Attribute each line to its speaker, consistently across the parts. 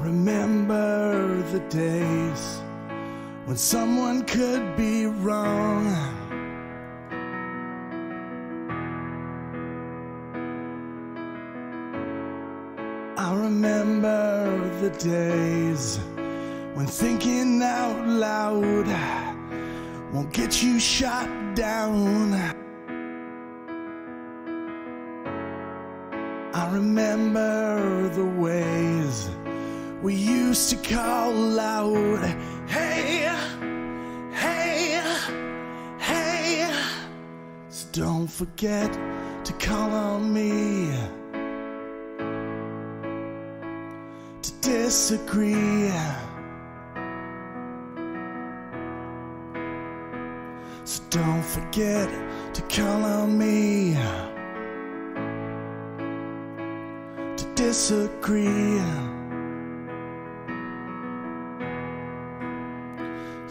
Speaker 1: remember the days when someone could be wrong. I remember the days when thinking out loud won't get you shot down. I remember the ways we used to call out, hey, hey, hey. So don't forget to call on me to disagree. So don't forget to call on me to disagree.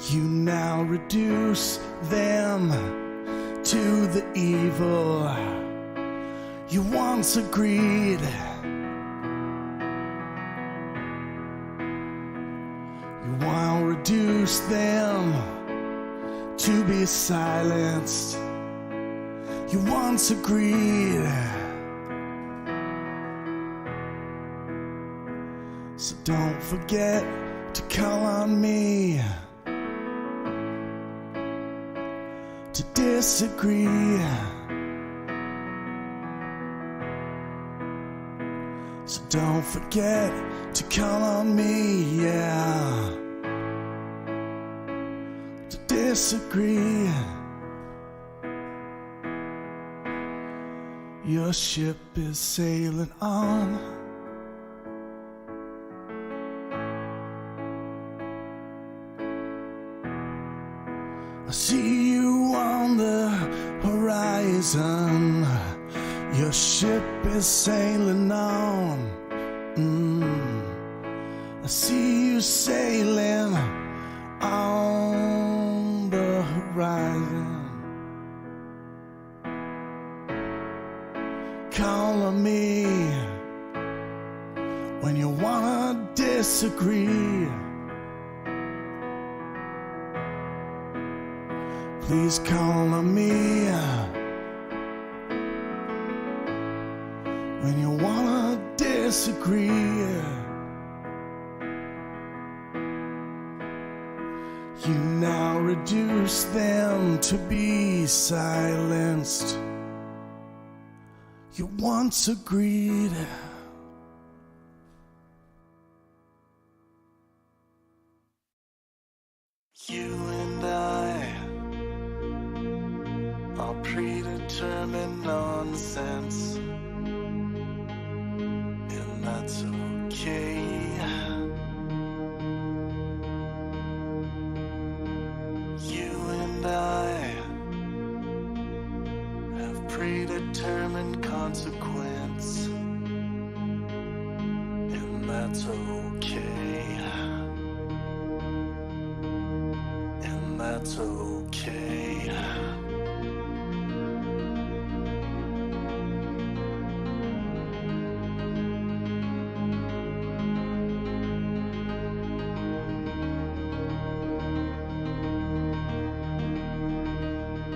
Speaker 1: You now reduce them to the evil you once agreed. You want to reduce them to be silenced you once agreed. So don't forget to call on me to disagree. So don't forget to call on me, yeah, to disagree. Your ship is sailing on. I see you on the horizon. Your ship is sailing on. I see you sailing on the horizon. Call on me when you wanna disagree. Please call on me when you wanna disagree. You now reduce them to be silenced you once agreed. You and I are predetermined nonsense, and that's okay. You and I have predetermined consequence, and that's okay. And that's okay.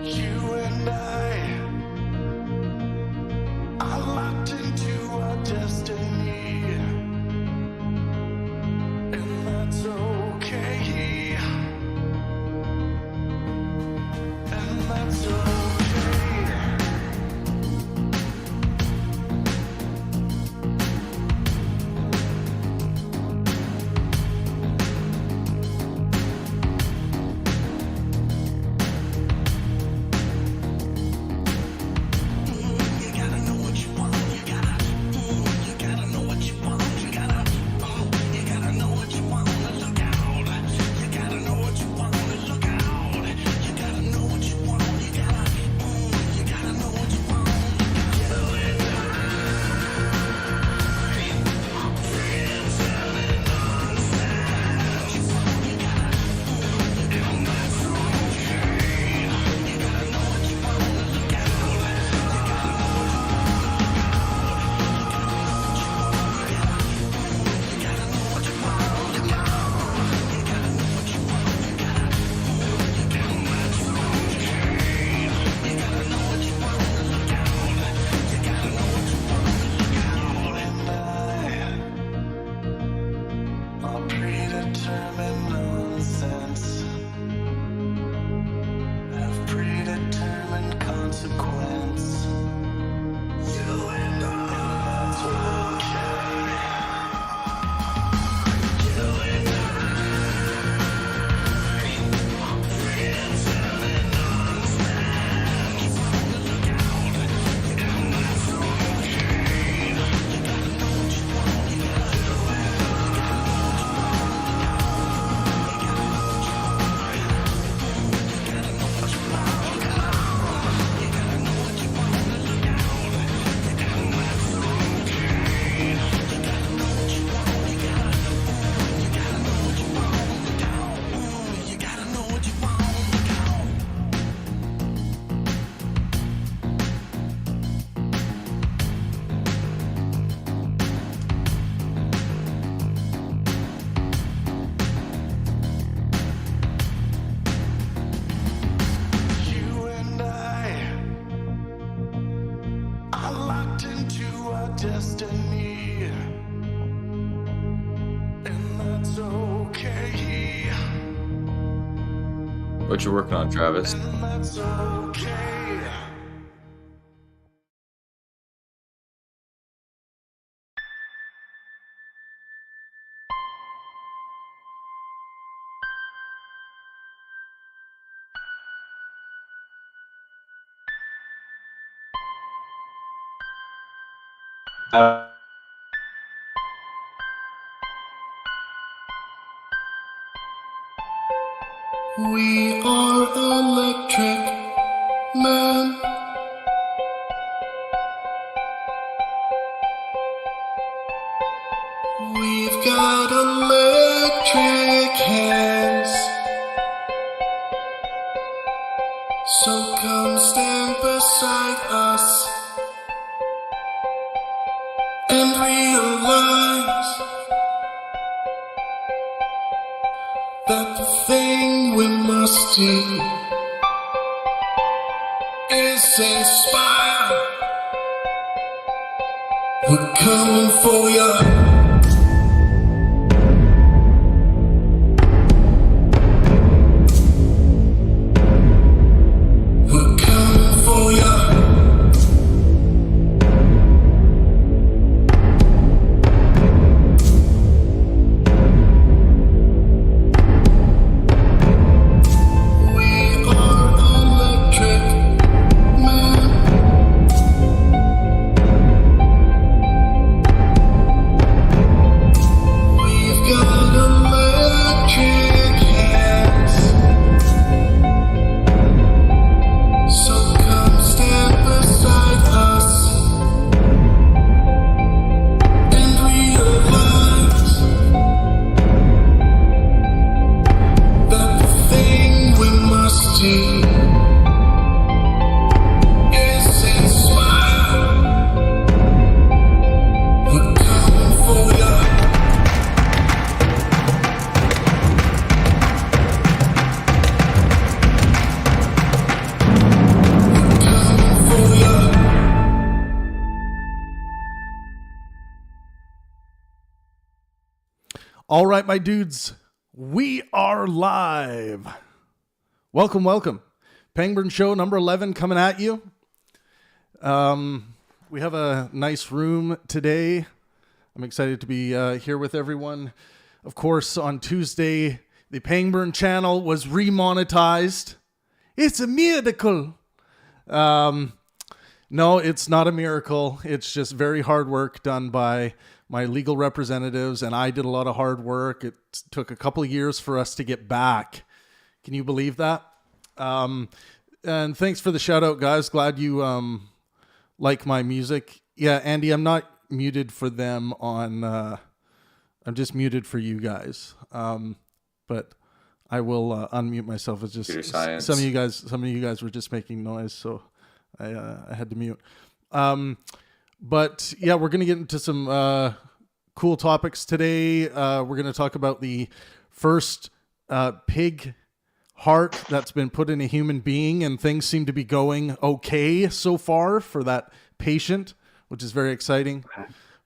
Speaker 1: You and I are locked into our destiny, and that's okay. And that's
Speaker 2: What you working on, Travis?
Speaker 1: That's okay. We are electric man. We've got electric hands. So come stand beside us and realize that the thing we must do is inspire. We're coming for you. We're coming for you. We are electric man. We've got electric hands. So come stand beside us and realize that the thing we must do is inspire. We're coming for you. We're coming for you.
Speaker 3: All right, my dudes, we are live. Welcome, welcome. Pangburn Show number 11 coming at you. We have a nice room today. I'm excited to be here with everyone. Of course, on Tuesday, the Pangburn channel was remonetized. It's a miracle. No, it's not a miracle. It's just very hard work done by my legal representatives, and I did a lot of hard work. It took a couple of years for us to get back. Can you believe that? And thanks for the shout out, guys. Glad you like my music. Yeah, Andy, I'm not muted for them on. I'm just muted for you guys. But I will unmute myself. It's just
Speaker 2: Computer science.
Speaker 3: some of you guys were just making noise, so I had to mute. But yeah, we're going to get into some cool topics today. We're going to talk about the first pig heart that's been put in a human being, and things seem to be going okay so far for that patient, which is very exciting.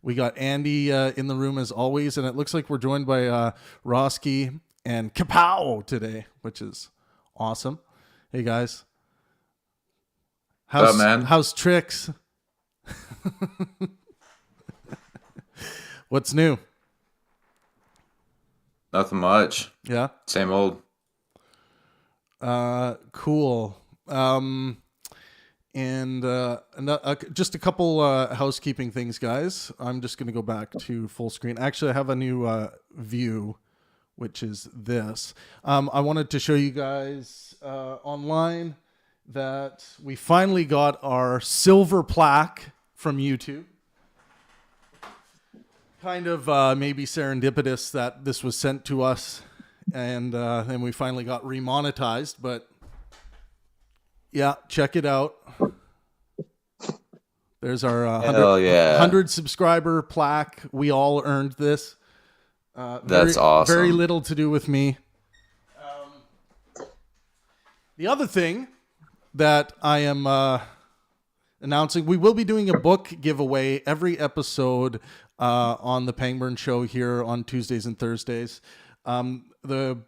Speaker 3: We got Andy in the room as always, and it looks like we're joined by Roski and Kapow today, which is awesome. Hey guys.
Speaker 2: What's up, man?
Speaker 3: How's Tricks? What's new?
Speaker 2: Nothing much.
Speaker 3: Yeah.
Speaker 2: Same old.
Speaker 3: Cool. Just a couple housekeeping things, guys. I'm just going to go back to full screen. Actually, I have a new view, which is this. I wanted to show you guys online that we finally got our silver plaque from YouTube. Kind of maybe serendipitous that this was sent to us, and we finally got remonetized. But yeah, check it out. There's our 100 subscriber plaque. We all earned this.
Speaker 2: That's awesome.
Speaker 3: Very little to do with me. The other thing that I am announcing, we will be doing a book giveaway every episode on the Pangburn Show here on Tuesdays and Thursdays. The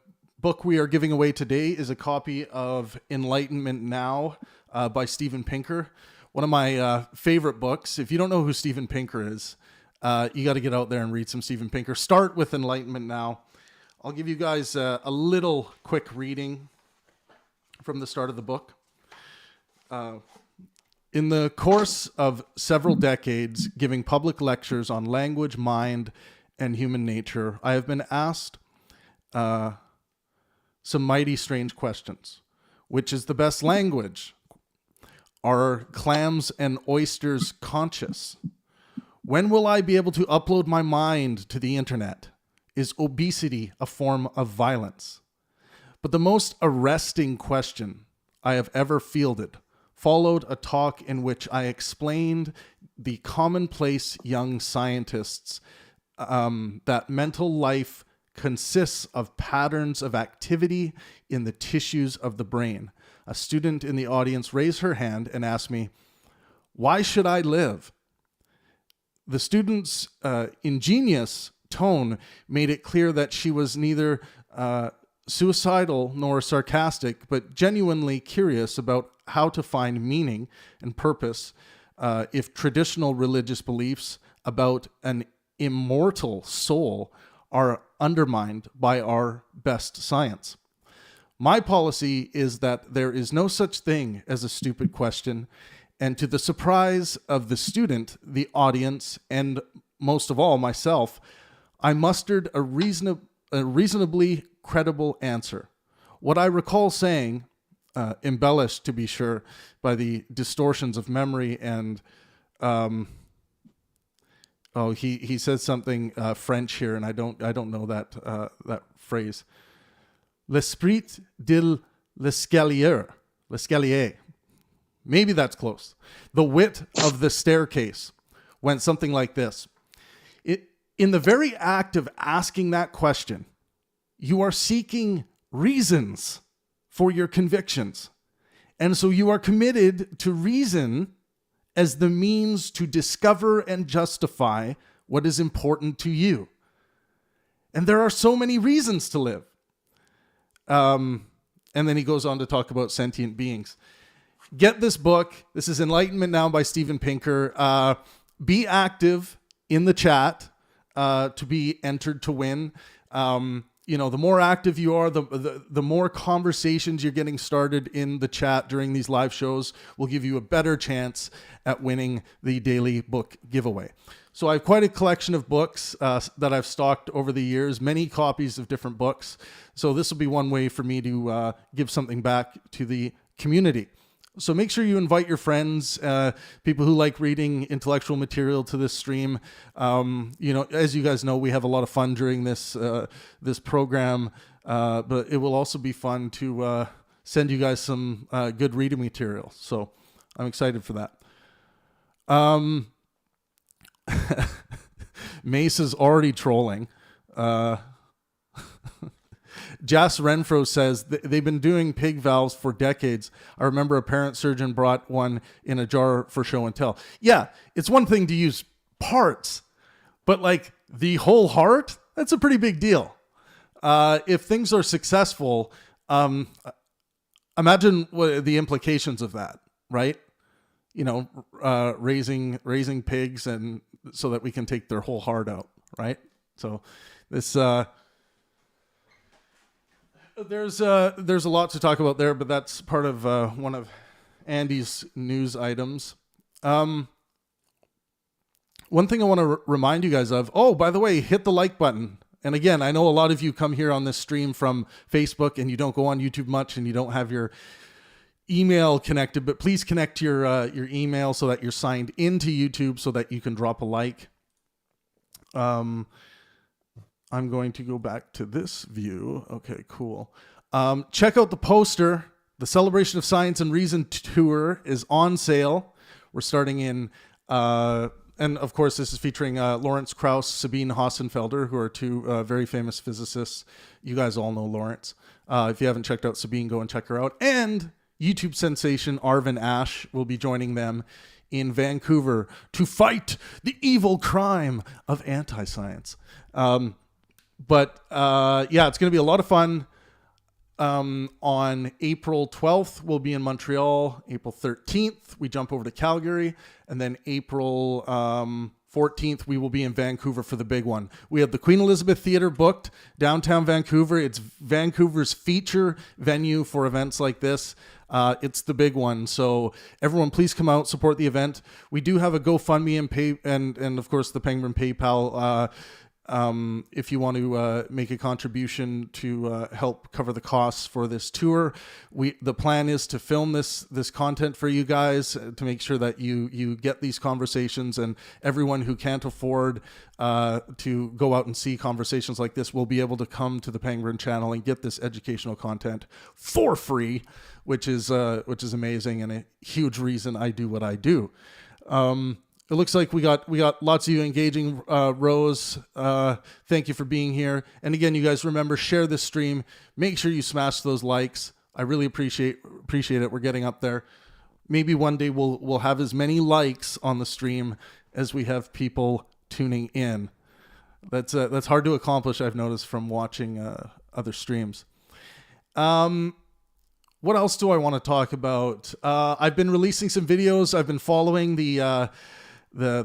Speaker 3: book we are giving away today is a copy of Enlightenment Now by Steven Pinker. One of my favorite books. If you don't know who Steven Pinker is, you got to get out there and read some Steven Pinker. Start with Enlightenment Now. I'll give you guys a little quick reading from the start of the book. In the course of several decades giving public lectures on language, mind, and human nature, I have been asked some mighty strange questions. Which is the best language? Are clams and oysters conscious? When will I be able to upload my mind to the internet? Is obesity a form of violence? But the most arresting question I have ever fielded followed a talk in which I explained the commonplace young scientists that mental life consists of patterns of activity in the tissues of the brain. A student in the audience raised her hand and asked me, "Why should I live?" The student's ingenious tone made it clear that she was neither suicidal nor sarcastic, but genuinely curious about how to find meaning and purpose if traditional religious beliefs about an immortal soul are undermined by our best science. My policy is that there is no such thing as a stupid question, and to the surprise of the student, the audience, and most of all myself, I mustered a reasonably credible answer. What I recall saying, embellished to be sure by the distortions of memory and he says something French here, and I don't know that phrase. L'esprit de l'escalier. Maybe that's close. The wit of the staircase went something like this. In the very act of asking that question, you are seeking reasons for your convictions. And so you are committed to reason as the means to discover and justify what is important to you. And there are so many reasons to live. And then he goes on to talk about sentient beings. Get this book. This is Enlightenment Now by Steven Pinker. Be active in the chat to be entered to win. The more active you are, the more conversations you're getting started in the chat during these live shows will give you a better chance at winning the daily book giveaway. So I have quite a collection of books that I've stocked over the years, many copies of different books. So this will be one way for me to give something back to the community. So make sure you invite your friends, people who like reading intellectual material to this stream. As you guys know, we have a lot of fun during this program, but it will also be fun to send you guys some good reading material. So I'm excited for that. Mace is already trolling. Jas Renfro says they've been doing pig valves for decades. I remember a parent surgeon brought one in a jar for show and tell. Yeah, it's one thing to use parts, but like the whole heart, that's a pretty big deal. If things are successful, imagine what the implications of that, right? Raising pigs and so that we can take their whole heart out, right? So this there's a lot to talk about there, but that's part of one of Andy's news items. One thing I want to remind you guys of. Oh, by the way, hit the like button. And again, I know a lot of you come here on this stream from Facebook and you don't go on YouTube much and you don't have your email connected, but please connect your email so that you're signed into YouTube so that you can drop a like. I'm going to go back to this view. Okay, cool. Check out the poster. The Celebration of Science and Reason tour is on sale. We're starting in, and of course, this is featuring Lawrence Krauss, Sabine Hossenfelder, who are two very famous physicists. You guys all know Lawrence. If you haven't checked out Sabine, go and check her out. And YouTube sensation Arvin Ash will be joining them in Vancouver to fight the evil crime of anti-science. But it's going to be a lot of fun. On April 12th, we'll be in Montreal. April 13th, we jump over to Calgary. And then April 14th, we will be in Vancouver for the big one. We have the Queen Elizabeth Theatre booked, downtown Vancouver. It's Vancouver's feature venue for events like this. It's the big one. So everyone, please come out, support the event. We do have a GoFundMe and of course the Pangburn PayPal. If you want to make a contribution to help cover the costs for this tour, the plan is to film this content for you guys to make sure that you get these conversations, and everyone who can't afford to go out and see conversations like this will be able to come to the Pangburn channel and get this educational content for free, which is amazing and a huge reason I do what I do. It looks like we got lots of you engaging. Rose, thank you for being here. And again, you guys remember, share this stream. Make sure you smash those likes. I really appreciate it. We're getting up there. Maybe one day we'll have as many likes on the stream as we have people tuning in. That's hard to accomplish, I've noticed from watching other streams. What else do I want to talk about? I've been releasing some videos. I've been following the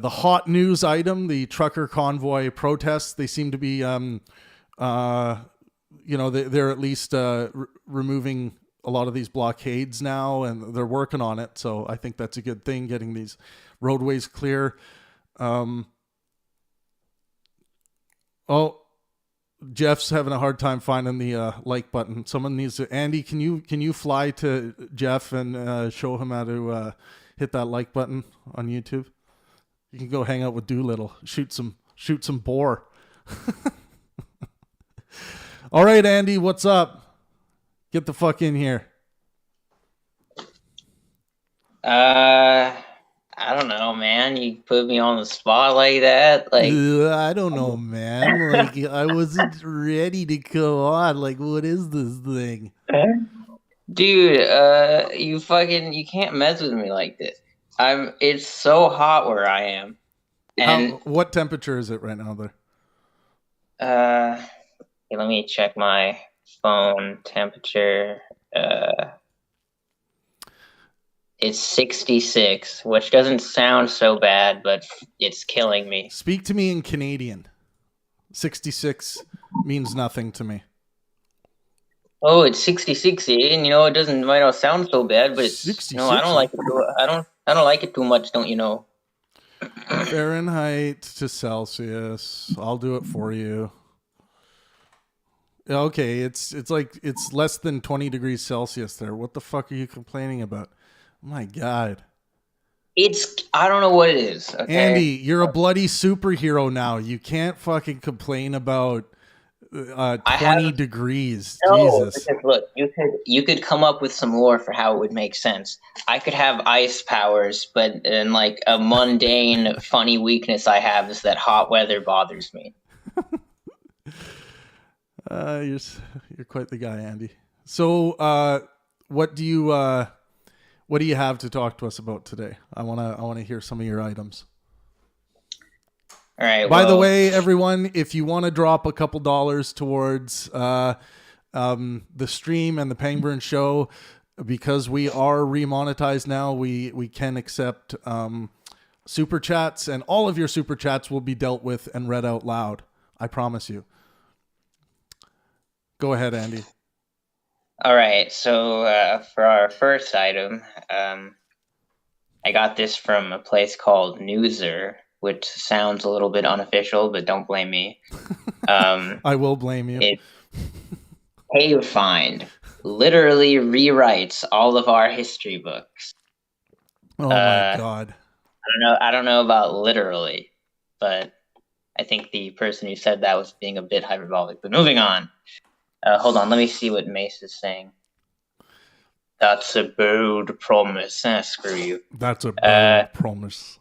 Speaker 3: hot news item, the trucker convoy protests. They seem to be, they're at least removing a lot of these blockades now, and they're working on it. So I think that's a good thing, getting these roadways clear. Jeff's having a hard time finding the like button. Someone needs to. Andy, can you fly to Jeff and show him how to hit that like button on YouTube? You can go hang out with Doolittle, shoot some boar. All right, Andy, what's up? Get the fuck in here.
Speaker 4: I don't know, man. You put me on the spot like that. Like,
Speaker 3: I don't know, man. Like, I wasn't ready to go on. Like, what is this thing?
Speaker 4: Dude, you can't mess with me like this. It's so hot where I am. And
Speaker 3: what temperature is it right now there?
Speaker 4: Let me check my phone temperature. It's 66, which doesn't sound so bad, but it's killing me.
Speaker 3: Speak to me in Canadian. 66 means nothing to me.
Speaker 4: Oh, it's 66, and it might not sound so bad, but it's, I don't like it. I don't like it too much, don't you know?
Speaker 3: Fahrenheit to Celsius. I'll do it for you. Okay, it's less than 20 degrees Celsius there. What the fuck are you complaining about? Oh my God.
Speaker 4: I don't know what it is. Okay?
Speaker 3: Andy, you're a bloody superhero now. You can't fucking complain about 20 degrees.
Speaker 4: No,
Speaker 3: Jesus.
Speaker 4: Because look, you could come up with some lore for how it would make sense. I could have ice powers, but like a mundane, funny weakness I have is that hot weather bothers me.
Speaker 3: You're quite the guy, Andy. So, what do you have to talk to us about today? I wanna hear some of your items.
Speaker 4: All right.
Speaker 3: By the way, everyone, if you want to drop a couple dollars towards the stream and the Pangburn show, because we are remonetized now, we can accept super chats, and all of your super chats will be dealt with and read out loud. I promise you. Go ahead, Andy.
Speaker 4: All right. So for our first item, I got this from a place called Newser, which sounds a little bit unofficial, but don't blame me.
Speaker 3: I will blame you.
Speaker 4: Cave Find literally rewrites all of our history books.
Speaker 3: Oh my God.
Speaker 4: I don't know about literally, but I think the person who said that was being a bit hyperbolic. But moving on. Hold on, let me see what Mace is saying. That's a bold promise. Screw you.
Speaker 3: That's a bold promise.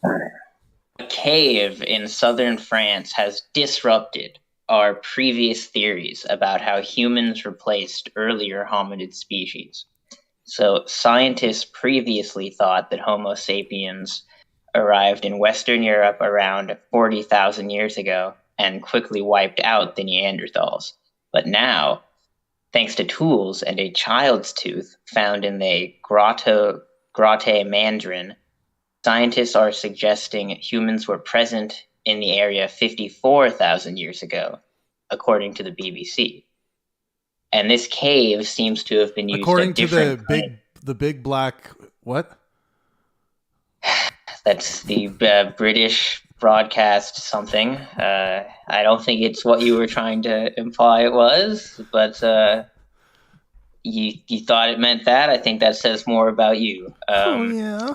Speaker 4: A cave in southern France has disrupted our previous theories about how humans replaced earlier hominid species. So scientists previously thought that Homo sapiens arrived in Western Europe around 40,000 years ago and quickly wiped out the Neanderthals. But now thanks to tools and a child's tooth found in the Grotte Mandarin, scientists are suggesting humans were present in the area 54,000 years ago, according to the BBC. And this cave seems to have been used
Speaker 3: according
Speaker 4: at
Speaker 3: to
Speaker 4: different
Speaker 3: the big black what?
Speaker 4: That's the British broadcast something. I don't think it's what you were trying to imply it was, but you thought it meant that. I think that says more about you.
Speaker 3: Oh yeah.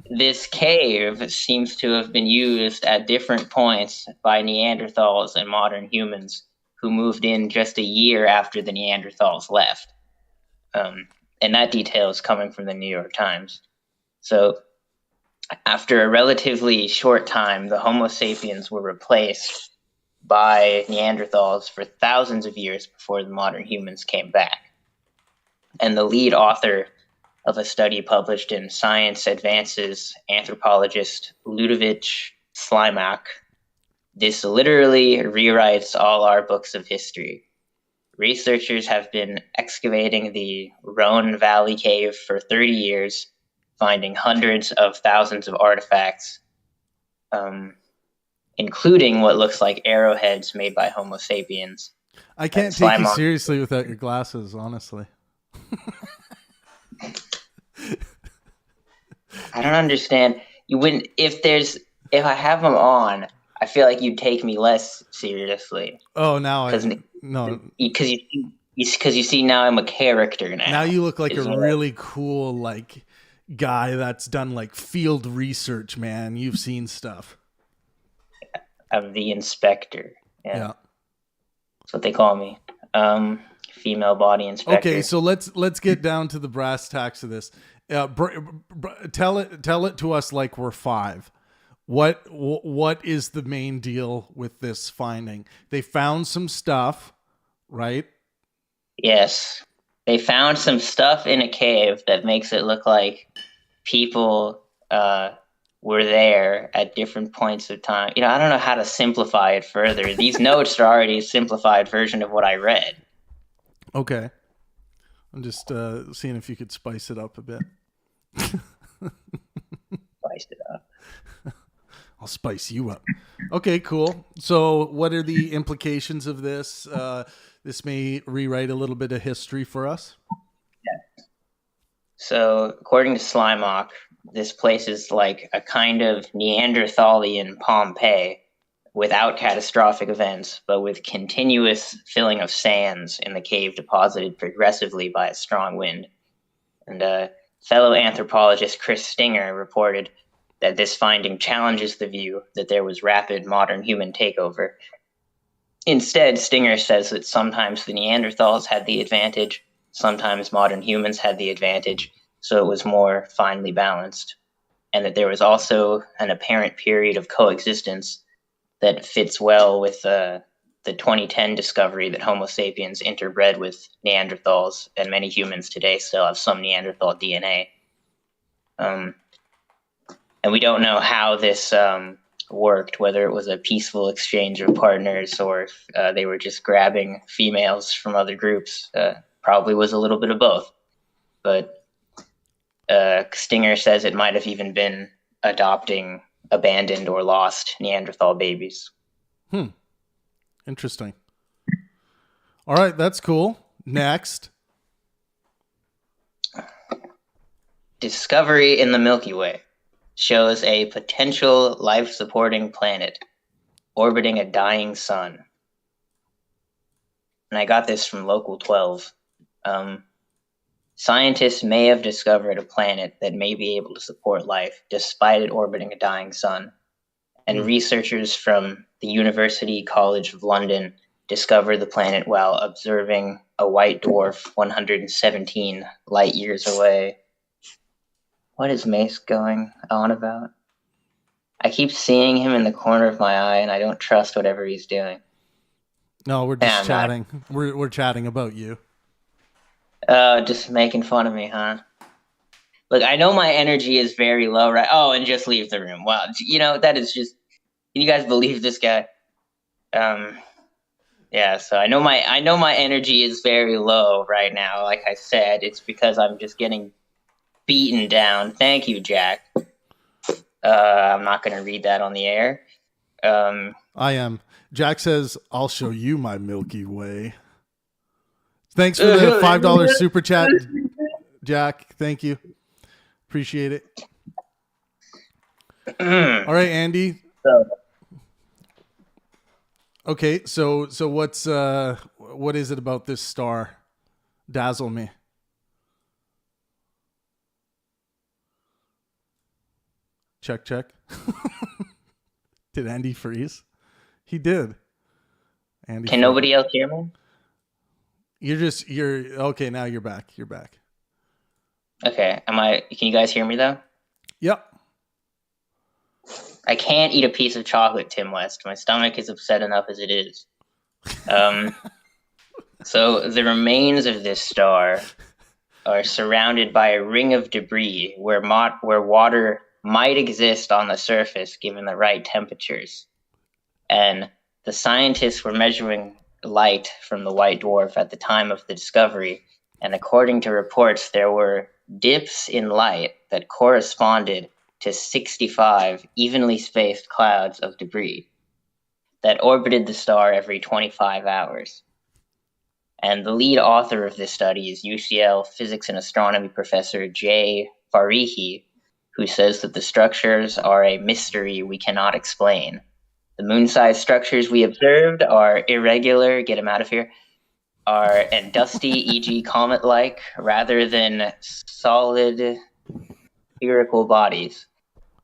Speaker 4: This cave seems to have been used at different points by Neanderthals and modern humans who moved in just a year after the Neanderthals left. And that detail is coming from the New York Times. So after a relatively short time, the Homo sapiens were replaced by Neanderthals for thousands of years before the modern humans came back. And the lead author of a study published in Science Advances, anthropologist Ludovic Slimak, this literally rewrites all our books of history. Researchers have been excavating the Rhone Valley Cave for 30 years, finding hundreds of thousands of artifacts, including what looks like arrowheads made by Homo sapiens.
Speaker 3: I can't take you seriously without your glasses, honestly.
Speaker 4: I don't understand. You wouldn't if I have them on. I feel like you'd take me less seriously.
Speaker 3: Oh, now no,
Speaker 4: because you see now I'm a character now.
Speaker 3: Now you look like a really cool like guy that's done like field research, man. You've seen stuff.
Speaker 4: I'm the inspector.
Speaker 3: Yeah.
Speaker 4: That's what they call me. Female body inspector.
Speaker 3: Okay, so let's get down to the brass tacks of this. Tell it to us like we're 5. What is the main deal with this finding? They found some stuff, right?
Speaker 4: Yes. They found some stuff in a cave that makes it look like people were there at different points of time. I don't know how to simplify it further. These notes are already a simplified version of what I read.
Speaker 3: Okay. I'm just seeing if you could spice it up a bit.
Speaker 4: Spiced it up.
Speaker 3: I'll spice you up. Okay, cool. So what are the implications of this? This may rewrite a little bit of history for us.
Speaker 4: Yeah. So according to Slimak, this place is like a kind of Neanderthalian Pompeii without catastrophic events, but with continuous filling of sands in the cave deposited progressively by a strong wind. And fellow anthropologist Chris Stinger reported that this finding challenges the view that there was rapid modern human takeover. Instead, Stinger says that sometimes the Neanderthals had the advantage, sometimes modern humans had the advantage, so it was more finely balanced, and that there was also an apparent period of coexistence that fits well with the 2010 discovery that Homo sapiens interbred with Neanderthals, and many humans today still have some Neanderthal DNA. And we don't know how this worked, whether it was a peaceful exchange of partners or if they were just grabbing females from other groups. Probably was a little bit of both. But Stinger says it might have even been adopting abandoned or lost Neanderthal babies.
Speaker 3: Interesting. All right, that's cool. Next.
Speaker 4: Discovery in the Milky Way shows a potential life-supporting planet orbiting a dying sun. And I got this from Local 12. Scientists may have discovered a planet that may be able to support life despite it orbiting a dying sun. And researchers from the University College of London discovered the planet while observing a white dwarf 117 light years away. What is Mace going on about? I keep seeing him in the corner of my eye, and I don't trust whatever he's doing.
Speaker 3: No, we're just chatting. We're chatting about you.
Speaker 4: Just making fun of me, huh? Look, I know my energy is very low, right? Oh, and just leave the room. Wow, that is just... Can you guys believe this guy? Yeah, so I know my energy is very low right now. Like I said, it's because I'm just getting beaten down. Thank you, Jack. I'm not going to read that on the air.
Speaker 3: I am. Jack says, "I'll show you my Milky Way." Thanks for the $5 super chat, Jack. Thank you. Appreciate it. All right, Andy. Okay, so what is it about this star? Dazzle me. Check. Did Andy freeze? He did. Andy.
Speaker 4: Can nobody else hear me?
Speaker 3: You're okay. Now you're back. You're back.
Speaker 4: Okay. Can you guys hear me though?
Speaker 3: Yep.
Speaker 4: I can't eat a piece of chocolate, Tim West. My stomach is upset enough as it is. So the remains of this star are surrounded by a ring of debris where water might exist on the surface given the right temperatures. And the scientists were measuring light from the white dwarf at the time of the discovery, and according to reports, there were dips in light that corresponded to 65 evenly spaced clouds of debris that orbited the star every 25 hours. And the lead author of this study is UCL physics and astronomy professor Jay Farihi, who says that the structures are a mystery we cannot explain. The moon-sized structures we observed are irregular, get them out of here, and dusty, e.g. comet-like, rather than solid spherical bodies.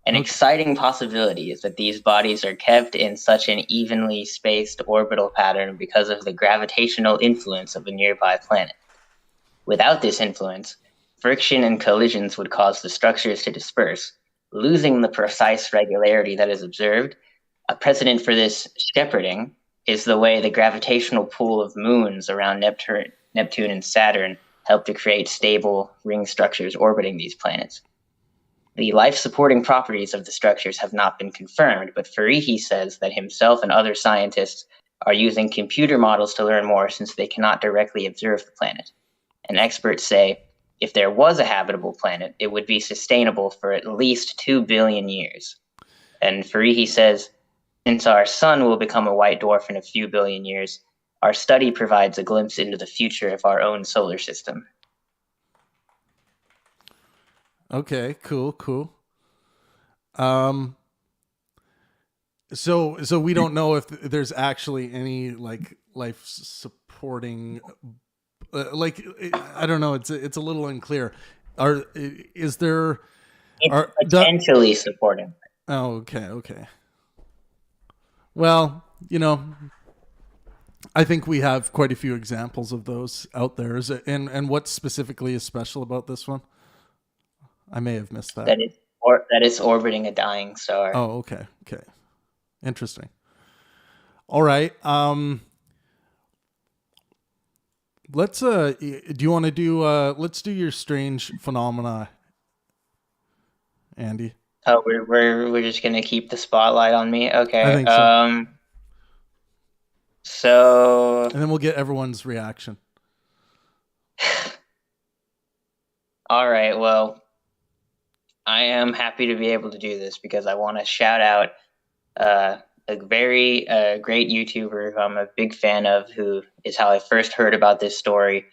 Speaker 4: An exciting possibility is that these bodies are kept in such an evenly spaced orbital pattern because of the gravitational influence of a nearby planet. Without this influence, friction and collisions would cause the structures to disperse, losing the precise regularity that is observed. A precedent for this shepherding is the way the gravitational pull of moons around Neptune and Saturn help to create stable ring structures orbiting these planets. The life-supporting properties of the structures have not been confirmed, but Farihi says that himself and other scientists are using computer models to learn more since they cannot directly observe the planet. And experts say if there was a habitable planet, it would be sustainable for at least 2 billion years. And Farihi says, since our sun will become a white dwarf in a few billion years, our study provides a glimpse into the future of our own solar system.
Speaker 3: Okay, cool. So we don't know if there's actually any like life supporting, I don't know. It's a little unclear. Is there?
Speaker 4: It's potentially supporting.
Speaker 3: Oh, okay. Well, I think we have quite a few examples of those out there. And what specifically is special about this one? I may have missed that.
Speaker 4: That it's orbiting a dying star.
Speaker 3: Oh, okay. Interesting. All right. Let's do you want to do let's do your strange phenomena, Andy.
Speaker 4: Oh, we're just gonna keep the spotlight on me. Okay.
Speaker 3: I think so.
Speaker 4: So.
Speaker 3: And then we'll get everyone's reaction.
Speaker 4: All right. Well, I am happy to be able to do this because I want to shout out a very great YouTuber who I'm a big fan of, who is how I first heard about this story,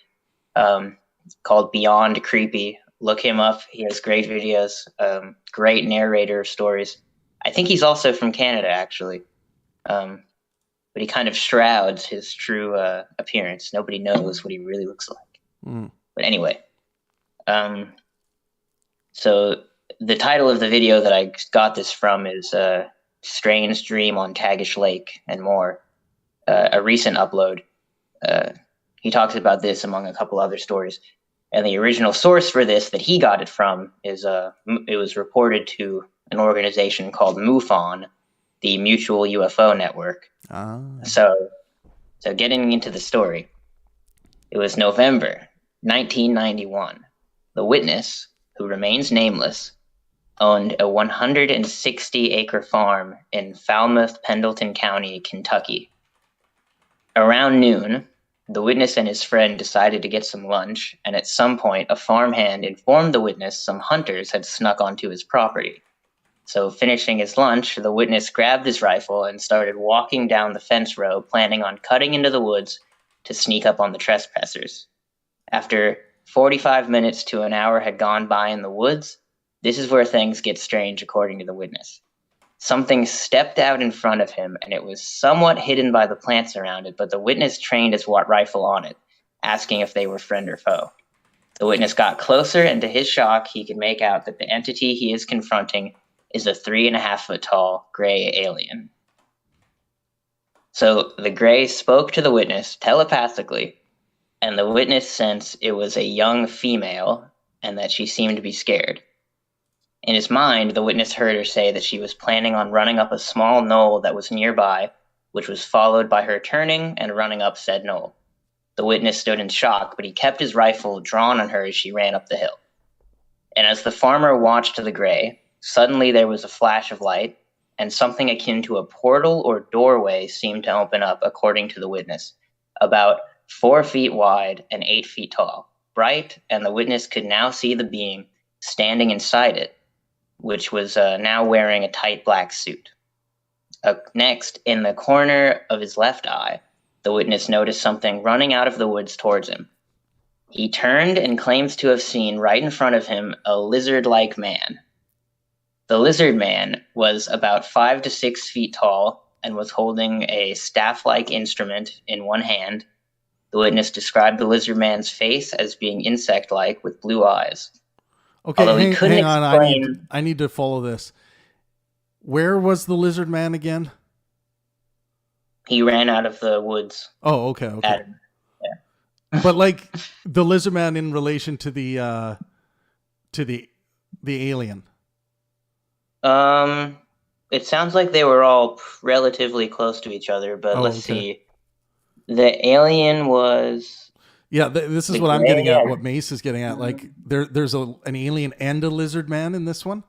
Speaker 4: called Beyond Creepy. Look him up. He has great videos, great narrator of stories. I think he's also from Canada, actually. But he kind of shrouds his true appearance. Nobody knows what he really looks like. But anyway, so the title of the video that I got this from is Strange Dream on Tagish Lake and More, a recent upload. He talks about this among a couple other stories. And the original source for this that he got it from is it was reported to an organization called MUFON, the Mutual UFO Network. So getting into the story, it was November 1991. The witness, who remains nameless, owned a 160-acre farm in Falmouth, Pendleton County, Kentucky. Around noon, the witness and his friend decided to get some lunch, and at some point, a farmhand informed the witness some hunters had snuck onto his property. So, finishing his lunch, the witness grabbed his rifle and started walking down the fence row, planning on cutting into the woods to sneak up on the trespassers. After 45 minutes to an hour had gone by in the woods, this is where things get strange, according to the witness. Something stepped out in front of him, and it was somewhat hidden by the plants around it, but the witness trained his rifle on it, asking if they were friend or foe. The witness got closer, and to his shock, he could make out that the entity he is confronting is a 3.5-foot tall gray alien. So the gray spoke to the witness telepathically, and the witness sensed it was a young female and that she seemed to be scared. In his mind, the witness heard her say that she was planning on running up a small knoll that was nearby, which was followed by her turning and running up said knoll. The witness stood in shock, but he kept his rifle drawn on her as she ran up the hill. And as the farmer watched the gray, suddenly there was a flash of light, and something akin to a portal or doorway seemed to open up, according to the witness, about 4 feet wide and 8 feet tall, bright, and the witness could now see the being standing inside it, which was now wearing a tight black suit. Next, in the corner of his left eye, the witness noticed something running out of the woods towards him. He turned and claims to have seen right in front of him a lizard-like man. The lizard man was about 5 to 6 feet tall and was holding a staff-like instrument in one hand. The witness described the lizard man's face as being insect-like with blue eyes.
Speaker 3: Okay, hang on. I need to follow this. Where was the lizard man again?
Speaker 4: He ran out of the woods.
Speaker 3: Oh, okay.
Speaker 4: Yeah.
Speaker 3: But like the lizard man in relation to the alien.
Speaker 4: It sounds like they were all relatively close to each other, but let's see. The alien was.
Speaker 3: Yeah, this is what I'm getting at. What Mace is getting at. Like there's an alien and a lizard man in this one.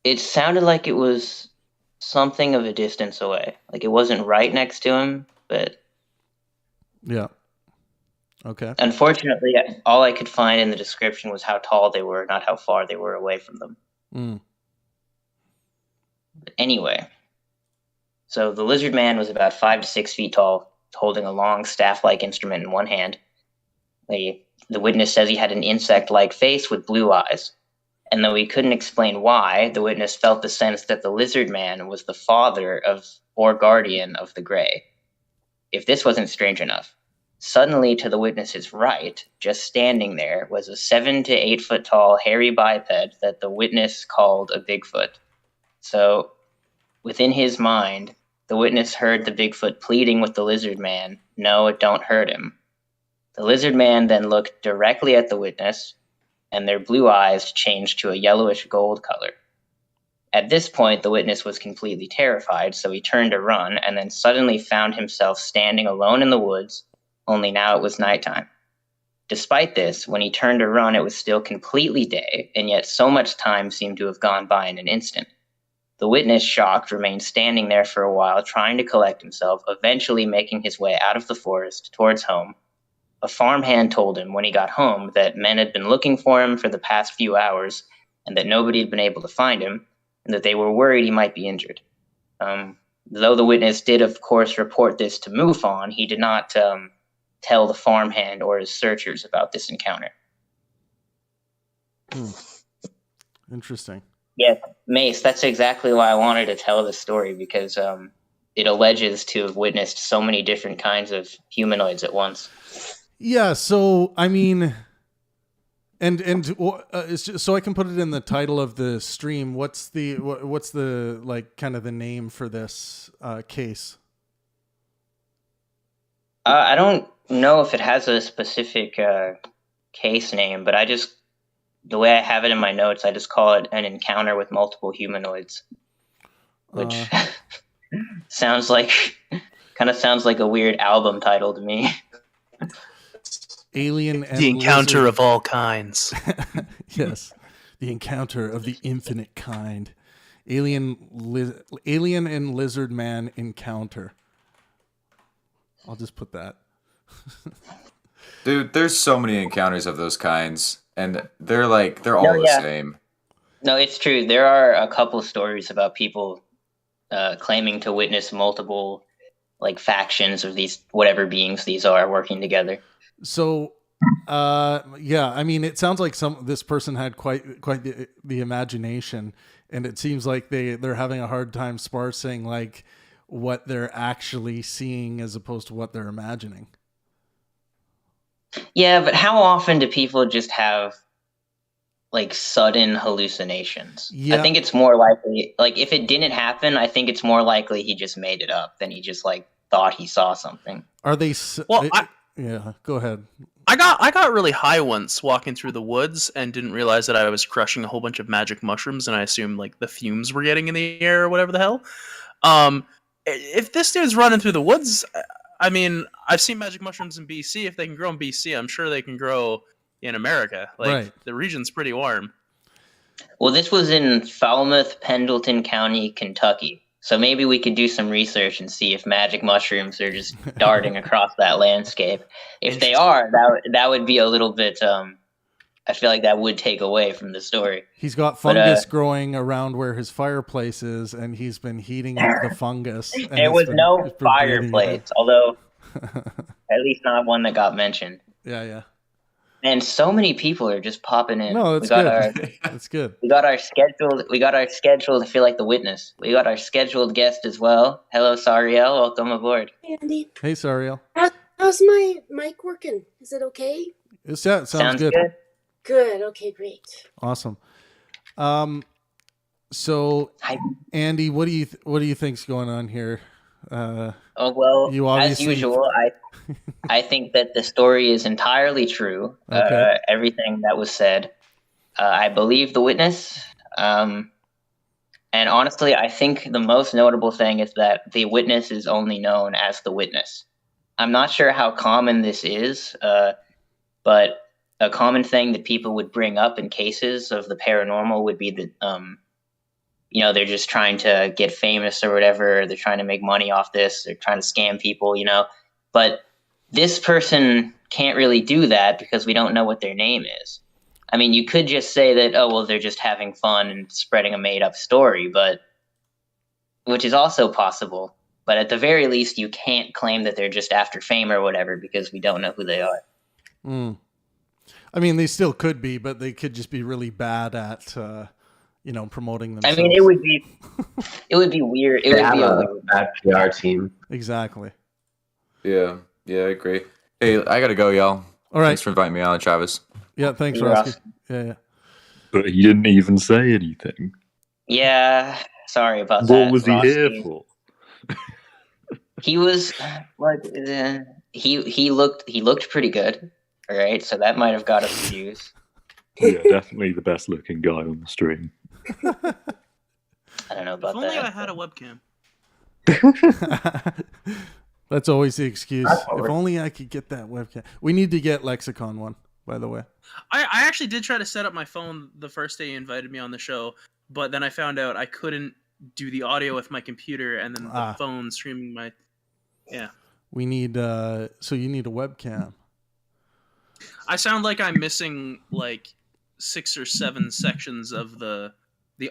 Speaker 4: It sounded like it was something of a distance away. Like it wasn't right next to him, but
Speaker 3: yeah. Okay.
Speaker 4: Unfortunately, all I could find in the description was how tall they were, not how far they were away from them. But anyway, so the lizard man was about 5 to 6 feet tall, holding a long staff-like instrument in one hand. The witness says he had an insect-like face with blue eyes. And though he couldn't explain why, the witness felt the sense that the lizard man was the father of or guardian of the gray. If this wasn't strange enough, suddenly to the witness's right, just standing there, was a 7 to 8 foot tall hairy biped that the witness called a Bigfoot. So, within his mind, the witness heard the Bigfoot pleading with the lizard man, "No, don't hurt him." The lizard man then looked directly at the witness, and their blue eyes changed to a yellowish gold color. At this point, the witness was completely terrified, so he turned to run, and then suddenly found himself standing alone in the woods, only now it was nighttime. Despite this, when he turned to run, it was still completely day, and yet so much time seemed to have gone by in an instant. The witness, shocked, remained standing there for a while, trying to collect himself, eventually making his way out of the forest towards home. A farmhand told him when he got home that men had been looking for him for the past few hours, and that nobody had been able to find him, and that they were worried he might be injured. Though the witness did, of course, report this to MUFON, he did not tell the farmhand or his searchers about this encounter.
Speaker 3: Interesting.
Speaker 4: Yeah, Mace, that's exactly why I wanted to tell this story, because it alleges to have witnessed so many different kinds of humanoids at once.
Speaker 3: Yeah, so I mean, so I can put it in the title of the stream. What's the like kind of the name for this case?
Speaker 4: I don't know if it has a specific case name, but the way I have it in my notes, I just call it an encounter with multiple humanoids, which sounds like a weird album title to me.
Speaker 3: Alien and
Speaker 5: the encounter
Speaker 3: lizard.
Speaker 5: Of all kinds.
Speaker 3: Yes, the encounter of the infinite kind. Alien and lizard man encounter. I'll just put that.
Speaker 2: Dude, there's so many encounters of those kinds, and they're all the same.
Speaker 4: No, it's true. There are a couple stories about people claiming to witness multiple factions of these whatever beings these are working together.
Speaker 3: So, I mean, it sounds like this person had quite the imagination, and it seems like they're having a hard time parsing like what they're actually seeing as opposed to what they're imagining.
Speaker 4: Yeah, but how often do people just have sudden hallucinations? Yeah. I think it's more likely, if it didn't happen, I think it's more likely he just made it up than he just thought he saw something.
Speaker 3: Are they? Well, yeah, go ahead.
Speaker 5: I got really high once walking through the woods and didn't realize that I was crushing a whole bunch of magic mushrooms, and I assumed the fumes were getting in the air or whatever the hell. If this dude's running through the woods, I mean, I've seen magic mushrooms in BC. If they can grow in BC, I'm sure they can grow in America. Right. The region's pretty warm.
Speaker 4: Well, this was in Falmouth, Pendleton County, Kentucky. So maybe we could do some research and see if magic mushrooms are just darting across that landscape. If they are, that would be a little bit. I feel like that would take away from the story.
Speaker 3: He's got fungus growing around where his fireplace is, and he's been heating up the fungus.
Speaker 4: There was no fireplace, although at least not one that got mentioned.
Speaker 3: Yeah.
Speaker 4: And so many people are just popping in.
Speaker 3: No, that's good. That's good.
Speaker 4: We got our scheduled. I feel like the witness. We got our scheduled guest as well. Hello, Sariel. Welcome aboard.
Speaker 6: Hey, Andy.
Speaker 3: Hey, Sariel.
Speaker 6: How's my mic working? Is it okay?
Speaker 3: It sounds good.
Speaker 6: Good. Okay, great.
Speaker 3: Awesome. So, Andy, what do you think's going on here?
Speaker 4: As usual, I think that the story is entirely true. Okay. Everything that was said. I believe the witness. And honestly, I think the most notable thing is that the witness is only known as the witness. I'm not sure how common this is, but a common thing that people would bring up in cases of the paranormal would be that, they're just trying to get famous or whatever. They're trying to make money off this. They're trying to scam people, But this person can't really do that because we don't know what their name is. I mean, you could just say that, they're just having fun and spreading a made-up story, which is also possible. But at the very least, you can't claim that they're just after fame or whatever because we don't know who they are.
Speaker 3: Mm. I mean, they still could be, but they could just be really bad at, promoting themselves.
Speaker 4: I mean, it would be weird. It would be a
Speaker 7: bad PR team.
Speaker 3: Exactly.
Speaker 2: Yeah, I agree. Hey, I gotta go, y'all.
Speaker 3: All right.
Speaker 2: Thanks for inviting me on, Travis.
Speaker 3: Yeah, thanks, Rosky. Yeah.
Speaker 8: But he didn't even say anything.
Speaker 4: Yeah, sorry about that.
Speaker 8: What was he here for?
Speaker 4: He was he looked pretty good. All right, so that might have got us views.
Speaker 8: Yeah, definitely the best looking guy on the stream.
Speaker 4: I don't know about
Speaker 5: that. If only I had a webcam.
Speaker 3: That's always the excuse. If only I could get that webcam. We need to get Lexicon one, by the way.
Speaker 5: I actually did try to set up my phone the first day you invited me on the show, but then I found out I couldn't do the audio with my computer and then the phone streaming my... Yeah.
Speaker 3: We need... So you need a webcam.
Speaker 5: I sound like I'm missing 6 or 7 sections of the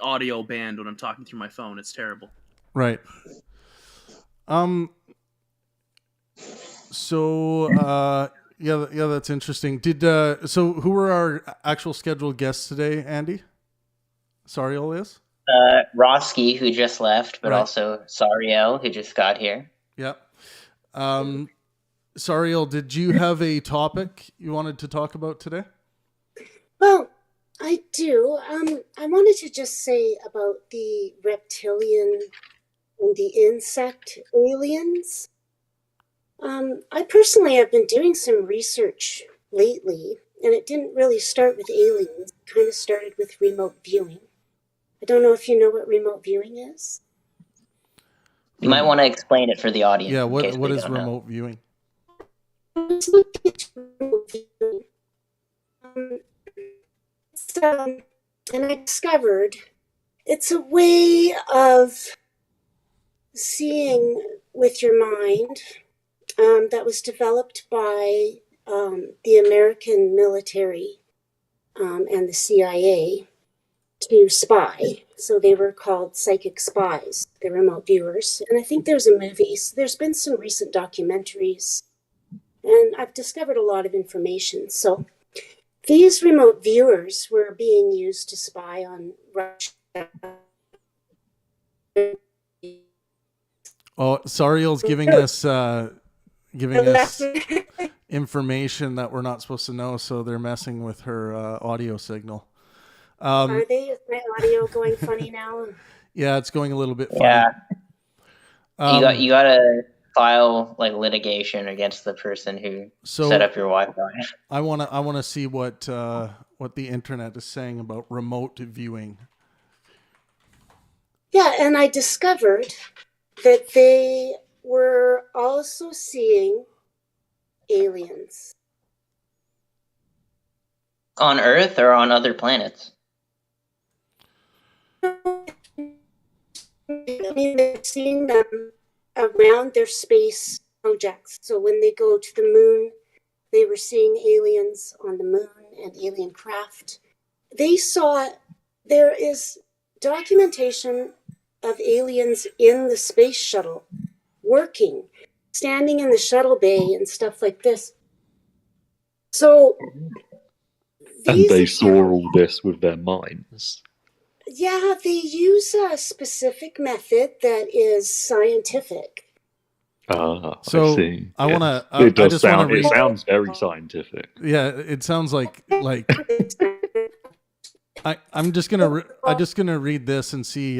Speaker 5: audio band when I'm talking through my phone. It's terrible.
Speaker 3: Right. So yeah, that's interesting. So who were our actual scheduled guests today, Andy? Sariel is?
Speaker 4: Roski, who just left, but also Sariel, who just got here.
Speaker 3: Yep. Sariel, did you have a topic you wanted to talk about today?
Speaker 6: Well, I do. I wanted to just say about the reptilian and the insect aliens. I personally have been doing some research lately, and it didn't really start with aliens. It kind of started with remote viewing. I don't know if you know what remote viewing is.
Speaker 4: You might want to explain it for the audience.
Speaker 3: Yeah, what is remote viewing?
Speaker 6: I was looking at remote viewing. And I discovered it's a way of seeing with your mind that was developed by the American military and the CIA to spy. So they were called psychic spies, the remote viewers. And I think there's a movie. So there's been some recent documentaries, and I've discovered a lot of information. So these remote viewers were being used to spy on Russia.
Speaker 3: Oh, Sariel's giving us information that we're not supposed to know, so they're messing with her audio signal.
Speaker 6: Are they? Is my audio going funny now?
Speaker 3: Yeah, it's going a little bit funny.
Speaker 4: Yeah. You gotta file like litigation against the person who set up your Wi-Fi.
Speaker 3: I wanna see what the internet is saying about remote viewing.
Speaker 6: Yeah, and I discovered that they were also seeing aliens.
Speaker 4: On Earth or on other planets?
Speaker 6: I mean, they're seeing them around their space projects. So when they go to the moon, they were seeing aliens on the moon and alien craft. They saw, there is documentation of aliens in the space shuttle working, standing in the shuttle bay and stuff like this. So
Speaker 8: and they saw all this with their minds.
Speaker 6: Yeah, they use a specific method that is scientific.
Speaker 8: So
Speaker 3: I
Speaker 8: see.
Speaker 3: I want to.
Speaker 8: It
Speaker 3: I
Speaker 8: does
Speaker 3: just want
Speaker 8: sound.
Speaker 3: to read.
Speaker 8: It sounds very scientific.
Speaker 3: Yeah, it sounds like. I'm just gonna read this and see,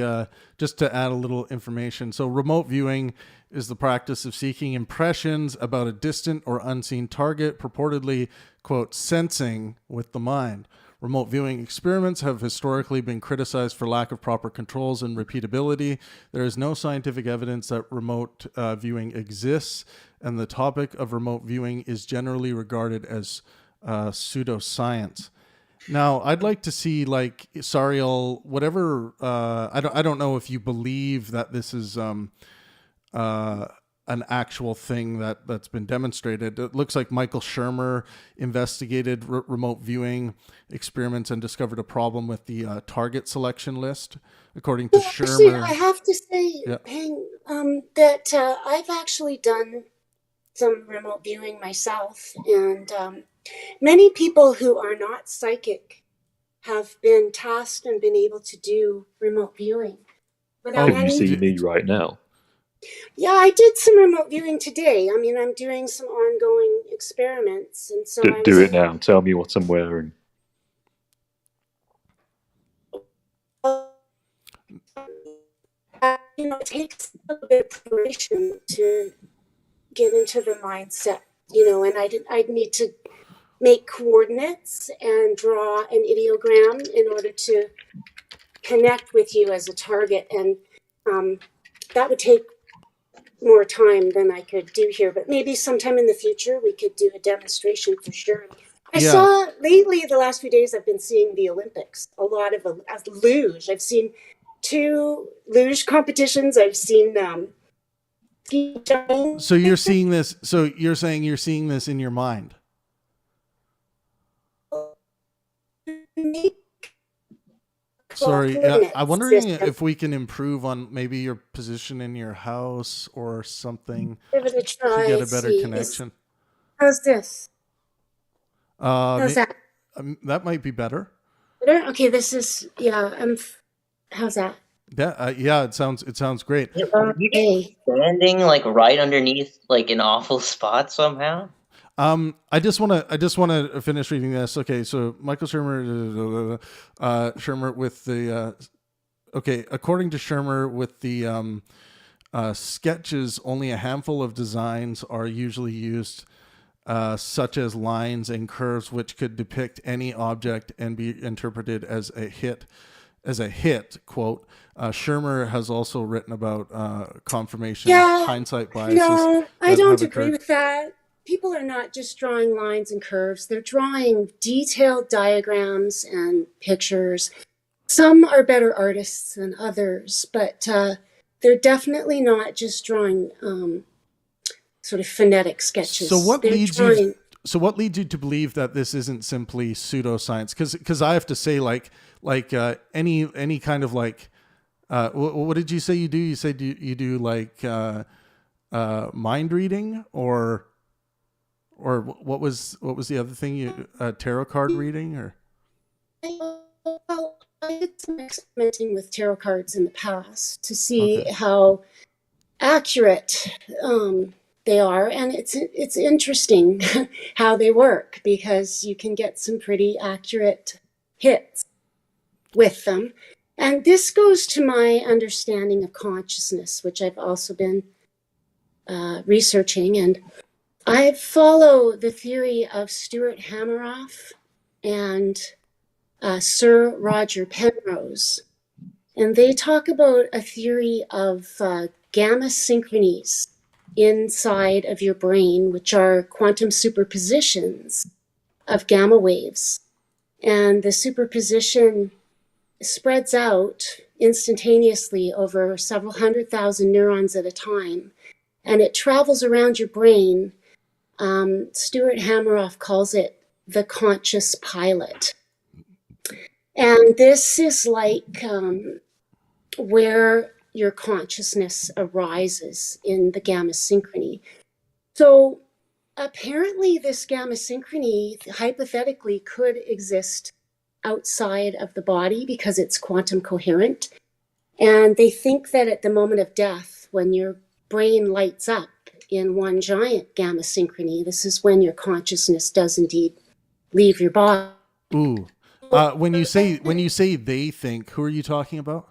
Speaker 3: just to add a little information. So, remote viewing is the practice of seeking impressions about a distant or unseen target, purportedly, quote, sensing with the mind. Remote viewing experiments have historically been criticized for lack of proper controls and repeatability. There is no scientific evidence that remote viewing exists, and the topic of remote viewing is generally regarded as pseudoscience. Now, I'd like to see, like, Sariel, whatever. I don't know if you believe that this is an actual thing that's been demonstrated. It looks like Michael Shermer investigated remote viewing experiments and discovered a problem with the target selection list. According to Shermer,
Speaker 6: actually, I have to say,
Speaker 3: yeah.
Speaker 6: Pang, that I've actually done some remote viewing myself, and many people who are not psychic have been tasked and been able to do remote viewing.
Speaker 8: Can you see me right now?
Speaker 6: Yeah, I did some remote viewing today. I mean, I'm doing some ongoing experiments, and so
Speaker 8: do it now. Tell me what I'm wearing.
Speaker 6: It takes a little bit of preparation to get into the mindset, and I'd need to make coordinates and draw an ideogram in order to connect with you as a target, and that would take more time than I could do here, but maybe sometime in the future we could do a demonstration for sure. I saw lately, the last few days, I've been seeing the Olympics, a lot of luge. I've seen 2 luge competitions. I've seen ski jumping.
Speaker 3: So you're seeing this. So you're saying you're seeing this in your mind. Sorry, I'm wondering if we can improve on maybe your position in your house or something
Speaker 6: Give it a try.
Speaker 3: to get a better connection.
Speaker 6: How's this? How's that?
Speaker 3: That might be better.
Speaker 6: Better? Okay, this is how's that?
Speaker 3: Yeah, it sounds great.
Speaker 4: Okay. Standing like right underneath like an awful spot somehow.
Speaker 3: I just want to finish reading this. Okay, so Michael Shermer, Shermer with the, according to Shermer with the sketches, only a handful of designs are usually used, such as lines and curves, which could depict any object and be interpreted as a hit, quote. Shermer has also written about confirmation, hindsight biases.
Speaker 6: No, I don't agree with that. People are not just drawing lines and curves. They're drawing detailed diagrams and pictures. Some are better artists than others, but they're definitely not just drawing sort of phonetic sketches.
Speaker 3: So what
Speaker 6: They're
Speaker 3: leads
Speaker 6: trying-
Speaker 3: you? So what leads you to believe that this isn't simply pseudoscience? Because I have to say, any kind of what did you say you do? You said you do mind reading or what was the other thing? You tarot card reading or?
Speaker 6: Well, I did some experimenting with tarot cards in the past to see how accurate they are, and it's interesting how they work because you can get some pretty accurate hits with them. And this goes to my understanding of consciousness, which I've also been researching, and I follow the theory of Stuart Hameroff and Sir Roger Penrose, and they talk about a theory of gamma synchronies inside of your brain, which are quantum superpositions of gamma waves. And the superposition spreads out instantaneously over several 100,000 neurons at a time, and it travels around your brain. Stuart Hameroff calls it the conscious pilot. And this is like where your consciousness arises in the gamma synchrony. So apparently this gamma synchrony hypothetically could exist outside of the body because it's quantum coherent. And they think that at the moment of death, when your brain lights up in one giant gamma synchrony, this is when your consciousness does indeed leave your body.
Speaker 3: Ooh. When you say they think, who are you talking about?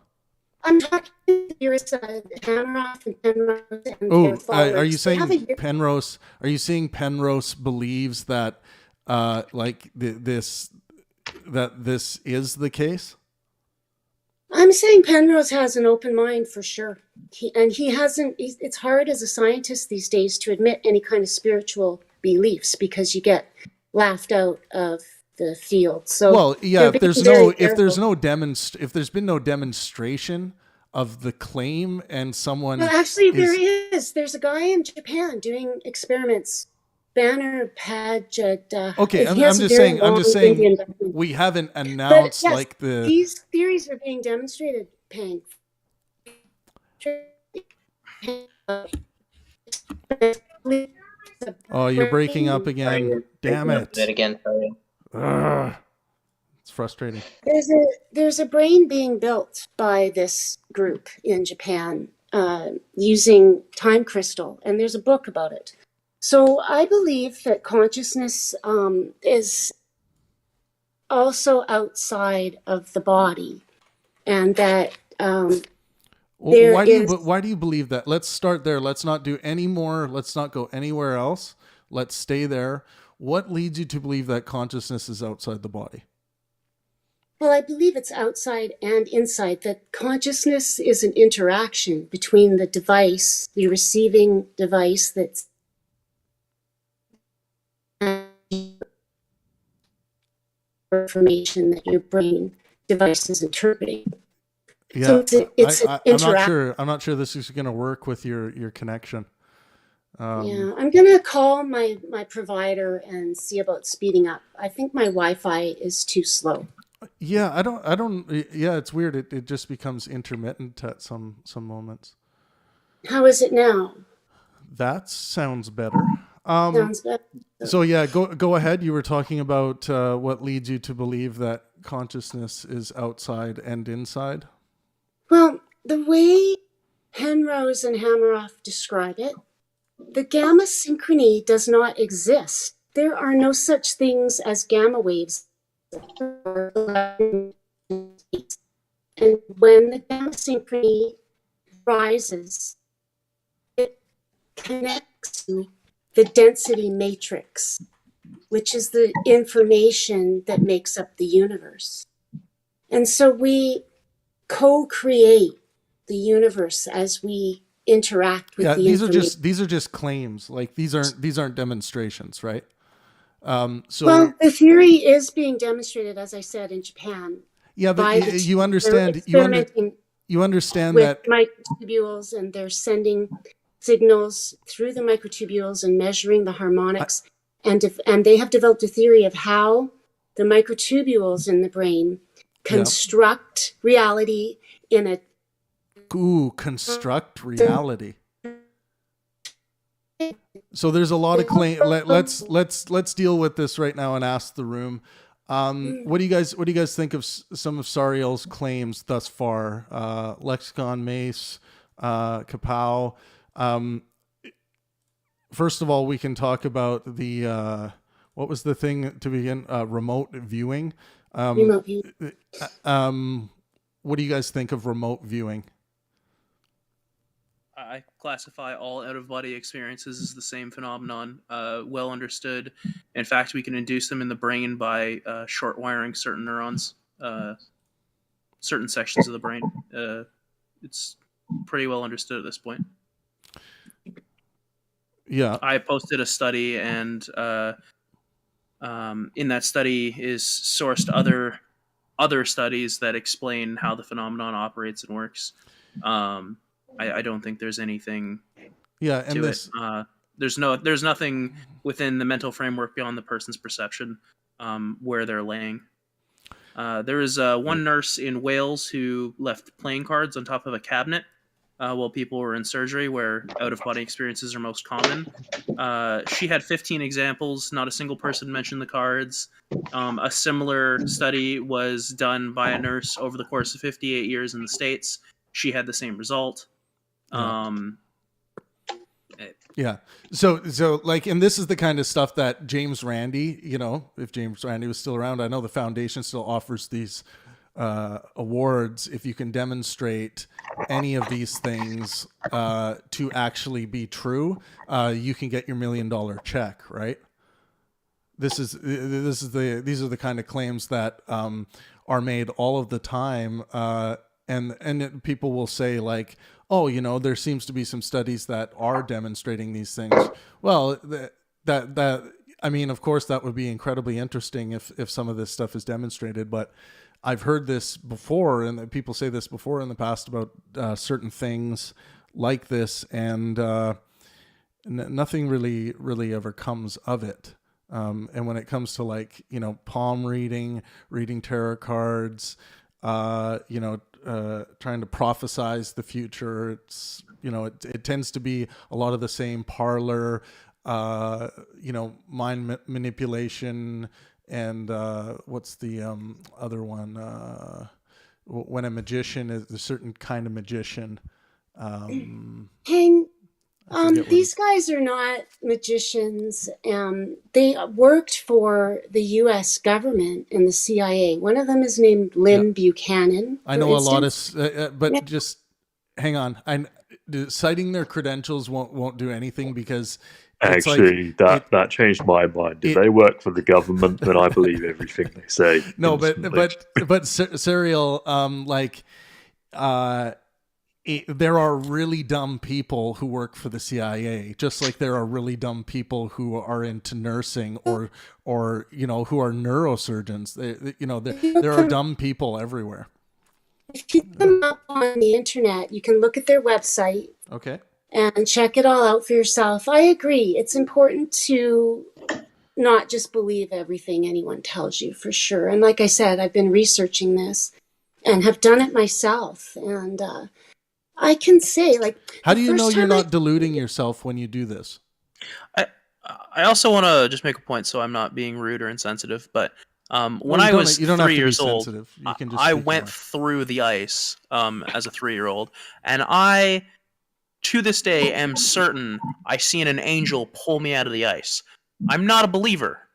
Speaker 6: I'm talking theorists Hameroff and Penrose and
Speaker 3: Oh,
Speaker 6: their followers.
Speaker 3: are you saying Penrose? Are you saying Penrose believes that this is the case?
Speaker 6: I'm saying Penrose has an open mind for sure. He hasn't. It's hard as a scientist these days to admit any kind of spiritual beliefs because you get laughed out of the field. So
Speaker 3: well, yeah. If there's been no demonstration of the claim and someone.
Speaker 6: Well, actually, there is. There's a guy in Japan doing experiments. Banner Paget.
Speaker 3: Okay, I'm just saying. We haven't announced
Speaker 6: these theories are being demonstrated. Pang.
Speaker 3: Oh, you're breaking up again. Damn it.
Speaker 4: Again, sorry.
Speaker 3: It's frustrating.
Speaker 6: There's a brain being built by this group in Japan using time crystal, and there's a book about it. So I believe that consciousness is also outside of the body, and that
Speaker 3: why do you believe that? Let's start there. Let's not do any more. Let's not go anywhere else. Let's stay there. What leads you to believe that consciousness is outside the body?
Speaker 6: Well, I believe it's outside and inside, that consciousness is an interaction between the device, the receiving device that's information that your brain device is interpreting.
Speaker 3: Yeah,
Speaker 6: so it's
Speaker 3: I'm not sure this is going to work with your connection.
Speaker 6: Yeah, I'm going to call my provider and see about speeding up. I think my Wi-Fi is too slow.
Speaker 3: Yeah, I don't. Yeah, it's weird. It just becomes intermittent at some moments.
Speaker 6: How is it now?
Speaker 3: That sounds better.
Speaker 6: Sounds better.
Speaker 3: So yeah, go ahead. You were talking about what leads you to believe that consciousness is outside and inside.
Speaker 6: Well, the way Penrose and Hameroff describe it, the gamma synchrony does not exist. There are no such things as gamma waves. And when the gamma synchrony rises, it connects to the density matrix, which is the information that makes up the universe. And so we co-create the universe as we interact with the information.
Speaker 3: These are just claims. Like these aren't demonstrations, right? Well,
Speaker 6: the theory is being demonstrated, as I said, in Japan.
Speaker 3: Yeah, but you understand. You understand
Speaker 6: with
Speaker 3: that
Speaker 6: microtubules, and they're sending signals through the microtubules and measuring the harmonics. And they have developed a theory of how the microtubules in the brain construct reality in a...
Speaker 3: construct reality. So there's a lot of claim. Let's deal with this right now and ask the room. What do you guys think of some of Sariel's claims thus far? Lexicon, Mace, Kapow. First of all, we can talk about the what was the thing to begin? Remote viewing.
Speaker 6: Remote viewing.
Speaker 3: What do you guys think of remote viewing?
Speaker 5: I classify all out-of-body experiences as the same phenomenon, well understood. In fact, we can induce them in the brain by short wiring certain neurons, certain sections of the brain. It's pretty well understood at this point.
Speaker 3: Yeah.
Speaker 5: I posted a study, and in that study is sourced other studies that explain how the phenomenon operates and works. I don't think there's anything to it. There's nothing within the mental framework beyond the person's perception where they're laying. There is one nurse in Wales who left playing cards on top of a cabinet while people were in surgery, where out-of-body experiences are most common. She had 15 examples. Not a single person mentioned the cards. A similar study was done by a nurse over the course of 58 years in the States. She had the same result.
Speaker 3: Yeah. So like, and this is the kind of stuff that James Randi, if James Randi was still around, I know the foundation still offers these awards. If you can demonstrate any of these things to actually be true, you can get your $1 million check, right? These are the kind of claims that are made all of the time. And people will say like, oh, there seems to be some studies that are demonstrating these things. Well, I mean, of course, that would be incredibly interesting if some of this stuff is demonstrated. But I've heard this before, and people say this before in the past about certain things like this, and nothing really ever comes of it. And when it comes to like, palm reading tarot cards, trying to prophesize the future, it's it tends to be a lot of the same parlor, mind manipulation, and what's the other one, when a magician is a certain kind of magician.
Speaker 6: These guys are not magicians. They worked for the U.S. government and the CIA. One of them is named Lynn Buchanan.
Speaker 3: I know a lot of, but just hang on. Citing their credentials won't do anything, because it's
Speaker 8: actually that changed my mind. If they work for the government, then I believe everything they say.
Speaker 3: No, but Serial, there are really dumb people who work for the CIA, just like there are really dumb people who are into nursing or who are neurosurgeons. There are dumb people everywhere.
Speaker 6: If you come up on the internet, you can look at their website.
Speaker 3: Okay.
Speaker 6: And check it all out for yourself. I agree. It's important to not just believe everything anyone tells you, for sure. And like I said, I've been researching this and have done it myself. And I can say, like,
Speaker 3: how do you know you're not deluding yourself when you do this?
Speaker 5: I also want to just make a point, so I'm not being rude or insensitive, but when I was 3 years old, I went through the ice as a 3-year-old, and I, to this day, am certain I seen an angel pull me out of the ice. I'm not a believer.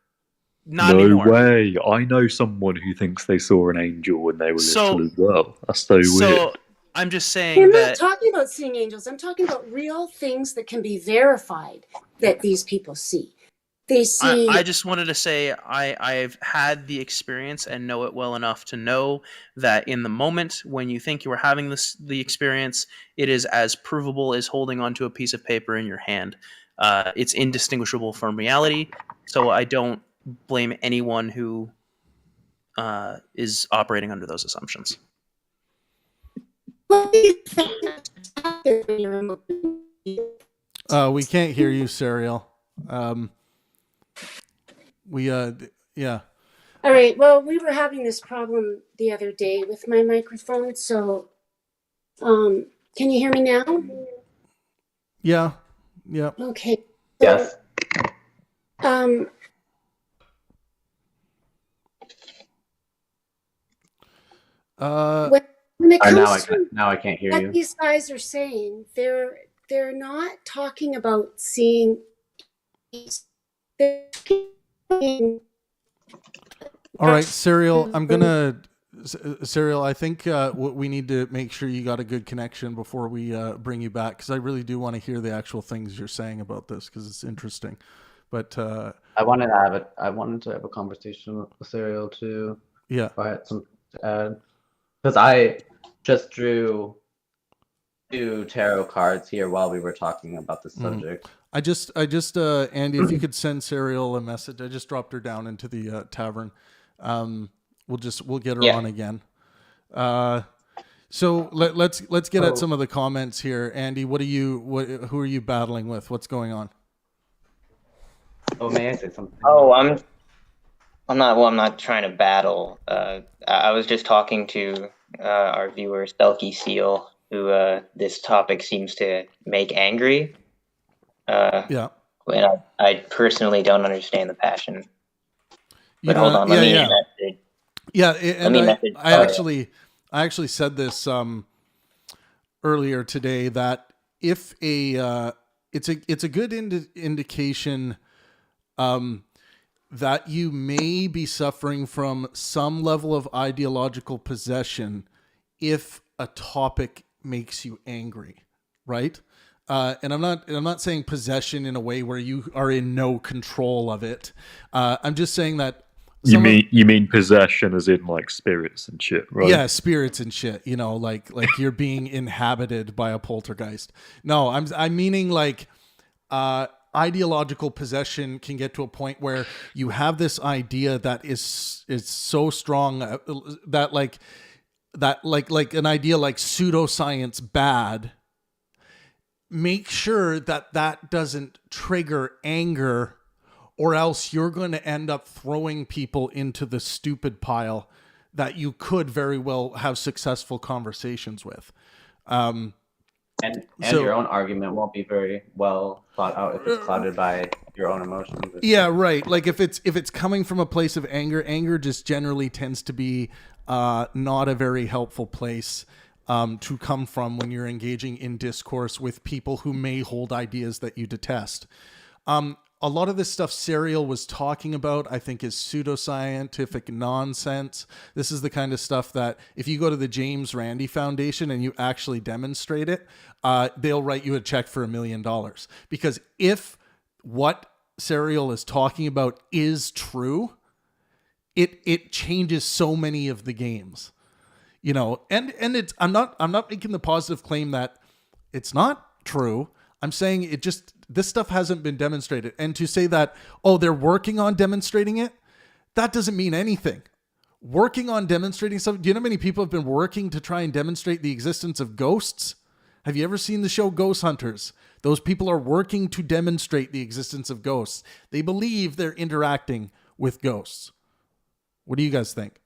Speaker 5: Not anymore.
Speaker 8: No way. I know someone who thinks they saw an angel when they were little as well. That's so weird.
Speaker 5: I'm just saying
Speaker 6: I'm not talking about seeing angels. I'm talking about real things that can be verified that these people see. They see.
Speaker 5: I just wanted to say I've had the experience and know it well enough to know that in the moment when you think you are having the experience, it is as provable as holding onto a piece of paper in your hand. It's indistinguishable from reality, so I don't blame anyone who is operating under those assumptions.
Speaker 3: We can't hear you, Serial. Yeah.
Speaker 6: All right. Well, we were having this problem the other day with my microphone, so can you hear me now?
Speaker 3: Yeah. Yeah.
Speaker 6: Okay. So,
Speaker 7: Yes.
Speaker 6: When it comes to
Speaker 7: Now I can't hear
Speaker 6: what
Speaker 7: you.
Speaker 6: these guys are saying, they're not talking about seeing. They're talking
Speaker 3: All right, Serial. Serial. I think we need to make sure you got a good connection before we bring you back, because I really do want to hear the actual things you're saying about this, because it's interesting. But
Speaker 7: I wanted to have a conversation with Serial too.
Speaker 3: Yeah.
Speaker 7: If I had something to add, because I just drew 2 tarot cards here while we were talking about this subject.
Speaker 3: I just Andy, if you could send Serial a message. I just dropped her down into the tavern. We'll get her on again. So let's get at some of the comments here. Andy, who are you battling with? What's going on?
Speaker 7: Oh, may I say something?
Speaker 4: Oh, I'm not trying to battle. I was just talking to our viewer Stelky Seal, who this topic seems to make angry. And I personally don't understand the passion. But hold on, let me message.
Speaker 3: Yeah, and I actually said this earlier today, that if it's a good indication that you may be suffering from some level of ideological possession if a topic makes you angry, right? And I'm not saying possession in a way where you are in no control of it. I'm just saying that
Speaker 8: you mean possession as in like spirits and shit, right?
Speaker 3: Yeah, spirits and shit. Like you're being inhabited by a poltergeist. No, I'm meaning like ideological possession can get to a point where you have this idea that is so strong that like an idea like pseudoscience bad. Make sure that doesn't trigger anger, or else you're going to end up throwing people into the stupid pile that you could very well have successful conversations with.
Speaker 7: And your own argument won't be very well thought out if it's clouded by your own emotions.
Speaker 3: Yeah, right. Like if it's coming from a place of anger just generally tends to be not a very helpful place to come from when you're engaging in discourse with people who may hold ideas that you detest. A lot of this stuff Serial was talking about, I think, is pseudoscientific nonsense. This is the kind of stuff that if you go to the James Randi Foundation and you actually demonstrate it, they'll write you a check for $1 million. Because if what Serial is talking about is true, it changes so many of the games. And it's I'm not making the positive claim that it's not true. I'm saying this stuff hasn't been demonstrated. And to say that, they're working on demonstrating it, that doesn't mean anything. Working on demonstrating something. Do you know how many people have been working to try and demonstrate the existence of ghosts? Have you ever seen the show Ghost Hunters? Those people are working to demonstrate the existence of ghosts. They believe they're interacting with ghosts. What do you guys think?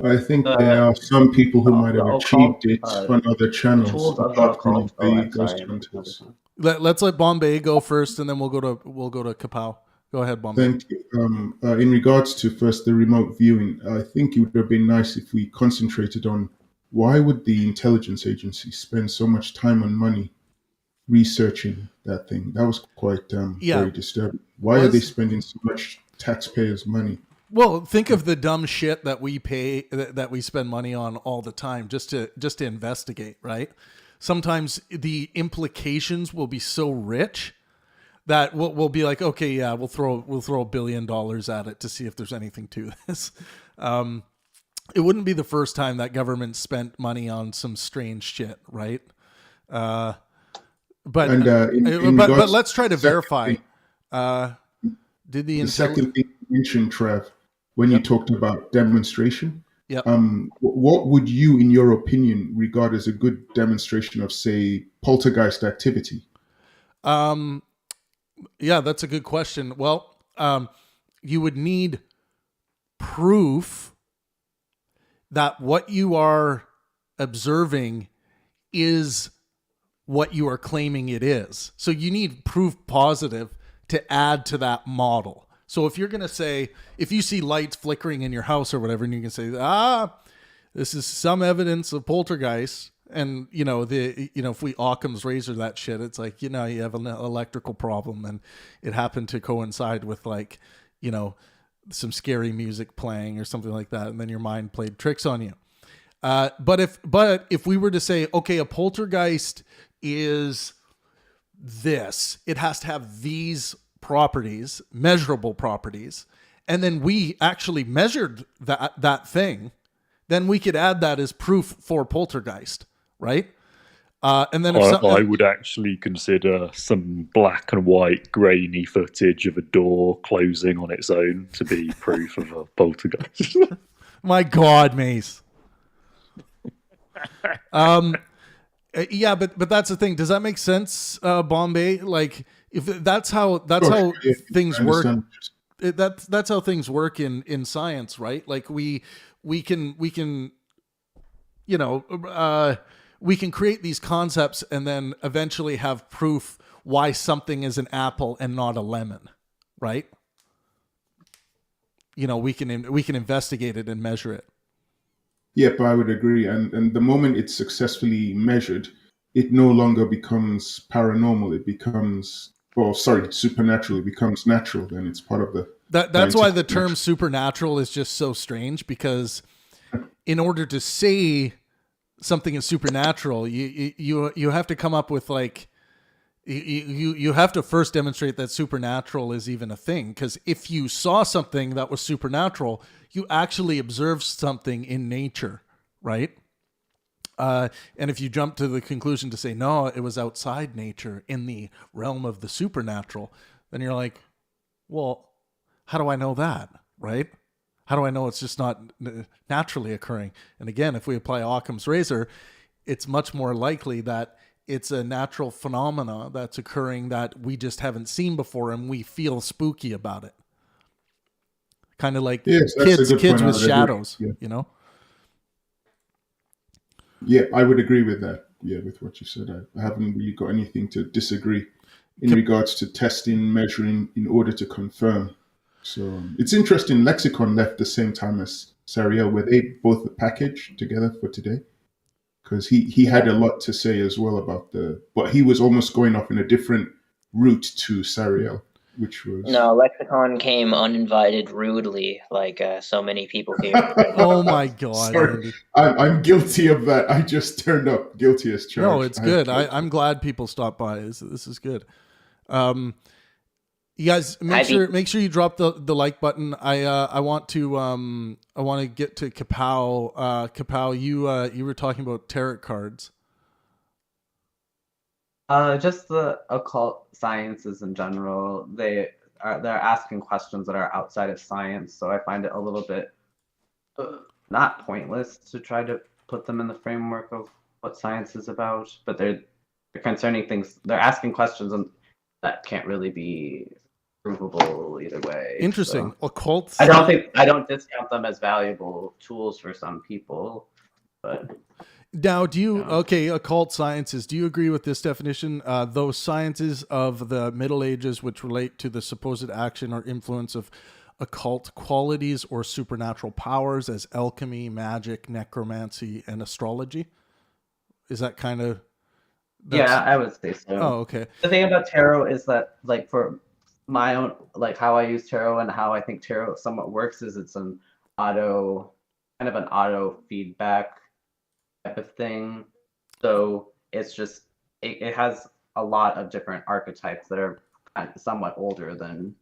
Speaker 9: I think there are some people who might have achieved it on other channels apart from the Ghost Hunters.
Speaker 3: Let's let Bombay go first, and then we'll go to Kapow. Go ahead, Bombay.
Speaker 9: Thank you. In regards to first the remote viewing, I think it would have been nice if we concentrated on why would the intelligence agency spend so much time and money researching that thing. That was quite very disturbing. Why are they spending so much taxpayers' money?
Speaker 3: Well, think of the dumb shit that we spend money on all the time just to investigate, right? Sometimes the implications will be so rich that we'll be like, okay, yeah, we'll throw $1 billion at it to see if there's anything to this. It wouldn't be the first time that government spent money on some strange shit, right? But let's try to verify. Did the
Speaker 9: second thing you mentioned, Trav, when you talked about demonstration,
Speaker 3: Yep.
Speaker 9: What would you, in your opinion, regard as a good demonstration of, say, poltergeist activity?
Speaker 3: Yeah, that's a good question. Well, you would need proof that what you are observing is what you are claiming it is. So you need proof positive to add to that model. So if you're going to say, if you see lights flickering in your house or whatever, and you can say, this is some evidence of poltergeist. And, if we Occam's razor that shit, it's like, you have an electrical problem and it happened to coincide with some scary music playing or something like that. And then your mind played tricks on you. But if we were to say, okay, a poltergeist is this, it has to have these properties, measurable properties, and then we actually measured that thing, then we could add that as proof for poltergeist, right? And then
Speaker 8: I would actually consider some black and white grainy footage of a door closing on its own to be proof of a poltergeist.
Speaker 3: My God, Mace. Yeah, but that's the thing. Does that make sense, Bombay? Like, if that's how things work. That's how things work in science, right? Like we can we can create these concepts and then eventually have proof why something is an apple and not a lemon, right? We can investigate it and measure it.
Speaker 9: Yep, I would agree. And the moment it's successfully measured, it no longer becomes paranormal. It becomes, supernatural. It becomes natural. Then it's part of the.
Speaker 3: That's why the term supernatural is just so strange, because in order to say something is supernatural, you have to come up with you have to first demonstrate that supernatural is even a thing. Because if you saw something that was supernatural, you actually observed something in nature, right? And if you jump to the conclusion to say, no, it was outside nature in the realm of the supernatural, then you're like, well, how do I know that, right? How do I know it's just not naturally occurring? And again, if we apply Occam's razor, it's much more likely that it's a natural phenomena that's occurring that we just haven't seen before and we feel spooky about it. Kind of like kids with shadows,
Speaker 9: Yeah, I would agree with that. Yeah, with what you said. I haven't really got anything to disagree in regards to testing, measuring in order to confirm. So it's interesting. Lexicon left the same time as Sariel. Were they both a package together for today? Because he had a lot to say as well about but he was almost going off in a different route to Sariel, which was...
Speaker 4: No, Lexicon came uninvited rudely, like so many people here.
Speaker 3: Oh my God.
Speaker 9: Sorry. I'm guilty of that. I just turned up, guilty as charged.
Speaker 3: No, it's good. I'm glad people stopped by. This is good. You guys, make sure you drop the like button. I want to get to Kapow. Kapow, you were talking about tarot cards.
Speaker 7: Just the occult sciences in general. They're asking questions that are outside of science, so I find it a little bit not pointless to try to put them in the framework of what science is about. But they're concerning things. They're asking questions that can't really be provable either way.
Speaker 3: Interesting.
Speaker 7: So
Speaker 3: Occult.
Speaker 7: I don't discount them as valuable tools for some people, but.
Speaker 3: Now, occult sciences, do you agree with this definition? Those sciences of the Middle Ages which relate to the supposed action or influence of occult qualities or supernatural powers as alchemy, magic, necromancy, and astrology? Is that kind of...
Speaker 7: Yeah, I would say so.
Speaker 3: Oh, okay.
Speaker 7: The thing about tarot is that, like, for my own, like, how I use tarot and how I think tarot somewhat works is it's an auto feedback type of thing. So it's just it has a lot of different archetypes that are somewhat older than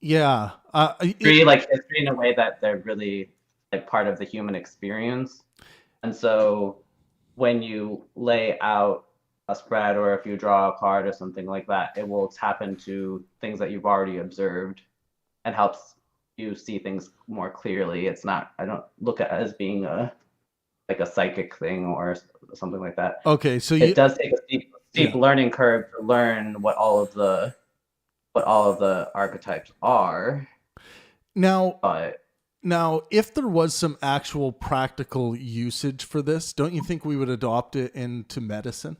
Speaker 7: history in a way that they're really like part of the human experience. And so when you lay out a spread or if you draw a card or something like that, it will tap into things that you've already observed and helps you see things more clearly. It's not, I don't look at it as being a like a psychic thing or something like that.
Speaker 3: Okay, so
Speaker 7: it does take a steep learning curve to learn what all of the archetypes are.
Speaker 3: Now,
Speaker 7: but
Speaker 3: if there was some actual practical usage for this, don't you think we would adopt it into medicine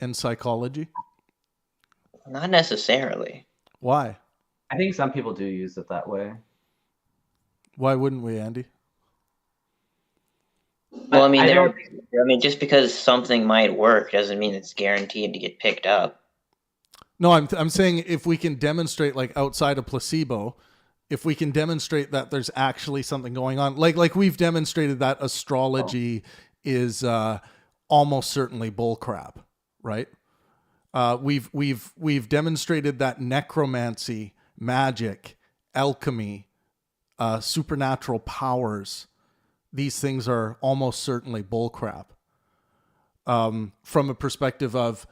Speaker 3: and psychology?
Speaker 4: Not necessarily.
Speaker 3: Why?
Speaker 7: I think some people do use it that way.
Speaker 3: Why wouldn't we, Andy?
Speaker 4: Well, I mean, just because something might work doesn't mean it's guaranteed to get picked up.
Speaker 3: No, I'm saying if we can demonstrate, like outside of placebo, if we can demonstrate that there's actually something going on, like we've demonstrated that astrology is almost certainly bullcrap, right? We've demonstrated that necromancy, magic, alchemy, supernatural powers, these things are almost certainly bullcrap. From a perspective of,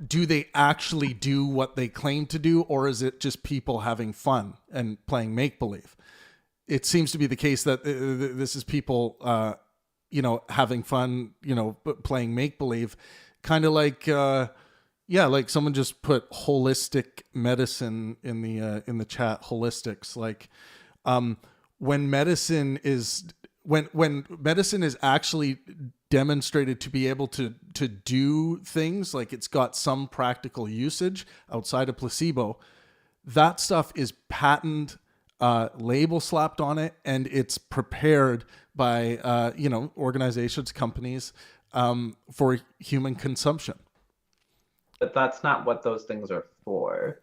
Speaker 3: do they actually do what they claim to do, or is it just people having fun and playing make-believe? It seems to be the case that this is people, having fun, playing make-believe, kind of like, like someone just put holistic medicine in the chat. Holistics, like when medicine is actually demonstrated to be able to do things, like it's got some practical usage outside of placebo, that stuff is patent, label slapped on it, and it's prepared by organizations, companies, for human consumption.
Speaker 7: But that's not what those things are for.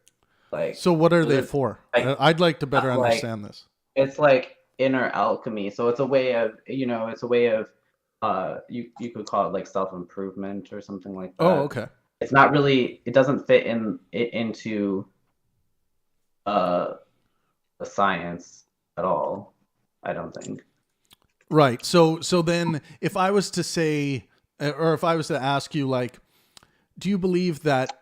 Speaker 7: Like,
Speaker 3: so what are they for? I'd like to better understand this.
Speaker 7: It's like inner alchemy. So it's a way of, you could call it like self-improvement or something like that.
Speaker 3: Oh, okay.
Speaker 7: It's not really, it doesn't fit into the science at all, I don't think.
Speaker 3: Right. So then if I was to say, or if I was to ask you, like, do you believe that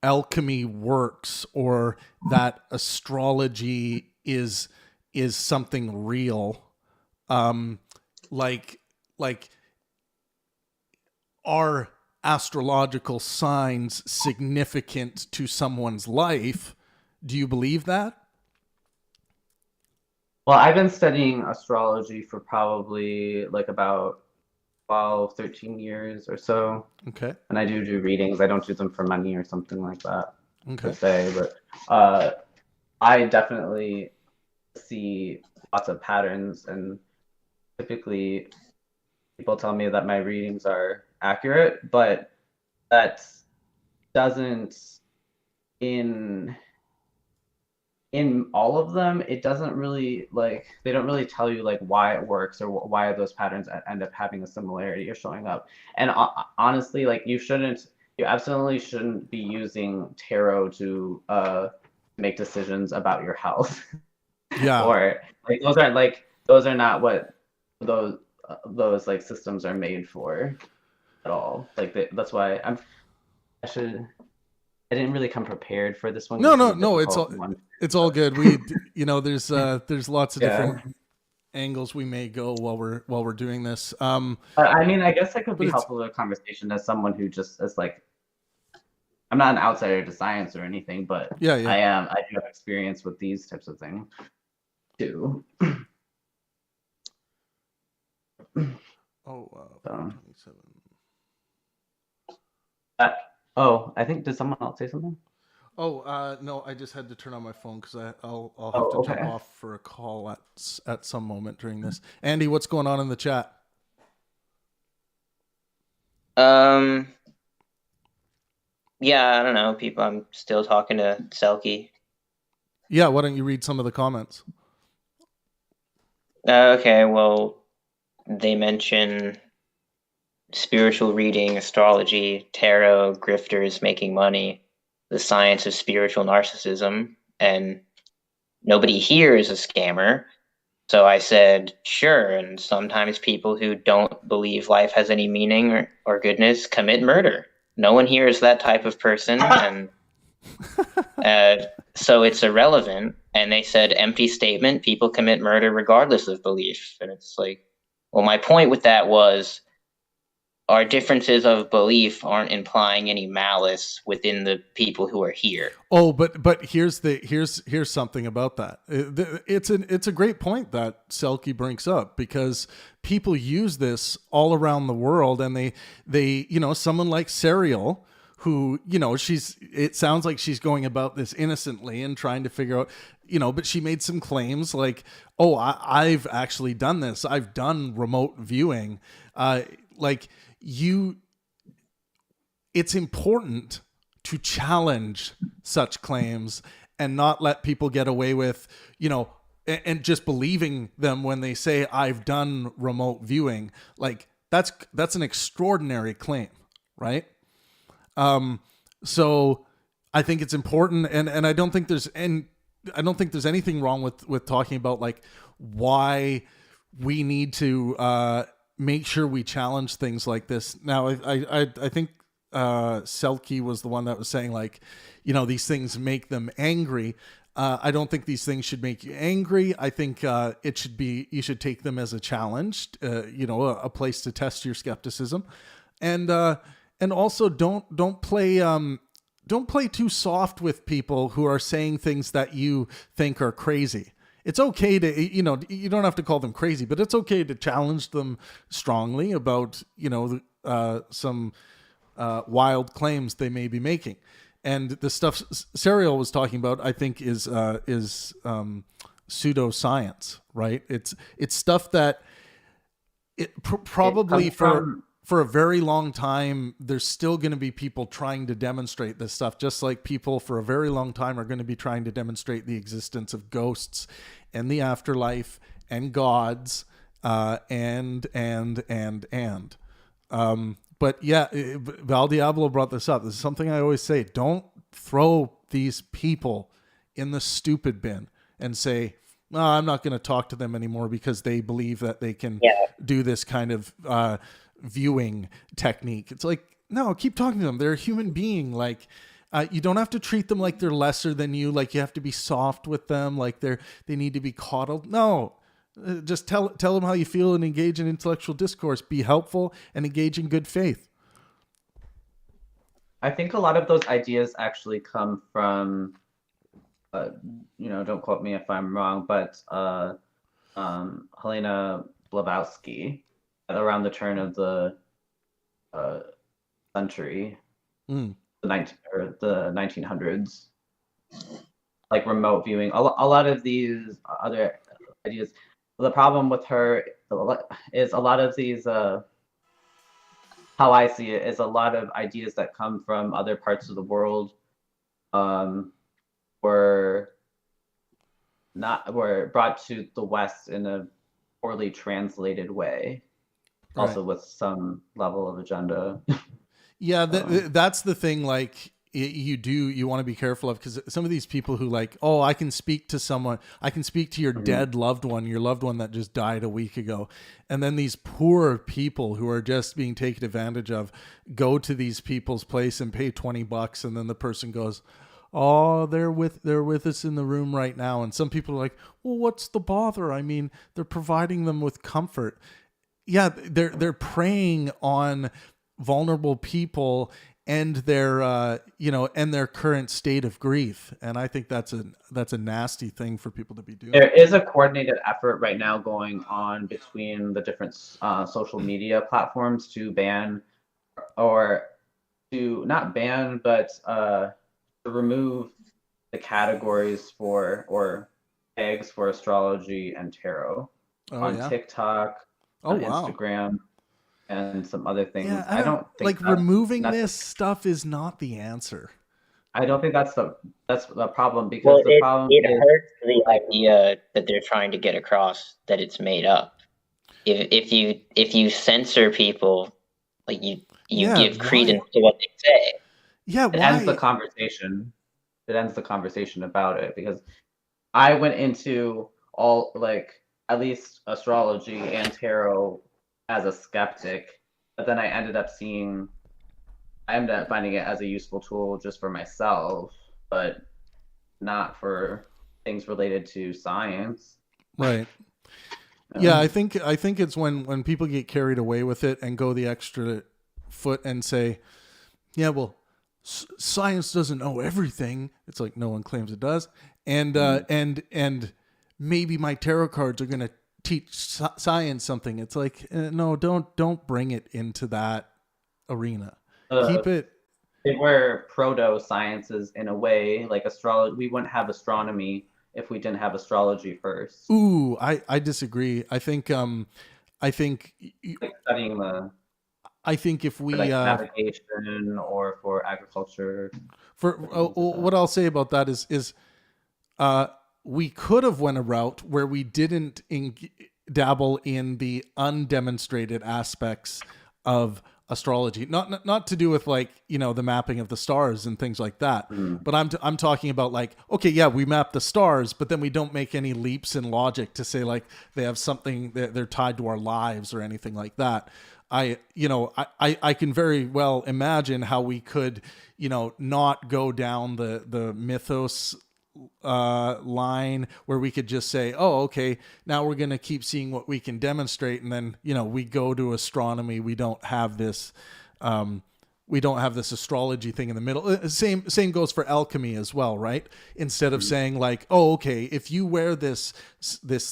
Speaker 3: alchemy works, or that astrology is something real? Like are astrological signs significant to someone's life? Do you believe that?
Speaker 7: Well, I've been studying astrology for probably like about 12, 13 years or so.
Speaker 3: Okay.
Speaker 7: And I do readings. I don't do them for money or something like that,
Speaker 3: okay,
Speaker 7: per se. But I definitely see lots of patterns, and typically people tell me that my readings are accurate, but that doesn't, in all of them, it doesn't really, like, they don't really tell you like why it works or why those patterns end up having a similarity or showing up. And honestly, like, you absolutely shouldn't be using tarot to make decisions about your health.
Speaker 3: Yeah.
Speaker 7: Or like those are not what those like systems are made for at all. Like that's why I didn't really come prepared for this one.
Speaker 3: No, it's all good. We there's lots of different angles we may go while we're doing this.
Speaker 7: I mean, I guess that could be helpful to a conversation as someone who just is like, I'm not an outsider to science or anything, but
Speaker 3: yeah.
Speaker 7: I do have experience with these types of things too.
Speaker 3: Oh, 27.
Speaker 7: I think, did someone else say something?
Speaker 3: Oh, no, I just had to turn on my phone because I'll have to jump off for a call at some moment during this. Andy, what's going on in the chat?
Speaker 4: Yeah, I don't know, people. I'm still talking to Selkie.
Speaker 3: Yeah, why don't you read some of the comments?
Speaker 4: Okay, well, they mention spiritual reading, astrology, tarot, grifters making money, the science of spiritual narcissism, and nobody here is a scammer. So I said, sure, and sometimes people who don't believe life has any meaning or goodness commit murder. No one here is that type of person, and so it's irrelevant. And they said, empty statement, people commit murder regardless of belief. And it's like, well, my point with that was our differences of belief aren't implying any malice within the people who are here.
Speaker 3: Oh, but here's something about that. It's a great point that Selkie brings up, because people use this all around the world, and they someone like Serial, who, it sounds like she's going about this innocently and trying to figure out, but she made some claims like, oh, I've actually done this. I've done remote viewing. It's important to challenge such claims and not let people get away with, and just believing them when they say, I've done remote viewing. Like that's an extraordinary claim, right? So I think it's important, and I don't think there's anything wrong with talking about like why we need to make sure we challenge things like this. Now, I think Selkie was the one that was saying like, these things make them angry. I don't think these things should make you angry. I think you should take them as a challenge, a place to test your skepticism, and also don't play too soft with people who are saying things that you think are crazy. It's okay to, you don't have to call them crazy, but it's okay to challenge them strongly about, some wild claims they may be making. And the stuff Serial was talking about, I think, is pseudoscience, right? It's stuff that probably for a very long time, there's still going to be people trying to demonstrate this stuff, just like people for a very long time are going to be trying to demonstrate the existence of ghosts and the afterlife and gods, but yeah, Val Diablo brought this up. This is something I always say. Don't throw these people in the stupid bin and say, no, I'm not going to talk to them anymore because they believe that they can do this kind of viewing technique. It's like, no, keep talking to them. They're a human being. Like, you don't have to treat them like they're lesser than you. Like, you have to be soft with them. Like they need to be coddled. No, just tell them how you feel and engage in intellectual discourse. Be helpful and engage in good faith.
Speaker 7: I think a lot of those ideas actually come from, don't quote me if I'm wrong, but Helena Blavatsky, around the turn of the century, the 1900s, like remote viewing. A lot of these other ideas. The problem with her is a lot of these, how I see it, is a lot of ideas that come from other parts of the world were brought to the West in a poorly translated way.
Speaker 3: Right.
Speaker 7: Also with some level of agenda.
Speaker 3: Yeah, that's the thing. Like, you want to be careful of, because some of these people who like, oh, I can speak to someone, I can speak to your dead loved one, your loved one that just died a week ago. And then these poor people who are just being taken advantage of go to these people's place and pay $20. And then the person goes, oh, they're with us in the room right now. And some people are like, well, what's the bother? I mean, they're providing them with comfort. Yeah, they're preying on vulnerable people and their and their current state of grief, and I think that's a nasty thing for people to be doing.
Speaker 7: There is a coordinated effort right now going on between the different social media platforms to ban, or to not ban, but to remove the categories for or tags for astrology and tarot on TikTok. On Instagram, and some other things.
Speaker 3: Yeah,
Speaker 7: I don't think
Speaker 3: like removing this stuff is not the answer.
Speaker 7: I don't think that's the problem, because the problem
Speaker 4: it hurts the idea that they're trying to get across that it's made up. If you censor people, like you give credence to what they say.
Speaker 3: Yeah,
Speaker 7: it ends the conversation. It ends the conversation about it, because I went into all at least astrology and tarot as a skeptic, but then I ended up finding it as a useful tool just for myself, but not for things related to science.
Speaker 3: Right. Yeah, I think it's when people get carried away with it and go the extra foot and say, yeah, well, science doesn't know everything. It's like no one claims it does. And and maybe my tarot cards are going to teach science something. It's like no, don't bring it into that arena. Keep it.
Speaker 7: They were proto sciences in a way, like astrology. We wouldn't have astronomy if we didn't have astrology first.
Speaker 3: Ooh, I disagree. I think
Speaker 7: like studying the.
Speaker 3: I think if we
Speaker 7: like navigation or for agriculture.
Speaker 3: What I'll say about that is we could have went a route where we didn't dabble in the undemonstrated aspects of astrology, not to do with like, you know, the mapping of the stars and things like that. But I'm talking about like, okay, yeah, we map the stars, but then we don't make any leaps in logic to say like they have something they're tied to our lives or anything like that. I can very well imagine how we could, you know, not go down the mythos line where we could just say, oh, okay, now we're going to keep seeing what we can demonstrate. And then, you know, we go to astronomy. We don't have this astrology thing in the middle. Same goes for alchemy as well, right? Instead of saying like, oh, okay, if you wear this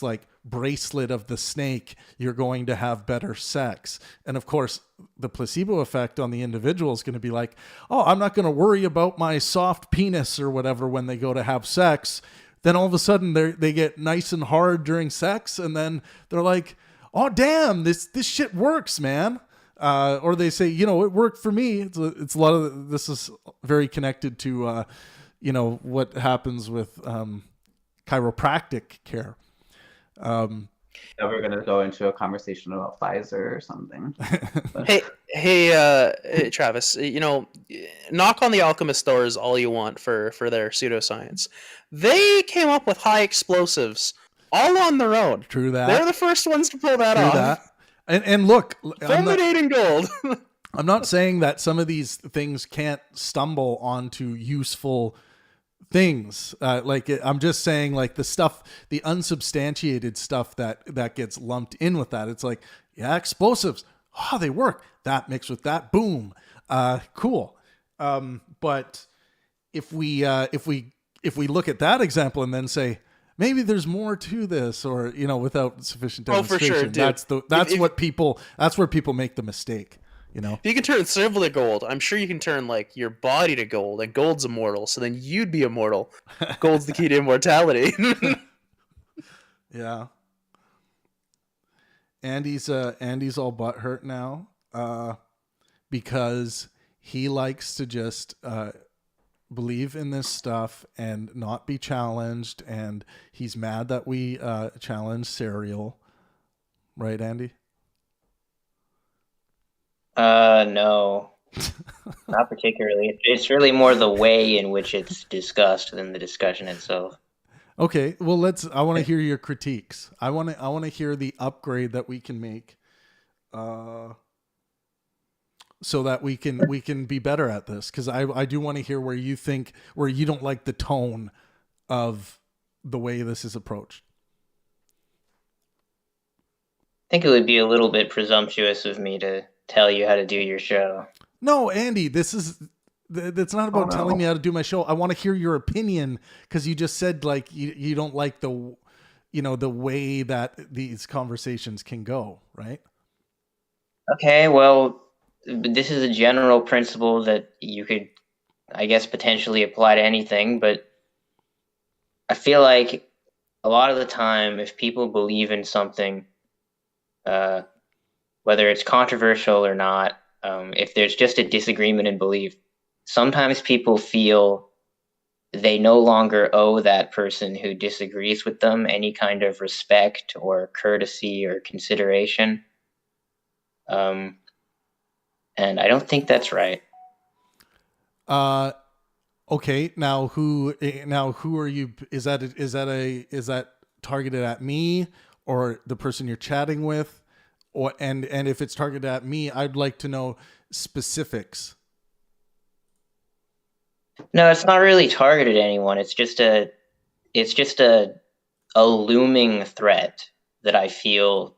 Speaker 3: like bracelet of the snake, you're going to have better sex. And of course, the placebo effect on the individual is going to be like, oh, I'm not going to worry about my soft penis or whatever when they go to have sex. Then all of a sudden they get nice and hard during sex, and then they're like, oh, damn, this shit works, man. Or they say, you know, it worked for me. It's a lot of this is very connected to, you know, what happens with chiropractic care.
Speaker 7: We're gonna go into a conversation about Pfizer or something.
Speaker 5: Hey, Travis. You know, knock on the alchemist doors all you want for their pseudoscience. They came up with high explosives all on their own.
Speaker 3: True that.
Speaker 5: They're the first ones to pull that off.
Speaker 3: That. And look,
Speaker 5: fulminating gold.
Speaker 3: I'm not saying that some of these things can't stumble onto useful things. I'm just saying like the unsubstantiated stuff that gets lumped in with that. It's like, yeah, explosives. Oh, they work. That mixed with that, boom. Cool. But if we look at that example and then say, maybe there's more to this, or, you know, without sufficient demonstration,
Speaker 5: for sure, dude.
Speaker 3: that's where people make the mistake. You know,
Speaker 5: if you can turn silver to gold, I'm sure you can turn like your body to gold, and gold's immortal. So then you'd be immortal. Gold's the key to immortality.
Speaker 3: Yeah. Andy's all butthurt now, because he likes to just believe in this stuff and not be challenged, and he's mad that we challenge Serial. Right, Andy?
Speaker 4: No, not particularly. It's really more the way in which it's discussed than the discussion itself.
Speaker 3: Okay, well, I want to hear your critiques. I want to hear the upgrade that we can make, so that we can be better at this. Because I do want to hear where you don't like the tone of the way this is approached.
Speaker 4: I think it would be a little bit presumptuous of me to tell you how to do your show.
Speaker 3: No, Andy, that's not about telling me how to do my show. I want to hear your opinion, because you just said like you don't like the way that these conversations can go, right?
Speaker 4: Okay, well, this is a general principle that you could, I guess, potentially apply to anything, but I feel like a lot of the time, if people believe in something, whether it's controversial or not, if there's just a disagreement in belief, sometimes people feel they no longer owe that person who disagrees with them any kind of respect or courtesy or consideration. And I don't think that's right.
Speaker 3: Okay. Now who are you? Is that targeted at me or the person you're chatting with? And if it's targeted at me, I'd like to know specifics.
Speaker 4: No, it's not really targeted at anyone. It's It's just a looming threat that I feel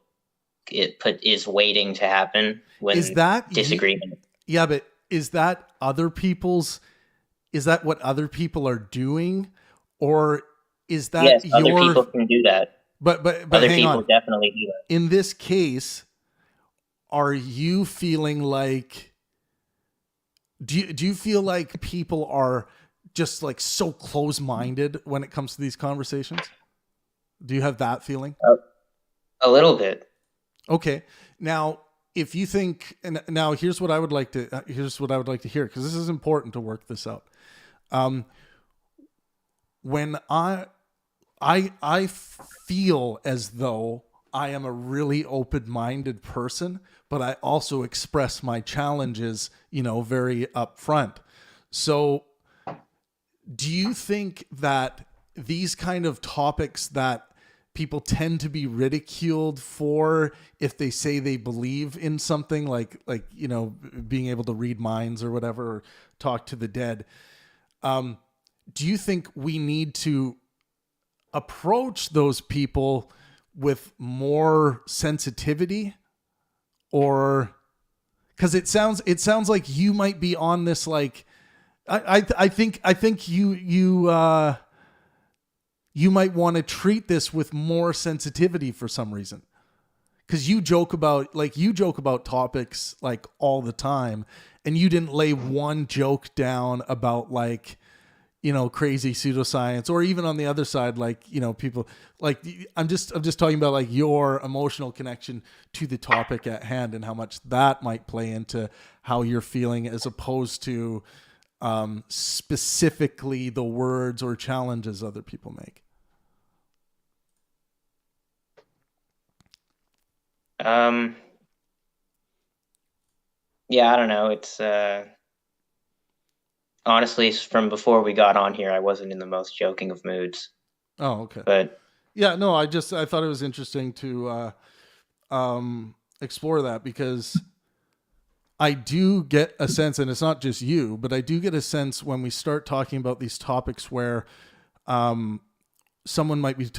Speaker 4: is waiting to happen when
Speaker 3: Is that
Speaker 4: disagreement.
Speaker 3: Yeah, but is that other people's? Is that what other people are doing, or is that
Speaker 4: Yes, other people can do that.
Speaker 3: But
Speaker 4: other
Speaker 3: hang
Speaker 4: people
Speaker 3: on.
Speaker 4: definitely do that.
Speaker 3: In this case, are you feeling like? Do you feel like people are just like so close-minded when it comes to these conversations? Do you have that feeling?
Speaker 4: A little bit.
Speaker 3: Okay. Now, if you think, and now here's what I would like to hear, because this is important to work this out. When I feel as though I am a really open-minded person, but I also express my challenges, very upfront. So do you think that these kind of topics that people tend to be ridiculed for if they say they believe in something like being able to read minds or whatever, or talk to the dead, do you think we need to approach those people with more sensitivity? Or because it sounds like you might be on this, like I think you might want to treat this with more sensitivity for some reason, because you joke about topics like all the time, and you didn't lay one joke down about like crazy pseudoscience, or even on the other side, like, people like, I'm just talking about like your emotional connection to the topic at hand and how much that might play into how you're feeling, as opposed to specifically the words or challenges other people make.
Speaker 4: Yeah, I don't know. It's honestly, from before we got on here, I wasn't in the most joking of moods.
Speaker 3: Oh, okay.
Speaker 4: But
Speaker 3: yeah, no, I thought it was interesting to explore that, because I do get a sense, and it's not just you, but I do get a sense when we start talking about these topics where someone might be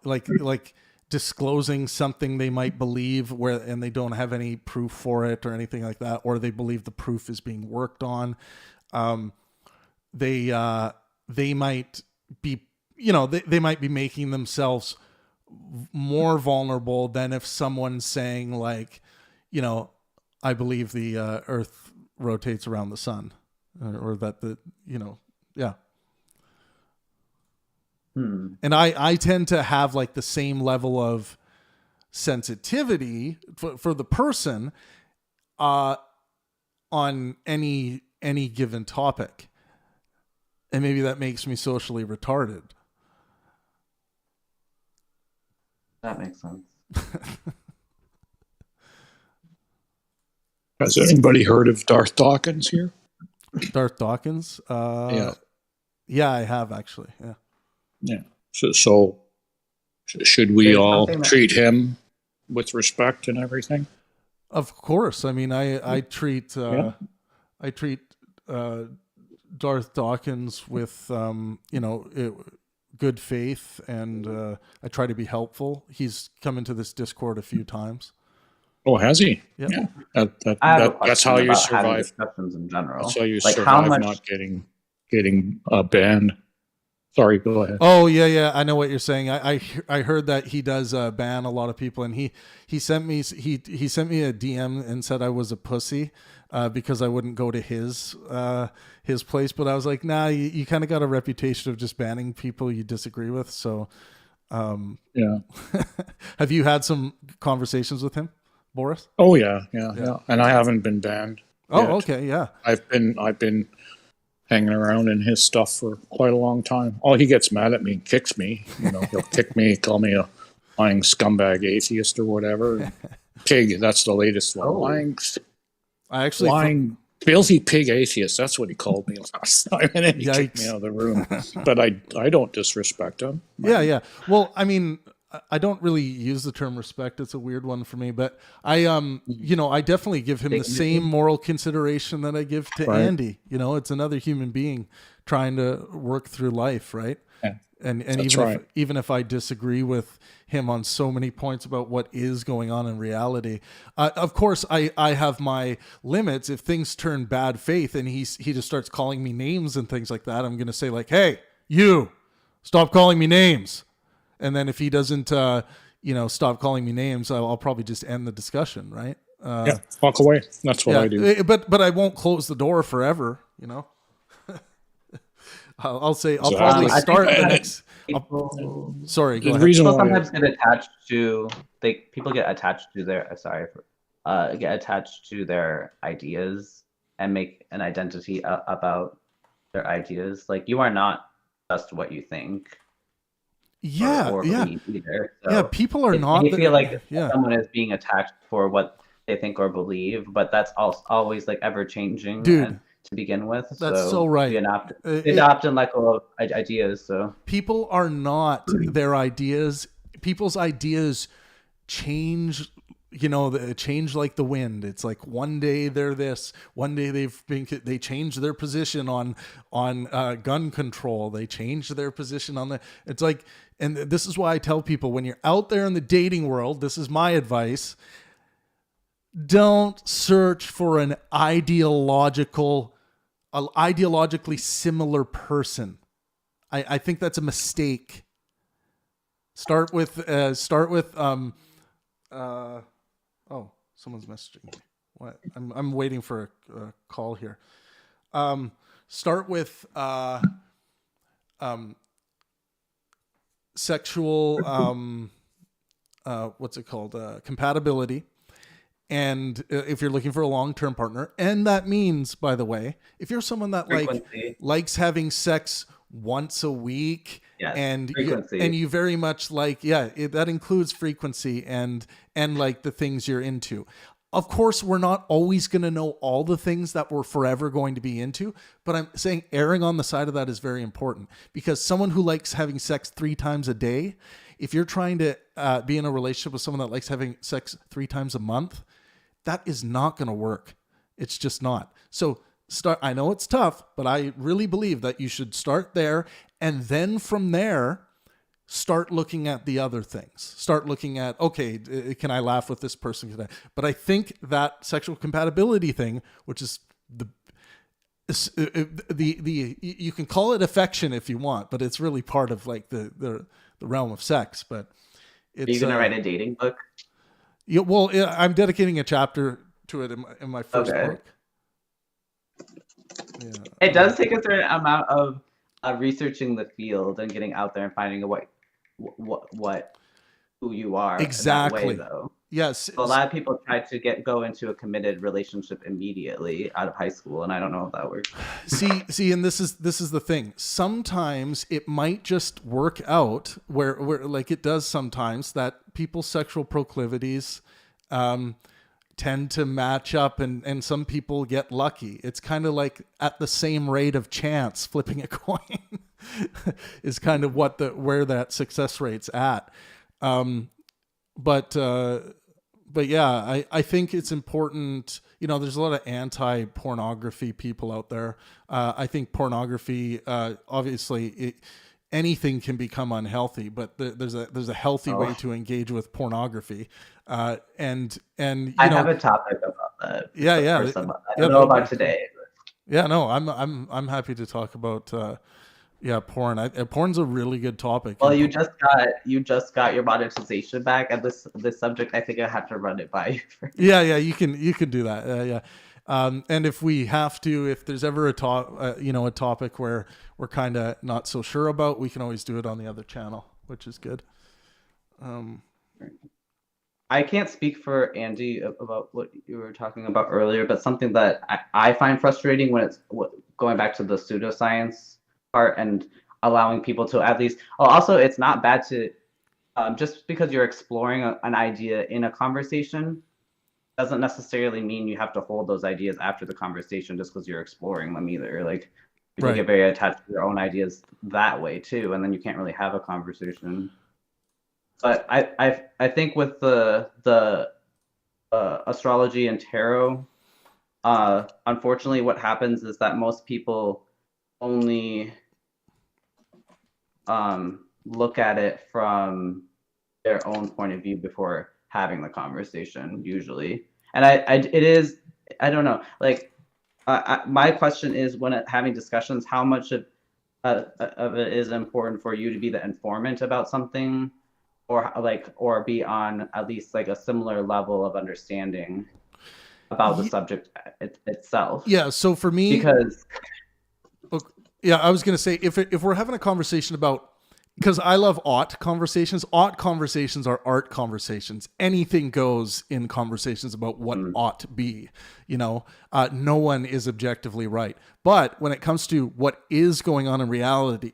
Speaker 3: like disclosing something they might believe and they don't have any proof for it or anything like that, or they believe the proof is being worked on. They might be, they might be making themselves more vulnerable than if someone's saying like, I believe the earth rotates around the sun, or that yeah. And I tend to have like the same level of sensitivity for the person on any given topic. And maybe that makes me socially retarded.
Speaker 7: That makes sense.
Speaker 10: Has anybody heard of Darth Dawkins here?
Speaker 3: Darth Dawkins?
Speaker 10: Yeah.
Speaker 3: Yeah, I have actually. Yeah.
Speaker 10: Yeah. So should we all treat him with respect and everything?
Speaker 3: Of course. I mean, I treat Darth Dawkins with good faith, and I try to be helpful. He's come into this Discord a few times.
Speaker 10: Oh, has he?
Speaker 3: Yeah.
Speaker 10: That's how you survive.
Speaker 7: Discussions in general.
Speaker 10: That's how you
Speaker 7: like
Speaker 10: survive not getting banned. Sorry, go ahead.
Speaker 3: Oh yeah, I know what you're saying. I heard that he does ban a lot of people, and he sent me a DM and said I was a pussy because I wouldn't go to his place. But I was like, nah, you kind of got a reputation of just banning people you disagree with. So
Speaker 10: yeah.
Speaker 3: Have you had some conversations with him, Boris?
Speaker 10: Oh yeah. And I haven't been banned.
Speaker 3: Oh,
Speaker 10: yet.
Speaker 3: Okay, yeah.
Speaker 10: I've been hanging around in his stuff for quite a long time. Oh, he gets mad at me and kicks me. He'll kick me, call me a lying scumbag atheist or whatever. Pig, that's the latest one. Lying filthy pig atheist. That's what he called me last time, and then he kicked me out of the room. But I don't disrespect him.
Speaker 3: Yeah. Well, I mean, I don't really use the term respect. It's a weird one for me, but I definitely give him the same moral consideration that I give to Andy. It's another human being trying to work through life, right?
Speaker 10: Yeah.
Speaker 3: And
Speaker 10: That's
Speaker 3: even
Speaker 10: right.
Speaker 3: even if I disagree with him on so many points about what is going on in reality, of course I have my limits. If things turn bad faith and he just starts calling me names and things like that, I'm going to say like, hey, you, stop calling me names. And then if he doesn't, stop calling me names, I'll probably just end the discussion, right?
Speaker 10: Yeah, walk away. That's what I do.
Speaker 3: But I won't close the door forever, you know. I'll say I'll
Speaker 10: Exactly.
Speaker 3: probably
Speaker 7: I
Speaker 3: start
Speaker 7: think
Speaker 3: the
Speaker 7: that
Speaker 3: next. Sorry, go
Speaker 10: The
Speaker 3: ahead.
Speaker 10: reason
Speaker 7: People
Speaker 10: why
Speaker 7: sometimes get attached to people get attached to their get attached to their ideas and make an identity about their ideas. Like you are not just what you think or believe either. So
Speaker 3: yeah. People are
Speaker 7: if
Speaker 3: not.
Speaker 7: you feel like
Speaker 3: yeah.
Speaker 7: someone is being attacked for what they think or believe, but that's always like ever changing,
Speaker 3: Dude,
Speaker 7: and to begin with.
Speaker 3: That's so right.
Speaker 7: We adopt and let go of ideas. So
Speaker 3: people are not their ideas. People's ideas change. Change like the wind. It's like one day they're this, one day they change their position on gun control. They change their position on it's like, and this is why I tell people when you're out there in the dating world, this is my advice. Don't search for an ideologically similar person. I think that's a mistake. Start with oh, someone's messaging me. What? I'm waiting for a call here. Start with sexual what's it called? Compatibility. And if you're looking for a long-term partner, and that means, by the way, if you're someone that likes having sex once a week, and you very much like, that includes frequency and like the things you're into. Of course, we're not always going to know all the things that we're forever going to be into, but I'm saying erring on the side of that is very important, because someone who likes having sex 3 times a day, if you're trying to be in a relationship with someone that likes having sex 3 times a month, that is not going to work. It's just not. So I know it's tough, but I really believe that you should start there, and then from there, start looking at the other things. Start looking at, okay, can I laugh with this person? But I think that sexual compatibility thing, which is the you can call it affection if you want, but it's really part of like the realm of sex. But it's,
Speaker 7: are you gonna write a dating book?
Speaker 3: Yeah, well, I'm dedicating a chapter to it in my first book. Yeah.
Speaker 7: It does take a certain amount of researching the field and getting out there and finding who you are.
Speaker 3: Exactly.
Speaker 7: In that way, though.
Speaker 3: Yes.
Speaker 7: So a lot of people try to go into a committed relationship immediately out of high school, and I don't know if that works.
Speaker 3: See, and this is the thing. Sometimes it might just work out where like it does sometimes, that people's sexual proclivities tend to match up, and some people get lucky. It's kind of like at the same rate of chance, flipping a coin is kind of where that success rate's at. But yeah, I think it's important. There's a lot of anti-pornography people out there. I think pornography, obviously, anything can become unhealthy, but there's a healthy way to engage with pornography. And
Speaker 7: I have a topic about that.
Speaker 3: Yeah.
Speaker 7: I don't know about today. But.
Speaker 3: Yeah, no, I'm happy to talk about. Porn. Porn's a really good topic.
Speaker 7: Well, you just got your monetization back, and this subject, I think I have to run it by you first.
Speaker 3: Yeah, you can do that. And if we have to, if there's ever a topic where we're kind of not so sure about, we can always do it on the other channel, which is good.
Speaker 7: I can't speak for Andy about what you were talking about earlier, but something that I find frustrating when it's going back to the pseudoscience part and allowing people to at least. Oh, also, it's not bad to just because you're exploring an idea in a conversation doesn't necessarily mean you have to hold those ideas after the conversation just because you're exploring them either. Like people get very attached to their own ideas that way too, and then you can't really have a conversation. But I think with the astrology and tarot, unfortunately, what happens is that most people only look at it from their own point of view before having the conversation usually. And I don't know, like my question is, when having discussions, how much of it is important for you to be the informant about something, or be on at least like a similar level of understanding about the subject itself?
Speaker 3: Yeah, so for me,
Speaker 7: because
Speaker 3: I was going to say, if we're having a conversation about, because I love ought conversations are art conversations. Anything goes in conversations about what ought be, no one is objectively right. But when it comes to what is going on in reality,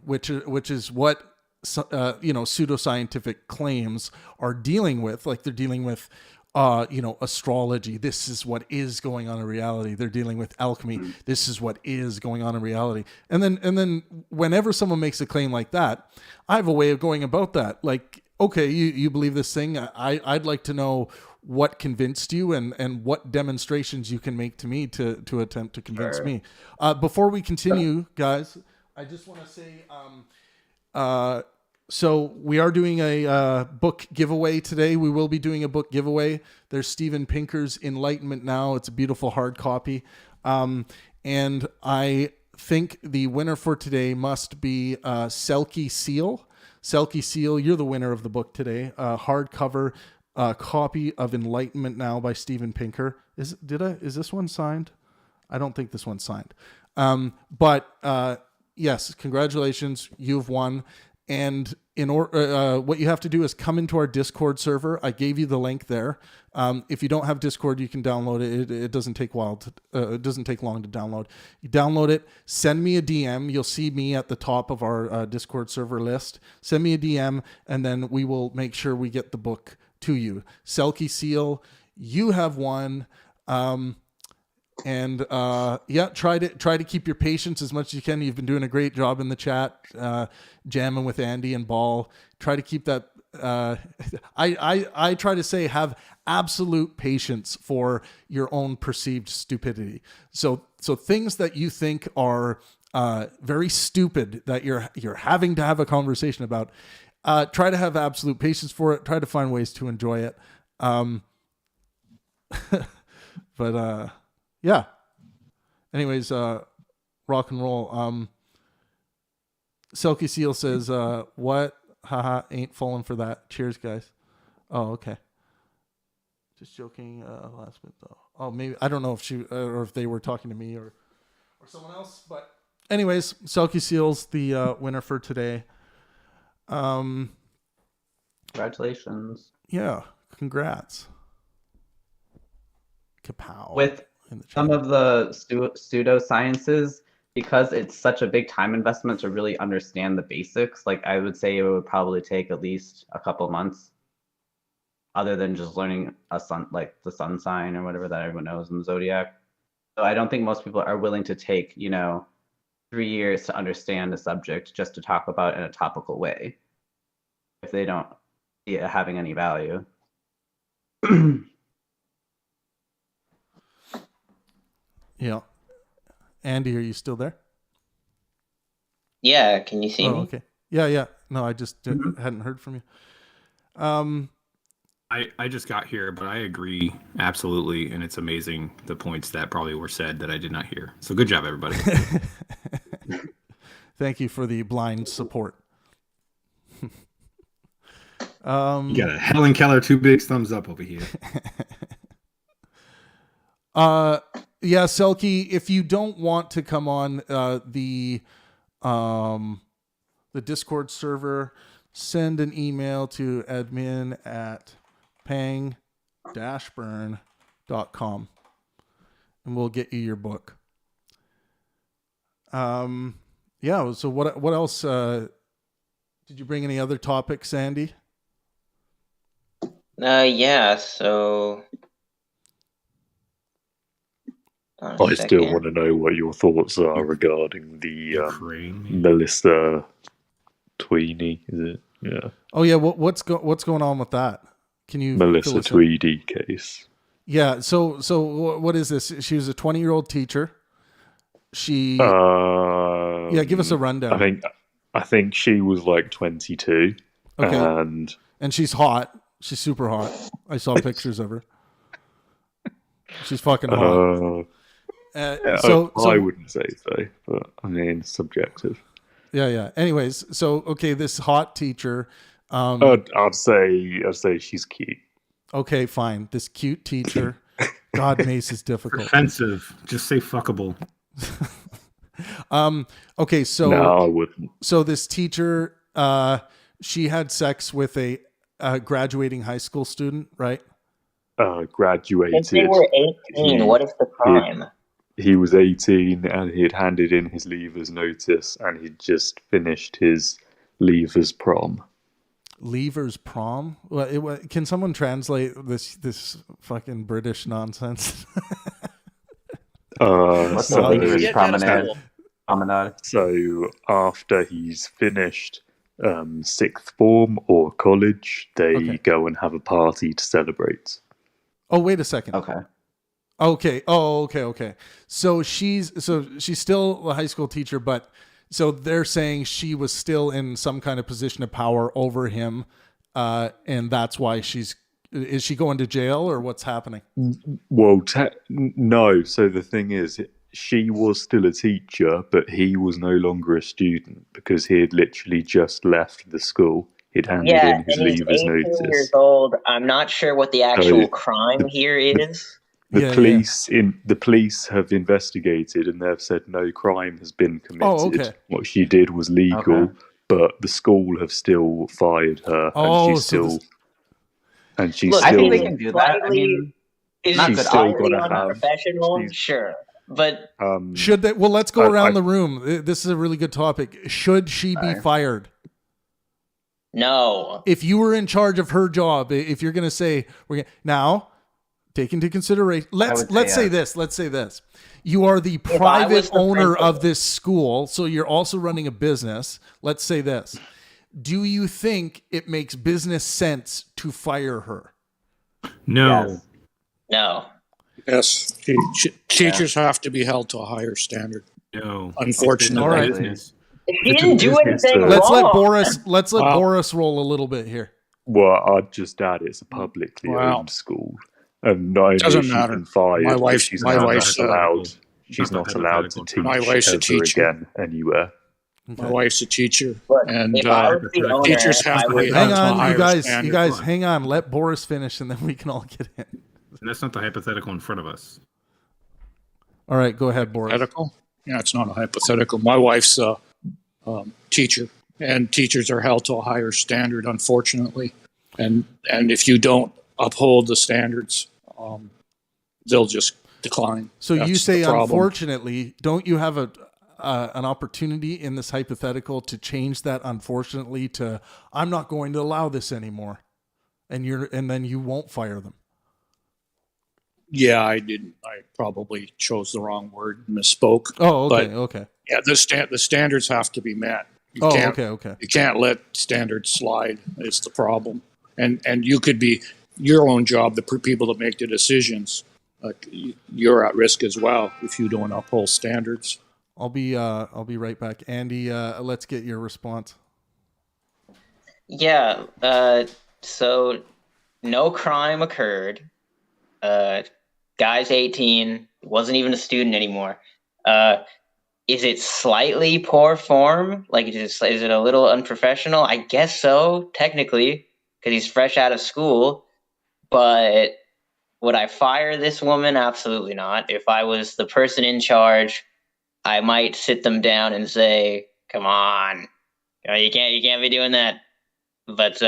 Speaker 3: which is what pseudoscientific claims are dealing with, like they're dealing with astrology. This is what is going on in reality. They're dealing with alchemy. This is what is going on in reality. And then whenever someone makes a claim like that, I have a way of going about that. Like, okay, you believe this thing. I'd like to know what convinced you and what demonstrations you can make to me to attempt to convince me. Before we continue, guys, I just want to say, so we are doing a book giveaway today. We will be doing a book giveaway. There's Steven Pinker's Enlightenment Now. It's a beautiful hard copy. And I think the winner for today must be Selkie Seal. Selkie Seal, you're the winner of the book today. Hardcover copy of Enlightenment Now by Steven Pinker. Is this one signed? I don't think this one's signed. But yes, congratulations. You've won. And what you have to do is come into our Discord server. I gave you the link there. If you don't have Discord, you can download it. It doesn't take long to download. You download it. Send me a DM. You'll see me at the top of our Discord server list. Send me a DM, and then we will make sure we get the book to you. Selkie Seal, you have won. And try to keep your patience as much as you can. You've been doing a great job in the chat, jamming with Andy and Ball. Try to keep that. I try to say, have absolute patience for your own perceived stupidity. So things that you think are very stupid that you're having to have a conversation about, try to have absolute patience for it. Try to find ways to enjoy it. But yeah. Anyways, rock and roll. Selkie Seal says, what? Haha, ain't falling for that. Cheers, guys. Oh, okay. Just joking. Last bit though. Oh, maybe I don't know if she or if they were talking to me or someone else. But anyways, Selkie Seal's the winner for today.
Speaker 7: Congratulations.
Speaker 3: Yeah, congrats. Kapow.
Speaker 7: With some of the pseudosciences, because it's such a big time investment to really understand the basics, like I would say it would probably take at least a couple months, other than just learning like the sun sign or whatever that everyone knows in the zodiac. So I don't think most people are willing to take 3 years to understand a subject just to talk about it in a topical way if they don't see it having any value.
Speaker 3: Yeah. Andy, are you still there?
Speaker 4: Yeah, can you see me?
Speaker 3: Okay. Yeah. No, I just hadn't heard from you.
Speaker 11: I just got here, but I agree absolutely, and it's amazing the points that probably were said that I did not hear. So good job, everybody.
Speaker 3: Thank you for the blind support.
Speaker 11: You got a Helen Keller 2 big thumbs up over here.
Speaker 3: Yeah, Selkie, if you don't want to come on the Discord server, send an email to admin@pang-burn.com and we'll get you your book. Yeah, so what else did you bring any other topics, Sandy?
Speaker 4: Yeah, so
Speaker 8: I still want to know what your thoughts are regarding the Melissa Tweedy, is it? Yeah.
Speaker 3: Oh yeah, what's going on with that? Can you
Speaker 8: Melissa Tweedy case?
Speaker 3: Yeah. So what is this? She was a 20-year-old teacher. She. Yeah, give us a rundown.
Speaker 8: I think I think she was like 22.
Speaker 3: Okay. And she's hot. She's super hot. I saw pictures of her. She's fucking hot. So
Speaker 8: I wouldn't say so, but I mean, it's subjective.
Speaker 3: Yeah. Anyways, so okay, this hot teacher.
Speaker 8: I'd say she's cute.
Speaker 3: Okay, fine. This cute teacher. God, Mace is difficult.
Speaker 11: Offensive. Just say fuckable.
Speaker 3: Okay, so
Speaker 8: no, I wouldn't.
Speaker 3: So this teacher, she had sex with a graduating high school student, right?
Speaker 8: Graduated.
Speaker 4: If they were 18, what is the crime?
Speaker 8: He was 18 and he'd handed in his leavers notice and he'd just finished his leavers prom.
Speaker 3: Leavers prom? Well, can someone translate this fucking British nonsense?
Speaker 7: What's the leavers promenade?
Speaker 8: So after he's finished sixth form or college, they go and have a party to celebrate.
Speaker 3: Oh, wait a second. Okay. Oh, okay. So she's still a high school teacher, but so they're saying she was still in some kind of position of power over him, and that's why is she going to jail or what's happening?
Speaker 8: Well, no. So the thing is, she was still a teacher, but he was no longer a student because he had literally just left the school. He'd handed in his leavers notice.
Speaker 4: Years old. I'm not sure what the actual crime here is.
Speaker 8: The police have investigated and they've said no crime has been committed.
Speaker 3: Oh, okay.
Speaker 8: What she did was legal, but the school have still fired her, and she's still.
Speaker 7: I think they can do that. I mean,
Speaker 4: she's still going to have unprofessional, sure, but
Speaker 3: should they? Well, let's go around the room. This is a really good topic. Should she be fired?
Speaker 4: No.
Speaker 3: If you were in charge of her job, if you're going to say now, take into consideration. Let's say this. Let's say this. You are the private owner of this school, so you're also running a business. Let's say this. Do you think it makes business sense to fire her?
Speaker 11: No.
Speaker 4: Yes. No.
Speaker 10: Yes. Teachers have to be held to a higher standard.
Speaker 11: No.
Speaker 10: Unfortunately.
Speaker 3: All right.
Speaker 4: He didn't do anything wrong.
Speaker 3: Let's let Boris roll a little bit here.
Speaker 8: Well, I'd just add it's a publicly owned school, and not only she been fired,
Speaker 10: my wife's
Speaker 8: she's not allowed to teach ever again anywhere.
Speaker 10: My wife's a teacher,
Speaker 4: and
Speaker 10: teachers have to be held to a higher standard.
Speaker 3: You guys, hang on. Let Boris finish, and then we can all get in.
Speaker 11: And that's not the hypothetical in front of us.
Speaker 3: All right, go ahead, Boris.
Speaker 10: Hypothetical? Yeah, it's not a hypothetical. My wife's a teacher, and teachers are held to a higher standard, unfortunately. And if you don't uphold the standards, they'll just decline.
Speaker 3: So you say, unfortunately, don't you have an opportunity in this hypothetical to change that unfortunately to I'm not going to allow this anymore, and then you won't fire them?
Speaker 10: Yeah, I didn't. I probably chose the wrong word, misspoke.
Speaker 3: Oh, okay.
Speaker 10: Yeah, the standards have to be met.
Speaker 3: Okay.
Speaker 10: You can't let standards slide. Is the problem, and you could be your own job. The people that make the decisions, you're at risk as well if you don't uphold standards.
Speaker 3: I'll be right back, Andy. Let's get your response.
Speaker 4: Yeah. So no crime occurred. Guy's 18, wasn't even a student anymore. Is it slightly poor form? Like, is it a little unprofessional? I guess so, technically, because he's fresh out of school. But would I fire this woman? Absolutely not. If I was the person in charge, I might sit them down and say, "Come on, you can't be doing that." But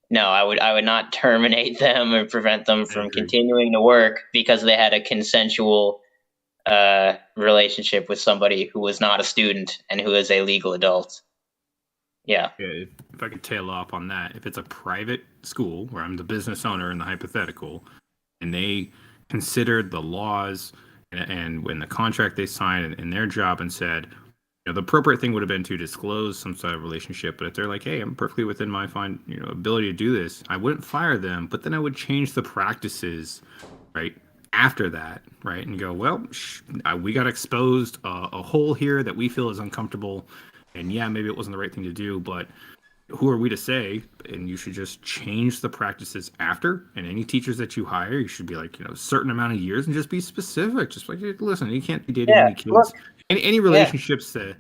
Speaker 4: no, I would not terminate them or prevent them from continuing to work because they had a consensual relationship with somebody who was not a student and who is a legal adult. Yeah.
Speaker 11: If I could tail off on that, if it's a private school where I'm the business owner in the hypothetical, and they considered the laws and when the contract they signed in their job and said, the appropriate thing would have been to disclose some sort of relationship. But if they're like, "Hey, I'm perfectly within my ability to do this," I wouldn't fire them. But then I would change the practices, right after that, right, and go, "Well, we got exposed a hole here that we feel is uncomfortable. And yeah, maybe it wasn't the right thing to do, but who are we to say? And you should just change the practices after. And any teachers that you hire, you should be like, a certain amount of years and just be specific. Just like, listen, you can't be dating any kids.
Speaker 4: Look,
Speaker 11: any relationships that,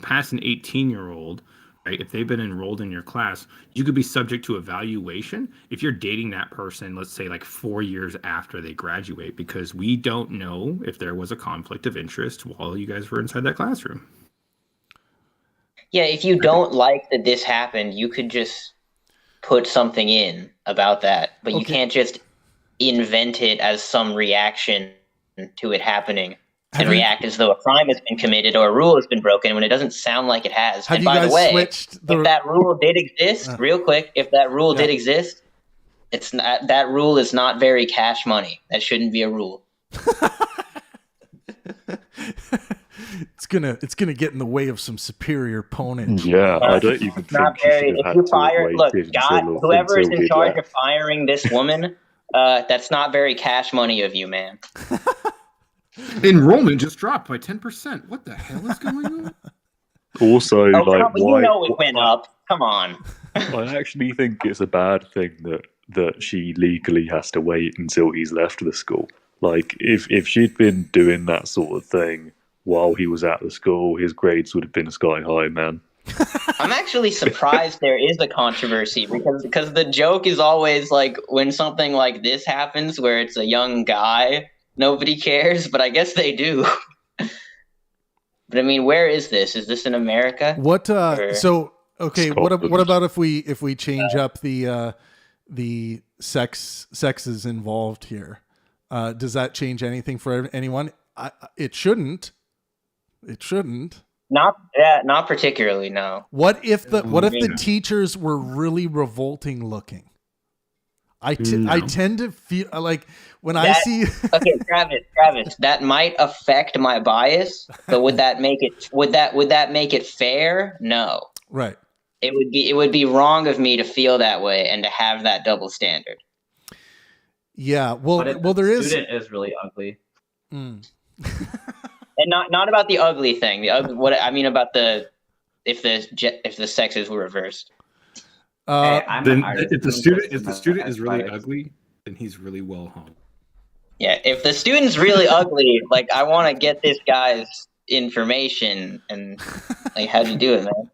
Speaker 11: past an 18-year-old, right? If they've been enrolled in your class, you could be subject to evaluation if you're dating that person, let's say like 4 years after they graduate, because we don't know if there was a conflict of interest while you guys were inside that classroom.
Speaker 4: Yeah, if you don't like that this happened, you could just put something in about that, but you can't just invent it as some reaction to it happening and react as though a crime has been committed or a rule has been broken when it doesn't sound like it has. And by the way, if that rule did exist, real quick, if that rule did exist, it's not, that rule is not very cash money. That shouldn't be a rule.
Speaker 3: It's gonna get in the way of some superior ponage.
Speaker 8: Yeah, I don't even think
Speaker 4: not very. If you fire, look, God, whoever is in charge of firing this woman, that's not very cash money of you, man.
Speaker 11: Enrollment just dropped by 10%. What the hell is going on?
Speaker 8: Also,
Speaker 4: why? It went up. Come on.
Speaker 8: I actually think it's a bad thing that she legally has to wait until he's left the school. Like, if she'd been doing that sort of thing while he was at the school, his grades would have been sky high, man.
Speaker 4: I'm actually surprised there is a controversy because the joke is always like when something like this happens where it's a young guy, nobody cares, but I guess they do. But I mean, where is this? Is this in America?
Speaker 3: What so okay, what about if we change up the sexes involved here? Does that change anything for anyone? It shouldn't. It shouldn't.
Speaker 4: Not particularly. No.
Speaker 3: What if the teachers were really revolting looking? I tend to feel like when I see.
Speaker 4: Okay, Travis, that might affect my bias, but would that make it fair? No.
Speaker 3: Right.
Speaker 4: It would be wrong of me to feel that way and to have that double standard.
Speaker 3: Yeah. Well,
Speaker 7: the student is really ugly.
Speaker 3: Mm.
Speaker 4: And not about the ugly thing. What I mean about if the sexes were reversed.
Speaker 11: If the student is really ugly, then he's really well hung.
Speaker 4: Yeah, if the student's really ugly, like I want to get this guy's information and like how'd you do it, man?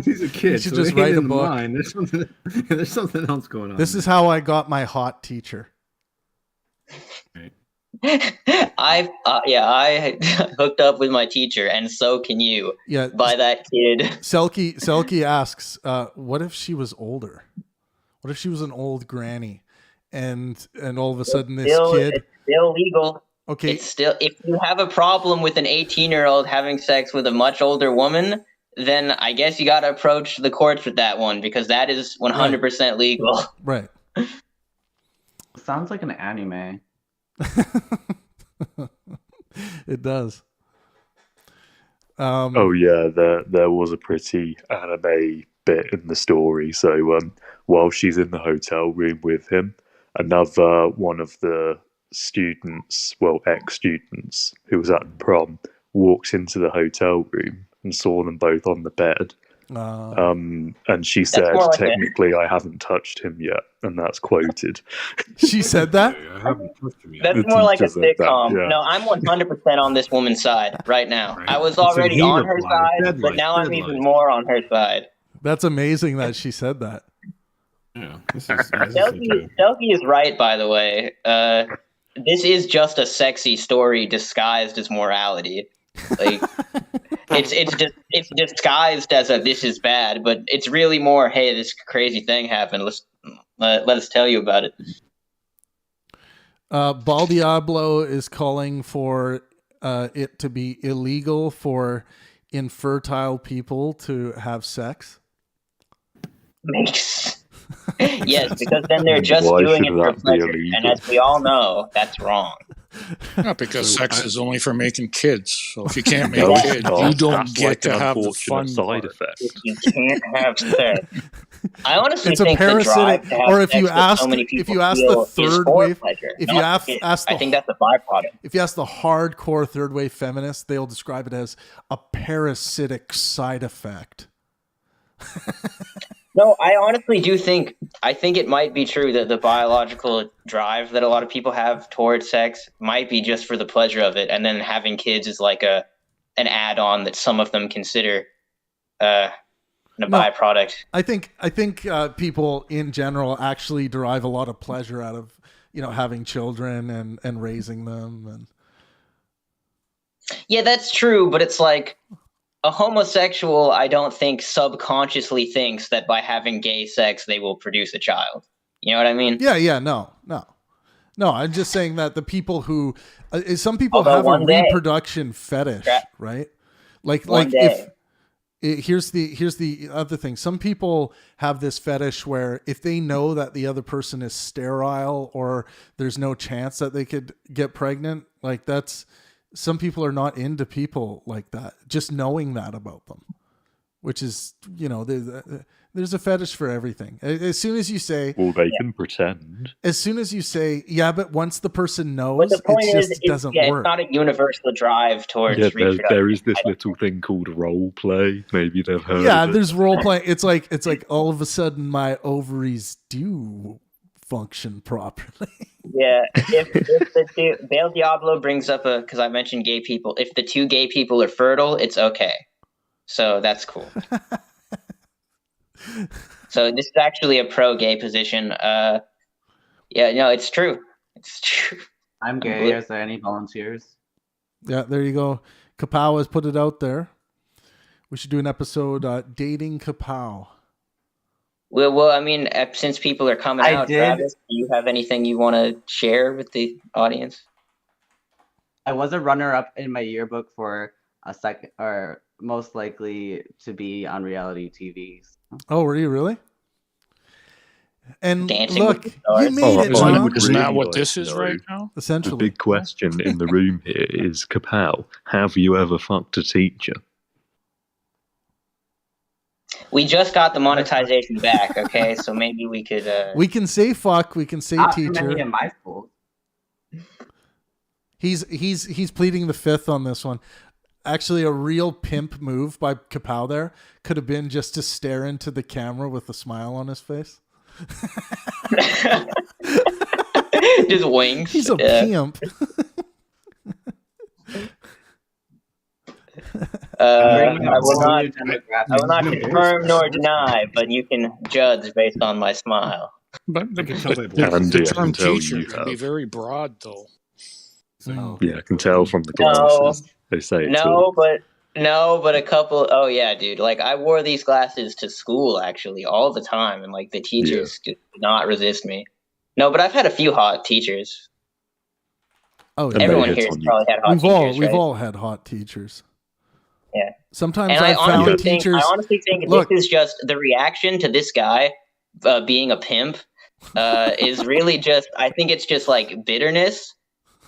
Speaker 11: He's a kid.
Speaker 3: You should just write a book.
Speaker 11: There's something else going on.
Speaker 3: This is how I got my hot teacher.
Speaker 11: Right.
Speaker 4: I hooked up with my teacher, and so can you.
Speaker 3: Yeah,
Speaker 4: by that kid.
Speaker 3: Selkie asks, what if she was older? What if she was an old granny, and all of a sudden it's
Speaker 4: still legal.
Speaker 3: Okay,
Speaker 4: it's still, if you have a problem with an 18-year-old having sex with a much older woman, then I guess you got to approach the courts with that one because that is 100% legal.
Speaker 3: Right.
Speaker 7: Sounds like an anime.
Speaker 3: It does.
Speaker 8: Oh yeah, there was a pretty anime bit in the story. So while she's in the hotel room with him, another one of the students, well, ex-students who was at prom, walks into the hotel room and saw them both on the bed. And she said, technically, I haven't touched him yet. And that's quoted.
Speaker 3: She said that?
Speaker 11: I haven't touched him yet.
Speaker 4: That's more like a sitcom. Yeah. No, I'm 100% on this woman's side right now. Right. I was already on her side, but now I'm even more on her side.
Speaker 3: That's amazing that she said that.
Speaker 11: Yeah,
Speaker 4: Selkie is right, by the way. This is just a sexy story disguised as morality. Like it's disguised as this is bad, but it's really more, hey, this crazy thing happened. Let us tell you about it.
Speaker 3: Bal Diablo is calling for it to be illegal for infertile people to have sex.
Speaker 4: Makes Yes, because then they're just
Speaker 8: Why
Speaker 4: doing it
Speaker 8: should
Speaker 4: for
Speaker 8: that be
Speaker 4: pleasure, and
Speaker 8: illegal?
Speaker 4: as we all know, that's wrong.
Speaker 10: Not because sex is only for making kids. So if you can't make
Speaker 8: No, it's
Speaker 10: kids,
Speaker 8: not.
Speaker 10: you don't
Speaker 8: That's
Speaker 10: get
Speaker 8: like
Speaker 10: to
Speaker 8: an
Speaker 10: have the
Speaker 8: unfortunate
Speaker 10: fun
Speaker 8: side
Speaker 10: part.
Speaker 8: effect.
Speaker 4: If you can't have sex, I honestly
Speaker 3: It's a
Speaker 4: think the
Speaker 3: parasitic,
Speaker 4: drive to have
Speaker 3: or if
Speaker 4: sex
Speaker 3: you
Speaker 4: that
Speaker 3: ask,
Speaker 4: so many
Speaker 3: if
Speaker 4: people
Speaker 3: you ask
Speaker 4: feel
Speaker 3: the
Speaker 4: is
Speaker 3: third
Speaker 4: for
Speaker 3: wave,
Speaker 4: pleasure.
Speaker 3: if
Speaker 4: not
Speaker 3: you
Speaker 4: it.
Speaker 3: ask
Speaker 4: I
Speaker 3: the,
Speaker 4: think that's a byproduct.
Speaker 3: if you ask the hardcore third wave feminists, they'll describe it as a parasitic side effect.
Speaker 4: No, I honestly do think it might be true that the biological drive that a lot of people have towards sex might be just for the pleasure of it, and then having kids is like an add-on that some of them consider a byproduct.
Speaker 3: I think people in general actually derive a lot of pleasure out of having children and raising them. And
Speaker 4: Yeah, that's true, but it's like a homosexual, I don't think subconsciously thinks that by having gay sex they will produce a child. You know what I mean?
Speaker 3: Yeah, no. I'm just saying that the people who, some people
Speaker 4: Although
Speaker 3: have a
Speaker 4: one day-
Speaker 3: reproduction fetish, right? Like
Speaker 4: day.
Speaker 3: here's the other thing. Some people have this fetish where if they know that the other person is sterile or there's no chance that they could get pregnant, like some people are not into people like that, just knowing that about them, which is, there's a fetish for everything. As soon as you say,
Speaker 8: well, they can pretend.
Speaker 3: As soon as you say, yeah, but once the person knows,
Speaker 4: But the point
Speaker 3: it just doesn't work.
Speaker 4: It's not a universal drive towards reproduction.
Speaker 8: There is this little thing called role play. Maybe they've heard.
Speaker 3: Yeah,
Speaker 8: of it.
Speaker 3: there's role play. It's like all of a sudden my ovaries do function properly.
Speaker 4: Yeah, if the Bale Diablo brings up because I mentioned gay people. If the two gay people are fertile, it's okay. So that's cool. So this is actually a pro-gay position. It's true. It's true.
Speaker 7: I'm gay. Is there any volunteers?
Speaker 3: Yeah, there you go. Kapow has put it out there. We should do an episode dating Kapow.
Speaker 4: Well, I mean, since people are coming out, Travis, do you have anything you want to share with the audience?
Speaker 7: I was a runner-up in my yearbook for a second, or most likely to be on reality TV.
Speaker 3: Oh, were you really? And
Speaker 4: Dancing
Speaker 3: look,
Speaker 4: with the Stars.
Speaker 3: you made it, Tom.
Speaker 10: Isn't that what this is right now?
Speaker 3: Essentially.
Speaker 8: The big question in the room here is, Kapow, have you ever fucked a teacher?
Speaker 4: We just got the monetization back, okay? So maybe we could...
Speaker 3: We can say fuck, we can say
Speaker 7: Not
Speaker 3: teacher.
Speaker 7: many in my school.
Speaker 3: He's pleading the fifth on this one. Actually, a real pimp move by Kapow there could have been just to stare into the camera with a smile on his face.
Speaker 4: Just winks.
Speaker 3: He's a pimp.
Speaker 4: I will not confirm nor deny, but you can judge based on my smile.
Speaker 10: But the
Speaker 8: Andy, I
Speaker 10: term
Speaker 8: can tell
Speaker 10: teacher
Speaker 8: you
Speaker 10: can be
Speaker 8: have.
Speaker 10: very broad, though.
Speaker 8: Yeah, I can tell from the glasses. They say it's all.
Speaker 4: but a couple. Oh yeah, dude. Like I wore these glasses to school actually all the time, and like the teachers did not resist me. No, but I've had a few hot teachers.
Speaker 3: Oh,
Speaker 8: And
Speaker 4: everyone
Speaker 8: they
Speaker 4: here
Speaker 8: hit
Speaker 4: has
Speaker 8: on you.
Speaker 4: probably had hot teachers.
Speaker 3: We've
Speaker 4: right?
Speaker 3: all had hot teachers.
Speaker 4: Yeah.
Speaker 3: Sometimes
Speaker 4: And
Speaker 3: I've found teachers.
Speaker 4: I honestly think
Speaker 3: Look,
Speaker 4: this is just the reaction to this guy being a pimp. Is really just. I think it's just like bitterness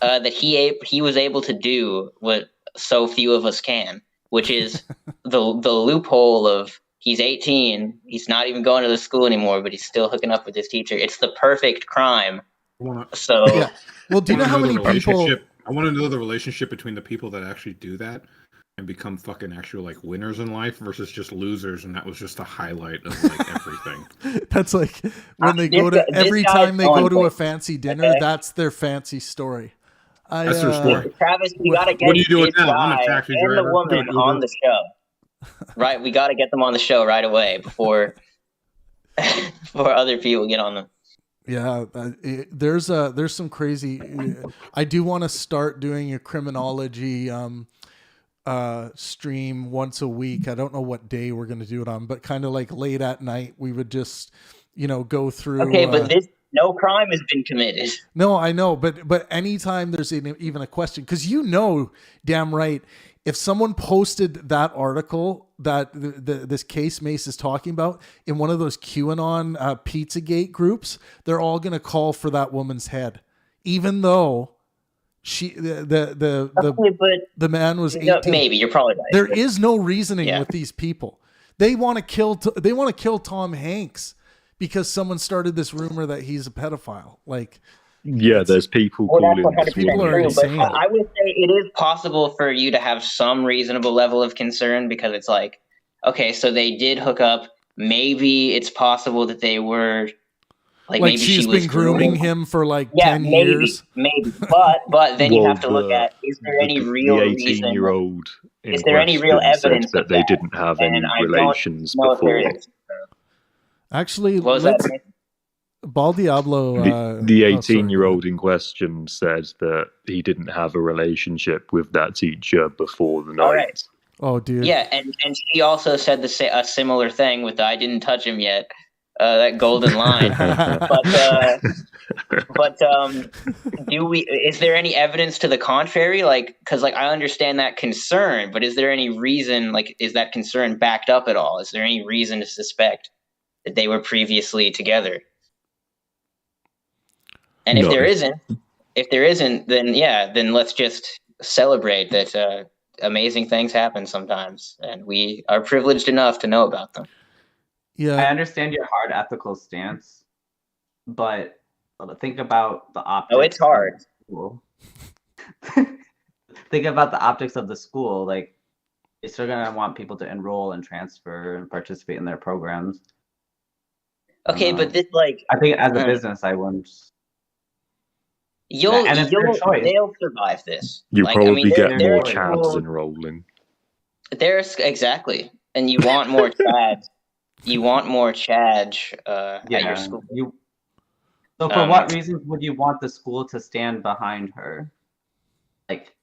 Speaker 4: that he was able to do what so few of us can, which is the loophole of he's 18, he's not even going to the school anymore, but he's still hooking up with his teacher. It's the perfect crime. So
Speaker 3: yeah. Well, do you know how many people?
Speaker 11: I want to know the relationship between the people that actually do that and become fucking actual like winners in life versus just losers, and that was just a highlight of like everything.
Speaker 3: That's like when they go to every time they go to a fancy dinner, that's their fancy story.
Speaker 11: That's their story.
Speaker 4: Travis, we gotta get
Speaker 11: What are you doing
Speaker 4: this
Speaker 11: now? I'm a
Speaker 4: guy
Speaker 11: taxi
Speaker 4: and
Speaker 11: driver.
Speaker 4: the woman on the show. Right, we got to get them on the show right away before other people get on them.
Speaker 3: Yeah, there's some crazy. I do want to start doing a criminology stream once a week. I don't know what day we're going to do it on, but kind of like late at night, we would just go through.
Speaker 4: Okay, but no crime has been committed.
Speaker 3: No, I know, but anytime there's even a question, because damn right, If someone posted that article that this case Mace is talking about in one of those QAnon Pizzagate groups, they're all going to call for that woman's head, even though the man was 18.
Speaker 4: Maybe you're probably right.
Speaker 3: There is no reasoning with these people. They want to kill Tom Hanks because someone started this rumor that he's a pedophile. Like,
Speaker 8: yeah, there's people calling.
Speaker 3: People are insane.
Speaker 4: But I would say it is possible for you to have some reasonable level of concern, because it's like, okay, so they did hook up. Maybe it's possible that they were like maybe
Speaker 3: she's
Speaker 4: she was
Speaker 3: been grooming him for like 10
Speaker 4: maybe,
Speaker 3: years.
Speaker 4: Maybe, but then you have to look at, is there any real
Speaker 8: the
Speaker 4: reason?
Speaker 8: 18-year-old
Speaker 4: Is there any real evidence
Speaker 8: that they didn't have any relations before?
Speaker 3: Actually,
Speaker 4: what was that?
Speaker 3: Bal Diablo.
Speaker 8: The 18-year-old in question said that he didn't have a relationship with that teacher before the night.
Speaker 4: Right.
Speaker 3: Oh, dude.
Speaker 4: Yeah, and she also said a similar thing with "I didn't touch him yet," that golden line. but is there any evidence to the contrary? Like, because I understand that concern, but is there any reason? Like, is that concern backed up at all? Is there any reason to suspect that they were previously together? And if there isn't, then let's just celebrate that amazing things happen sometimes, and we are privileged enough to know about them.
Speaker 3: Yeah,
Speaker 7: I understand your hard ethical stance, but think about the optics.
Speaker 4: Oh, it's hard.
Speaker 7: Think about the optics of the school. Like, they're still gonna want people to enroll and transfer and participate in their programs.
Speaker 4: Okay, but this
Speaker 7: I think as a business, I wouldn't.
Speaker 4: They'll survive this.
Speaker 8: You probably get more chads enrolling.
Speaker 4: There's exactly, and you want more chads. You want more chad at your school.
Speaker 7: So for what reasons would you want the school to stand behind her? Like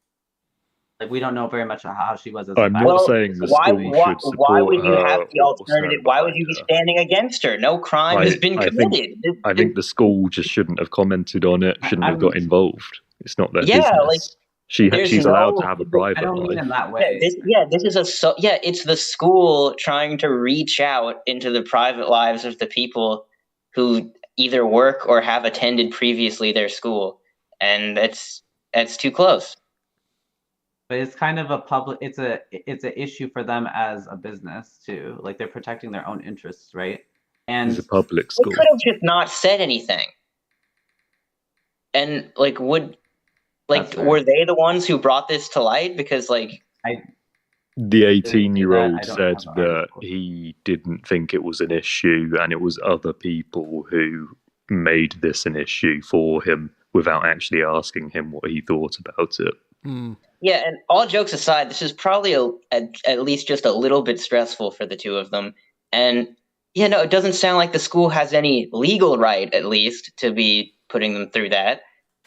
Speaker 7: we don't know very much of how she was as a
Speaker 8: I'm not saying the school should support
Speaker 4: why would you
Speaker 8: her
Speaker 4: have the alternative? Why would you be standing against her? No crime has been committed.
Speaker 8: I think the school just shouldn't have commented on it, shouldn't have got involved. It's not their business. She's allowed to have a private life.
Speaker 7: I don't mean in that way.
Speaker 4: It's the school trying to reach out into the private lives of the people who either work or have attended previously their school, and that's too close.
Speaker 7: But it's kind of a public. It's an issue for them as a business too. Like, they're protecting their own interests, right? And
Speaker 8: it's a public school.
Speaker 4: They could have just not said anything. And were they the ones who brought this to light? Because
Speaker 8: the 18-year-old said that he didn't think it was an issue, and it was other people who made this an issue for him without actually asking him what he thought about it.
Speaker 3: Mm.
Speaker 4: Yeah, and all jokes aside, this is probably at least just a little bit stressful for the two of them. And it doesn't sound like the school has any legal right, at least, to be putting them through that.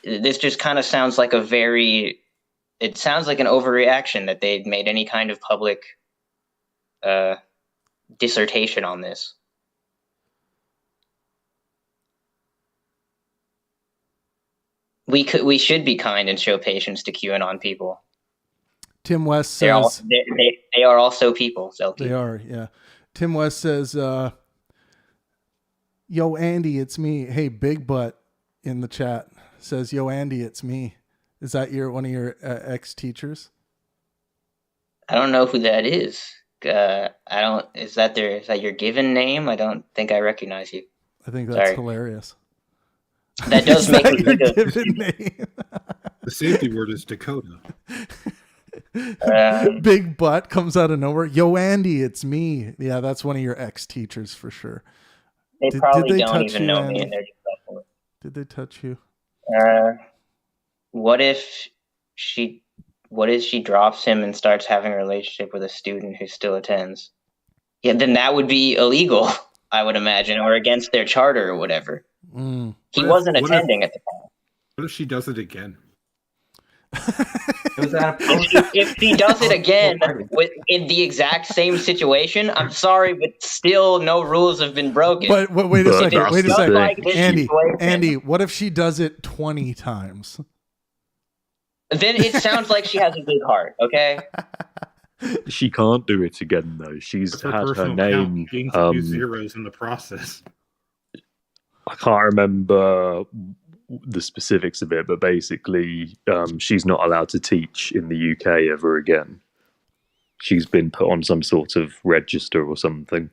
Speaker 4: This just kind of sounds like it sounds like an overreaction that they'd made any kind of public dissertation on this. We should be kind and show patience to QAnon people.
Speaker 3: Tim West says
Speaker 4: they are also people. Zelky.
Speaker 3: They are, yeah. Tim West says, "Yo, Andy, it's me." Hey, Big Butt in the chat says, "Yo, Andy, it's me." Is that one of your ex-teachers?
Speaker 4: I don't know who that is. Is that your given name? I don't think I recognize you.
Speaker 3: I think that's hilarious.
Speaker 4: That does make me think of
Speaker 3: given name.
Speaker 11: The safety word is Dakota.
Speaker 3: Big Butt comes out of nowhere. Yo, Andy, it's me. Yeah, that's one of your ex-teachers for sure.
Speaker 4: They probably don't even know me, and they're just like,
Speaker 3: did they touch you?
Speaker 4: What if she drops him and starts having a relationship with a student who still attends? Yeah, then that would be illegal, I would imagine, or against their charter or whatever.
Speaker 3: Mm.
Speaker 4: He wasn't attending at the time.
Speaker 11: What if she does it again?
Speaker 4: If she does it again in the exact same situation, I'm sorry, but still no rules have been broken.
Speaker 3: But wait a second. Like Andy, what if she does it 20 times?
Speaker 4: Then it sounds like she has a big heart. Okay.
Speaker 8: She can't do it again though. She's
Speaker 11: That's her
Speaker 8: had her
Speaker 11: personal
Speaker 8: name.
Speaker 11: count. Gains a few zeros in the process.
Speaker 8: I can't remember the specifics of it, but basically, she's not allowed to teach in the UK ever again. She's been put on some sort of register or something.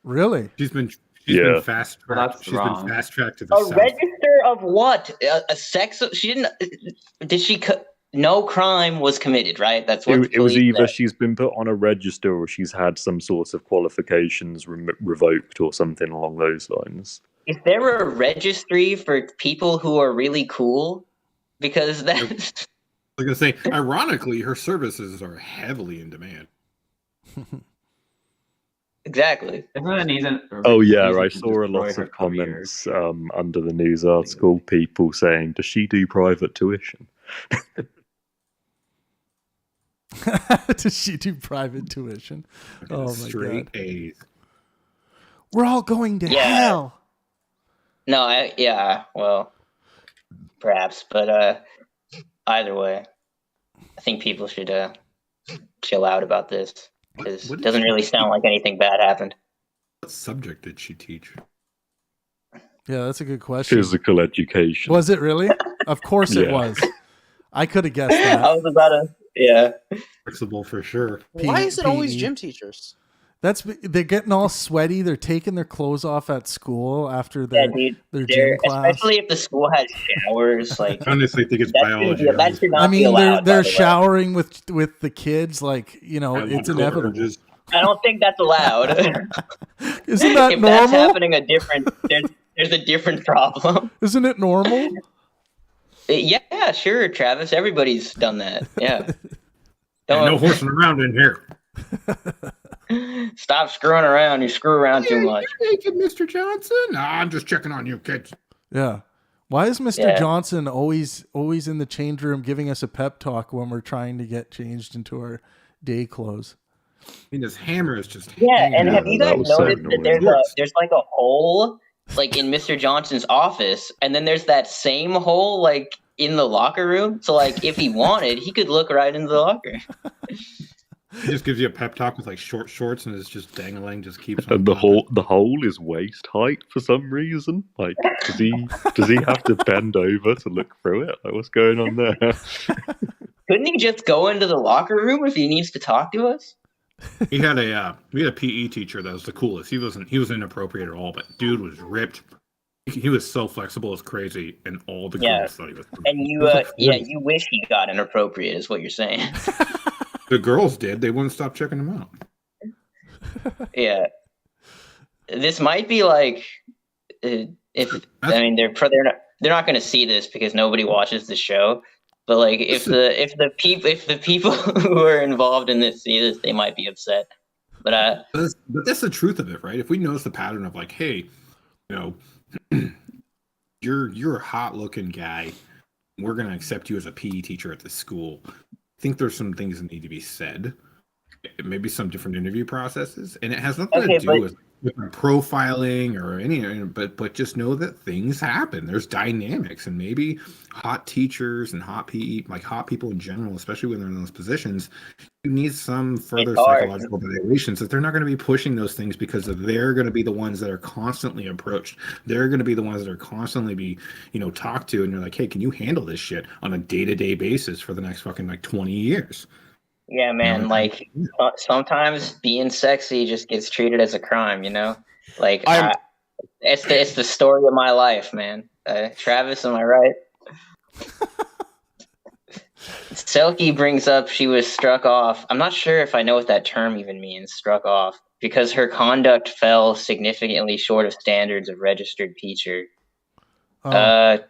Speaker 3: Really?
Speaker 11: She's been
Speaker 2: Well,
Speaker 11: fast
Speaker 2: that's
Speaker 11: tracked. She's
Speaker 2: wrong.
Speaker 11: been fast tracked to the
Speaker 4: A
Speaker 11: south.
Speaker 4: register of what? A sex? She didn't. Did she? No crime was committed, right? That's what
Speaker 8: It was
Speaker 4: police
Speaker 8: either
Speaker 4: said.
Speaker 8: she's been put on a register or she's had some sort of qualifications revoked or something along those lines.
Speaker 4: Is there a registry for people who are really cool? Because that's.
Speaker 11: I was gonna say, ironically, her services are heavily in demand.
Speaker 4: Exactly.
Speaker 8: Oh yeah, I saw a lot of comments under the news article, people saying, "Does she do private tuition?"
Speaker 3: Does she do private tuition? Oh my
Speaker 11: Straight
Speaker 3: god!
Speaker 11: A's.
Speaker 3: We're all going to hell.
Speaker 4: No, well, perhaps, but either way, I think people should chill out about this because it doesn't really sound like anything bad happened.
Speaker 11: What subject did she teach?
Speaker 3: Yeah, that's a good question.
Speaker 8: Physical education.
Speaker 3: Was it really? Of course it
Speaker 8: Yeah.
Speaker 3: was. I could have guessed that.
Speaker 4: I was about to, yeah.
Speaker 11: Flexible for sure.
Speaker 5: Why is it always
Speaker 3: PE?
Speaker 5: gym teachers?
Speaker 3: They're getting all sweaty. They're taking their clothes off at school after their
Speaker 4: They're-
Speaker 3: gym class.
Speaker 4: especially if the school has showers. Like,
Speaker 11: I honestly think it's
Speaker 4: that
Speaker 11: biology.
Speaker 4: Should, that should not
Speaker 3: I
Speaker 4: be
Speaker 3: mean,
Speaker 4: allowed.
Speaker 3: they're
Speaker 4: by the way.
Speaker 3: showering with the kids. Like, you know, it's
Speaker 11: Biological
Speaker 3: inevitable.
Speaker 11: urges.
Speaker 4: I don't think that's allowed.
Speaker 3: Isn't that
Speaker 4: if
Speaker 3: normal?
Speaker 4: that's happening, there's a different problem.
Speaker 3: Isn't it normal?
Speaker 4: Yeah, sure, Travis. Everybody's done that. Yeah.
Speaker 11: Yeah, no horsing around in here.
Speaker 4: Stop screwing around. You screw around too much.
Speaker 11: Naked, Mr. Johnson? Nah, I'm just checking on you, kids.
Speaker 3: Yeah. Why is Mr.
Speaker 4: Yeah.
Speaker 3: Johnson always in the change room giving us a pep talk when we're trying to get changed into our day clothes?
Speaker 11: I mean, this hammer is just.
Speaker 4: Yeah,
Speaker 11: hanging
Speaker 4: and
Speaker 11: out.
Speaker 4: have you
Speaker 8: that
Speaker 4: guys
Speaker 8: was so
Speaker 4: noticed that
Speaker 8: annoying.
Speaker 4: there's like a hole like in Mr. Johnson's office, and then there's that same hole like in the locker room. So like if he wanted, he could look right into the locker.
Speaker 11: He just gives you a pep talk with like short shorts, and it's just dangling, just keeps on.
Speaker 8: And the hole is waist height for some reason. Like, does he have to bend over to look through it? Like, what's going on there?
Speaker 4: Couldn't he just go into the locker room if he needs to talk to us?
Speaker 11: We had a PE teacher that was the coolest. He wasn't inappropriate at all, but dude was ripped. He was so flexible, it's crazy, and all the girls thought he was.
Speaker 4: And you wish he got inappropriate, is what you're saying.
Speaker 11: The girls did. They wouldn't stop checking him out.
Speaker 4: Yeah, this might be like they're not going to see this because nobody watches the show. But like if the people who are involved in this see this, they might be upset. But
Speaker 11: that's the truth of it, right? If we notice the pattern of like, hey, you know, you're a hot looking guy, we're gonna accept you as a PE teacher at the school. I think there's some things that need to be said. Maybe some different interview processes, and it has nothing to do with profiling or any. But just know that things happen. There's dynamics, and maybe hot teachers and hot PE, like hot people in general, especially when they're in those positions, you need some further psychological evaluations that they're not going to be pushing those things because they're going to be the ones that are constantly approached. They're going to be the ones that are constantly be, talked to, and you're like, hey, can you handle this shit on a day-to-day basis for the next fucking 20 years?
Speaker 4: yeah, man, like sometimes being sexy just gets treated as a crime, Like it's the story of my life, man. Travis, am I right? Selkie brings up she was struck off. I'm not sure if I know what that term even means, struck off, because her conduct fell significantly short of standards of registered teacher. But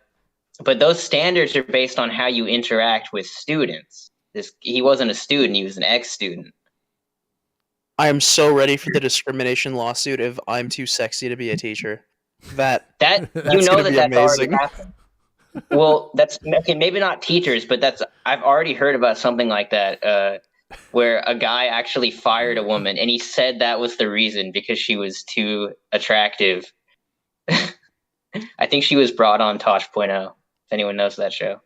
Speaker 4: those standards are based on how you interact with students. He wasn't a student, he was an ex-student.
Speaker 5: I am so ready for the discrimination lawsuit if I'm too sexy to be a teacher. That's
Speaker 4: that's already happened. Well, that's okay, maybe not teachers, but I've already heard about something like that, where a guy actually fired a woman, and he said that was the reason because she was too attractive. I think she was brought on Tosh.0, if anyone knows that show.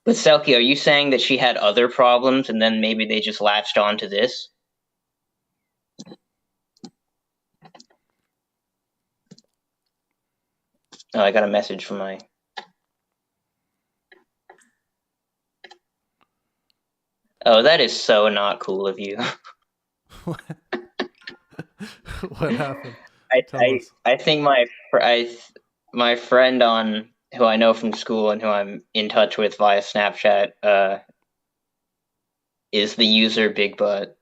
Speaker 4: But Selkie, are you saying that she had other problems and then maybe they just latched on to this? Oh, I got a message from my... Oh, that is so not cool of you.
Speaker 3: What happened?
Speaker 4: I think my friend on who I know from school and who I'm in touch with via Snapchat is the user Big Butt.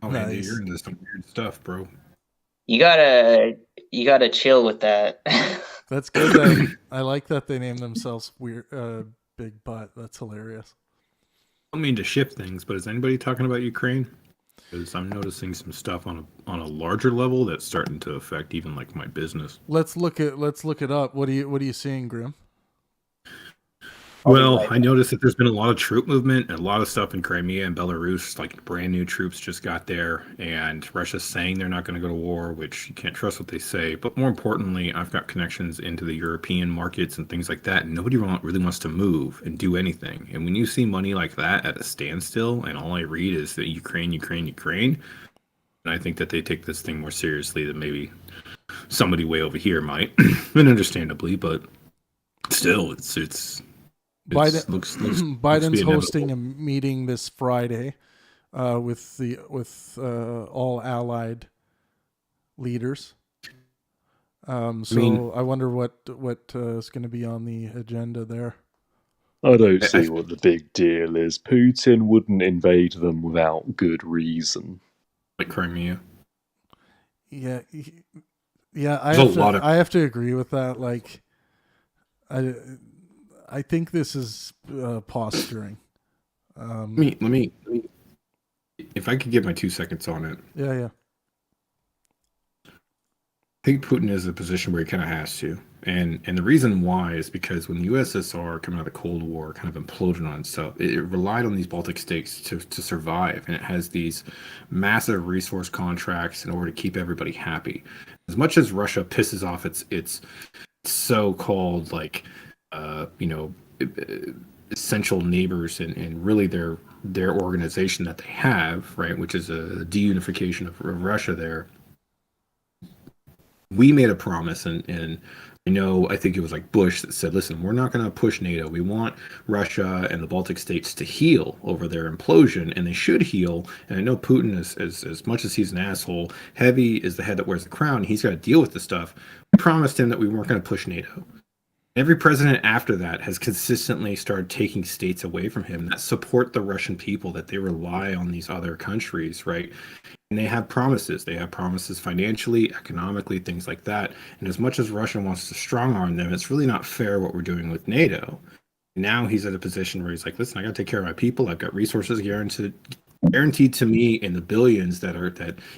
Speaker 11: Oh man, dude, you're into some weird stuff, bro.
Speaker 4: You gotta chill with that.
Speaker 3: That's good. I like that they name themselves weird Big Butt. That's hilarious.
Speaker 11: I don't mean to shift things, but is anybody talking about Ukraine? Because I'm noticing some stuff on a larger level that's starting to affect even like my business.
Speaker 3: Let's look it up. What are you seeing, Grim?
Speaker 11: Well, I noticed that there's been a lot of troop movement and a lot of stuff in Crimea and Belarus. Like brand new troops just got there, and Russia's saying they're not going to go to war, which you can't trust what they say. But more importantly, I've got connections into the European markets and things like that. And nobody really wants to move and do anything. And when you see money like that at a standstill, and all I read is that Ukraine, and I think that they take this thing more seriously than maybe somebody way over here might, and understandably, but still, it's.
Speaker 3: Biden's hosting a meeting this Friday with all allied leaders. I wonder what is going to be on the agenda there.
Speaker 8: I don't see what the big deal is. Putin wouldn't invade them without good reason.
Speaker 11: Like Crimea.
Speaker 3: Yeah. I have to agree with that. Like, I think this is posturing.
Speaker 11: Let me. If I could give my 2 seconds on it.
Speaker 3: Yeah.
Speaker 11: I think Putin is in a position where he kind of has to, and the reason why is because when the USSR coming out of the Cold War kind of imploded on itself, it relied on these Baltic states to survive, and it has these massive resource contracts in order to keep everybody happy. As much as Russia pisses off its so-called like. Essential neighbors and really their organization that they have, right, which is a deunification of Russia there. We made a promise, and I think it was like Bush that said, listen, we're not going to push NATO. We want Russia and the Baltic states to heal over their implosion, and they should heal. And I know Putin is as much as he's an asshole, heavy is the head that wears the crown. He's got to deal with this stuff. We promised him that we weren't going to push NATO. Every president after that has consistently started taking states away from him that support the Russian people, that they rely on these other countries, right? And they have promises. They have promises financially, economically, things like that. And as much as Russia wants to strong arm them, it's really not fair what we're doing with NATO. Now he's at a position where he's like, listen, I got to take care of my people. I've got resources guaranteed to me in the billions that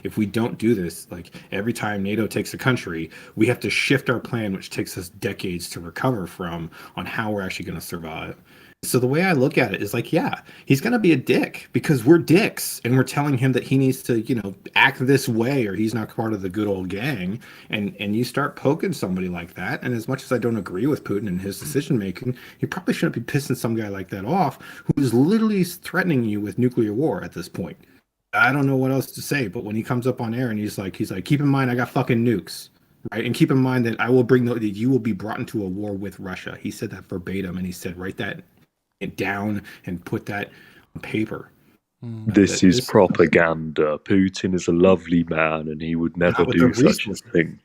Speaker 11: if we don't do this, like every time NATO takes a country, we have to shift our plan, which takes us decades to recover from, on how we're actually going to survive. So the way I look at it is like, yeah, he's going to be a dick because we're dicks and we're telling him that he needs to, act this way or he's not part of the good old gang. And you start poking somebody like that. And as much as I don't agree with Putin and his decision making, you probably shouldn't be pissing some guy like that off who is literally threatening you with nuclear war at this point. I don't know what else to say, but when he comes up on air and he's like, keep in mind, I got fucking nukes. Right, and keep in mind that I will that you will be brought into a war with Russia. He said that verbatim, and he said, write that down and put that on paper.
Speaker 8: This is propaganda. Putin is a lovely man, and he would never do such a thing.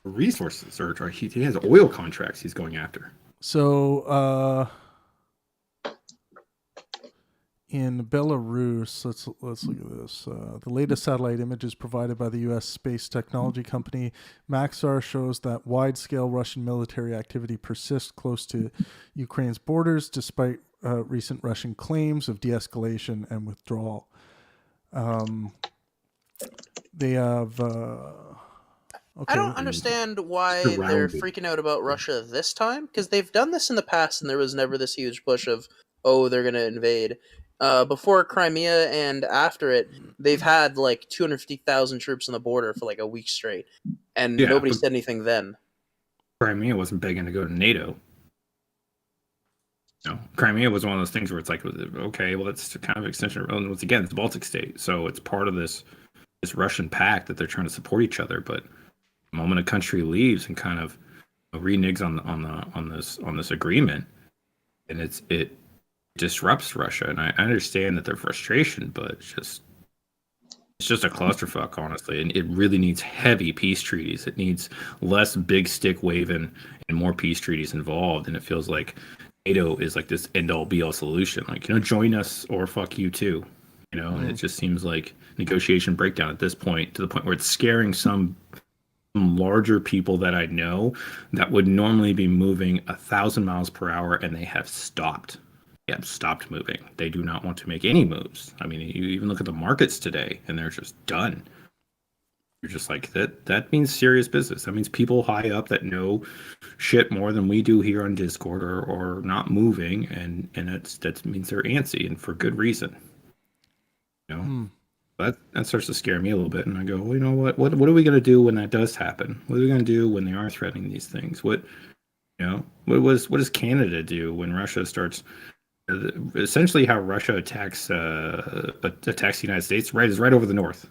Speaker 11: Resources, or he has oil contracts he's going after.
Speaker 3: So, in Belarus, let's look at this. The latest satellite images provided by the U.S. space technology company Maxar shows that wide-scale Russian military activity persists close to Ukraine's borders, despite recent Russian claims of de-escalation and withdrawal. They have.
Speaker 5: I don't understand why they're freaking out about Russia this time, because they've done this in the past, and there was never this huge push of, they're going to invade. Before Crimea and after it, they've had like 250,000 troops on the border for like a week straight, and nobody said anything then.
Speaker 11: Crimea wasn't begging to go to NATO. Crimea was one of those things where it's like, okay, well, that's kind of extension. And once again, it's the Baltic state, so it's part of this Russian pact that they're trying to support each other. But the moment a country leaves and kind of reneges on this agreement, and it disrupts Russia. And I understand that their frustration, but it's just a clusterfuck, honestly. And it really needs heavy peace treaties. It needs less big stick waving and more peace treaties involved. And it feels like NATO is like this end all be all solution. Like, join us or fuck you too. And it just seems like negotiation breakdown at this point, to the point where it's scaring some larger people that I know that would normally be moving 1,000 miles per hour, and they have stopped. They have stopped moving. They do not want to make any moves. I mean, you even look at the markets today, and they're just done. You're just like, that means serious business. That means people high up that know shit more than we do here on Discord or not moving, and that means they're antsy, and for good reason. That starts to scare me a little bit, and I go, well, you know what are we going to do when that does happen? What are we going to do when they are threatening these things? What does Canada do when Russia starts? Essentially, how Russia attacks the United States, right, is right over the north.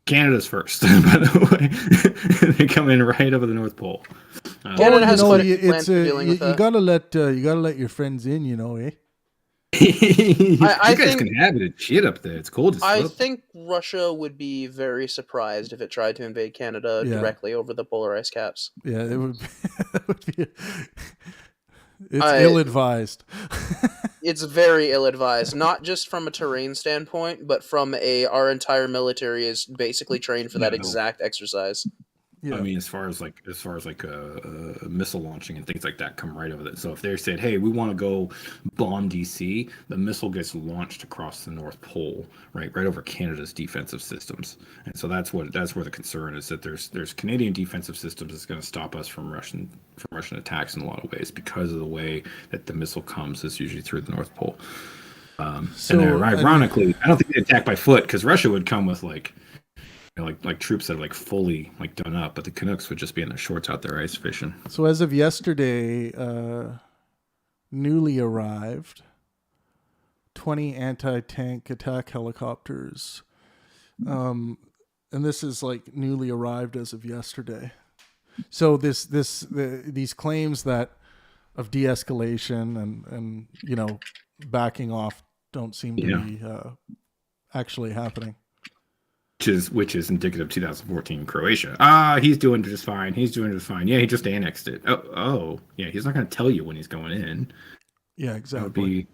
Speaker 11: Canada's first, by the way. They come in right over the North Pole.
Speaker 5: Canada has quite a plan for dealing with that.
Speaker 3: You gotta let your friends in, eh?
Speaker 11: You guys can have it shit up there. It's cold as
Speaker 5: I
Speaker 11: fuck.
Speaker 5: think Russia would be very surprised if it tried to invade Canada directly over the polar ice caps.
Speaker 3: Yeah, it would be. It's ill-advised.
Speaker 5: It's very ill-advised, not just from a terrain standpoint, but from our entire military is basically trained for that exact exercise.
Speaker 11: Yeah. I mean, as far as missile launching and things like that come right over that. So if they said, "Hey, we want to go bomb DC," the missile gets launched across the North Pole, right over Canada's defensive systems. And so that's where the concern is, that there's Canadian defensive systems that's going to stop us from Russian attacks in a lot of ways, because of the way that the missile comes is usually through the North Pole. And ironically, I don't think they attack by foot, because Russia would come with like troops that are fully done up, but the Canucks would just be in their shorts out there ice fishing.
Speaker 3: So as of yesterday, newly arrived 20 anti-tank attack helicopters, and this is newly arrived as of yesterday. So these claims that of de-escalation and backing off don't seem to be actually happening.
Speaker 11: Which is indicative of 2014 Croatia. He's doing just fine. Yeah, he just annexed it. Oh, yeah. He's not going to tell you when he's going in.
Speaker 3: Yeah, exactly.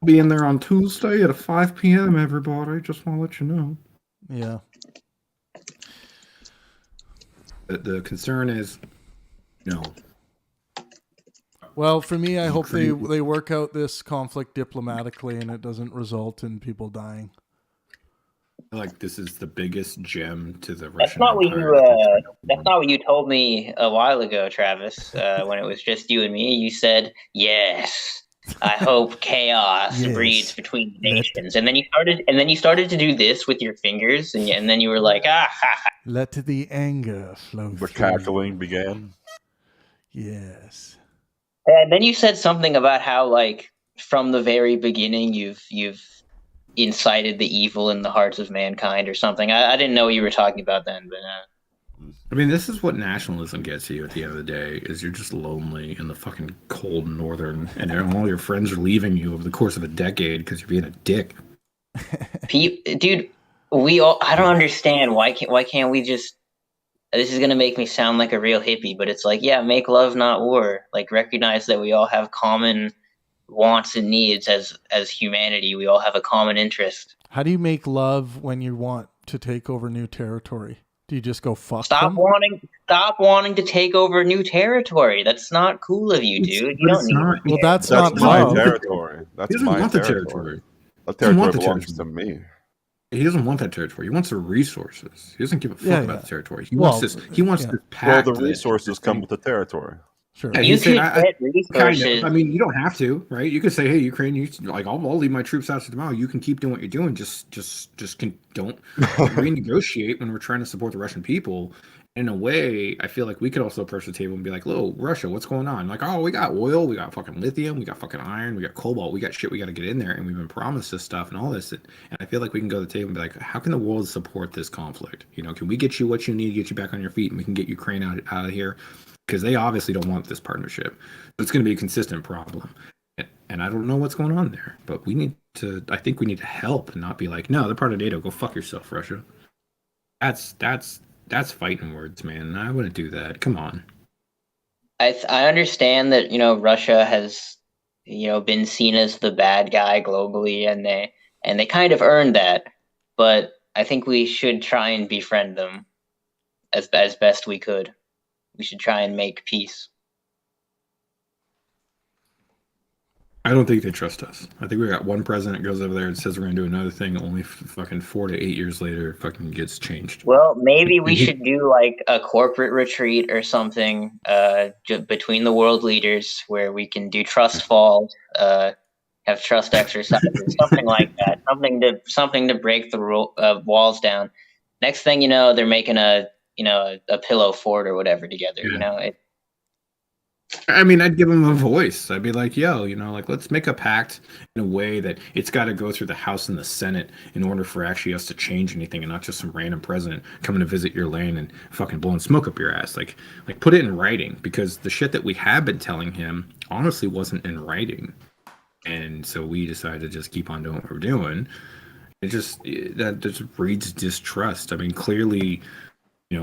Speaker 11: I'll be in there on Tuesday at 5 p.m. Everybody, just want to let you know.
Speaker 3: Yeah.
Speaker 11: The concern is,
Speaker 3: Well, for me, I hope they work out this conflict diplomatically and it doesn't result in people dying.
Speaker 11: This is the biggest gem to the Russian.
Speaker 4: That's not what you told me a while ago, Travis. When it was just you and me, you said, "Yes, I hope chaos breeds between the nations." And then you started to do this with your fingers, and then you were like, "Ah, ha, ha."
Speaker 3: Let the anger flow.
Speaker 12: The cackling began.
Speaker 3: Yes.
Speaker 4: And then you said something about how, from the very beginning, you've incited the evil in the hearts of mankind or something. I didn't know what you were talking about then, but
Speaker 11: I mean, this is what nationalism gets you at the end of the day, is you're just lonely in the fucking cold northern, and all your friends are leaving you over the course of a decade because you're being a dick.
Speaker 4: Dude, I don't understand why can't we just, this is going to make me sound like a real hippie, but it's make love, not war. Recognize that we all have common wants and needs as humanity. We all have a common interest.
Speaker 3: How do you make love when you want to take over new territory? Do you just go fuck
Speaker 4: Stop
Speaker 3: them?
Speaker 4: wanting to take over new territory. That's not cool of you, dude. You don't need.
Speaker 3: Well, that's not
Speaker 12: my
Speaker 3: love.
Speaker 12: territory. That's my territory. That territory belongs to me.
Speaker 11: He doesn't want that territory. He wants the resources. He doesn't give a fuck about the territory. He wants this. He wants this pact.
Speaker 12: Well, the resources come with the territory.
Speaker 3: Sure.
Speaker 4: Yeah, you can get resources.
Speaker 11: Kind of. I mean, you don't have to, right? You could say, "Hey, Ukraine, I'll leave my troops out tomorrow. You can keep doing what you're doing. Just don't renegotiate when we're trying to support the Russian people." In a way, I feel like we could also approach the table and be like, "Look, Russia, what's going on?" Like, "Oh, we got oil, we got fucking lithium, we got fucking iron, we got cobalt, we got shit we got to get in there, and we've been promised this stuff and all this." And I feel like we can go to the table and be like, "How can the world support this conflict? You know, can we get you what you need to get you back on your feet, and we can get Ukraine out of here?" Because they obviously don't want this partnership. So it's going to be a consistent problem. And I don't know what's going on there, but I think we need to help and not be like, "No, they're part of NATO. Go fuck yourself, Russia." That's fighting words, man. I wouldn't do that. Come on.
Speaker 4: I understand that Russia has been seen as the bad guy globally, and they kind of earned that. But I think we should try and befriend them as best we could. We should try and make peace.
Speaker 11: I don't think they trust us. I think we got one president goes over there and says we're going to do another thing. Only fucking 4 to 8 years later, fucking gets changed.
Speaker 4: Well, maybe we should do like a corporate retreat or something between the world leaders where we can do trust falls, have trust exercises, something like that. Something to break the walls down. Next thing you know, they're making a pillow fort or whatever together.
Speaker 11: Yeah. I mean, I'd give them a voice. I'd be like, "Yo, like let's make a pact in a way that it's got to go through the House and the Senate in order for actually us to change anything, and not just some random president coming to visit your land and fucking blowing smoke up your ass. Like put it in writing, because the shit that we have been telling him honestly wasn't in writing, and so we decided to just keep on doing what we're doing. That just breeds distrust. I mean, clearly.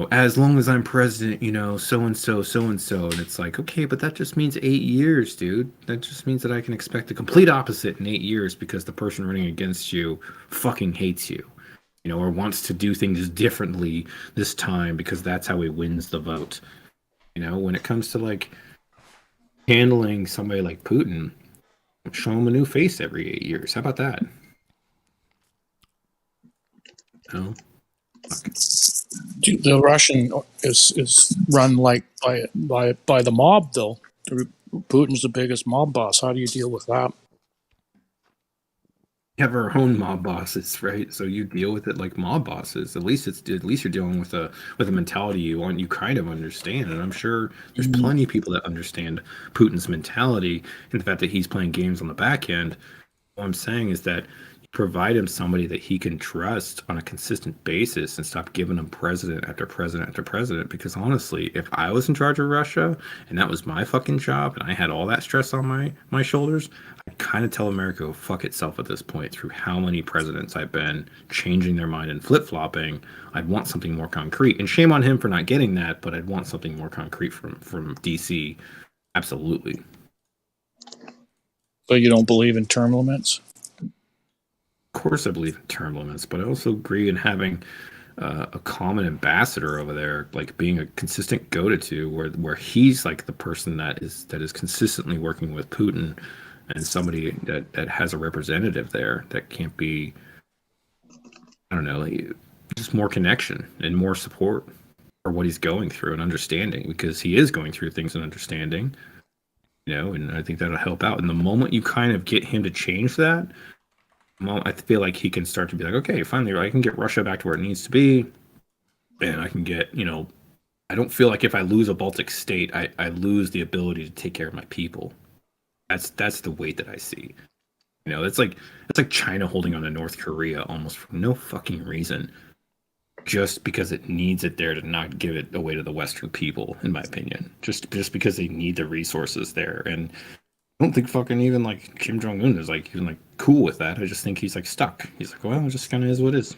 Speaker 11: As long as I'm president, so and so, and it's like, okay, but that just means 8 years, dude. That just means that I can expect the complete opposite in 8 years because the person running against you fucking hates you, or wants to do things differently this time because that's how he wins the vote. When it comes to like handling somebody like Putin, show him a new face every 8 years. How about that?
Speaker 10: Dude, the Russian is run like by the mob, though. Putin's the biggest mob boss. How do you deal with that?
Speaker 11: We have our own mob bosses, right? So you deal with it like mob bosses. At least you're dealing with a mentality you kind of understand. And I'm sure there's plenty of people that understand Putin's mentality and the fact that he's playing games on the back end. What I'm saying is that provide him somebody that he can trust on a consistent basis and stop giving him president after president after president. Because honestly, if I was in charge of Russia and that was my fucking job and I had all that stress on my shoulders, I'd kind of tell America to go fuck itself at this point. Through how many presidents I've been changing their mind and flip-flopping, I'd want something more concrete. And shame on him for not getting that, but I'd want something more concrete from DC. Absolutely.
Speaker 10: So you don't believe in term limits?
Speaker 11: Of course, I believe in term limits, but I also agree in having a common ambassador over there, like being a consistent go-to where he's like the person that is consistently working with Putin, and somebody that has a representative there that can't be, I don't know, just more connection and more support for what he's going through and understanding, because he is going through things and understanding, and I think that'll help out. And the moment you kind of get him to change that, I feel like he can start to be like, okay, finally, I can get Russia back to where it needs to be, and I can get, I don't feel like if I lose a Baltic state, I lose the ability to take care of my people. That's the weight that I see. It's like China holding on to North Korea almost for no fucking reason, just because it needs it there to not give it away to the Western people, in my opinion. Just because they need the resources there. And I don't think fucking even like Kim Jong-un is like even like cool with that. I just think he's like stuck. He's like, well, it just kind of is what it is.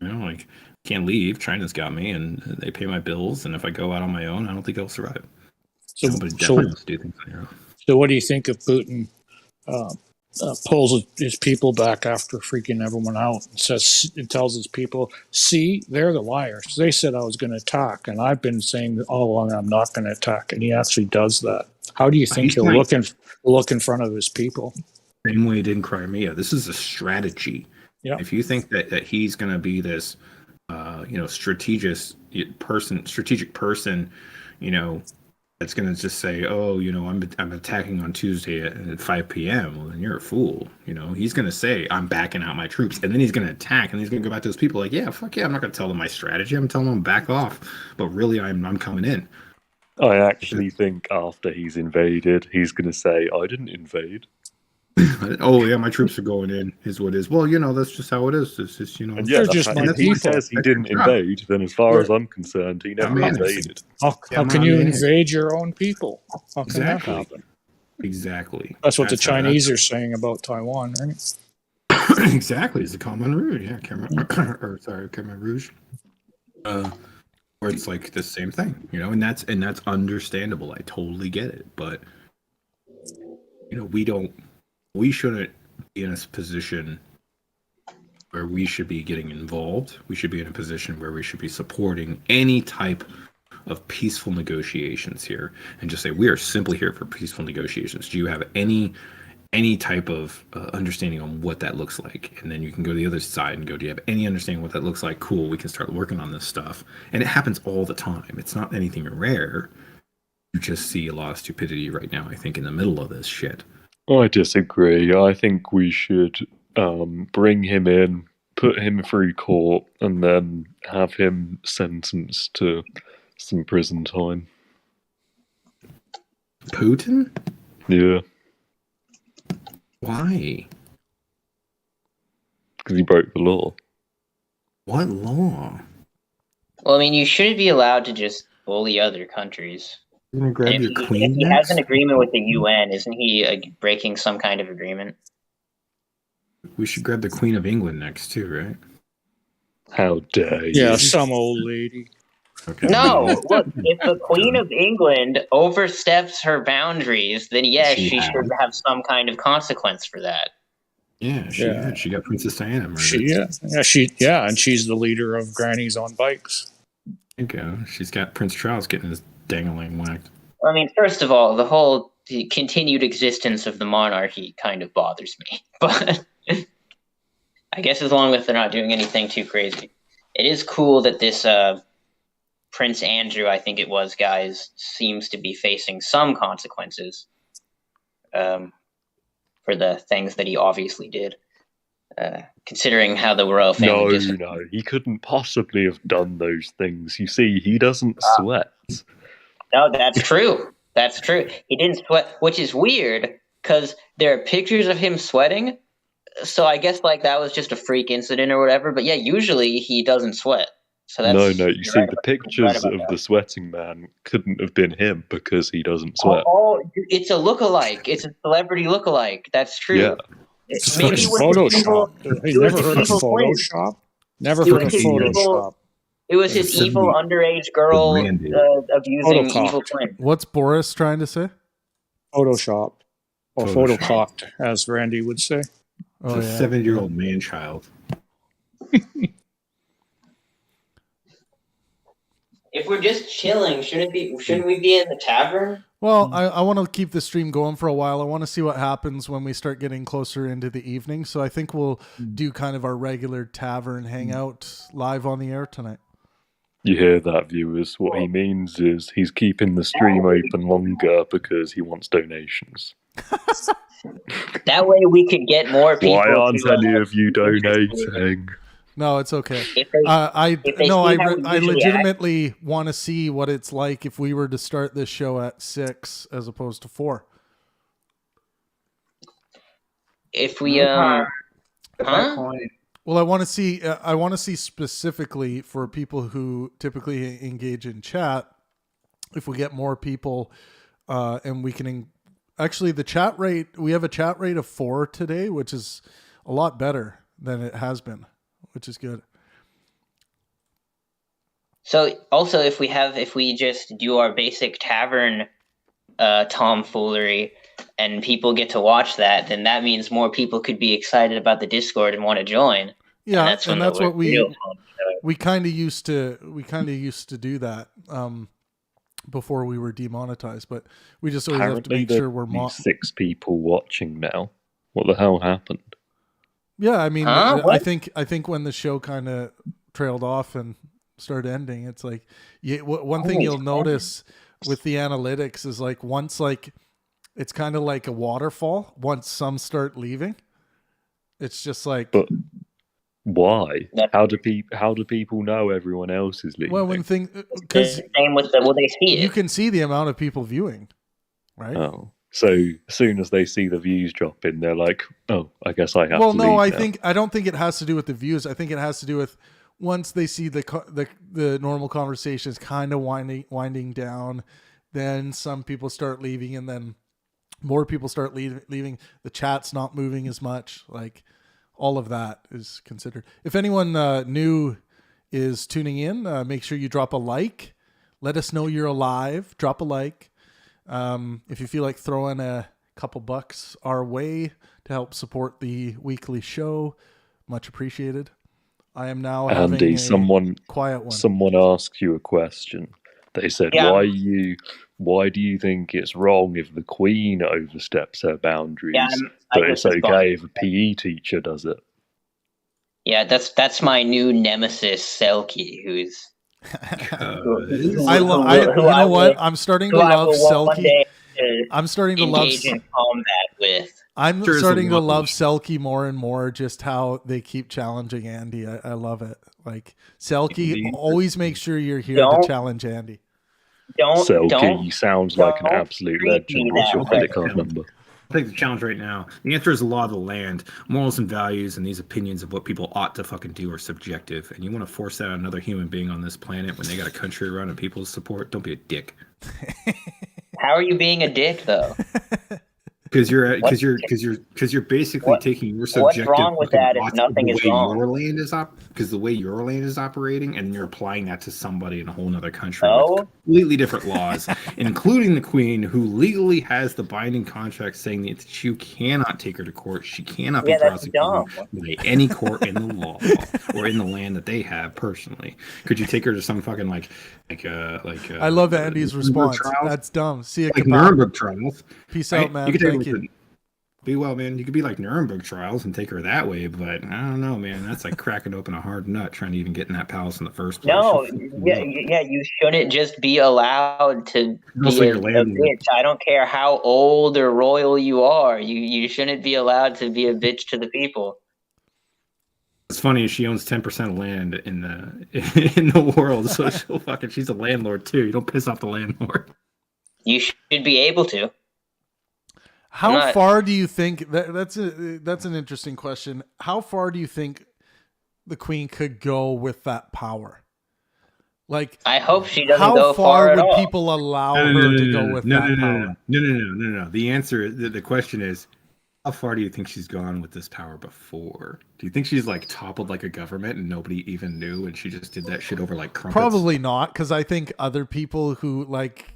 Speaker 11: Like, can't leave. China's got me, and they pay my bills. And if I go out on my own, I don't think I'll survive. Somebody definitely has to do things on your own.
Speaker 10: So, what do you think of Putin pulls his people back after freaking everyone out and tells his people, "See, they're the liars. They said I was going to attack, and I've been saying all along I'm not going to attack," and he actually does that. How do you think he'll look in front of his people?
Speaker 11: Same way he did in Crimea. This is a strategy.
Speaker 10: Yeah.
Speaker 11: If you think that he's going to be this, strategic person, that's going to just say, "Oh, I'm attacking on Tuesday at 5 p.m." Well, then you're a fool. He's going to say, "I'm backing out my troops," and then he's going to attack, and he's going to go back to those people like, "Yeah, fuck yeah, I'm not going to tell them my strategy. I'm telling them back off, but really, I'm coming in."
Speaker 8: I actually think after he's invaded, he's going to say, "I didn't invade."
Speaker 11: Oh yeah, my troops are going in. Is what is. Well, that's just how it is. It's just
Speaker 8: And yeah, if he says he didn't invade, then as far as I'm concerned, he never invaded.
Speaker 10: How can you invade your own people? How can that happen?
Speaker 11: Exactly.
Speaker 10: That's what the Chinese are saying about Taiwan, right?
Speaker 11: Exactly. It's the Khmer Rouge. Yeah, Khmer Rouge. Where it's like the same thing, and that's understandable. I totally get it, but we shouldn't be in a position where we should be getting involved. We should be in a position where we should be supporting any type of peaceful negotiations here, and just say we are simply here for peaceful negotiations. Do you have any type of understanding on what that looks like? And then you can go to the other side and go, do you have any understanding what that looks like? Cool, we can start working on this stuff. And it happens all the time. It's not anything rare. You just see a lot of stupidity right now, I think, in the middle of this shit.
Speaker 8: I disagree. I think we should bring him in, put him through court, and then have him sentenced to some prison time.
Speaker 11: Putin?
Speaker 8: Yeah.
Speaker 11: Why?
Speaker 8: Because he broke the law.
Speaker 11: What law?
Speaker 4: Well, I mean, you shouldn't be allowed to just bully other countries.
Speaker 11: You're gonna grab your queen
Speaker 4: if he has an agreement with the UN, isn't he breaking some kind of agreement?
Speaker 11: We should grab the Queen of England next, too, right?
Speaker 8: How dare you?
Speaker 10: Yeah, some old lady.
Speaker 11: Okay.
Speaker 4: No, look, if the Queen of England oversteps her boundaries, then yes, she should have some kind of consequence for that.
Speaker 11: Yeah, she got Princess Diana murdered.
Speaker 10: And she's the leader of grannies on bikes.
Speaker 11: There you go. She's got Prince Charles getting his dangling whacked.
Speaker 4: I mean, first of all, the continued existence of the monarchy kind of bothers me, but I guess as long as they're not doing anything too crazy. It is cool that this Prince Andrew, I think it was, guys, seems to be facing some consequences for the things that he obviously did. Considering how the royal family...
Speaker 8: No, he couldn't possibly have done those things. You see, he doesn't sweat.
Speaker 4: No, that's true. That's true. He didn't sweat, which is weird, because there are pictures of him sweating, so I guess that was just a freak incident or whatever, but yeah, usually he doesn't sweat. So that's,
Speaker 8: no, you see, the pictures of the sweating man couldn't have been him because he doesn't sweat.
Speaker 4: Oh, it's a lookalike. It's a celebrity lookalike. That's true.
Speaker 8: Yeah.
Speaker 4: Maybe
Speaker 10: it's Photoshop. You never heard of Photoshop? Never heard of Photoshop.
Speaker 4: It was his evil underage girl abusing evil twin.
Speaker 3: What's Boris trying to say?
Speaker 10: Photoshop. Or photococked, as Randy would say.
Speaker 11: It's a 7-year-old man-child.
Speaker 4: If we're just chilling, shouldn't we be in the tavern?
Speaker 3: Well, I want to keep the stream going for a while. I want to see what happens when we start getting closer into the evening. So I think we'll do kind of our regular tavern hangout live on the air tonight.
Speaker 8: You hear that, viewers? What he means is he's keeping the stream open longer because he wants donations.
Speaker 4: That way we could get more people.
Speaker 8: Why aren't any of you donating?
Speaker 3: No, it's okay. I legitimately want to see what it's like if we were to start this show at 6 as opposed to 4.
Speaker 4: If we
Speaker 3: Well, I want to see. I want to see specifically for people who typically engage in chat. If we get more people, and we can actually the chat rate. We have a chat rate of 4 today, which is a lot better than it has been, which is good.
Speaker 4: So also, if we just do our basic tavern tomfoolery, and people get to watch that, then that means more people could be excited about the Discord and want to join.
Speaker 3: Yeah, and that's what we kind of used to do that before we were demonetized, but we just always have to make sure we're
Speaker 8: 6 people watching now. What the hell happened?
Speaker 3: Yeah, I mean, I think when the show kind of trailed off and started ending, it's like one thing you'll notice with the analytics is like once like it's kind of like a waterfall. Once some start leaving, it's just like.
Speaker 8: But why? How do people know everyone else is leaving?
Speaker 3: Well, when things because
Speaker 4: same with they see it.
Speaker 3: You can see the amount of people viewing, right?
Speaker 8: Oh, so as soon as they see the views dropping, they're like, "Oh, I guess I have to."
Speaker 3: Well, no,
Speaker 8: leave
Speaker 3: I don't think it has to do with the views. I think it has to do with once they see the normal conversations kind of winding down, then some people start leaving, and then more people start leaving. The chat's not moving as much. Like all of that is considered. If anyone new is tuning in, make sure you drop a like. Let us know you're alive. Drop a like. If you feel like throwing a couple bucks our way to help support the weekly show, much appreciated. I am now
Speaker 8: Andy,
Speaker 3: having a quiet one.
Speaker 8: Someone asked you a question. They said, "Why do you think it's wrong if the Queen oversteps her boundaries, but it's okay if a PE teacher does it?"
Speaker 4: Yeah, that's my new nemesis, Selkie, who's.
Speaker 3: I'm starting to love Selkie. I'm starting to love
Speaker 4: in combat with.
Speaker 3: I'm starting to love Selkie more and more. Just how they keep challenging Andy. I love it. Like Selkie, always make sure you're here to challenge Andy.
Speaker 8: Selkie sounds like an absolute legend. What's your credit card number?
Speaker 11: I'll take the challenge right now. The answer is the law of the land. Morals and values and these opinions of what people ought to fucking do are subjective. And you want to force that on another human being on this planet when they got a country to run and people to support? Don't be a dick.
Speaker 4: How are you being a dick, though?
Speaker 11: Because you're basically taking your subjective.
Speaker 4: What's wrong with that if nothing is wrong?
Speaker 11: Because the way your land is operating, and you're applying that to somebody in a whole other country with completely different laws, including the Queen, who legally has the binding contract saying that you cannot take her to court. She cannot be prosecuted by any court in the law or in the land that they have personally. Could you take her to some fucking like
Speaker 3: I love Andy's response. That's dumb. See you
Speaker 11: like Nuremberg trials.
Speaker 3: Peace out, man. Thank you.
Speaker 11: Be well, man. You could be like Nuremberg trials and take her that way, but I don't know, man. That's like cracking open a hard nut trying to even get in that palace in the first place.
Speaker 4: No, you shouldn't just be allowed to be a bitch. I don't care how old or royal you are. You shouldn't be allowed to be a bitch to the people.
Speaker 11: It's funny, she owns 10% of land in the world, so she's a landlord too. You don't piss off the landlord.
Speaker 4: You should be able to.
Speaker 3: How far do you think that's an interesting question? How far do you think the Queen could go with that power? Like,
Speaker 4: I hope she doesn't go far at all.
Speaker 3: How far would people allow her to go with that power?
Speaker 11: No. The answer, the question is, how far do you think she's gone with this power before? Do you think she's like toppled like a government and nobody even knew, and she just did that shit over like crumpets?
Speaker 3: Probably not, because I think other people who like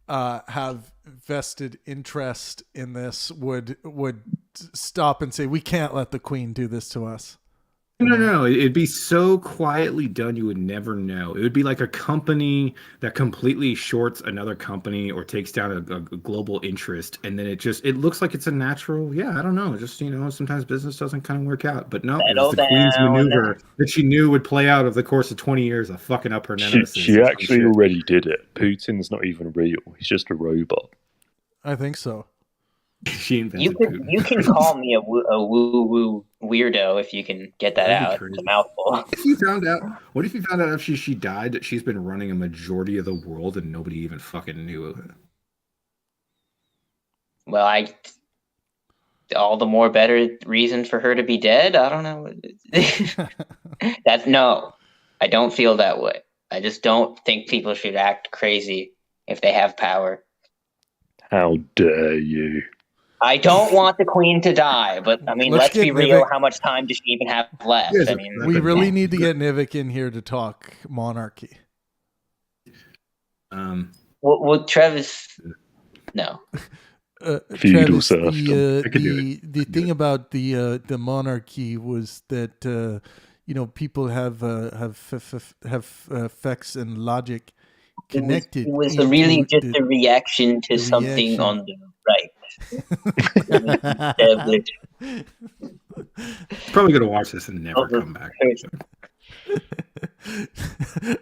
Speaker 3: have vested interest in this would stop and say, we can't let the Queen do this to us.
Speaker 11: No. It'd be so quietly done you would never know. It would be like a company that completely shorts another company or takes down a global interest, and then it looks like it's a natural. I don't know. Just sometimes business doesn't kind of work out. But no, it was the Queen's maneuver that she knew would play out over the course of 20 years of fucking up her nemesis.
Speaker 8: She actually already did it. Putin's not even real. He's just a robot.
Speaker 3: I think so.
Speaker 11: She invented Putin.
Speaker 4: You can call me a woo-woo weirdo if you can get that out. It's a mouthful.
Speaker 11: What if you found out after she died that she's been running a majority of the world and nobody even fucking knew of it?
Speaker 4: Well, all the more better reason for her to be dead? I don't know. No, I don't feel that way. I just don't think people should act crazy if they have power.
Speaker 8: How dare you?
Speaker 4: I don't want the Queen to die, but I mean, let's be real. How much time does she even have left?
Speaker 3: I mean, we really need to get Nivik in here to talk monarchy.
Speaker 4: Well, Travis, no.
Speaker 8: Feudal
Speaker 3: Travis,
Speaker 8: serfdom.
Speaker 3: The thing about the monarchy was that people have facts and logic connected.
Speaker 4: It was really just a reaction to something on the right.
Speaker 11: Probably going to watch this and never come back.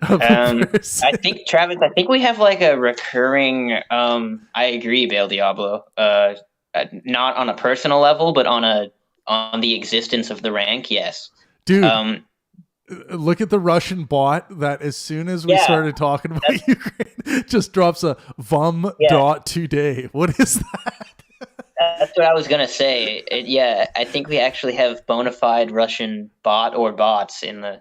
Speaker 4: I think, Travis, I think we have like a recurring, I agree, Bail Diablo, not on a personal level, but on the existence of the rank, yes.
Speaker 3: Dude, look at the Russian bot that as soon as we started talking about Ukraine, just drops a dot today. What is that?
Speaker 4: That's what I was going to say. I think we actually have bona fide Russian bot or bots in the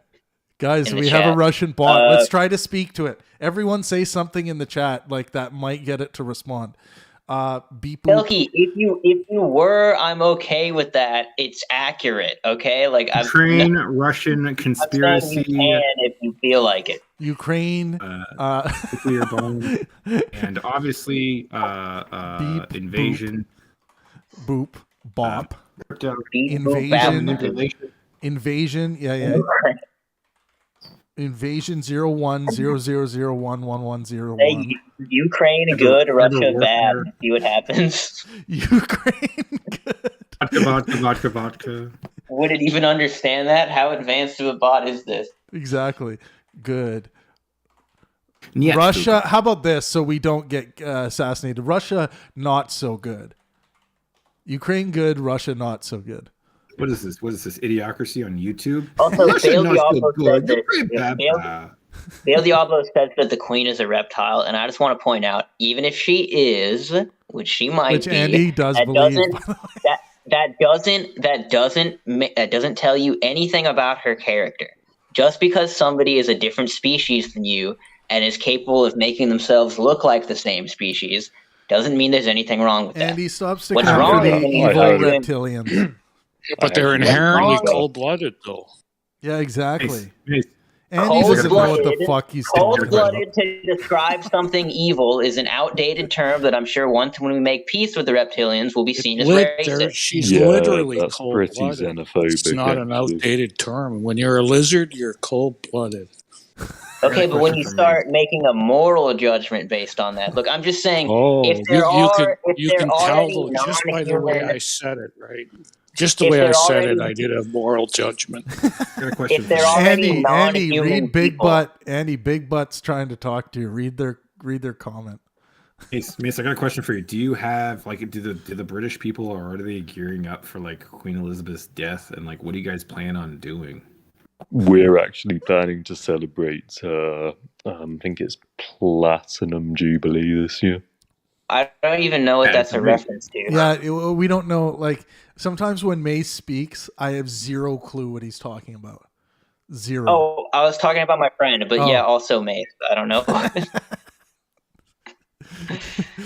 Speaker 3: Guys, we
Speaker 4: chat.
Speaker 3: have a Russian bot. Let's try to speak to it. Everyone say something in the chat like that might get it to respond. Beep boop.
Speaker 4: Silky, if you were, I'm okay with that. It's accurate, okay? Like
Speaker 11: Ukraine, Russian conspiracy.
Speaker 4: You can if you feel like it.
Speaker 3: Ukraine,
Speaker 11: nuclear bomb, and obviously
Speaker 3: beep,
Speaker 11: invasion.
Speaker 3: Boop, bop, invasion. Yeah. Invasion 0100011101.
Speaker 4: Ukraine good, Russia bad. See what happens.
Speaker 3: Ukraine good.
Speaker 11: Vodka.
Speaker 4: Would it even understand that? How advanced of a bot is this?
Speaker 3: Exactly. Good.
Speaker 11: Yes,
Speaker 3: Russia, how about this so we don't get assassinated? Russia, not so good. Ukraine good, Russia not so good.
Speaker 11: What is this? What is this? Idiocracy on YouTube?
Speaker 4: Also, Bail Diablo says that the queen is a reptile, and I just want to point out, even if she is, which she might be,
Speaker 3: Andy does believe.
Speaker 4: That doesn't tell you anything about her character. Just because somebody is a different species than you and is capable of making themselves look like the same species doesn't mean there's anything wrong with that.
Speaker 3: Andy, stop sticking up for the evil reptilians.
Speaker 10: But they're inherently cold-blooded, though.
Speaker 3: Yeah, exactly.
Speaker 11: Mace.
Speaker 3: Andy doesn't know what the fuck he's talking about.
Speaker 4: Cold-blooded to describe something evil is an outdated term that I'm sure once when we make peace with the reptilians will be seen as racist.
Speaker 10: She's literally cold-blooded. It's not an outdated term. When you're a lizard, you're cold-blooded.
Speaker 4: Okay, but when you start making a moral judgment based on that, look, I'm just saying,
Speaker 10: you can tell just by the way I said it, right? Just the way I said it, I did a moral judgment.
Speaker 4: If they're already
Speaker 3: Andy, read Big Butt. Andy, Big Butt's trying to talk to you. Read their comment.
Speaker 11: Mace, I got a question for you. Do you have do the British people are they gearing up for Queen Elizabeth's death, and what do you guys plan on doing?
Speaker 8: We're actually planning to celebrate. I think it's Platinum Jubilee this year.
Speaker 4: I don't even know what that's a reference to.
Speaker 3: Yeah, we don't know. Sometimes when Mace speaks, I have zero clue what he's talking about. Zero.
Speaker 4: Oh, I was talking about my friend, but yeah, also Mace. I don't know. I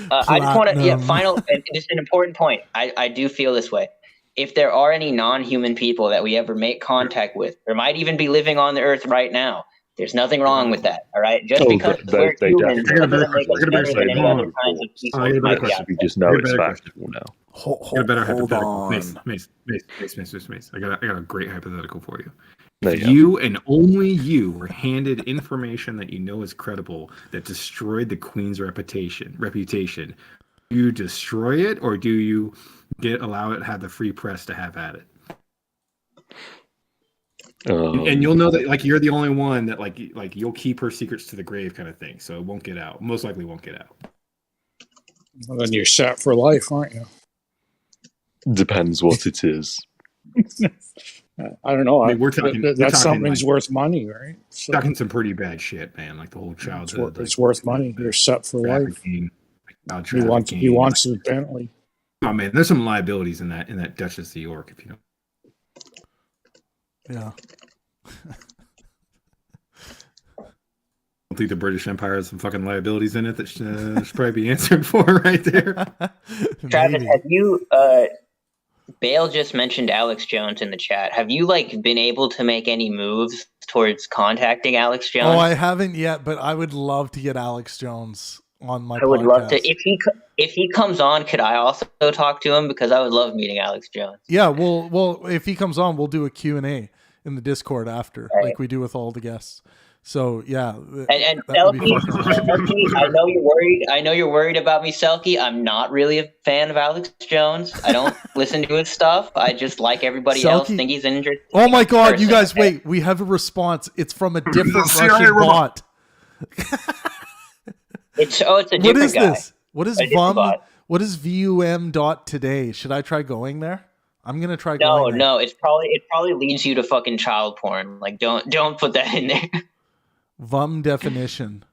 Speaker 4: just want to, final, and just an important point. I do feel this way. If there are any non-human people that we ever make contact with, or might even be living on the earth right now, there's nothing wrong with that, all right? Just because we're humans doesn't make us better than any other kinds of people.
Speaker 8: We just know it's factual now.
Speaker 11: Hold on. Mace. I got a great hypothetical for you. If you and only you were handed information that you know is credible that destroyed the Queen's reputation, do you destroy it, or do you allow it to have the free press to have at it? And you'll know that you're the only one that you'll keep her secrets to the grave kind of thing, so it won't get out. Most likely won't get out.
Speaker 10: Well, then you're set for life, aren't you?
Speaker 8: Depends what it is.
Speaker 10: I don't know.
Speaker 11: That's
Speaker 10: something's worth money, right? So,
Speaker 11: talking some pretty bad shit, man. The whole childhood.
Speaker 10: It's worth money. You're set for life. He wants the Bentley.
Speaker 11: Oh man, there's some liabilities in that Duchess of York, if you know.
Speaker 3: Yeah.
Speaker 11: I think the British Empire has some fucking liabilities in it that should probably be answered for right there.
Speaker 4: Travis, have you? Bale just mentioned Alex Jones in the chat. Have you been able to make any moves towards contacting Alex Jones?
Speaker 3: Oh, I haven't yet, but I would love to get Alex Jones on my podcast.
Speaker 4: I would love to. If he comes on, could I also talk to him? Because I would love meeting Alex Jones.
Speaker 3: Yeah, well, if he comes on, we'll do a Q&A. in the Discord after,
Speaker 4: right.
Speaker 3: like we do with all the guests. So yeah,
Speaker 4: and Selkie, I know you're worried. I know you're worried about me, Selkie. I'm not really a fan of Alex Jones. I don't listen to his stuff. I just like everybody else. Think he's an interesting.
Speaker 3: Oh my God,
Speaker 4: person,
Speaker 3: you guys,
Speaker 4: okay?
Speaker 3: wait! We have a response. It's from a different Russian bot.
Speaker 4: It's a different
Speaker 3: What is
Speaker 4: guy.
Speaker 3: this? What is
Speaker 4: A different
Speaker 3: VUM?
Speaker 4: bot.
Speaker 3: What is VUM.today? Should I try going there? I'm gonna try going there.
Speaker 4: No. It probably leads you to fucking child porn. Like, don't put that in there.
Speaker 3: VUM definition.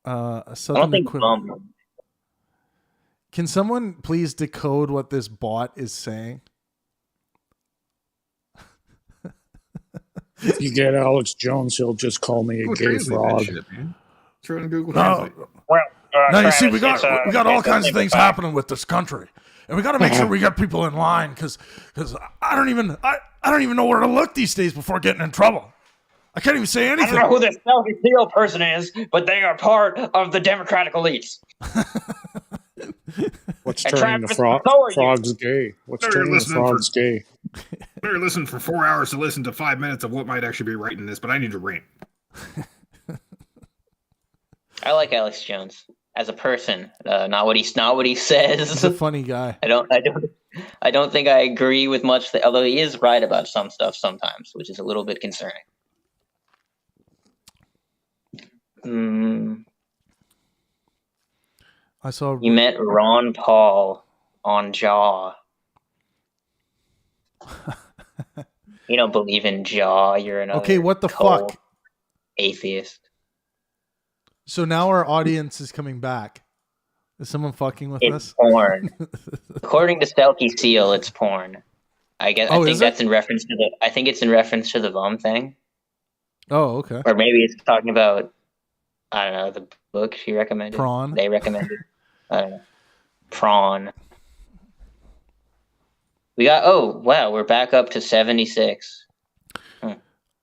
Speaker 3: A
Speaker 4: I
Speaker 3: southern
Speaker 4: don't think
Speaker 3: equivalent.
Speaker 4: VUM.
Speaker 3: Can someone please decode what this bot is saying?
Speaker 10: If you get Alex Jones, he'll just call me a gay frog.
Speaker 11: Try on Google
Speaker 3: No.
Speaker 11: Translate.
Speaker 3: Well, now you
Speaker 4: Travis,
Speaker 3: see, we got all kinds of things happening with this country, and we got to make sure we get people in line because I don't even know where to look these days before getting in trouble. I can't even say anything.
Speaker 4: I don't know who this Selkie Seal person is, but they are part of the Democratic elites.
Speaker 10: What's
Speaker 4: And
Speaker 10: turning the
Speaker 4: Travis, so are you.
Speaker 10: frogs gay? What's
Speaker 11: They're
Speaker 10: turning the
Speaker 11: listening
Speaker 10: frogs gay?
Speaker 11: Better listen for 4 hours to listen to 5 minutes of what might actually be right in this, but I need to rant.
Speaker 4: I like Alex Jones as a person, not what he says.
Speaker 3: He's a funny guy.
Speaker 4: I don't think I agree with much, although he is right about some stuff sometimes, which is a little bit concerning.
Speaker 3: I saw
Speaker 4: You met Ron Paul on Jaw. You don't believe in Jaw. You're an
Speaker 3: Okay, what the fuck?
Speaker 4: Atheist.
Speaker 3: So now our audience is coming back. Is someone fucking with
Speaker 4: It's
Speaker 3: us?
Speaker 4: porn. According to Selkie Seal, it's porn. I think that's in reference to I think it's in reference to the VUM thing.
Speaker 3: Oh, okay.
Speaker 4: Or maybe it's talking about, I don't know, the book she recommended.
Speaker 3: Prawn.
Speaker 4: They recommended. I don't know. Prawn. We got, oh, wow, we're back up to 76.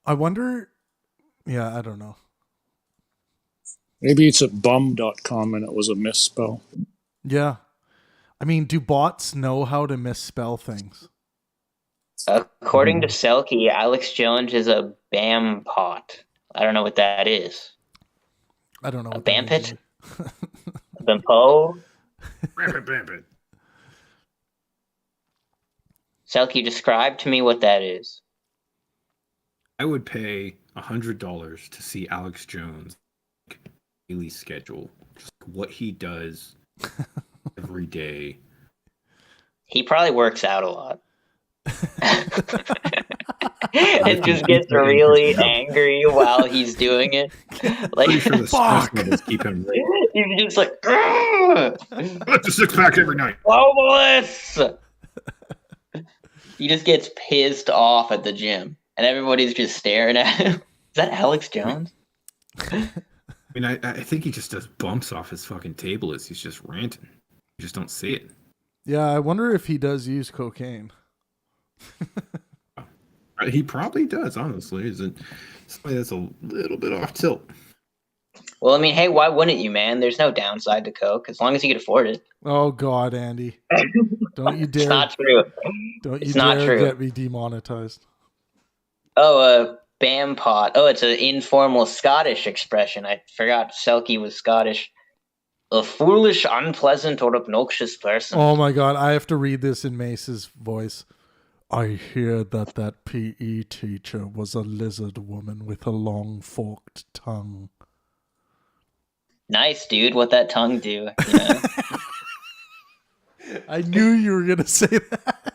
Speaker 3: I wonder, yeah, I don't know.
Speaker 10: Maybe it's at bum.com and it was a misspell.
Speaker 3: Yeah. I mean, do bots know how to misspell things?
Speaker 4: According to Selkie, Alex Jones is a BAM pot. I don't know what that is.
Speaker 3: I don't know.
Speaker 4: A Bampit? A Bampo?
Speaker 11: Bampit.
Speaker 4: Selkie, describe to me what that is.
Speaker 11: I would pay $100 to see Alex Jones' daily schedule, just what he does every day.
Speaker 4: He probably works out a lot. And just gets really angry while he's doing it. Like,
Speaker 11: Pretty sure the stress levels keep him right.
Speaker 4: He's just like,
Speaker 11: That's a 6-pack every night.
Speaker 4: Globalist! He just gets pissed off at the gym, and everybody's just staring at him. Is that Alex Jones?
Speaker 11: I mean, I think he just does bumps off his fucking table as he's just ranting. You just don't see it.
Speaker 3: Yeah, I wonder if he does use cocaine.
Speaker 11: He probably does, honestly. Is it somebody that's a little bit off tilt?
Speaker 4: Well, I mean, hey, why wouldn't you, man? There's no downside to coke as long as you can afford it.
Speaker 3: Oh God, Andy! Don't you dare!
Speaker 4: It's not true.
Speaker 3: Don't you
Speaker 4: It's not
Speaker 3: dare
Speaker 4: true.
Speaker 3: get me demonetized.
Speaker 4: Oh, BAM pot. Oh, it's an informal Scottish expression. I forgot Selkie was Scottish. A foolish, unpleasant, or obnoxious person.
Speaker 3: Oh my God, I have to read this in Mace's voice. I hear that PE teacher was a lizard woman with a long forked tongue.
Speaker 4: Nice, dude. What that tongue do? You know?
Speaker 3: I knew you were gonna say that.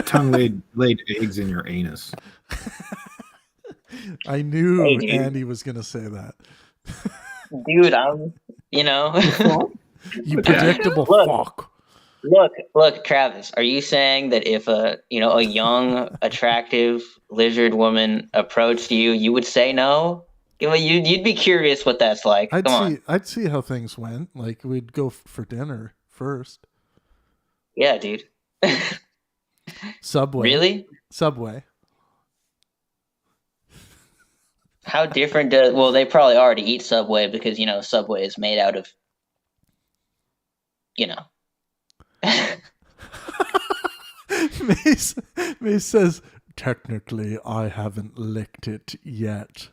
Speaker 11: Tongue laid eggs in your anus.
Speaker 3: I knew
Speaker 4: Hey, dude.
Speaker 3: Andy was gonna say that.
Speaker 4: Dude, I'm. You know.
Speaker 3: You predictable fuck.
Speaker 4: Look, Travis. Are you saying that if a young, attractive lizard woman approached you, you would say no? You'd be curious what that's like.
Speaker 3: I'd see how things went. Like we'd go for dinner first.
Speaker 4: Yeah, dude.
Speaker 3: Subway.
Speaker 4: Really?
Speaker 3: Subway.
Speaker 4: How different does? Well, they probably already eat Subway because Subway is made out of.
Speaker 3: Mace says technically, I haven't licked it yet.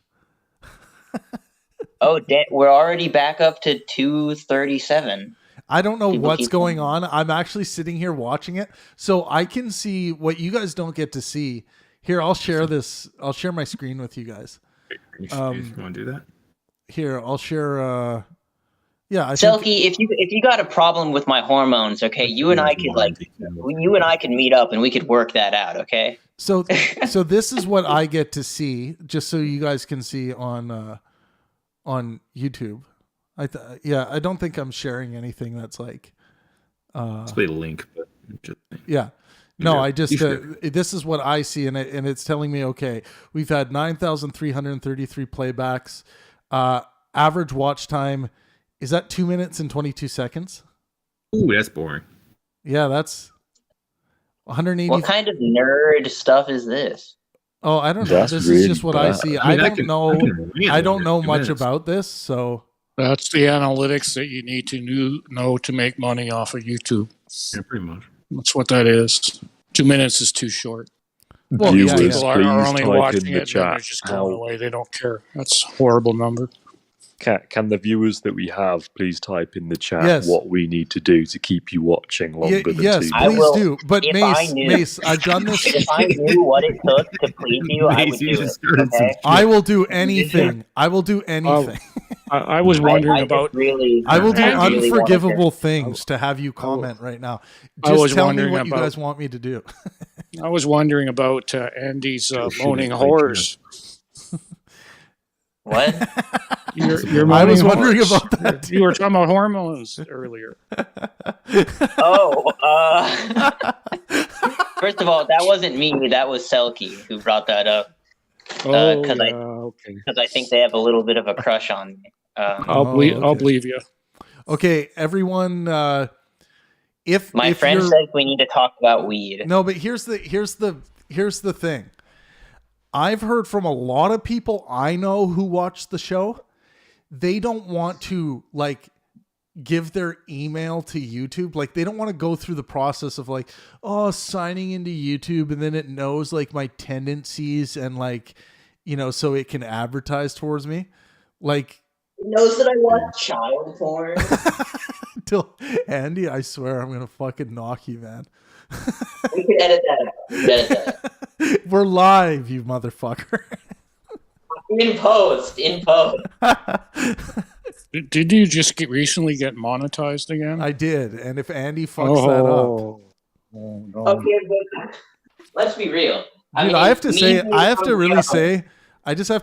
Speaker 4: Oh, we're already back up to 237.
Speaker 3: I don't know what's going on. I'm actually sitting here watching it, so I can see what you guys don't get to see. Here, I'll share this. I'll share my screen with you guys.
Speaker 11: You want to do that?
Speaker 3: Here, I'll share. Yeah,
Speaker 4: Selkie, if you got a problem with my hormones, okay, you and I could meet up and we could work that out, okay?
Speaker 3: So this is what I get to see, just so you guys can see on YouTube. I don't think I'm sharing anything that's like.
Speaker 11: It's a link, but
Speaker 3: yeah. No, I just this is what I see, and it's telling me, okay, we've had 9,333 playbacks. Average watch time is that 2 minutes and 22 seconds.
Speaker 11: Ooh, that's boring.
Speaker 3: Yeah, that's 180.
Speaker 4: What kind of nerd stuff is this?
Speaker 3: Oh, I don't know. This is just what I see. I don't know much about this, so
Speaker 10: that's the analytics that you need to know to make money off of YouTube.
Speaker 11: Yeah, pretty much.
Speaker 10: That's what that is. 2 minutes is too short.
Speaker 3: Well,
Speaker 10: people are only watching it and they're just going away. They don't care. That's a horrible number.
Speaker 8: Can the viewers that we have please type in the chat what we need to do to keep you watching longer than 2 minutes?
Speaker 3: Yes, please do. But Mace, I've done this.
Speaker 4: If I knew what it took to please you, I would do it. Okay?
Speaker 3: I will do anything. I will do anything.
Speaker 10: I was wondering about.
Speaker 3: I will do unforgivable things to have you comment right now. Just tell me what you guys want me to do.
Speaker 10: I was wondering about Andy's moaning horrors.
Speaker 4: What?
Speaker 10: I was wondering about that. You were talking about hormones earlier.
Speaker 4: First of all, that wasn't me. That was Selkie who brought that up. Because I think they have a little bit of a crush on me.
Speaker 10: I'll believe you.
Speaker 3: Okay, everyone. If
Speaker 4: my friend says we need to talk about weed.
Speaker 3: No, but here's the thing. I've heard from a lot of people I know who watch the show. They don't want to give their email to YouTube. Like they don't want to go through the process of signing into YouTube and then it knows my tendencies and so it can advertise towards me. It
Speaker 4: knows that I watch child porn.
Speaker 3: Andy, I swear I'm going to fucking knock you, man.
Speaker 4: We can edit that out.
Speaker 3: We're live, you motherfucker.
Speaker 4: In post.
Speaker 10: Did you just recently get monetized again?
Speaker 3: I did, and if Andy fucks that up,
Speaker 10: no.
Speaker 4: Okay, but let's be real.
Speaker 3: Dude, I have to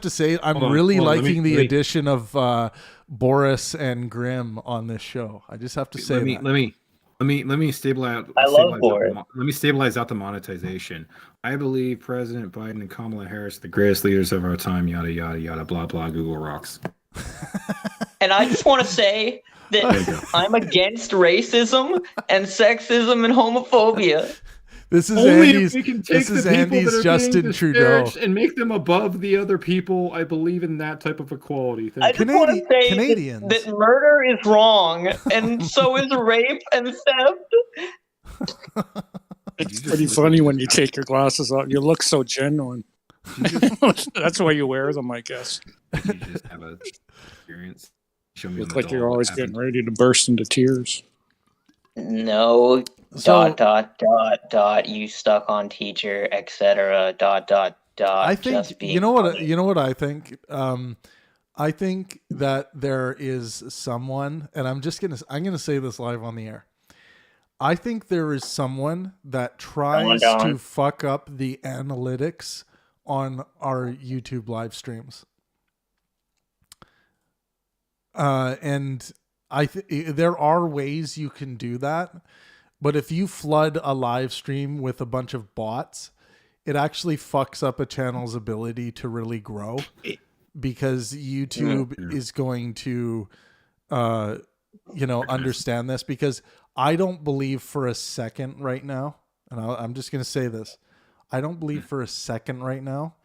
Speaker 3: say, I'm really liking the addition of Boris and Grimm on this show. I just have to say
Speaker 11: Let me stabilize.
Speaker 4: I love Boris.
Speaker 11: Let me stabilize out the monetization. I believe President Biden and Kamala Harris are the greatest leaders of our time. Yada yada yada. Blah blah. Google rocks.
Speaker 4: And I just want to say that I'm against racism and sexism and homophobia.
Speaker 3: This is
Speaker 11: Only
Speaker 3: Andy's.
Speaker 11: If we can take
Speaker 3: this is
Speaker 11: the people
Speaker 3: Andy's
Speaker 11: that are
Speaker 3: Justin Trudeau
Speaker 11: and make them above the other people. I believe in that type of equality.
Speaker 4: I just want to say that murder is wrong, and so is rape and theft.
Speaker 10: It's pretty funny when you take your glasses off. You look so genuine. That's why you wear them, I guess.
Speaker 11: You just have an experience. Show me.
Speaker 10: Look like you're always getting ready to burst into tears.
Speaker 4: No. You stuck on teacher, etc.
Speaker 3: I think you know what I think. I think that there is someone, and I'm gonna say this live on the air. I think there is someone that tries to fuck up the analytics on our YouTube live streams. And there are ways you can do that, but if you flood a live stream with a bunch of bots, it actually fucks up a channel's ability to really grow, because YouTube is going to, understand this. Because I don't believe for a second right now, and I'm just going to say this, I don't believe for a second right now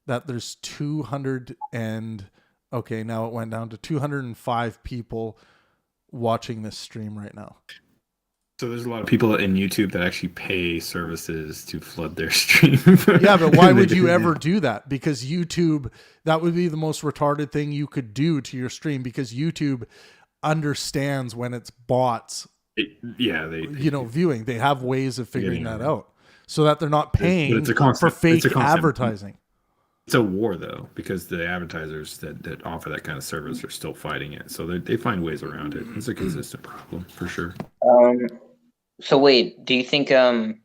Speaker 3: that there's 200 and now it went down to 205 people watching this stream right now.
Speaker 11: So there's a lot of people in YouTube that actually pay services to flood their stream.
Speaker 3: Yeah, but why would you ever do that? Because YouTube, that would be the most retarded thing you could do to your stream, because YouTube understands when it's bots. Viewing. They have ways of figuring that out so that they're not paying for fake advertising.
Speaker 11: It's a war, though, because the advertisers that offer that kind of service are still fighting it. So they find ways around it. It's a consistent problem, for sure.
Speaker 4: So wait, do you think... Never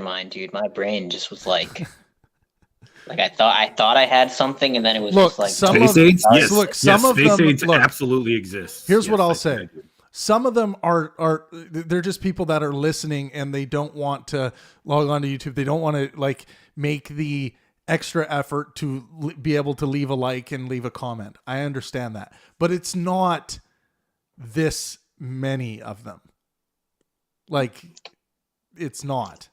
Speaker 4: mind, dude. My brain just was like... Like I thought I had something, and then it was just like...
Speaker 11: Space AIDS? Yes.
Speaker 3: Look, some of
Speaker 11: Space
Speaker 3: them...
Speaker 11: AIDS
Speaker 3: look,
Speaker 11: absolutely exists.
Speaker 3: Here's what I'll say. Some of them are they're just people that are listening and they don't want to log on to YouTube. They don't want to like make the extra effort to be able to leave a like and leave a comment. I understand that, but it's not this many of them. Like, it's not.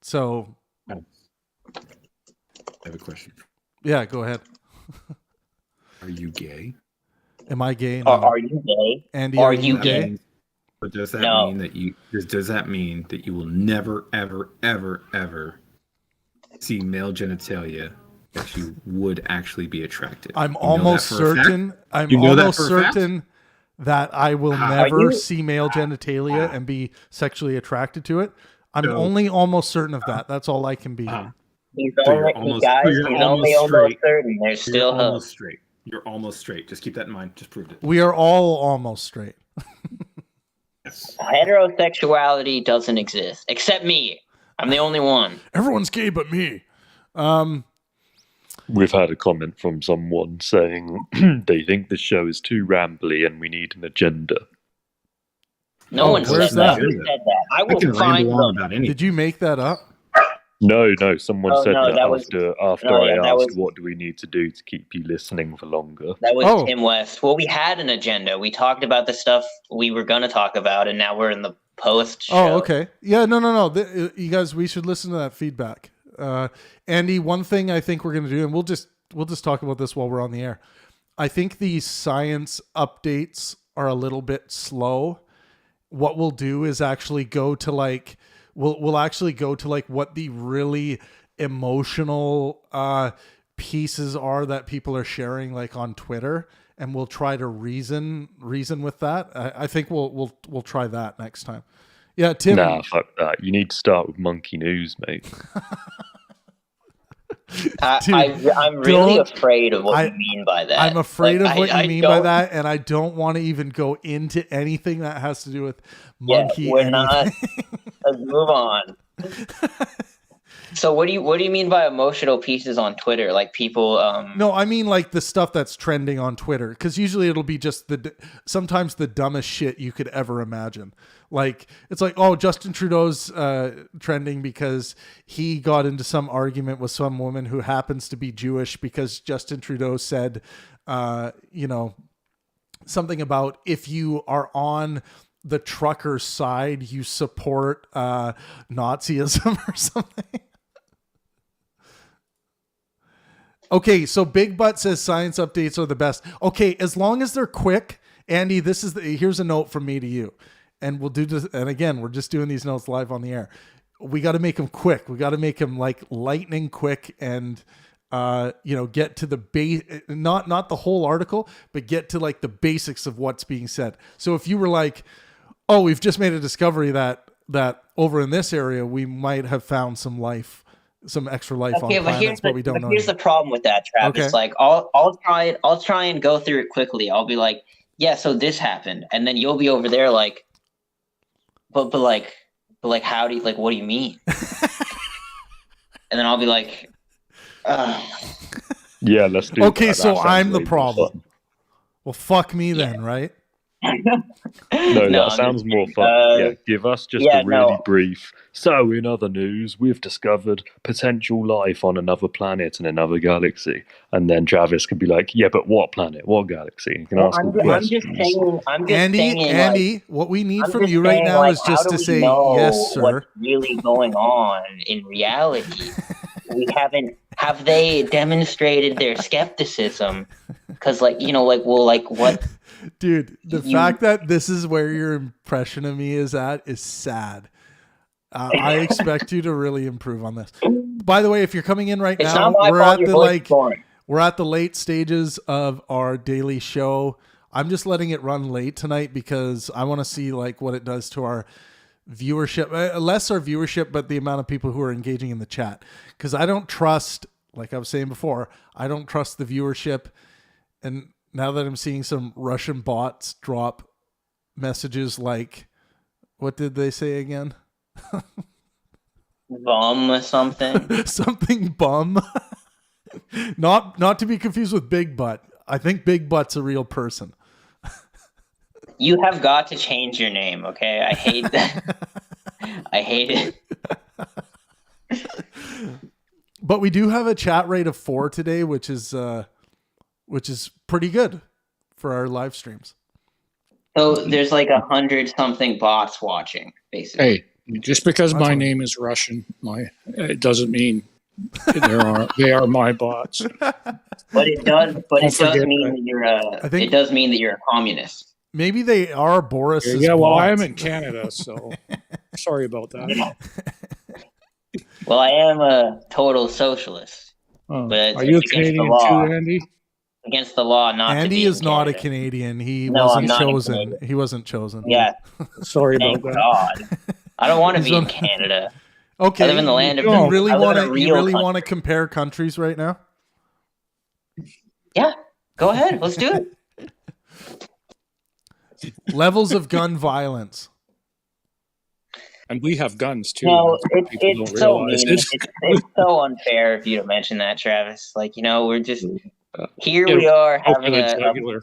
Speaker 3: So
Speaker 11: I have a question.
Speaker 3: Yeah, go ahead.
Speaker 11: Are you gay?
Speaker 3: Am I gay?
Speaker 4: No. Are you gay?
Speaker 3: Andy,
Speaker 4: are you gay?
Speaker 11: But does that mean that you will never, ever, ever, ever see male genitalia that you would actually be attracted?
Speaker 3: I'm almost certain. I'm almost certain that I will never see male genitalia and be sexually attracted to it. I'm only almost certain of that. That's all I can be.
Speaker 4: He's only almost certain. There's still hope.
Speaker 11: Almost straight. You're almost straight. Just keep that in mind. Just proved it.
Speaker 3: We are all almost straight.
Speaker 11: Yes.
Speaker 4: Heterosexuality doesn't exist, except me. I'm the only one.
Speaker 3: Everyone's gay but me.
Speaker 8: We've had a comment from someone saying they think the show is too rambly and we need an agenda.
Speaker 4: No one said that. Who said that? I will find them.
Speaker 3: Did you make that up?
Speaker 8: No, someone said that after I asked what do we need to do to keep you listening for longer.
Speaker 4: That was Tim West. Well, we had an agenda. We talked about the stuff we were going to talk about, and now we're in the post show.
Speaker 3: Oh, okay. Yeah, no. You guys, we should listen to that feedback. Andy, one thing I think we're going to do, and we'll just talk about this while we're on the air. I think these science updates are a little bit slow. What we'll do is actually go to like... We'll actually go to like what the really emotional pieces are that people are sharing like on Twitter, and we'll try to reason with that. I think we'll try that next time. Yeah, Tim.
Speaker 8: Nah, fuck that. You need to start with monkey news, mate.
Speaker 4: I'm really afraid of what you mean by that.
Speaker 3: I'm afraid of what you mean by that, and I don't want to even go into anything that has to do with monkey.
Speaker 4: Yeah, we're not. Let's move on. So what do you mean by emotional pieces on Twitter? Like people
Speaker 3: No, I mean like the stuff that's trending on Twitter, because usually it'll be just sometimes the dumbest shit you could ever imagine. Like it's like, oh, Justin Trudeau's trending because he got into some argument with some woman who happens to be Jewish, because Justin Trudeau said something about if you are on the trucker's side, you support Nazism or something. Okay, so Big Butt says science updates are the best. Okay, as long as they're quick, Andy, here's a note from me to you. And we'll do this, and again, we're just doing these notes live on the air. We got to make them quick. We got to make them like lightning quick, and get to the base, not the whole article, but get to like the basics of what's being said. So if you were like, oh, we've just made a discovery that over in this area we might have found some extra life on planets, but we don't know.
Speaker 4: Here's the problem with that, Trav. Okay. It's like I'll try and go through it quickly. I'll be like, yeah, so this happened, and then you'll be over there like, but like how do you, like, what do you mean? And then I'll be like,
Speaker 8: yeah, let's do.
Speaker 3: Okay, so I'm the problem. Well, fuck me then, right?
Speaker 8: No, that sounds more fun. Give us just a really brief. So, in other news, we've discovered potential life on another planet in another galaxy, and then Travis could be like, "Yeah, but what planet? What galaxy?" You can ask him questions.
Speaker 3: Andy, what we need from you right now is just to say, "Yes, sir."
Speaker 4: What's really going on in reality? Have they demonstrated their skepticism? Because, what?
Speaker 3: Dude, the fact that this is where your impression of me is at is sad. I expect you to really improve on this. By the way, if you're coming in right
Speaker 4: It's
Speaker 3: now,
Speaker 4: not my fault your voice is boring.
Speaker 3: we're at the late stages of our daily show. I'm just letting it run late tonight because I want to see like what it does to our viewership, less our viewership, but the amount of people who are engaging in the chat. Because I don't trust, like I was saying before, I don't trust the viewership. And now that I'm seeing some Russian bots drop messages like, what did they say again?
Speaker 4: Bum or something.
Speaker 3: Something bum. Not to be confused with Big Butt. I think Big Butt's a real person.
Speaker 4: You have got to change your name, okay? I hate that. I hate it.
Speaker 3: But we do have a chat rate of 4 today, which is pretty good for our live streams.
Speaker 4: So there's like 100-something bots watching, basically.
Speaker 10: Hey, just because my name is Russian, it doesn't mean they are my bots.
Speaker 4: But it does. But it does mean that you're it does mean that you're a communist.
Speaker 3: Maybe they are Boris's.
Speaker 10: Yeah, well,
Speaker 3: bots.
Speaker 10: I am in Canada, so sorry about that.
Speaker 4: Well, I am a total socialist. But
Speaker 10: are you a Canadian too, Andy?
Speaker 4: Against the law, not
Speaker 3: Andy
Speaker 4: to be
Speaker 3: is
Speaker 4: in
Speaker 3: not
Speaker 4: Canada.
Speaker 3: a Canadian. He
Speaker 4: No, I'm
Speaker 3: wasn't
Speaker 4: not
Speaker 3: chosen.
Speaker 4: Canadian.
Speaker 3: He wasn't chosen.
Speaker 4: Yeah.
Speaker 10: Sorry
Speaker 4: Thank
Speaker 10: about that.
Speaker 4: God. I don't want to be in Canada.
Speaker 3: Okay.
Speaker 4: I live in the land of.
Speaker 3: You really want to? You really
Speaker 4: country.
Speaker 3: want to compare countries right now?
Speaker 4: Yeah. Go ahead. Let's do it.
Speaker 3: Levels of gun violence.
Speaker 10: And we have guns too.
Speaker 4: No,
Speaker 10: People
Speaker 4: it's
Speaker 10: don't
Speaker 4: so
Speaker 10: realize
Speaker 4: mean.
Speaker 10: it.
Speaker 4: It's so unfair of you to mention that, Travis. Like, we're just here.
Speaker 10: Yeah,
Speaker 4: We are
Speaker 10: over
Speaker 4: having
Speaker 10: the jugular.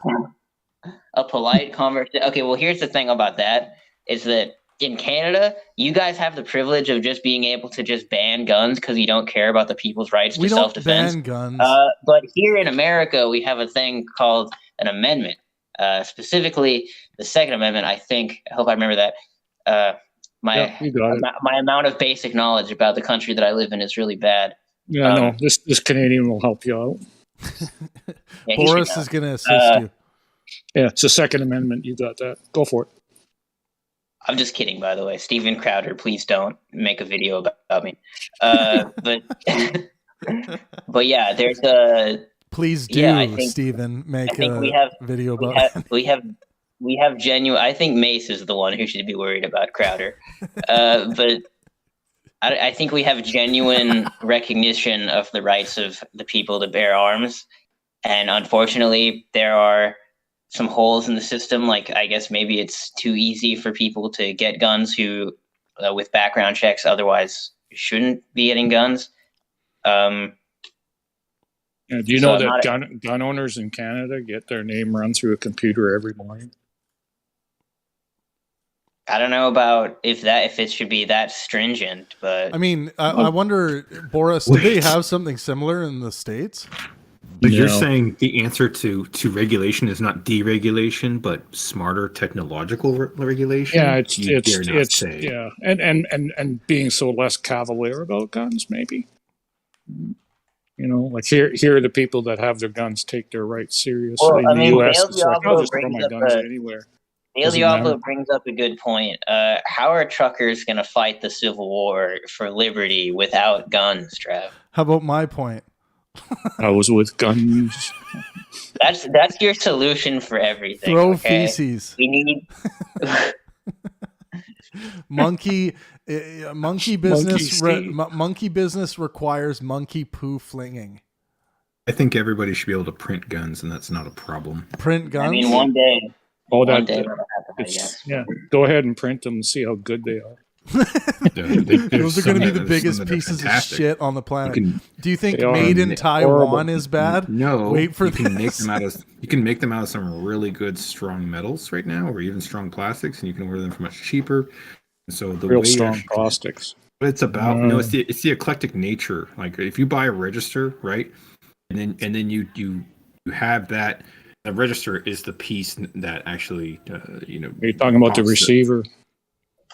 Speaker 4: a polite conversation. Okay, well, here's the thing about that is that in Canada, you guys have the privilege of just being able to just ban guns because you don't care about the people's rights
Speaker 3: We
Speaker 4: to
Speaker 3: don't
Speaker 4: self-defense.
Speaker 3: ban guns.
Speaker 4: But here in America, we have a thing called an amendment. Specifically, the Second Amendment. I hope I remember that. My amount of basic knowledge about the country that I live in is really bad.
Speaker 10: Yeah, no, this Canadian will help you out.
Speaker 4: Yeah,
Speaker 3: Boris is going to assist you.
Speaker 10: Yeah, it's the Second Amendment. You got that. Go for it.
Speaker 4: I'm just kidding, by the way. Steven Crowder, please don't make a video about me. But but yeah, there's a.
Speaker 3: Please do,
Speaker 4: yeah,
Speaker 3: Steven, make
Speaker 4: we
Speaker 3: a
Speaker 4: have,
Speaker 3: video about
Speaker 4: we have genuine. I think Mace is the one who should be worried about Crowder. But I think we have genuine recognition of the rights of the people to bear arms. And unfortunately, there are some holes in the system. Like, I guess maybe it's too easy for people to get guns who, with background checks, otherwise shouldn't be getting guns.
Speaker 10: Do you know that gun owners in Canada get their name run through a computer every morning?
Speaker 4: I don't know about if it should be that stringent, but
Speaker 3: I mean, I wonder, Boris, do they have something similar in the States?
Speaker 11: But you're saying the answer to regulation is not deregulation, but smarter technological regulation?
Speaker 10: Yeah, it's yeah, and being so less cavalier about guns, maybe. Like here are the people that have their guns take their rights seriously.
Speaker 4: Well, I mean,
Speaker 10: in the US,
Speaker 4: Dale
Speaker 10: I'll just throw my guns anywhere.
Speaker 4: Dale Diablo brings up a good point. How are truckers going to fight the Civil War for liberty without guns, Trav?
Speaker 3: How about my point?
Speaker 10: I was with guns.
Speaker 4: That's your solution for everything.
Speaker 3: Throw
Speaker 4: okay?
Speaker 3: feces.
Speaker 4: We need
Speaker 3: monkey business. Monkey business requires monkey poo flinging.
Speaker 11: I think everybody should be able to print guns, and that's not a problem.
Speaker 3: Print guns.
Speaker 4: I mean, one day.
Speaker 10: Oh,
Speaker 4: one day that'll happen, I guess.
Speaker 10: Yeah, go ahead and print them and see how good they are.
Speaker 3: Those are going to be the biggest pieces of shit on the planet. Do you think made in Taiwan is bad?
Speaker 11: No.
Speaker 3: Wait for
Speaker 11: you can
Speaker 3: this.
Speaker 11: You can make them out of some really good strong metals right now, or even strong plastics, and you can order them for much cheaper. So the
Speaker 10: real
Speaker 11: way
Speaker 10: strong plastics.
Speaker 11: But it's about it's the eclectic nature. Like if you buy a register, right, and then you have that. The register is the piece that actually
Speaker 10: Are you talking about the receiver?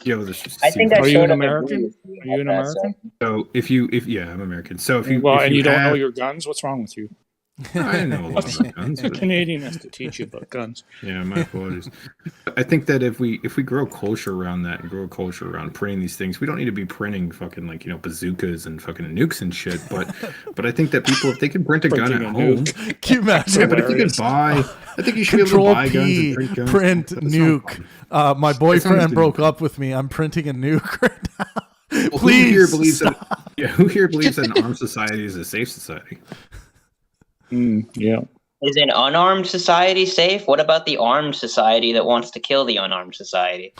Speaker 4: I think I
Speaker 10: are you
Speaker 4: an
Speaker 10: American? Are you an American?
Speaker 11: So if I'm American. So if you
Speaker 10: and you don't know your guns, what's wrong with you?
Speaker 11: I know a lot about guns.
Speaker 10: A
Speaker 11: But,
Speaker 10: Canadian has to teach you about guns.
Speaker 11: yeah, my apologies. I think that if we grow culture around that and grow culture around printing these things, we don't need to be printing fucking like bazookas and fucking nukes and shit. But I think that people, if they can print a gun at home,
Speaker 3: Can you imagine?
Speaker 11: yeah, but if you can buy, I think you should be able to
Speaker 3: Control
Speaker 11: buy guns
Speaker 3: P,
Speaker 11: and print guns.
Speaker 3: print
Speaker 11: That's not a
Speaker 3: nuke.
Speaker 11: problem.
Speaker 3: My
Speaker 11: It's not
Speaker 3: boyfriend
Speaker 11: anything.
Speaker 3: broke up with me. I'm printing a nuke right now.
Speaker 11: Well,
Speaker 3: Please.
Speaker 11: who here believes
Speaker 3: stop.
Speaker 11: that? Yeah, who here believes that an armed society is a safe society?
Speaker 10: Yeah.
Speaker 4: Is an unarmed society safe? What about the armed society that wants to kill the unarmed society?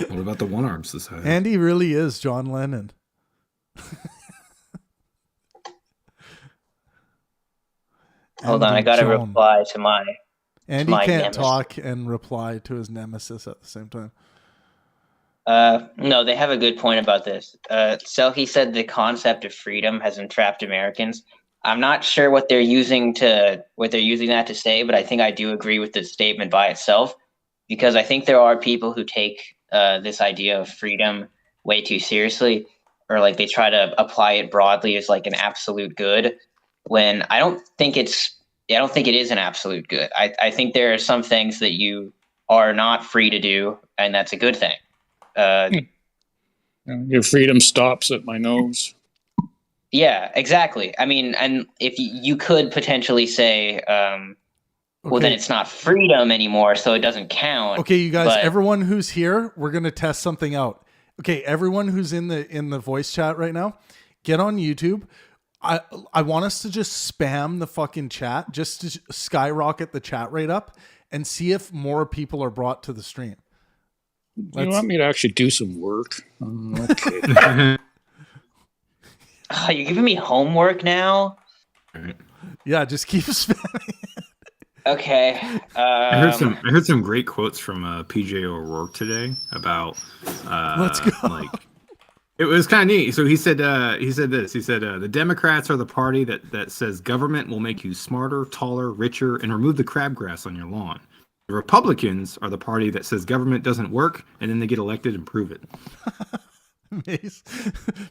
Speaker 11: What about the one-armed society?
Speaker 3: Andy really is John Lennon.
Speaker 4: Hold on, I gotta
Speaker 3: Joan.
Speaker 4: reply to my.
Speaker 3: Andy
Speaker 4: my
Speaker 3: can't
Speaker 4: nemesis.
Speaker 3: talk and reply to his nemesis at the same time.
Speaker 4: No, they have a good point about this. So he said the concept of freedom has entrapped Americans. I'm not sure what they're using that to say, but I think I do agree with the statement by itself, because I think there are people who take this idea of freedom way too seriously, or like they try to apply it broadly as like an absolute good, when I don't think it is an absolute good. I think there are some things that you are not free to do, and that's a good thing.
Speaker 10: Your freedom stops at my nose.
Speaker 4: Yeah, exactly. I mean, and if you could potentially say, well, then it's not freedom anymore, so it doesn't count.
Speaker 3: Okay, you guys,
Speaker 4: but-
Speaker 3: everyone who's here, we're gonna test something out. Okay, everyone who's in the voice chat right now, get on YouTube. I want us to just spam the fucking chat, just to skyrocket the chat rate up, and see if more people are brought to the stream.
Speaker 10: You want me to actually do some work? Okay.
Speaker 4: Oh, you're giving me homework now?
Speaker 3: Yeah, just keep spamming.
Speaker 4: Okay.
Speaker 11: I heard some great quotes from PJ O'Rourke today about
Speaker 3: Let's go.
Speaker 11: Like, it was kind of neat. So he said this. He said the Democrats are the party that says government will make you smarter, taller, richer, and remove the crabgrass on your lawn. The Republicans are the party that says government doesn't work, and then they get elected and prove it.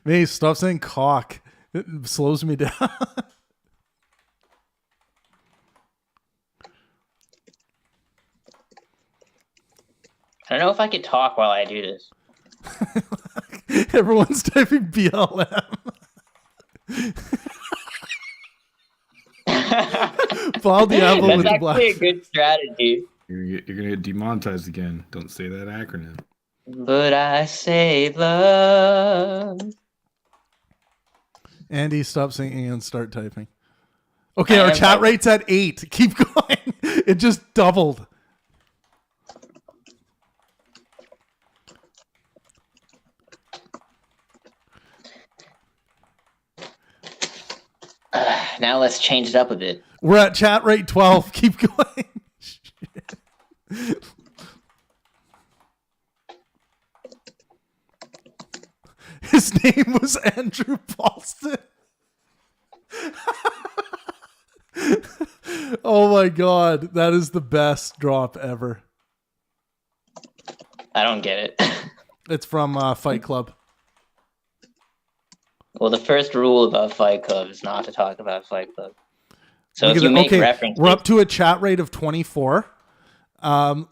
Speaker 3: Mace, stop saying cock. It slows me down.
Speaker 4: I don't know if I could talk while I do this.
Speaker 3: Everyone's typing BLM. Paul Diablo
Speaker 4: That's
Speaker 3: with the
Speaker 4: actually
Speaker 3: black.
Speaker 4: a good strategy.
Speaker 11: You're gonna get demonetized again. Don't say that acronym.
Speaker 4: But I say love.
Speaker 3: Andy, stop singing and start typing. Okay, our chat rate's at 8. Keep going. It just doubled.
Speaker 4: Now let's change it up a bit.
Speaker 3: We're at chat rate 12. Keep going. His name was Andrew Paulson. Oh my god, that is the best drop ever.
Speaker 4: I don't get it.
Speaker 3: It's from Fight Club.
Speaker 4: Well, the first rule about Fight Club is not to talk about Fight Club. So
Speaker 3: Look
Speaker 4: if
Speaker 3: at
Speaker 4: you
Speaker 3: that.
Speaker 4: make
Speaker 3: Okay,
Speaker 4: references,
Speaker 3: we're up to a chat rate of 24.
Speaker 11: That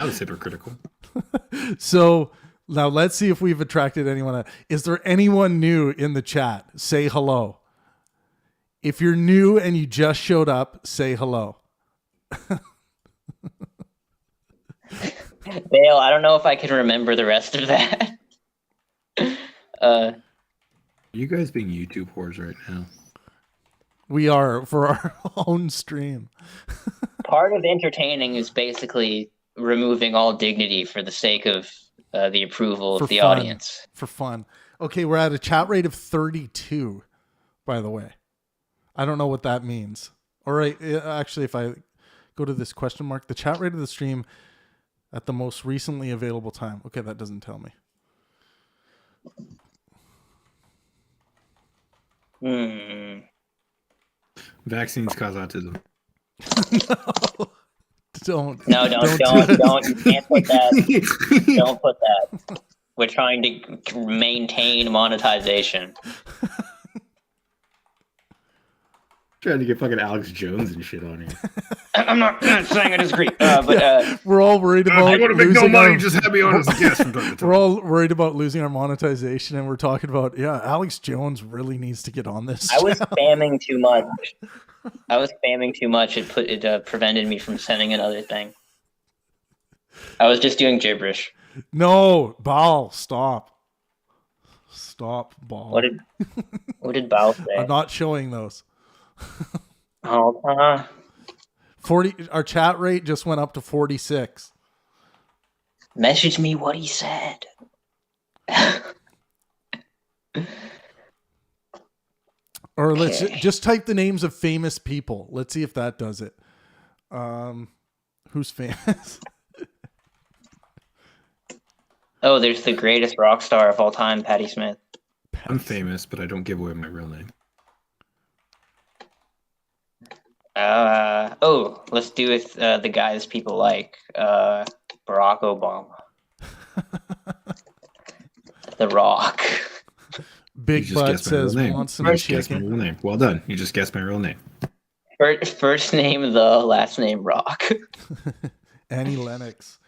Speaker 11: was hypocritical.
Speaker 3: So now let's see if we've attracted anyone. Is there anyone new in the chat? Say hello. If you're new and you just showed up, say hello.
Speaker 4: Dale, I don't know if I can remember the rest of that.
Speaker 11: You guys being YouTube whores right now.
Speaker 3: We are for our own stream.
Speaker 4: Part of entertaining is basically removing all dignity for the sake of the approval
Speaker 3: For
Speaker 4: of the
Speaker 3: fun.
Speaker 4: audience.
Speaker 3: For fun. Okay, we're at a chat rate of 32, by the way. I don't know what that means. All right, actually, if I go to this question mark, the chat rate of the stream at the most recently available time. Okay, that doesn't tell me.
Speaker 11: Vaccines cause autism.
Speaker 3: Don't.
Speaker 4: No, don't. You can't put that. Don't put that. We're trying to maintain monetization.
Speaker 11: Trying to get fucking Alex Jones and shit on here.
Speaker 4: I'm not saying I disagree, but
Speaker 3: we're all worried about
Speaker 11: I want to make no
Speaker 3: losing
Speaker 11: money.
Speaker 3: our-
Speaker 11: Just have me on as a guest from time to time.
Speaker 3: We're all worried about losing our monetization, and we're talking about Alex Jones really needs to get on this.
Speaker 4: I was
Speaker 3: channel.
Speaker 4: spamming too much. It prevented me from sending another thing. I was just doing gibberish.
Speaker 3: No, Baal, stop, Baal.
Speaker 4: What did Baal say?
Speaker 3: I'm not showing those.
Speaker 4: 40.
Speaker 3: Our chat rate just went up to 46.
Speaker 4: Message me what he said.
Speaker 3: Or let's just type the names of famous people. Let's see if that does it. Who's famous?
Speaker 4: Oh, there's the greatest rock star of all time, Patti Smith.
Speaker 11: I'm famous, but I don't give away my real name.
Speaker 4: Let's do with the guys people like. Barack Obama. The Rock.
Speaker 3: Big Butt says wants some chicken.
Speaker 11: My real name. Well done. You just guessed my real name.
Speaker 4: First name the, last name Rock.
Speaker 3: Annie Lennox.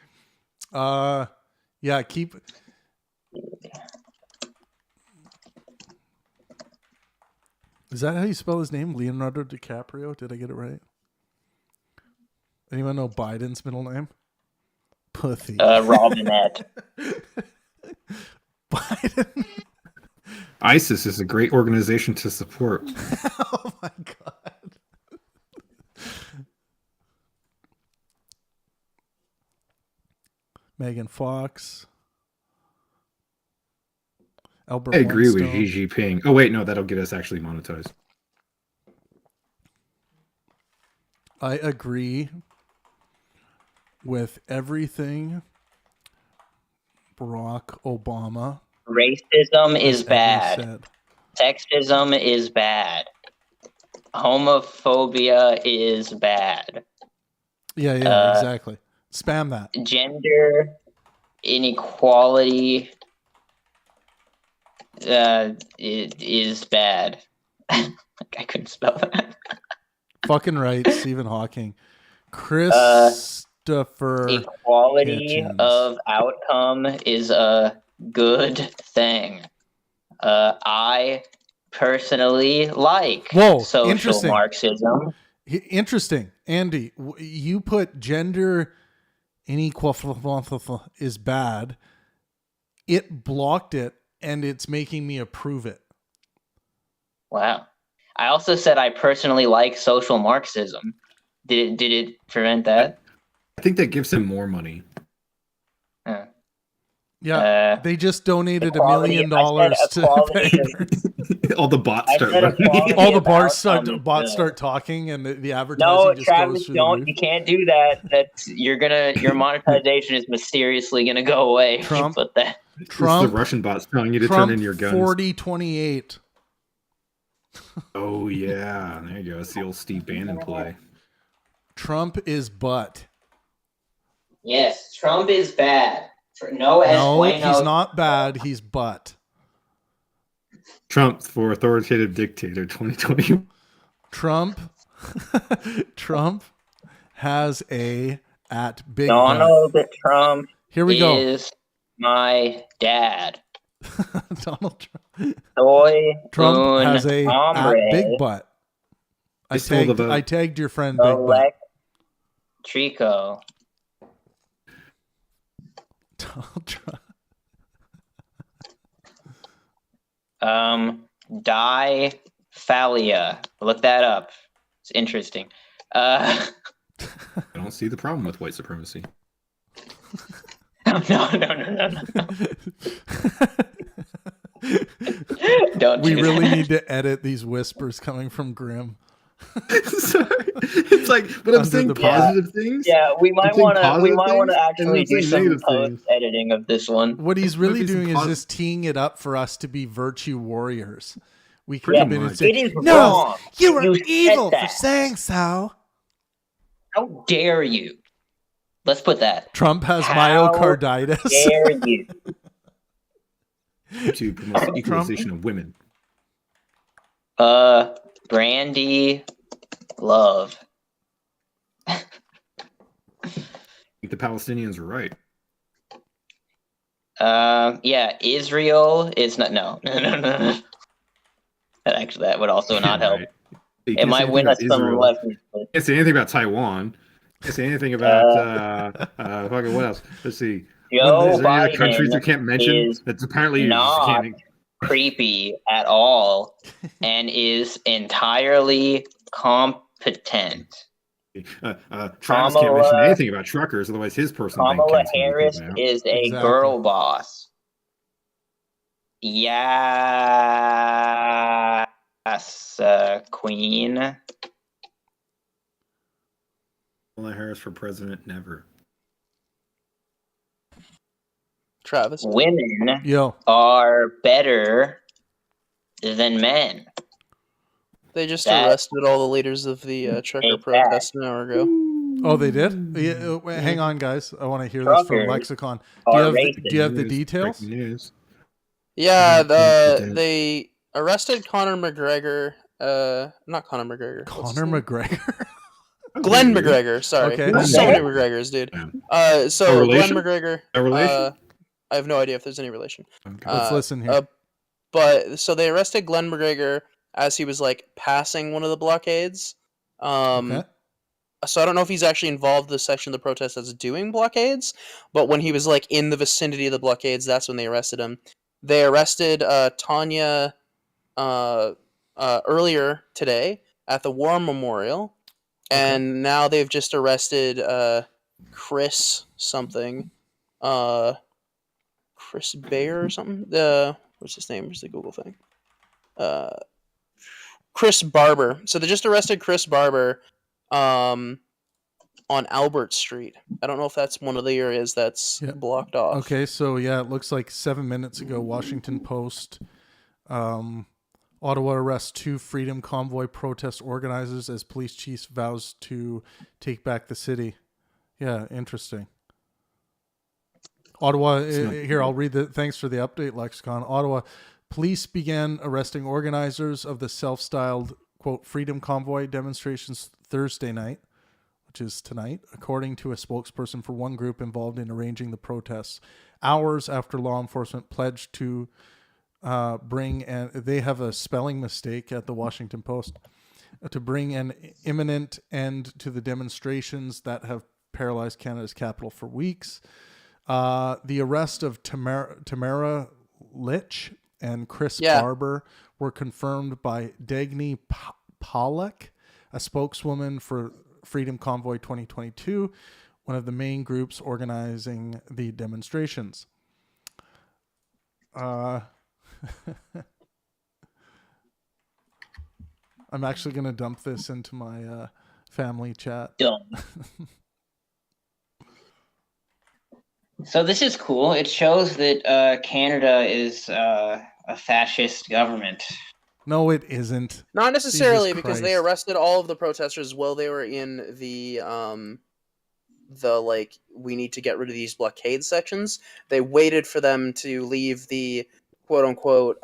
Speaker 3: Yeah, keep. Is that how you spell his name? Leonardo DiCaprio? Did I get it right? Anyone know Biden's middle name? Pussy.
Speaker 4: Robinette.
Speaker 3: Biden.
Speaker 11: ISIS is a great organization to support.
Speaker 3: Oh my god. Megan Fox. Albert
Speaker 11: I agree with
Speaker 3: Einstein.
Speaker 11: Xi Jinping. Oh wait, no, that'll get us actually monetized.
Speaker 3: I agree with everything Barack Obama
Speaker 4: Racism is
Speaker 3: has ever
Speaker 4: bad.
Speaker 3: said.
Speaker 4: Sexism is bad. Homophobia is bad.
Speaker 3: Yeah, exactly. Spam that.
Speaker 4: Gender inequality it is bad. I couldn't spell that.
Speaker 3: Fucking right, Stephen Hawking. Christopher
Speaker 4: Equality
Speaker 3: Hitchens.
Speaker 4: of outcome is a good thing. I personally like social
Speaker 3: interesting.
Speaker 4: Marxism.
Speaker 3: Interesting. Andy, you put gender inequality is bad. It blocked it, and it's making me approve it.
Speaker 4: Wow. I also said I personally like social Marxism. Did it prevent that?
Speaker 11: I think that gives him more money.
Speaker 3: Yeah, they just donated $1 million to
Speaker 11: all the bots start
Speaker 3: all the bots start talking, and the advertising
Speaker 4: No,
Speaker 3: just
Speaker 4: Travis,
Speaker 3: goes through
Speaker 4: don't.
Speaker 3: the
Speaker 4: You can't do that. That's your monetization is mysteriously gonna go away if you put that.
Speaker 11: It's the Russian bots telling you to turn in your guns.
Speaker 3: 4028.
Speaker 11: Oh yeah, there you go. It's the old Steve Bannon play.
Speaker 3: Trump is butt.
Speaker 4: Yes, Trump is bad. No,
Speaker 3: he's not bad. He's butt.
Speaker 11: Trump for authoritative dictator 2020.
Speaker 3: Trump has a at big
Speaker 4: Donald Trump.
Speaker 3: Here we go.
Speaker 4: Is my dad.
Speaker 3: Donald Trump.
Speaker 4: Trump
Speaker 3: has a at big butt. I tagged your friend Big Butt.
Speaker 4: Trico.
Speaker 3: Donald Trump.
Speaker 4: Diphalia. Look that up. It's interesting.
Speaker 11: I don't see the problem with white supremacy.
Speaker 4: No. Don't.
Speaker 3: We really need to edit these whispers coming from Grim.
Speaker 11: Sorry. It's like, but I'm saying positive things.
Speaker 4: Yeah, we might want to actually do some post
Speaker 11: things.
Speaker 4: editing of this one.
Speaker 3: What he's really doing is just teeing it up for us to be virtue warriors. We could come in and say,
Speaker 4: it is
Speaker 3: "No,
Speaker 4: wrong.
Speaker 3: you were
Speaker 4: You
Speaker 3: evil
Speaker 4: said
Speaker 3: for
Speaker 4: that.
Speaker 3: saying so."
Speaker 4: How dare you? Let's put that.
Speaker 3: Trump has
Speaker 4: How
Speaker 3: myocarditis.
Speaker 4: Dare you?
Speaker 11: To promote the equalization of women.
Speaker 4: Brandy glove.
Speaker 11: I think the Palestinians are right.
Speaker 4: Yeah, Israel is not. No. Actually, that would also not help.
Speaker 11: Right. You
Speaker 4: It
Speaker 11: can't say
Speaker 4: might
Speaker 11: anything
Speaker 4: win
Speaker 11: about
Speaker 4: us some
Speaker 11: Israel.
Speaker 4: lessons.
Speaker 11: You can't say anything about Taiwan. You can't say anything about fucking what else? Let's see.
Speaker 4: Joe
Speaker 11: Is there any other countries
Speaker 4: Biden
Speaker 11: you can't mention?
Speaker 4: is
Speaker 11: That's apparently you just
Speaker 4: not
Speaker 11: can't.
Speaker 4: creepy at all and is entirely competent.
Speaker 11: Travis can't mention anything about truckers, otherwise his personal bank
Speaker 4: Kamala
Speaker 11: account's going to be
Speaker 4: Harris
Speaker 11: taken out.
Speaker 4: is a
Speaker 3: Exactly.
Speaker 4: girl boss. Yes, queen.
Speaker 11: Kamala Harris for president, never.
Speaker 5: Travis.
Speaker 4: Women
Speaker 3: Yo.
Speaker 4: are better than men.
Speaker 5: They just
Speaker 4: That-
Speaker 5: arrested all the leaders of the trucker
Speaker 4: Exact.
Speaker 5: protest an hour ago.
Speaker 3: Oh, they did? Yeah, hang on, guys. I want to hear this from
Speaker 4: Truckers
Speaker 3: Lexicon.
Speaker 4: are
Speaker 3: Do you have the
Speaker 11: News,
Speaker 3: details?
Speaker 11: breaking news.
Speaker 5: Yeah,
Speaker 11: Mm-hmm.
Speaker 5: they arrested Conor McGregor. Not Conor McGregor. What's his
Speaker 3: Conor
Speaker 5: name?
Speaker 3: McGregor.
Speaker 5: Glenn McGregor. Sorry,
Speaker 3: Okay.
Speaker 5: there's so many McGregors, dude. So Glenn
Speaker 11: relation?
Speaker 5: McGregor.
Speaker 11: A relation?
Speaker 5: I have no idea if there's any relation.
Speaker 11: Okay.
Speaker 3: Let's listen here.
Speaker 5: But so they arrested Glenn McGregor as he was like passing one of the blockades.
Speaker 3: Okay.
Speaker 5: So I don't know if he's actually involved in the section of the protest that's doing blockades, but when he was like in the vicinity of the blockades, that's when they arrested him. They arrested Tanya earlier today at the War Memorial, and now they've just arrested Chris something, Chris Bayer or something. What's his name? Where's the Google thing? Chris Barber. So they just arrested Chris Barber on Albert Street. I don't know if that's one of the areas that's blocked off.
Speaker 3: Okay, so yeah, it looks like 7 minutes ago, Washington Post, Ottawa arrests 2 Freedom Convoy protest organizers as police chief vows to take back the city. Yeah, interesting. Ottawa, here, I'll read the, thanks for the update, Lexicon. Ottawa, police began arresting organizers of the self-styled, quote, Freedom Convoy demonstrations Thursday night, which is tonight, according to a spokesperson for one group involved in arranging the protests, hours after law enforcement pledged to bring, and they have a spelling mistake at the Washington Post, to bring an imminent end to the demonstrations that have paralyzed Canada's capital for weeks. The arrest of Tamara Litch and Chris Barber were confirmed by Dagny Pollock, a spokeswoman for Freedom Convoy 2022, one of the main groups organizing the demonstrations. I'm actually going to dump this into my family chat.
Speaker 4: So this is cool. It shows that Canada is a fascist government.
Speaker 3: No, it isn't.
Speaker 5: Not necessarily,
Speaker 3: Jesus
Speaker 5: because
Speaker 3: Christ.
Speaker 5: they arrested all of the protesters while they were in the like, we need to get rid of these blockade sections. They waited for them to leave the quote unquote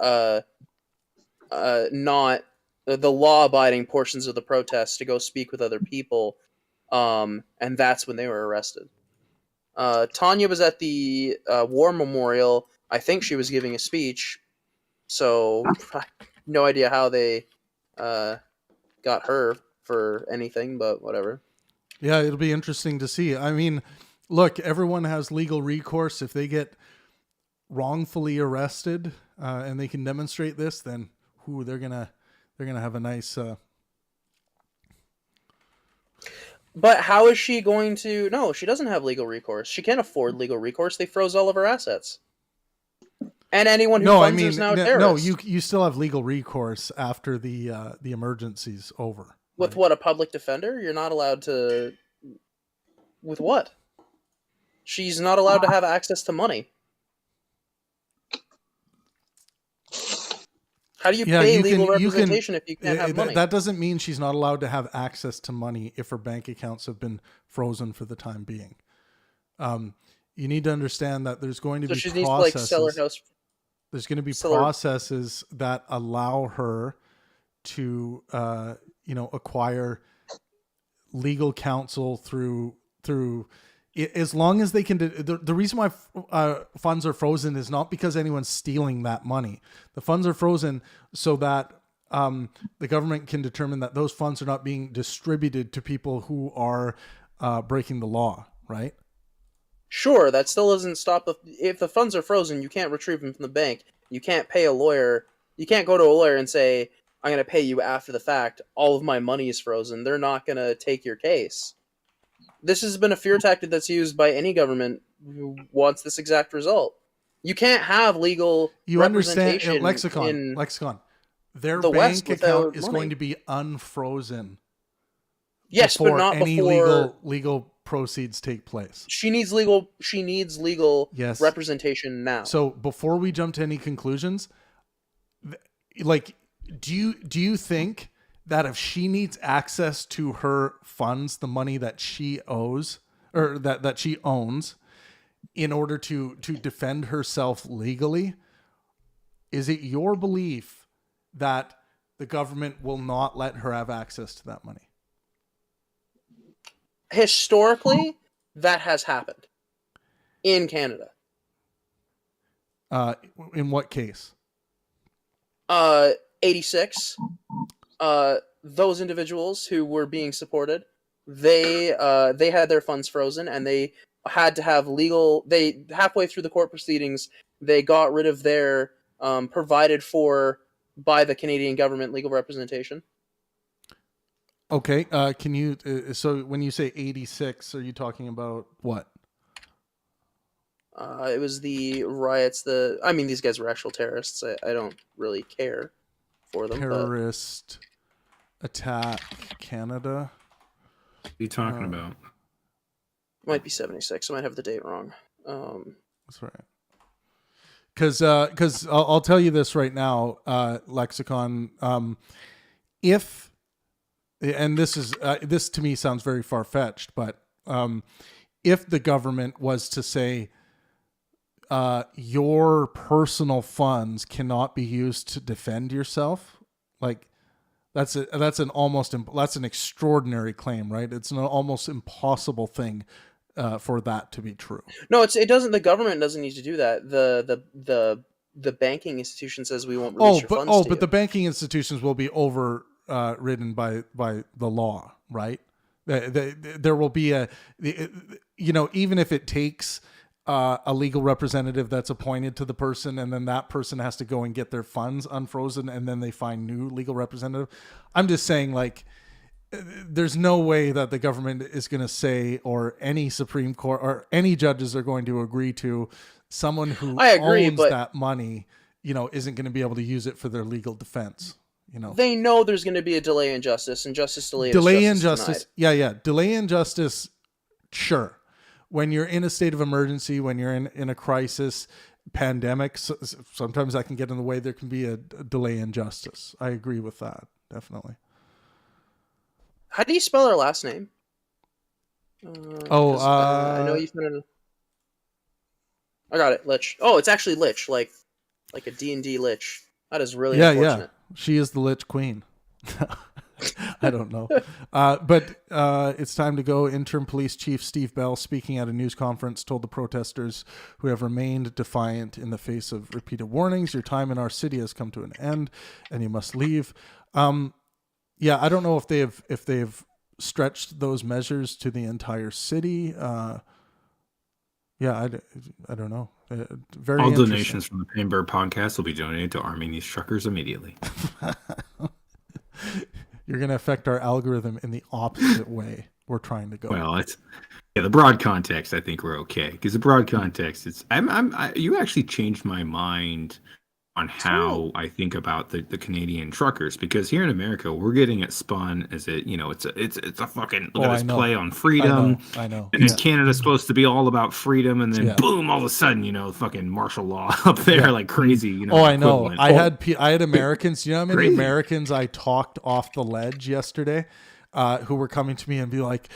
Speaker 5: not the law abiding portions of the protest to go speak with other people. And that's when they were arrested. Tanya was at the War Memorial. I think she was giving a speech. So no idea how they got her for anything, but whatever.
Speaker 3: Yeah, it'll be interesting to see. I mean, look, everyone has legal recourse. If they get wrongfully arrested and they can demonstrate this, then they're gonna have a nice.
Speaker 5: But how is she going to? No, she doesn't have legal recourse. She can't afford legal recourse. They froze all of her assets. And anyone who funds her is now a terrorist.
Speaker 3: No, you still have legal recourse after the emergency's over.
Speaker 5: With what, a public defender? You're not allowed to... With what? She's not allowed to have access to money. How do you pay legal representation if you can't have money?
Speaker 3: That doesn't mean she's not allowed to have access to money if her bank accounts have been frozen for the time being. You need to understand that there's going to be
Speaker 5: she
Speaker 3: processes.
Speaker 5: Needs to, like, sell her house.
Speaker 3: There's going to be processes that allow her to, acquire legal counsel through as long as they can. The reason why funds are frozen is not because anyone's stealing that money. The funds are frozen so that the government can determine that those funds are not being distributed to people who are breaking the law, right?
Speaker 5: Sure, that still doesn't stop. If the funds are frozen, you can't retrieve them from the bank. You can't pay a lawyer. You can't go to a lawyer and say, I'm going to pay you after the fact. All of my money is frozen. They're not going to take your case. This has been a fear tactic that's used by any government who wants this exact result. You can't have legal representation.
Speaker 3: Lexicon. Their bank account is going to be unfrozen.
Speaker 5: Yes, but not
Speaker 3: any
Speaker 5: before
Speaker 3: legal proceeds take place.
Speaker 5: She needs legal representation now.
Speaker 3: So before we jump to any conclusions, like, do you think that if she needs access to her funds, the money that she owes or that she owns, in order to defend herself legally, is it your belief that the government will not let her have access to that money?
Speaker 5: Historically, that has happened in Canada.
Speaker 3: In what case?
Speaker 5: 86. Those individuals who were being supported, they had their funds frozen, and they had to have legal. They halfway through the court proceedings, they got rid of their provided for by the Canadian government legal representation.
Speaker 3: Okay. Can you? So when you say 86, are you talking about what?
Speaker 5: It was the riots. These guys were actual terrorists. I don't really care for them.
Speaker 3: Terrorist attack Canada.
Speaker 11: What are you talking about?
Speaker 5: Might be 76. I might have the date wrong.
Speaker 3: That's right. Because I'll tell you this right now, Lexicon. If and this to me sounds very far-fetched, but if the government was to say your personal funds cannot be used to defend yourself, like that's an extraordinary claim, right? It's an almost impossible thing for that to be true.
Speaker 5: No, it doesn't. The government doesn't need to do that. The banking institution says we won't release your funds.
Speaker 3: But the banking institutions will be ridden by the law, right? There will be even if it takes a legal representative that's appointed to the person, and then that person has to go and get their funds unfrozen, and then they find new legal representative. I'm just saying, like, there's no way that the government is going to say, or any Supreme Court or any judges are going to agree to, someone who owns that money, isn't going to be able to use it for their legal defense.
Speaker 5: They know there's going to be a delay in justice, and justice delayed.
Speaker 3: Delay in justice. Yeah. Delay in justice. Sure. When you're in a state of emergency, when you're in a crisis, pandemic, sometimes that can get in the way. There can be a delay in justice. I agree with that. Definitely.
Speaker 5: How do you spell her last name? I know you found it. I got it. Lich. Oh, it's actually Lich, like a D&D Lich. That is really unfortunate.
Speaker 3: Yeah. She is the Lich Queen. I don't know. But it's time to go. Interim Police Chief Steve Bell, speaking at a news conference, told the protesters who have remained defiant in the face of repeated warnings, your time in our city has come to an end and you must leave. I don't know if they've stretched those measures to the entire city. I don't know. Very
Speaker 11: all donations from the Pangburn podcast will be donated to arming these truckers immediately.
Speaker 3: You're going to affect our algorithm in the opposite way we're trying to go.
Speaker 11: Well, the broad context, I think we're okay, because the broad context, you actually changed my mind on how I think about the Canadian truckers, because here in America we're getting it spun as it's a fucking look at this play on freedom.
Speaker 3: I know.
Speaker 11: And Canada's supposed to be all about freedom, and then boom, all of a sudden, fucking martial law up there like crazy.
Speaker 3: I know. I had Americans. You know how many Americans I talked off the ledge yesterday, who were coming to me and be like,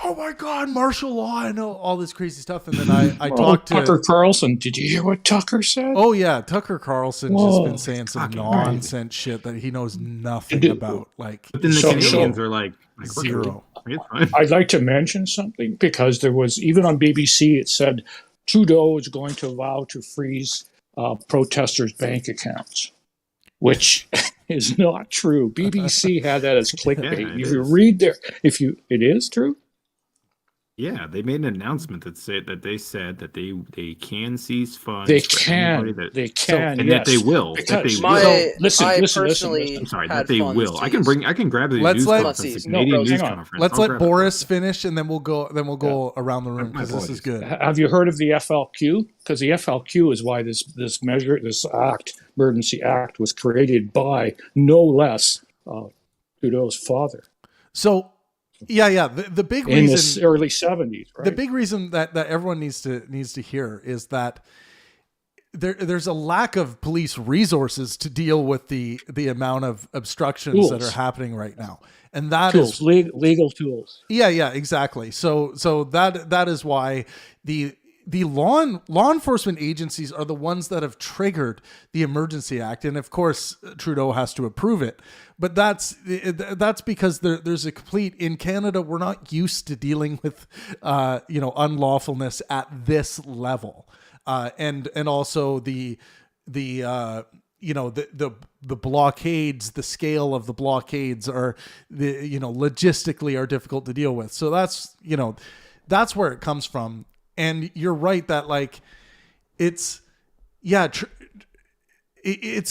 Speaker 3: oh my God, martial law and all this crazy stuff. And then I talked to
Speaker 10: Tucker Carlson. Did you hear what Tucker said?
Speaker 3: Oh yeah, Tucker Carlson's just been saying some
Speaker 11: fucking
Speaker 3: nonsense shit that he knows nothing about. Like,
Speaker 11: But then the Canadians are like
Speaker 3: zero.
Speaker 11: It's fine.
Speaker 10: I'd like to mention something because there was, even on BBC, it said Trudeau is going to allow to freeze protesters' bank accounts, which is not true. BBC had that as clickbait.
Speaker 11: Yeah,
Speaker 10: If you read there, it is true.
Speaker 11: Yeah, they made an announcement that said that they can seize funds.
Speaker 10: They
Speaker 11: for
Speaker 10: can.
Speaker 11: anybody
Speaker 10: They can.
Speaker 11: and
Speaker 10: yes.
Speaker 11: that they will.
Speaker 10: Because
Speaker 11: That they
Speaker 10: so,
Speaker 11: will.
Speaker 10: listen.
Speaker 11: I'm sorry, that they will. I can grab the
Speaker 3: Let's
Speaker 11: news
Speaker 3: let-
Speaker 11: conference, the Canadian news conference.
Speaker 3: Let's
Speaker 11: I'll
Speaker 3: let
Speaker 11: grab it.
Speaker 3: Boris finish, and then we'll go around the room because this is good.
Speaker 10: Have you heard of the FLQ? Because the FLQ is why this emergency act, was created by no less Trudeau's father.
Speaker 3: So, yeah. The big
Speaker 10: in
Speaker 3: reason
Speaker 10: the early 70s, right?
Speaker 3: the big reason that everyone needs to hear is that there's a lack of police resources to deal with the amount of obstructions that are happening right now, and that is
Speaker 10: legal tools.
Speaker 3: Yeah, exactly. So that is why the law enforcement agencies are the ones that have triggered the Emergency Act, and of course Trudeau has to approve it. But that's because there's a complete, in Canada we're not used to dealing with unlawfulness at this level, and also the blockades, the scale of the blockades are logistically are difficult to deal with. So that's where it comes from. And you're right that like it's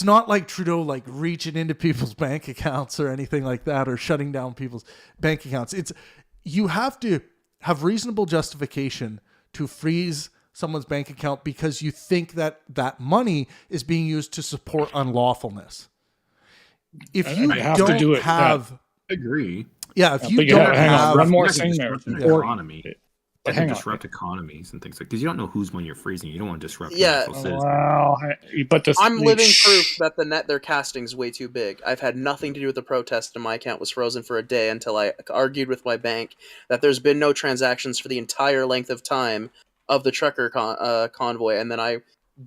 Speaker 3: not like Trudeau like reaching into people's bank accounts or anything like that, or shutting down people's bank accounts. You have to have reasonable justification to freeze someone's bank account because you think that money is being used to support unlawfulness. If you don't have,
Speaker 11: I agree.
Speaker 3: Yeah, if you don't have
Speaker 10: one more thing there,
Speaker 11: economy. But disrupt economies and things like, because you don't know whose money you're freezing. You don't want to disrupt.
Speaker 10: Well, but
Speaker 5: I'm living proof that the net they're casting is way too big. I've had nothing to do with the protest, and my account was frozen for a day until I argued with my bank that there's been no transactions for the entire length of time of the trucker convoy, and then I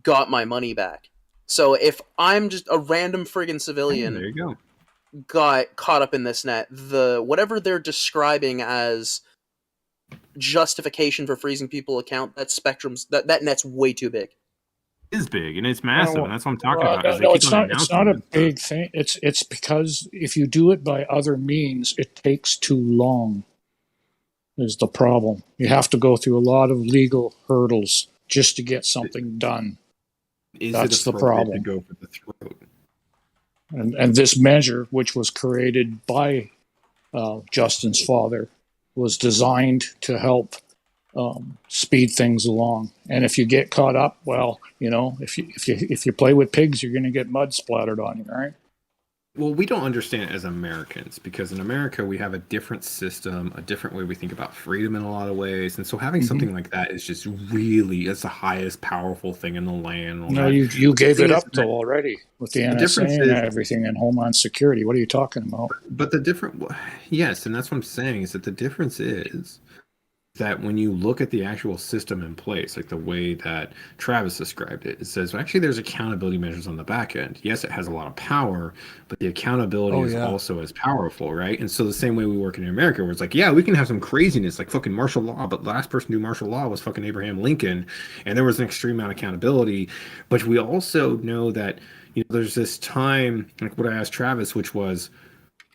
Speaker 5: got my money back. So if I'm just a random friggin' civilian,
Speaker 11: there you go,
Speaker 5: got caught up in this net, whatever they're describing as justification for freezing people's account, that net's way too big.
Speaker 11: It is big and it's massive, and that's what I'm talking about.
Speaker 10: It's not a big thing. It's because if you do it by other means, it takes too long. Is the problem. You have to go through a lot of legal hurdles just to get something done. That's the problem.
Speaker 11: To go for the throat?
Speaker 10: And this measure, which was created by Justin's father, was designed to help speed things along. And if you get caught up, well, if you play with pigs, you're going to get mud splattered on you, right?
Speaker 11: Well, we don't understand it as Americans, because in America we have a different system, a different way we think about freedom in a lot of ways, and so having something like that is just really, it's the highest powerful thing in the land.
Speaker 10: No, you gave it up though already with the NSA and everything and Homeland Security. What are you talking about?
Speaker 11: But yes, and that's what I'm saying, is that the difference is that when you look at the actual system in place, like the way that Travis described it, it says, well, actually, there's accountability measures on the back end. Yes, it has a lot of power, but the accountability is also as powerful, right? And so the same way we work in America, where it's like, yeah, we can have some craziness, like fucking martial law, but the last person to do martial law was fucking Abraham Lincoln, and there was an extreme amount of accountability. But we also know that, there's this time, like what I asked Travis, which was,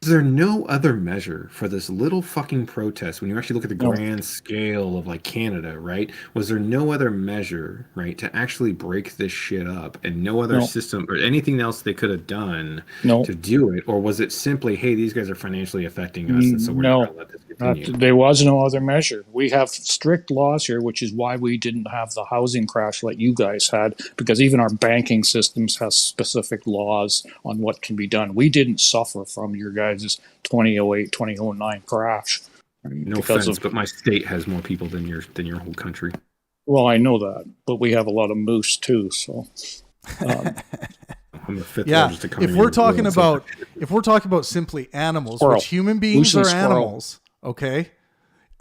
Speaker 11: is there no other measure for this little fucking protest when you actually look at the grand scale of like Canada, right? Was there no other measure, right, to actually break this shit up, and no other system or anything else they could have done to do it? Or was it simply, hey, these guys are financially affecting us, and so we're not going to let this continue?
Speaker 10: There was no other measure. We have strict laws here, which is why we didn't have the housing crash like you guys had, because even our banking systems has specific laws on what can be done. We didn't suffer from your guys' 2008, 2009 crash.
Speaker 11: No offense, but my state has more people than your whole country.
Speaker 10: Well, I know that, but we have a lot of moose too. So,
Speaker 11: I'm the fifth
Speaker 3: yeah.
Speaker 11: largest economy.
Speaker 3: If we're talking about simply animals, which human beings are animals, okay?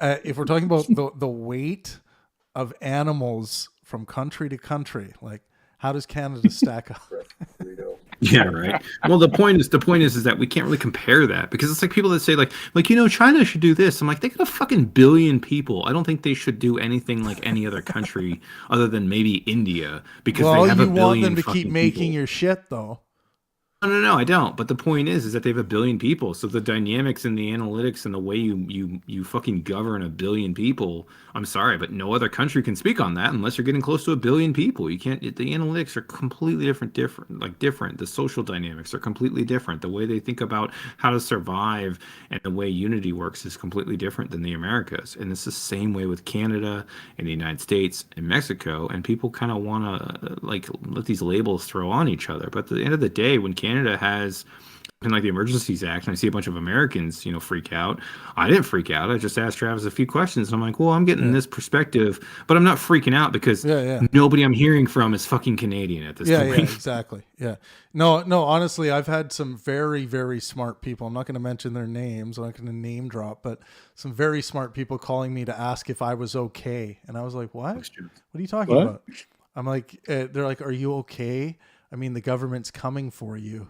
Speaker 3: if we're talking about the weight of animals from country to country, like how does Canada stack up?
Speaker 11: Yeah, right. Well, the point is that we can't really compare that, because it's like people that say like China should do this. I'm like, they got a fucking billion people. I don't think they should do anything like any other country other than maybe India, because they have a billion.
Speaker 3: You want them to keep
Speaker 11: fucking
Speaker 3: making
Speaker 11: people.
Speaker 3: your shit though.
Speaker 11: No, I don't. But the point is that they have a billion people. So the dynamics and the analytics and the way you fucking govern a billion people, I'm sorry, but no other country can speak on that unless you're getting close to a billion people. You can't. The analytics are completely different. The social dynamics are completely different. The way they think about how to survive and the way unity works is completely different than the Americas. And it's the same way with Canada and the United States and Mexico. And people kind of want to like let these labels throw on each other. But at the end of the day, when Canada has something like the Emergencies Act, and I see a bunch of Americans, freak out. I didn't freak out. I just asked Travis a few questions, and I'm like, well, I'm getting this perspective, but I'm not freaking out because nobody I'm hearing from is fucking Canadian at this point.
Speaker 3: Yeah, exactly. Yeah. No, honestly, I've had some very, very smart people. I'm not going to mention their names. I'm not going to name drop, but some very smart people calling me to ask if I was okay. And I was like, what? What are you talking about? I'm like, they're like, are you okay? I mean, the government's coming for you.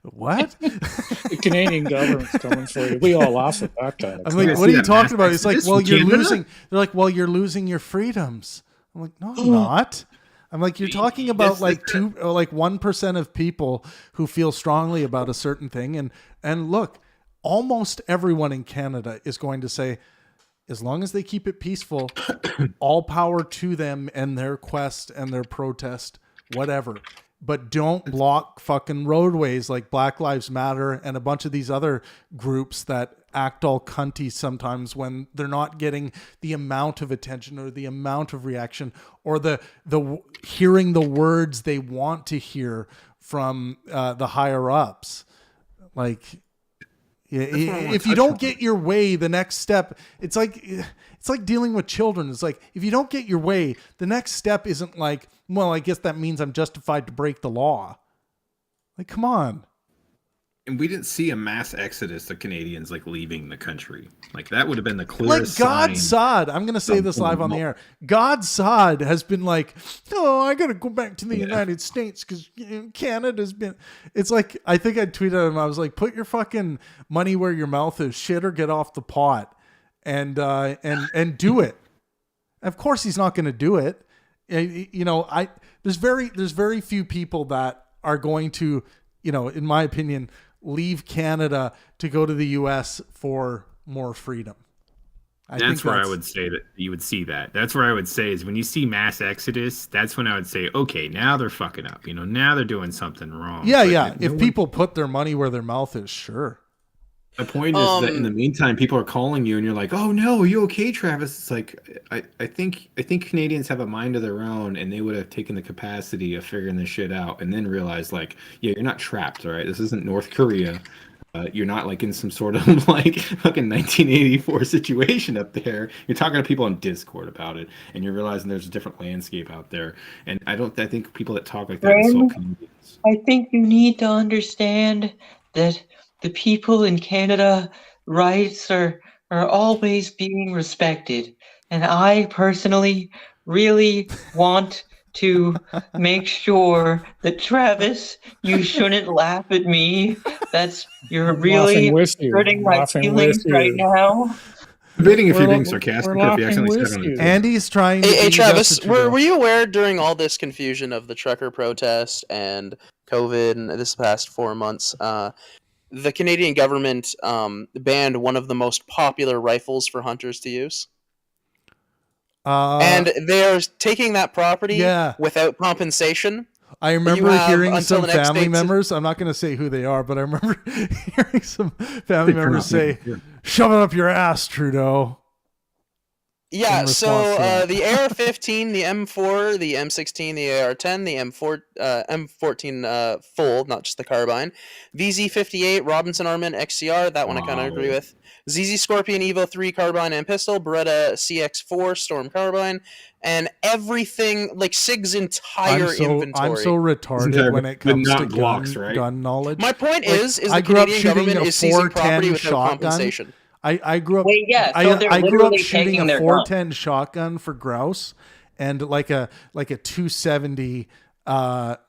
Speaker 3: What?
Speaker 10: The Canadian government's coming for you. We all laugh at that kind of
Speaker 3: I'm like, what are you talking about? It's like, well, you're losing. They're like, well, you're losing your freedoms. I'm like, no, I'm not. I'm like, you're talking about like 1% of people who feel strongly about a certain thing. And look, almost everyone in Canada is going to say, as long as they keep it peaceful, all power to them and their quest and their protest, whatever. But don't block fucking roadways like Black Lives Matter and a bunch of these other groups that act all cunty sometimes when they're not getting the amount of attention or the amount of reaction or the hearing the words they want to hear from the higher ups. Like, if you don't get your way, the next step, it's like dealing with children. It's like, if you don't get your way, the next step isn't like, well, I guess that means I'm justified to break the law. Like, come on.
Speaker 11: And we didn't see a mass exodus of Canadians like leaving the country. Like that would have been the clearest
Speaker 3: like God
Speaker 11: sign.
Speaker 3: Sod, I'm going to say this live on the air. God Sod has been like, oh, I got to go back to the United States because Canada's been. It's like, I think I tweeted at him. I was like, put your fucking money where your mouth is, shit, or get off the pot, and do it. Of course, he's not going to do it. There's very few people that are going to, in my opinion, leave Canada to go to the US for more freedom.
Speaker 11: That's where I would say that you would see that. That's where I would say is when you see mass exodus, that's when I would say, okay, now they're fucking up. Now they're doing something wrong.
Speaker 3: Yeah. If people put their money where their mouth is, sure.
Speaker 11: My point is that in the meantime, people are calling you and you're like, oh no, are you okay, Travis? It's like, I think Canadians have a mind of their own and they would have taken the capacity of figuring this shit out and then realized like, yeah, you're not trapped, all right? This isn't North Korea. You're not like in some sort of like fucking 1984 situation up there. You're talking to people on Discord about it and you're realizing there's a different landscape out there. And I think people that talk like that insult Canadians.
Speaker 4: I think you need to understand that the people in Canada rights are always being respected. And I personally really want to make sure that, Travis, you shouldn't laugh at me. You're really hurting my feelings right now.
Speaker 11: Debating if you're being sarcastic or if you actually said it.
Speaker 3: Andy's trying to
Speaker 5: Hey, Travis, were you aware during all this confusion of the trucker protest and COVID and this past 4 months, the Canadian government banned one of the most popular rifles for hunters to use? And they're taking that property without compensation.
Speaker 3: I remember hearing some family members, I'm not going to say who they are, but I remember hearing some family members say, shove it up your ass, Trudeau.
Speaker 5: Yeah, so the AR-15, the M4, the M16, the AR-10, the M14 full, not just the carbine, VZ-58, Robinson Armament XCR, that one I kind of agree with, ZZ Scorpion Evo 3 carbine and pistol, Beretta CX4 Storm carbine, and everything, like SIG's entire inventory.
Speaker 3: I'm so retarded when it comes to gun knowledge.
Speaker 5: My point is the Canadian government is seizing property without compensation.
Speaker 3: I grew up.
Speaker 4: Wait, yeah. So
Speaker 3: I
Speaker 4: they're
Speaker 3: grew up
Speaker 4: literally
Speaker 3: shooting
Speaker 4: taking
Speaker 3: a
Speaker 4: their
Speaker 3: 410 shotgun for grouse, and like a 270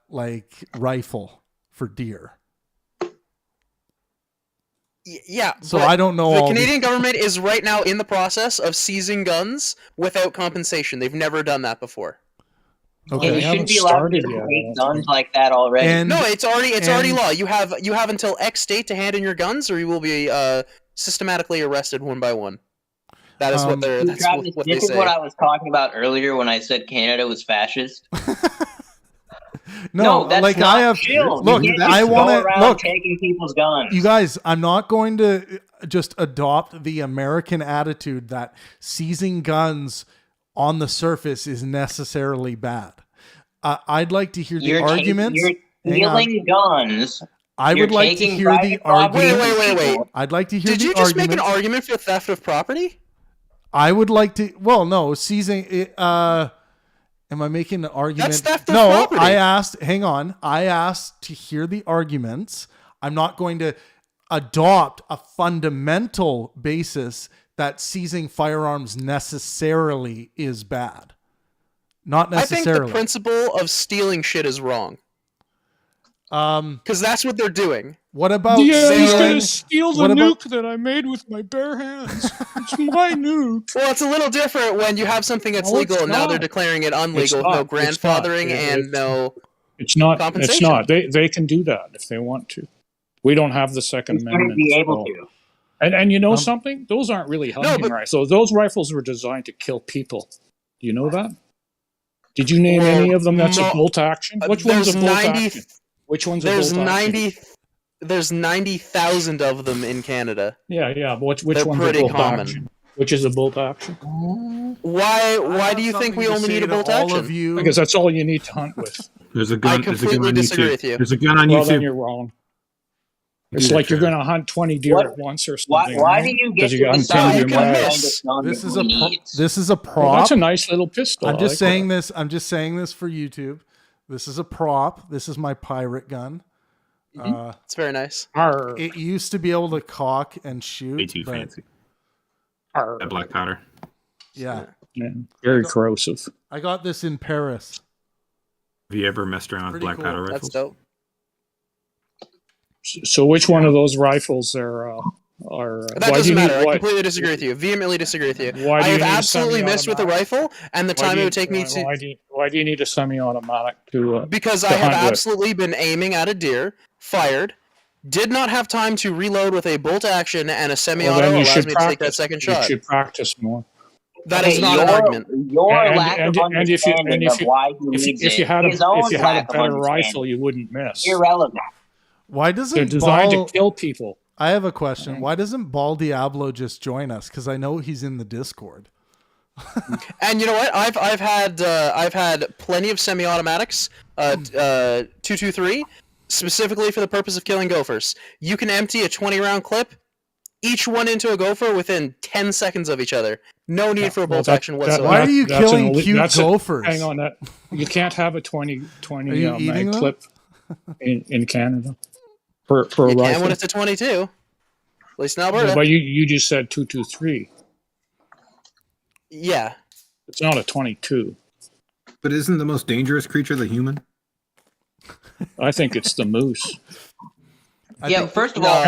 Speaker 3: like rifle for deer.
Speaker 5: Yeah.
Speaker 3: So
Speaker 5: but
Speaker 3: I don't know.
Speaker 5: The
Speaker 3: all
Speaker 5: Canadian government is right now in the process of seizing guns without compensation. They've never done that before.
Speaker 3: Okay.
Speaker 4: Yeah, you shouldn't be allowed to take guns like that already.
Speaker 3: And-
Speaker 5: No, it's already
Speaker 3: and-
Speaker 5: law. You have until X date to hand in your guns, or you will be systematically arrested one by one. That is what they're. That's
Speaker 4: Travis,
Speaker 5: what they
Speaker 4: this is
Speaker 5: say.
Speaker 4: what I was talking about earlier when I said Canada was fascist.
Speaker 3: No,
Speaker 4: that's
Speaker 3: like
Speaker 4: not
Speaker 3: I have.
Speaker 4: chill.
Speaker 3: Look,
Speaker 4: You can't
Speaker 3: I
Speaker 4: just
Speaker 3: want
Speaker 4: go
Speaker 3: to
Speaker 4: around
Speaker 3: look.
Speaker 4: taking people's guns.
Speaker 3: You guys, I'm not going to just adopt the American attitude that seizing guns on the surface is necessarily bad. I'd like to hear the arguments.
Speaker 4: You're stealing guns.
Speaker 3: I would like to hear the argument.
Speaker 5: Wait.
Speaker 3: I'd like to hear
Speaker 5: Did
Speaker 3: the
Speaker 5: you just make an
Speaker 3: arguments.
Speaker 5: argument for theft of property?
Speaker 3: I would like to. Well, no, seizing. Am I making an argument?
Speaker 5: That's theft of
Speaker 3: no,
Speaker 5: property.
Speaker 3: I asked. Hang on. I asked to hear the arguments. I'm not going to adopt a fundamental basis that seizing firearms necessarily is bad. Not
Speaker 5: I think
Speaker 3: necessarily.
Speaker 5: the principle of stealing shit is wrong. Because that's what they're doing.
Speaker 3: What about
Speaker 10: Yeah, he's
Speaker 3: stealing?
Speaker 10: gonna steal the
Speaker 3: What about-
Speaker 10: nuke that I made with my bare hands. It's my nuke.
Speaker 5: Well, it's a little different when you have something that's
Speaker 10: No,
Speaker 5: legal
Speaker 10: it's
Speaker 5: and now
Speaker 10: not.
Speaker 5: they're declaring it
Speaker 10: It's
Speaker 5: unlegal.
Speaker 10: not.
Speaker 5: No
Speaker 10: It's not.
Speaker 5: grandfathering and no.
Speaker 10: It's not.
Speaker 5: compensation.
Speaker 10: It's not. They can do that if they want to. We don't have the Second
Speaker 4: shouldn't
Speaker 10: Amendment.
Speaker 4: be able
Speaker 10: so-
Speaker 4: to.
Speaker 10: And you know something? Those aren't really hunting
Speaker 5: but-
Speaker 10: rifles. Those rifles were designed to kill people. Do you know that? Did you name
Speaker 5: Well,
Speaker 10: any of them that's
Speaker 5: no-
Speaker 10: a bolt action? Which one's a
Speaker 5: there's
Speaker 10: bolt
Speaker 5: 90
Speaker 10: action? Which one's a
Speaker 5: There's
Speaker 10: bolt action?
Speaker 5: 90. There's 90,000 of them in Canada.
Speaker 10: Yeah, but which
Speaker 5: They're
Speaker 10: one's a
Speaker 5: pretty
Speaker 10: bolt
Speaker 5: common.
Speaker 10: action? Which is a bolt action?
Speaker 5: Why do you think we only need a bolt action?
Speaker 3: Of you.
Speaker 10: Because that's all you need to hunt with.
Speaker 11: There's a gun. There's a gun
Speaker 5: completely
Speaker 11: on
Speaker 5: disagree
Speaker 11: YouTube.
Speaker 5: with you.
Speaker 11: There's a gun on
Speaker 10: Well, then
Speaker 11: YouTube.
Speaker 10: you're wrong. It's
Speaker 11: Do
Speaker 10: like
Speaker 11: that,
Speaker 10: you're
Speaker 11: Trav.
Speaker 10: going to hunt 20 deer
Speaker 4: What-
Speaker 10: at once or
Speaker 4: Why
Speaker 10: something.
Speaker 4: do
Speaker 10: right?
Speaker 4: you get
Speaker 10: 'Cause you
Speaker 4: to
Speaker 10: got
Speaker 4: decide
Speaker 10: intended
Speaker 5: you can
Speaker 4: what
Speaker 10: mad.
Speaker 4: kind
Speaker 5: miss.
Speaker 4: of gun
Speaker 3: This is
Speaker 4: we
Speaker 3: a
Speaker 4: need?
Speaker 3: this is a
Speaker 10: Well,
Speaker 3: prop.
Speaker 10: that's a nice little pistol.
Speaker 3: I'm
Speaker 10: I
Speaker 3: just
Speaker 10: like
Speaker 3: saying
Speaker 10: that.
Speaker 3: this. I'm just saying this for YouTube. This is a prop. This is my pirate gun.
Speaker 5: It's very nice.
Speaker 10: Arr,
Speaker 3: It used to be able to cock and shoot.
Speaker 11: Way too
Speaker 3: but
Speaker 11: fancy.
Speaker 10: arr.
Speaker 11: That black powder.
Speaker 3: Yeah,
Speaker 10: Yeah, very corrosive.
Speaker 3: I got this in Paris.
Speaker 11: Have you ever messed around with
Speaker 3: Pretty
Speaker 11: black
Speaker 3: cool.
Speaker 11: powder
Speaker 5: That's
Speaker 11: rifles?
Speaker 5: dope.
Speaker 10: So which one of those rifles are?
Speaker 5: That
Speaker 10: why do
Speaker 5: doesn't
Speaker 10: you
Speaker 5: matter.
Speaker 10: need
Speaker 5: I
Speaker 10: why,
Speaker 5: completely disagree with you. Vehemently disagree with you.
Speaker 10: Why do
Speaker 5: I
Speaker 10: you
Speaker 5: have
Speaker 10: need a
Speaker 5: absolutely missed with a
Speaker 10: semi-automatic?
Speaker 5: rifle, and the
Speaker 10: why
Speaker 5: time
Speaker 10: do
Speaker 5: it
Speaker 10: you-
Speaker 5: would take me to.
Speaker 10: why do you need a semi-automatic to?
Speaker 5: Because
Speaker 10: to
Speaker 5: I have
Speaker 10: hunt with?
Speaker 5: absolutely been aiming at a deer, fired, did not have time to reload with a bolt action, and a
Speaker 10: Well,
Speaker 5: semi-auto
Speaker 10: then you
Speaker 5: allows
Speaker 10: should
Speaker 5: me to take that
Speaker 10: practice.
Speaker 5: second
Speaker 10: You
Speaker 5: shot.
Speaker 10: should practice more.
Speaker 5: That is not an argument.
Speaker 4: Your
Speaker 10: And-
Speaker 4: lack
Speaker 10: and-
Speaker 4: of
Speaker 10: and if you-
Speaker 4: understanding
Speaker 10: and if
Speaker 4: of
Speaker 10: you-
Speaker 4: why he needs
Speaker 10: If you
Speaker 4: it,
Speaker 10: had
Speaker 4: his own
Speaker 10: a
Speaker 4: lack of
Speaker 10: better
Speaker 4: understanding.
Speaker 10: rifle, you wouldn't miss.
Speaker 4: Irrelevant.
Speaker 3: Why
Speaker 10: They're
Speaker 3: doesn't
Speaker 10: designed
Speaker 3: Ball?
Speaker 10: to kill people.
Speaker 3: I have a question. Why doesn't Ball Diablo just join us? Because I know he's in the Discord.
Speaker 5: And you know what? I've had plenty of semi-automatics, 223, specifically for the purpose of killing gophers. You can empty a 20-round clip, each one into a gopher within 10 seconds of each other. No need for a bolt action whatsoever.
Speaker 3: Why are you
Speaker 10: that's
Speaker 3: killing
Speaker 10: an
Speaker 3: cute
Speaker 10: that's
Speaker 3: gophers?
Speaker 10: Hang on, that you can't have a 20
Speaker 3: Are you eating
Speaker 10: mag
Speaker 3: them?
Speaker 10: clip in Canada for a
Speaker 5: You can
Speaker 10: rifle.
Speaker 5: when it's a 22. At least in Alberta.
Speaker 10: But you just said 223.
Speaker 5: Yeah.
Speaker 10: It's not a 22.
Speaker 11: But isn't the most dangerous creature the human?
Speaker 10: I think it's the moose
Speaker 4: Yeah, first of all,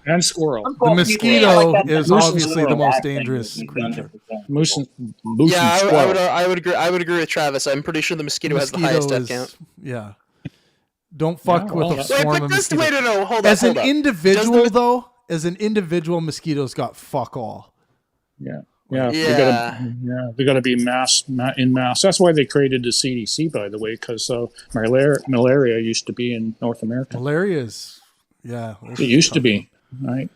Speaker 10: and squirrel.
Speaker 3: The mosquito
Speaker 4: Like that-
Speaker 3: is
Speaker 10: Moose and
Speaker 3: obviously the
Speaker 10: squirrel.
Speaker 3: most dangerous creature.
Speaker 10: Moose and
Speaker 5: Yeah,
Speaker 10: squirrel.
Speaker 5: I would agree with Travis. I'm pretty sure the mosquito has the highest death count.
Speaker 3: Yeah. Don't fuck
Speaker 10: Yeah,
Speaker 3: with
Speaker 10: well,
Speaker 3: a
Speaker 10: Wait,
Speaker 3: swarm
Speaker 5: but
Speaker 3: of
Speaker 5: that's the
Speaker 3: mosquitoes.
Speaker 5: way to know. Hold
Speaker 3: As
Speaker 5: up,
Speaker 3: an
Speaker 5: hold up.
Speaker 3: individual,
Speaker 5: Does the-
Speaker 3: though, as an individual, mosquitoes got fuck all.
Speaker 10: Yeah.
Speaker 5: Yeah.
Speaker 10: They gotta be in mass. That's why they created the CDC, by the way, because malaria used to be in North America.
Speaker 3: Malaria is, yeah.
Speaker 10: It used to be, right?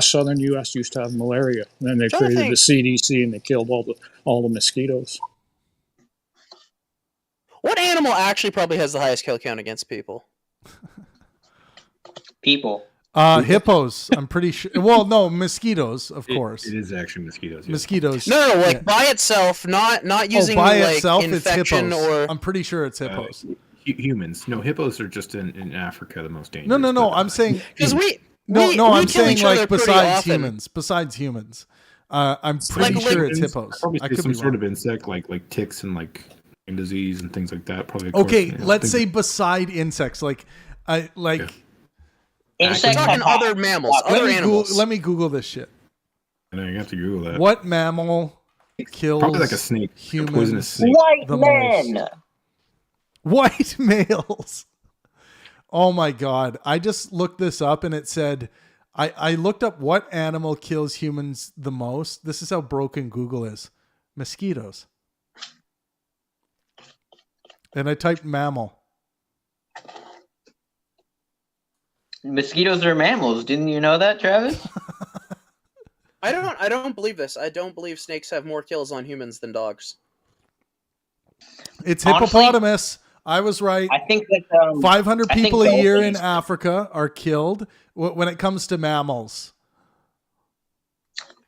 Speaker 10: Southern U.S. used to have malaria. And then they
Speaker 5: Trying to
Speaker 10: created
Speaker 5: think.
Speaker 10: the CDC and they killed all the mosquitoes.
Speaker 5: What animal actually probably has the highest kill count against people?
Speaker 4: people.
Speaker 3: Hippos, I'm pretty sure. Well, no, mosquitoes, of course.
Speaker 11: It is actually mosquitoes. Yeah.
Speaker 3: Mosquitoes.
Speaker 5: No, like
Speaker 3: Yeah.
Speaker 5: by itself, not using
Speaker 3: by
Speaker 5: like
Speaker 3: itself, it's
Speaker 5: infection
Speaker 3: hippos.
Speaker 5: or.
Speaker 3: I'm pretty sure it's hippos.
Speaker 11: Humans. No, hippos are just in Africa the most dangerous.
Speaker 3: No.
Speaker 11: but,
Speaker 3: I'm saying
Speaker 5: Because we
Speaker 3: I'm
Speaker 5: kill
Speaker 3: saying
Speaker 5: each other
Speaker 3: like
Speaker 5: pretty
Speaker 3: besides
Speaker 5: often.
Speaker 3: humans. Besides humans. I'm pretty
Speaker 11: Like
Speaker 3: sure it's
Speaker 11: I'd
Speaker 3: hippos.
Speaker 11: probably
Speaker 3: I
Speaker 11: say
Speaker 3: could
Speaker 11: some
Speaker 3: be
Speaker 11: sort
Speaker 3: wrong.
Speaker 11: of insect, like ticks and like disease and things like that. Probably.
Speaker 3: Okay,
Speaker 11: across,
Speaker 3: let's say beside insects, like
Speaker 4: Insects
Speaker 5: We're talking
Speaker 4: have
Speaker 5: other mammals, other animals.
Speaker 3: Let me Google this shit.
Speaker 11: I know you have to Google that.
Speaker 3: What mammal kills
Speaker 11: Probably like a snake, a poisonous
Speaker 3: humans
Speaker 11: snake.
Speaker 4: White
Speaker 3: the
Speaker 4: men.
Speaker 3: most? White males. Oh my god. I just looked this up and it said I looked up what animal kills humans the most. This is how broken Google is. Mosquitoes. And I typed mammal.
Speaker 4: Mosquitoes are mammals. Didn't you know that, Travis?
Speaker 5: I don't believe this. I don't believe snakes have more kills on humans than dogs.
Speaker 3: It's
Speaker 4: Honestly,
Speaker 3: hippopotamus. I was right.
Speaker 4: I think that
Speaker 3: 500
Speaker 4: I think
Speaker 3: people a year in
Speaker 4: dolphins-
Speaker 3: Africa are killed when it comes to mammals.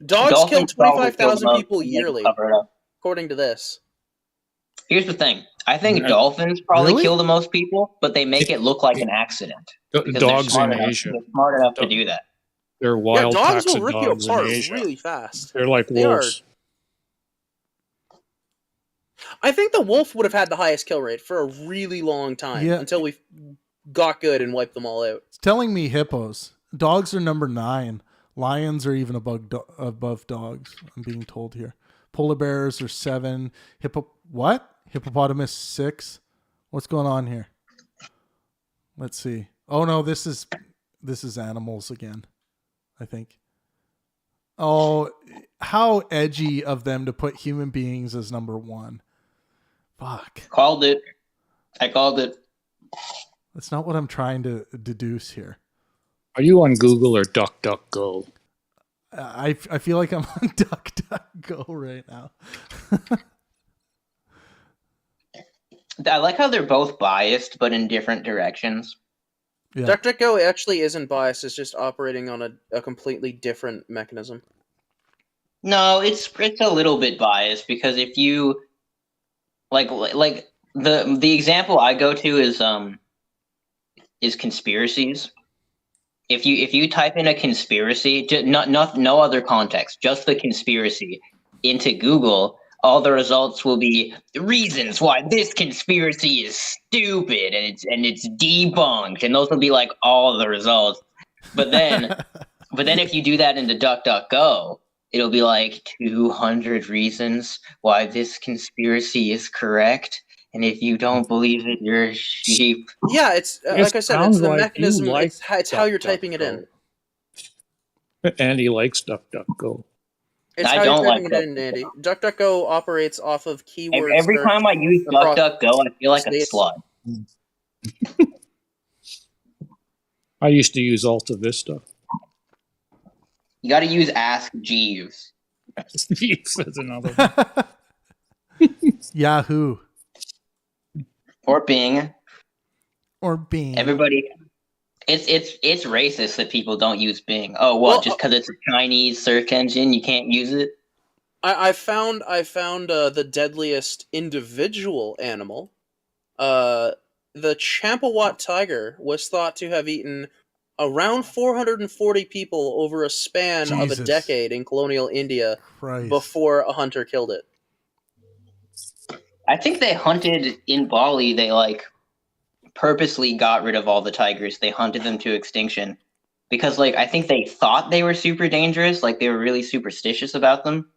Speaker 5: Dogs kill
Speaker 4: Dolphins probably
Speaker 5: 25,000
Speaker 4: kill the
Speaker 5: people
Speaker 4: most and they
Speaker 5: yearly,
Speaker 4: cover it up.
Speaker 5: according to this.
Speaker 4: Here's the thing. I think dolphins probably kill the most people, but they make it look like an accident. Because
Speaker 10: Dogs in
Speaker 4: they're
Speaker 10: Asia.
Speaker 4: smart enough to do that.
Speaker 10: They're wild
Speaker 5: dogs
Speaker 10: packs
Speaker 5: will
Speaker 10: of
Speaker 5: rip you
Speaker 10: dogs in
Speaker 5: apart
Speaker 10: Asia.
Speaker 5: really fast.
Speaker 10: They're like
Speaker 5: They are-
Speaker 10: wolves.
Speaker 5: I think the wolf would have had the highest kill rate for a really long time until we got good and wiped them all out.
Speaker 3: It's telling me hippos. Dogs are number 9. Lions are even above dogs. I'm being told here. Polar bears are 7. Hippopotamus 6. What's going on here? Let's see. Oh no, this is animals again, I think. Oh, how edgy of them to put human beings as number 1. Fuck.
Speaker 4: Called it. I called it.
Speaker 3: That's not what I'm trying to deduce here.
Speaker 10: Are you on Google or DuckDuckGo?
Speaker 3: I feel like I'm on DuckDuckGo right now.
Speaker 4: I like how they're both biased, but in different directions.
Speaker 3: Yeah.
Speaker 5: DuckDuckGo actually isn't biased; it's just operating on a completely different mechanism.
Speaker 4: No, it's a little bit biased because if you like the example I go to is conspiracies. If you type in a conspiracy, no other context, just the conspiracy into Google, all the results will be reasons why this conspiracy is stupid and it's debunked, and those will be like all the results. But then if you do that into DuckDuckGo, it'll be like 200 reasons why this conspiracy is correct. And if you don't believe it, you're a sheep.
Speaker 5: Yeah, it's like I said, it's the mechanism. It's how you're typing it in.
Speaker 10: Andy likes DuckDuckGo.
Speaker 5: It's how you're typing it in, Andy. DuckDuckGo operates off of keywords.
Speaker 4: Every time I use DuckDuckGo, I feel like a slut.
Speaker 10: I used to use Alta Vista.
Speaker 4: You got to use Ask Jeeves.
Speaker 10: Jeeves is another one.
Speaker 3: Yahoo.
Speaker 4: Or Bing.
Speaker 3: Everybody.
Speaker 4: It's racist that people don't use Bing. Oh, what? Just because it's a Chinese search engine, you can't use it?
Speaker 5: I found the deadliest individual animal. The Champawat tiger was thought to have eaten around 440 people over a span of a decade in colonial India before a hunter killed it.
Speaker 4: I think they hunted in Bali. They purposely got rid of all the tigers. They hunted them to extinction because I think they thought they were super dangerous. They were really superstitious about them.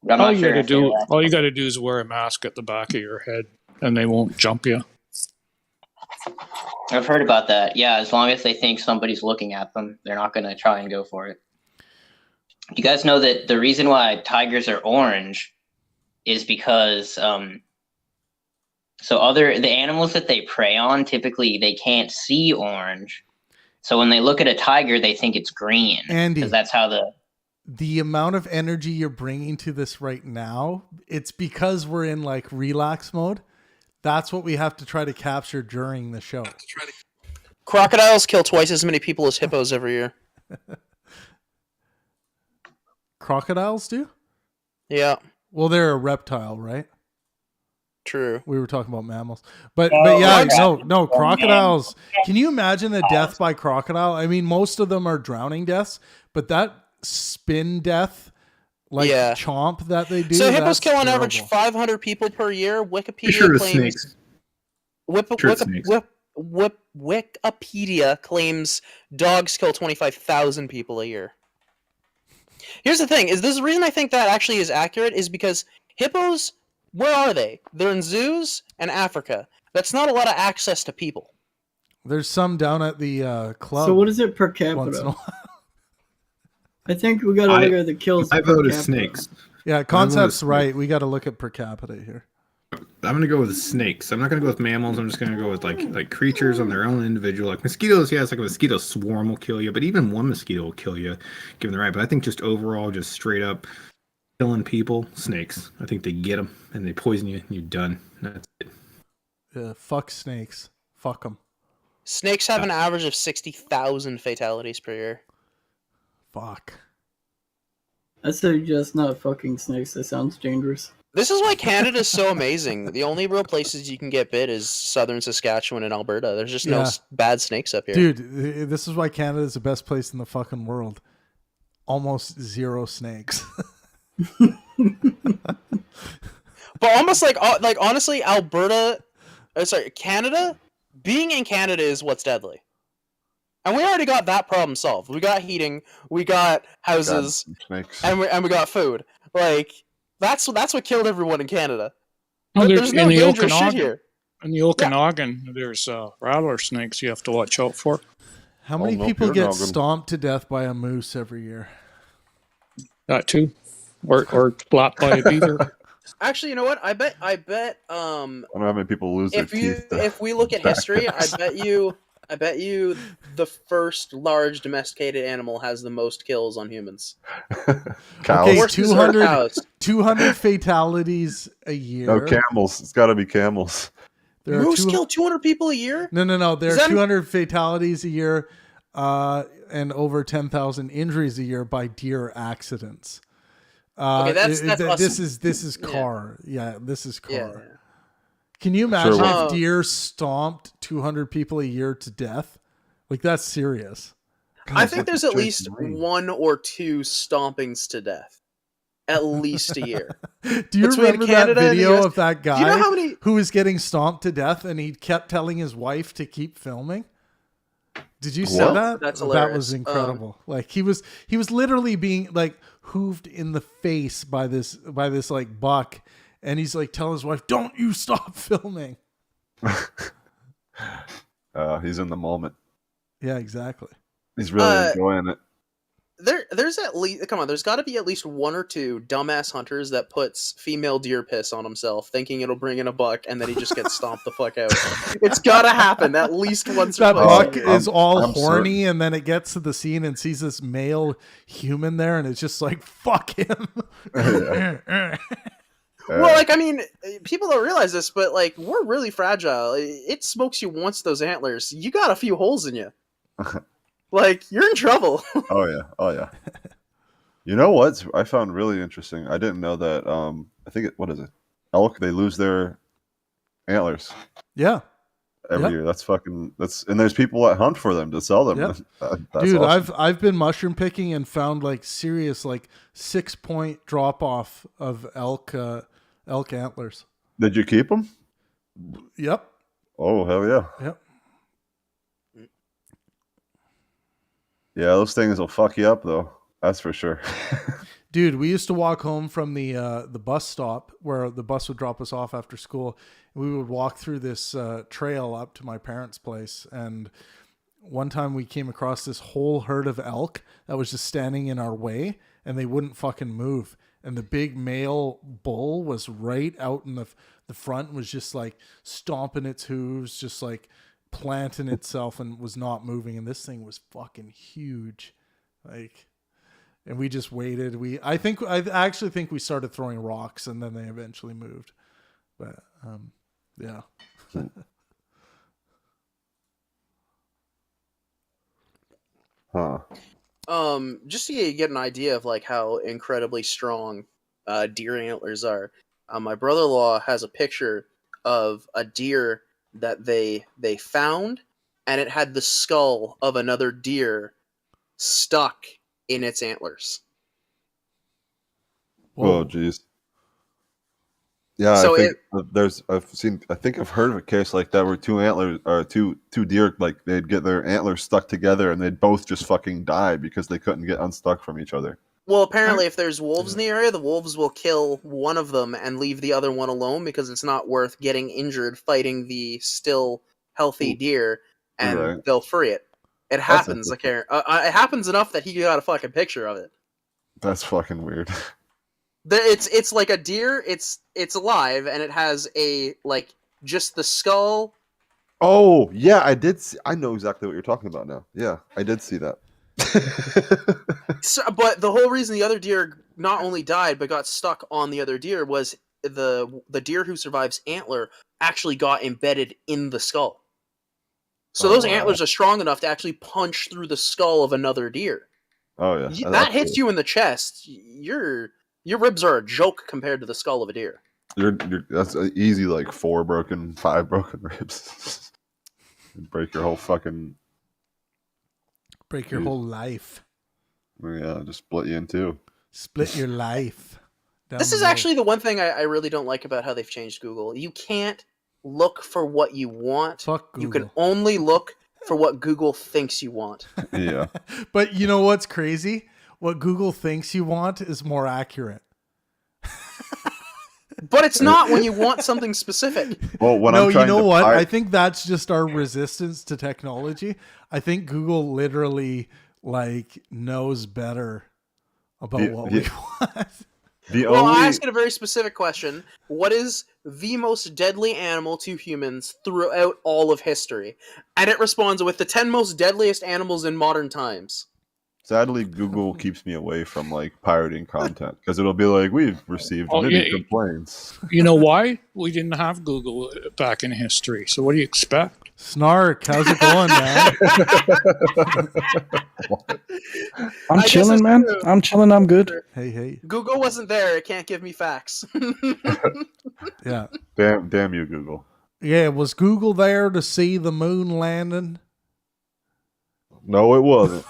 Speaker 4: But
Speaker 10: all you got to do is wear a mask at the back of your head, and they won't jump you.
Speaker 4: I've heard about that. Yeah, as long as they think somebody's looking at them, they're not going to try and go for it. You guys know that the reason why tigers are orange is because the animals that they prey on, typically they can't see orange. So when they look at a tiger, they think it's green.
Speaker 3: Andy,
Speaker 4: because that's how
Speaker 3: the amount of energy you're bringing to this right now, it's because we're in relax mode. That's what we have to try to capture during the show.
Speaker 5: Crocodiles kill twice as many people as hippos every year.
Speaker 3: Crocodiles do?
Speaker 5: Yeah.
Speaker 3: Well, they're a reptile, right?
Speaker 5: True.
Speaker 3: We were talking about mammals, but
Speaker 4: Oh,
Speaker 3: yeah,
Speaker 4: yeah.
Speaker 3: no crocodiles. Can you imagine a death by crocodile? I mean, most of them are drowning deaths, but that spin death, like chomp that they do.
Speaker 5: So hippos
Speaker 3: that's
Speaker 5: kill on
Speaker 3: terrible.
Speaker 5: average 500 people per year. Wikipedia
Speaker 11: Sure, it's
Speaker 5: claims.
Speaker 11: snakes. Sure, it's snakes.
Speaker 5: Wikipedia claims dogs kill 25,000 people a year. Here's the thing: is this the reason I think that actually is accurate? Is because hippos, where are they? They're in zoos and Africa. That's not a lot of access to people.
Speaker 3: There's some down at the club.
Speaker 13: So what is it per
Speaker 3: once in a
Speaker 13: capita?
Speaker 3: while.
Speaker 13: I think we got to look at the kills.
Speaker 11: I
Speaker 13: per
Speaker 11: voted
Speaker 13: capita.
Speaker 11: snakes.
Speaker 3: Yeah, concept's right. We got to look at per capita here.
Speaker 11: I'm gonna go with snakes. I'm not gonna go with mammals. I'm just gonna go with like creatures on their own individual. Like mosquitoes, yeah, it's like a mosquito swarm will kill you, but even one mosquito will kill you, given the right. But I think just overall, just straight up killing people, snakes. I think they get them and they poison you, and you're done. That's it.
Speaker 3: Fuck snakes. Fuck them.
Speaker 5: Snakes have an average of 60,000 fatalities per year.
Speaker 3: Fuck.
Speaker 13: I say just not fucking snakes. That sounds dangerous.
Speaker 5: This is why Canada is so amazing. The only real places you can get bit is southern Saskatchewan and Alberta. There's just no bad snakes up here.
Speaker 3: Dude, this is why Canada is the best place in the fucking world. Almost zero snakes.
Speaker 5: But almost like honestly, Canada, being in Canada is what's deadly. And we already got that problem solved. We got heating, we got houses, and we got food. Like, that's what killed everyone in Canada.
Speaker 10: Well,
Speaker 5: There's no dangerous shit here.
Speaker 10: In the Okanagan, there's rattler snakes you have to watch out for.
Speaker 3: How many people get stomped to death by a moose every year?
Speaker 10: That too, or slapped by a beaver.
Speaker 5: Actually, you know what? I bet.
Speaker 12: I don't know how many people lose their teeth.
Speaker 5: If we look at history, I bet you the first large domesticated animal has the most kills on humans.
Speaker 3: Cows. Okay, 200 fatalities a year.
Speaker 12: No, camels. It's got to be camels.
Speaker 5: Moose kill 200 people a year?
Speaker 3: No. There are 200 fatalities a year and over 10,000 injuries a year by deer accidents.
Speaker 5: Okay, that's
Speaker 3: this is car. Yeah, this is car.
Speaker 5: Yeah.
Speaker 3: Can you imagine if deer stomped 200 people a year to death? Like, that's serious.
Speaker 5: I think there's at least 1 or 2 stompings to death. At least a year.
Speaker 3: Do you remember that video of that guy who was getting stomped to death and he kept telling his wife to keep filming? Did you see that?
Speaker 5: That's hilarious.
Speaker 3: That was incredible. Like he was literally being like hooved in the face by this like buck, and he's like telling his wife, "Don't you stop filming."
Speaker 12: He's in the moment.
Speaker 3: Yeah, exactly.
Speaker 12: He's really enjoying it.
Speaker 5: There's at least there's got to be at least 1 or 2 dumbass hunters that puts female deer piss on himself, thinking it'll bring in a buck, and then he just gets stomped the fuck out. It's gotta happen at least once.
Speaker 3: That
Speaker 5: or twice.
Speaker 3: buck is all horny, and then it gets to the scene and sees this male human there, and it's just like, fuck him.
Speaker 5: Well, like, I mean, people don't realize this, but like, we're really fragile. It smokes you once those antlers, you got a few holes in you. Like, you're in trouble.
Speaker 12: Oh yeah. You know what I found really interesting? I didn't know that. I think what is it? Elk, they lose their antlers.
Speaker 3: Yeah.
Speaker 12: Every year. And there's people that hunt for them to sell them.
Speaker 3: Yep.
Speaker 12: That's
Speaker 3: dude,
Speaker 12: awesome.
Speaker 3: I've been mushroom picking and found like serious 6-point drop off of elk antlers.
Speaker 12: Did you keep them?
Speaker 3: Yep.
Speaker 12: Oh hell yeah.
Speaker 3: Yep.
Speaker 12: Yeah, those things will fuck you up though. That's for sure.
Speaker 3: Dude, we used to walk home from the bus stop where the bus would drop us off after school. And we would walk through this trail up to my parents' place. And one time we came across this whole herd of elk that was just standing in our way, and they wouldn't fucking move. And the big male bull was right out in the front, was just like stomping its hooves, just like planting itself, and was not moving. And this thing was fucking huge. Like, and we just waited. I actually think we started throwing rocks, and then they eventually moved. But yeah.
Speaker 12: Huh.
Speaker 5: Just to get an idea of like how incredibly strong deer antlers are. My brother-in-law has a picture of a deer that they found, and it had the skull of another deer stuck in its antlers.
Speaker 12: Oh, jeez. Yeah,
Speaker 5: So
Speaker 12: I think I've heard of a case like that where two deer, like they'd get their antlers stuck together and they'd both just fucking die because they couldn't get unstuck from each other.
Speaker 5: Well, apparently if there's wolves in the area, the wolves will kill one of them and leave the other one alone because it's not worth getting injured fighting the still healthy deer, and they'll free it. It happens. It happens enough that he got a fucking picture of it.
Speaker 12: That's fucking weird.
Speaker 5: It's like a deer. It's alive and it has just the skull.
Speaker 12: Oh yeah, I know exactly what you're talking about now. Yeah, I did see that.
Speaker 5: But the whole reason the other deer not only died but got stuck on the other deer was the deer who survives antler actually got embedded in the skull. So those antlers are strong enough to actually punch through the skull of another deer.
Speaker 12: Oh yeah,
Speaker 5: That hits you in the chest. Your ribs are a joke compared to the skull of a deer.
Speaker 12: That's easy, like 5 broken ribs. Break your whole fucking.
Speaker 3: Break your whole life.
Speaker 12: Yeah, just split you in two.
Speaker 3: Split your life.
Speaker 5: This is actually the one thing I really don't like about how they've changed Google. You can't look for what you want.
Speaker 3: Fuck Google.
Speaker 5: You can only look for what Google thinks you want.
Speaker 12: Yeah.
Speaker 3: But you know what's crazy? What Google thinks you want is more accurate.
Speaker 5: But it's not when you want something specific.
Speaker 12: Well,
Speaker 3: I think that's just our resistance to technology. I think Google literally knows better about what we want.
Speaker 5: I'll ask it a very specific question. What is the most deadly animal to humans throughout all of history? And it responds with the 10 most deadliest animals in modern times.
Speaker 12: Sadly, Google keeps me away from pirating content because it'll be like, we've received many complaints.
Speaker 10: You know why? We didn't have Google back in history. So what do you expect?
Speaker 3: Snark, how's it going, man?
Speaker 14: I'm chilling, man. I'm chilling. I'm good.
Speaker 3: Hey.
Speaker 5: Google wasn't there. It can't give me facts.
Speaker 3: Yeah.
Speaker 12: Damn you, Google.
Speaker 3: Yeah, was Google there to see the moon landing?
Speaker 12: No, it wasn't.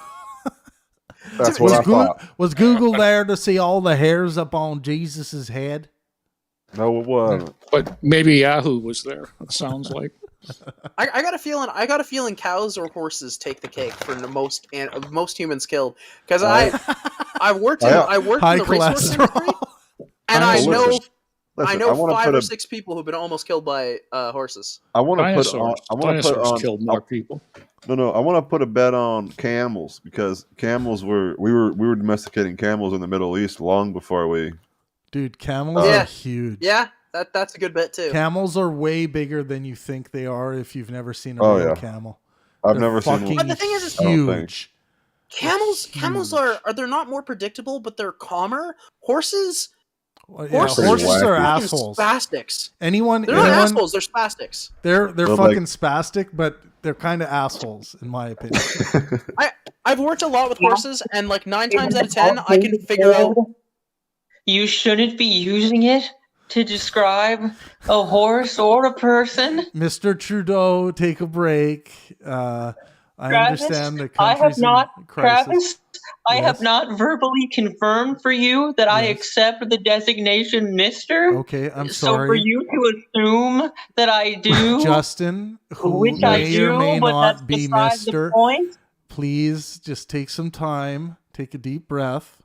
Speaker 12: That's what I thought.
Speaker 3: Was Google there to see all the hairs up on Jesus's head?
Speaker 12: No, it wasn't.
Speaker 10: But maybe Yahoo was there. It sounds like.
Speaker 5: I got a feeling cows or horses take the cake for the most humans killed. Because I worked in the racehorse industry, and I know 5 or 6 people who've been almost killed by horses.
Speaker 12: I want to
Speaker 10: Dinosaurs killed more people.
Speaker 12: No. I want to put a bet on camels because we were domesticating camels in the Middle East long before we.
Speaker 3: Dude, camels are huge.
Speaker 5: Yeah, that's a good bet too.
Speaker 3: Camels are way bigger than you think they are if you've never seen a real camel.
Speaker 12: I've never seen one.
Speaker 5: But the thing is,
Speaker 3: huge.
Speaker 5: Camels are they're not more predictable, but they're calmer. Horses.
Speaker 3: Horses are assholes.
Speaker 5: Spastics.
Speaker 3: They're
Speaker 5: not assholes. They're spastics.
Speaker 3: They're fucking spastic, but they're kind of assholes in my opinion.
Speaker 5: I've worked a lot with horses, and 9 times out of 10, I can figure out.
Speaker 4: You shouldn't be using it to describe a horse or a person.
Speaker 3: Mr. Trudeau, take a break. I understand the country's in crisis.
Speaker 4: Travis, I have not verbally confirmed for you that I accept the designation Mr.
Speaker 3: Okay, I'm sorry.
Speaker 4: So for you to assume that I do,
Speaker 3: Justin, who
Speaker 4: which
Speaker 3: may or may
Speaker 4: but
Speaker 3: not
Speaker 4: that's
Speaker 3: be
Speaker 4: beside the
Speaker 3: Mr.,
Speaker 4: point.
Speaker 3: please just take some time, take a deep breath.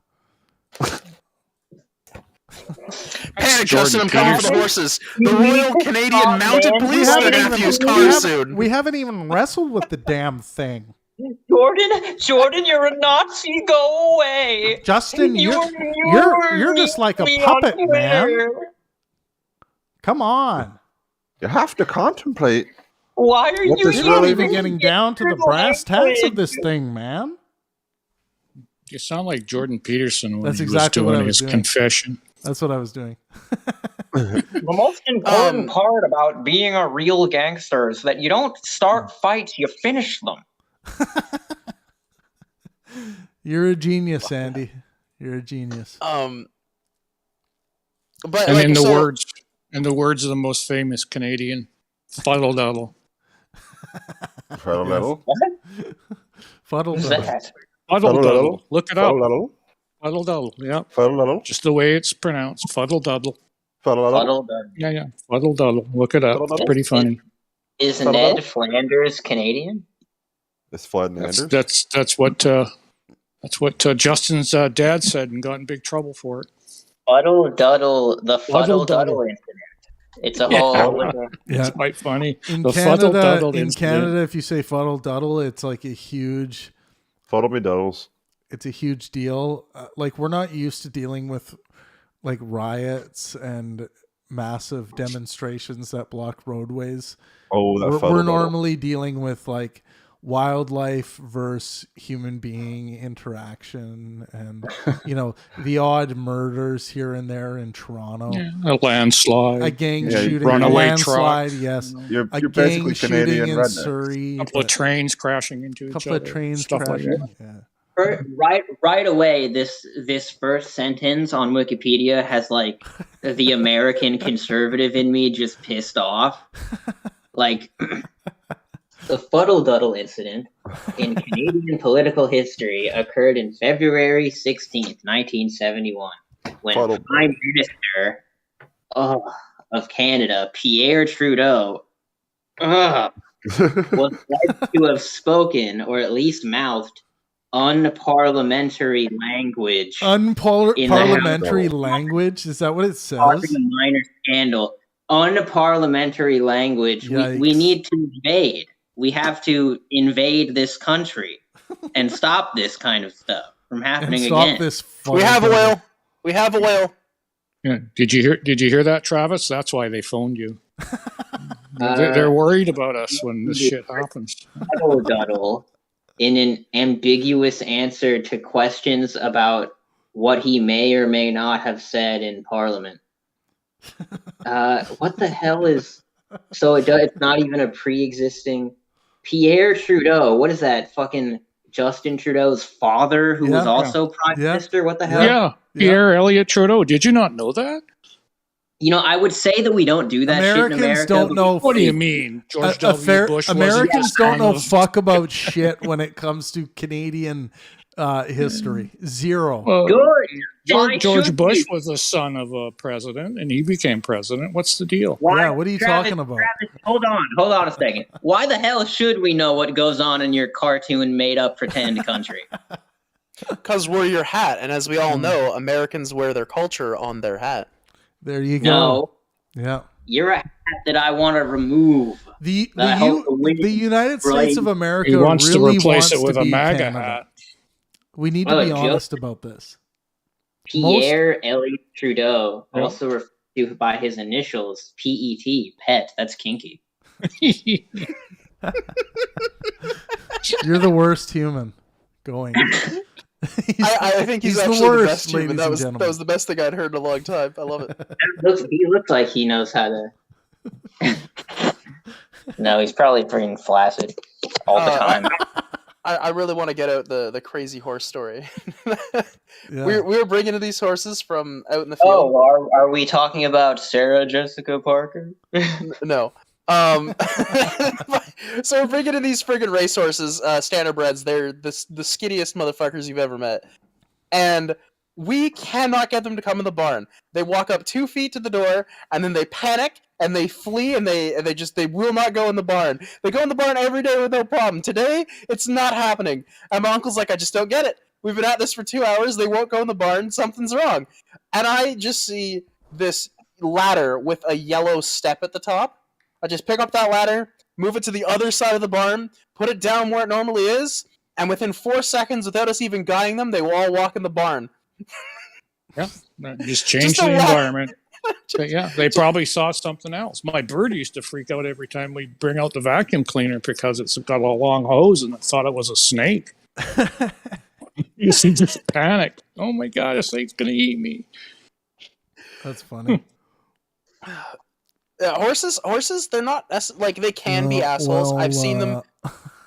Speaker 5: Panic, Justin, I'm coming for the horses. The Royal Canadian Mounted Police are going to have to use cars soon.
Speaker 3: We haven't even wrestled with the damn thing.
Speaker 4: Jordan, you're a Nazi. Go away.
Speaker 3: Justin, you're just like a puppet, man. Come on.
Speaker 12: You have to contemplate.
Speaker 4: Why are you
Speaker 3: You're not even getting down to the brass tacks of this thing, man.
Speaker 10: You sound like Jordan Peterson when
Speaker 3: That's
Speaker 10: he
Speaker 3: exactly
Speaker 10: was
Speaker 3: what I
Speaker 10: doing
Speaker 3: was
Speaker 10: his
Speaker 3: doing.
Speaker 10: confession.
Speaker 3: That's what I was doing.
Speaker 4: The most important part about being a real gangster is that you don't start fights, you finish them.
Speaker 3: You're a genius, Andy. You're a genius.
Speaker 5: But
Speaker 10: and in the words In the words of the most famous Canadian, fuddle duddle.
Speaker 12: Fuddle duddle.
Speaker 3: Fuddle
Speaker 4: What's
Speaker 3: duddle.
Speaker 4: that?
Speaker 10: Fuddle
Speaker 12: Fuddle
Speaker 10: duddle.
Speaker 12: duddle.
Speaker 10: Look it up.
Speaker 12: Fuddle duddle.
Speaker 10: Fuddle duddle. Yeah.
Speaker 12: Fuddle duddle.
Speaker 10: Just the way it's pronounced. Fuddle duddle.
Speaker 12: Fuddle duddle.
Speaker 4: Fuddle duddle.
Speaker 10: Yeah. Fuddle duddle. Look it up.
Speaker 12: Fuddle
Speaker 10: It's
Speaker 12: duddle.
Speaker 10: pretty funny.
Speaker 4: Is
Speaker 12: Fuddle
Speaker 4: Ned
Speaker 12: duddle.
Speaker 4: Flanders Canadian?
Speaker 12: It's Flanders.
Speaker 10: That's what Justin's dad said and got in big trouble for it.
Speaker 4: Fuddle duddle. The
Speaker 10: Fuddle
Speaker 4: fuddle duddle
Speaker 10: duddle.
Speaker 4: incident. It's a whole.
Speaker 3: Yeah.
Speaker 10: It's quite funny.
Speaker 3: In
Speaker 10: The fuddle
Speaker 3: Canada,
Speaker 10: duddle
Speaker 3: in
Speaker 10: incident.
Speaker 3: Canada, if you say fuddle duddle, it's like a huge.
Speaker 12: Fuddle me duddles.
Speaker 3: It's a huge deal. Like we're not used to dealing with like riots and massive demonstrations that block roadways.
Speaker 12: Oh, that
Speaker 3: we're
Speaker 12: fuddle duddle.
Speaker 3: normally dealing with like wildlife versus human being interaction and the odd murders here and there in Toronto.
Speaker 10: Yeah, a landslide.
Speaker 3: A gang
Speaker 12: Yeah,
Speaker 3: shooting, a
Speaker 10: runaway
Speaker 3: landslide,
Speaker 10: truck.
Speaker 3: yes.
Speaker 12: You're
Speaker 3: A
Speaker 12: basically
Speaker 3: gang shooting
Speaker 12: Canadian
Speaker 3: in
Speaker 12: redneck.
Speaker 3: Surrey.
Speaker 10: A couple of trains crashing into each
Speaker 3: couple
Speaker 10: other.
Speaker 3: of trains
Speaker 10: stuff
Speaker 3: crashing.
Speaker 10: like that.
Speaker 3: Yeah.
Speaker 4: Right away, this first sentence on Wikipedia has like the American conservative in me just pissed off. Like the Fuddle Duddle incident in Canadian political history occurred in February 16th, 1971, when
Speaker 12: Fuddle.
Speaker 4: Prime Minister of Canada, Pierre Trudeau, was said to have spoken, or at least mouthed, unparliamentary language.
Speaker 3: Unparliamentary language? Is that what it says?
Speaker 4: Causing a minor scandal. Unparliamentary language. We need to invade. We have to invade this country and stop this kind of stuff from happening again.
Speaker 5: We have a whale. We have a whale.
Speaker 10: Yeah. Did you hear that, Travis? That's why they phoned you. They're worried about us when this shit happens.
Speaker 4: Duddle, in an ambiguous answer to questions about what he may or may not have said in Parliament. What the hell is? So it's not even a pre-existing Pierre Trudeau. What is that? Fucking Justin Trudeau's father, who was also Prime Minister. What the hell?
Speaker 10: Yeah, Pierre Elliott Trudeau. Did you not know that?
Speaker 4: I would say that we don't do that shit in America.
Speaker 3: Don't know.
Speaker 10: What do you mean? George W. Bush
Speaker 3: Americans don't know fuck about shit when it comes to Canadian history. Zero.
Speaker 10: George Bush was the son of a president, and he became president. What's the deal?
Speaker 3: What are you talking about?
Speaker 4: Travis, hold on a second. Why the hell should we know what goes on in your cartoon made-up pretend country?
Speaker 5: Because we're your hat, and as we all know, Americans wear their culture on their hat.
Speaker 3: There you go.
Speaker 4: No.
Speaker 3: Yeah.
Speaker 4: You're a hat that I want to remove.
Speaker 3: The United States of America
Speaker 10: wants to
Speaker 3: really
Speaker 10: replace
Speaker 3: wants
Speaker 10: it with
Speaker 3: to
Speaker 10: a
Speaker 3: be
Speaker 10: MAGA
Speaker 3: Canada.
Speaker 10: hat.
Speaker 3: We need to be honest about this.
Speaker 4: Pierre Elliott Trudeau, also referred to by his initials, PET, pet. That's kinky.
Speaker 3: You're the worst human going.
Speaker 5: I think he's actually the best human. That was the best thing I'd heard in a long time. I love it.
Speaker 4: He looks like he knows how to. No, he's probably being flaccid all the time.
Speaker 5: I really want to get out the crazy horse story. We were bringing in these horses from out in the field.
Speaker 4: Oh, are we talking about Sarah Jessica Parker?
Speaker 5: No. So we're bringing in these friggin' racehorses, standardbreds. They're the skinniest motherfuckers you've ever met. And we cannot get them to come in the barn. They walk up 2 feet to the door, and then they panic, and they flee, and they will not go in the barn. They go in the barn every day with no problem. Today, it's not happening. And my uncle's like, I just don't get it. We've been at this for 2 hours. They won't go in the barn. Something's wrong. And I just see this ladder with a yellow step at the top. I just pick up that ladder, move it to the other side of the barn, put it down where it normally is, and within 4 seconds, without us even guiding them, they will all walk in the barn.
Speaker 10: Yeah, just change the environment. But yeah, they probably saw something else. My bird used to freak out every time we bring out the vacuum cleaner because it's got a long hose and I thought it was a snake. You see, just panic. Oh my God, a snake's going to eat me.
Speaker 3: That's funny.
Speaker 5: Horses, they're not like they can be assholes. I've seen them.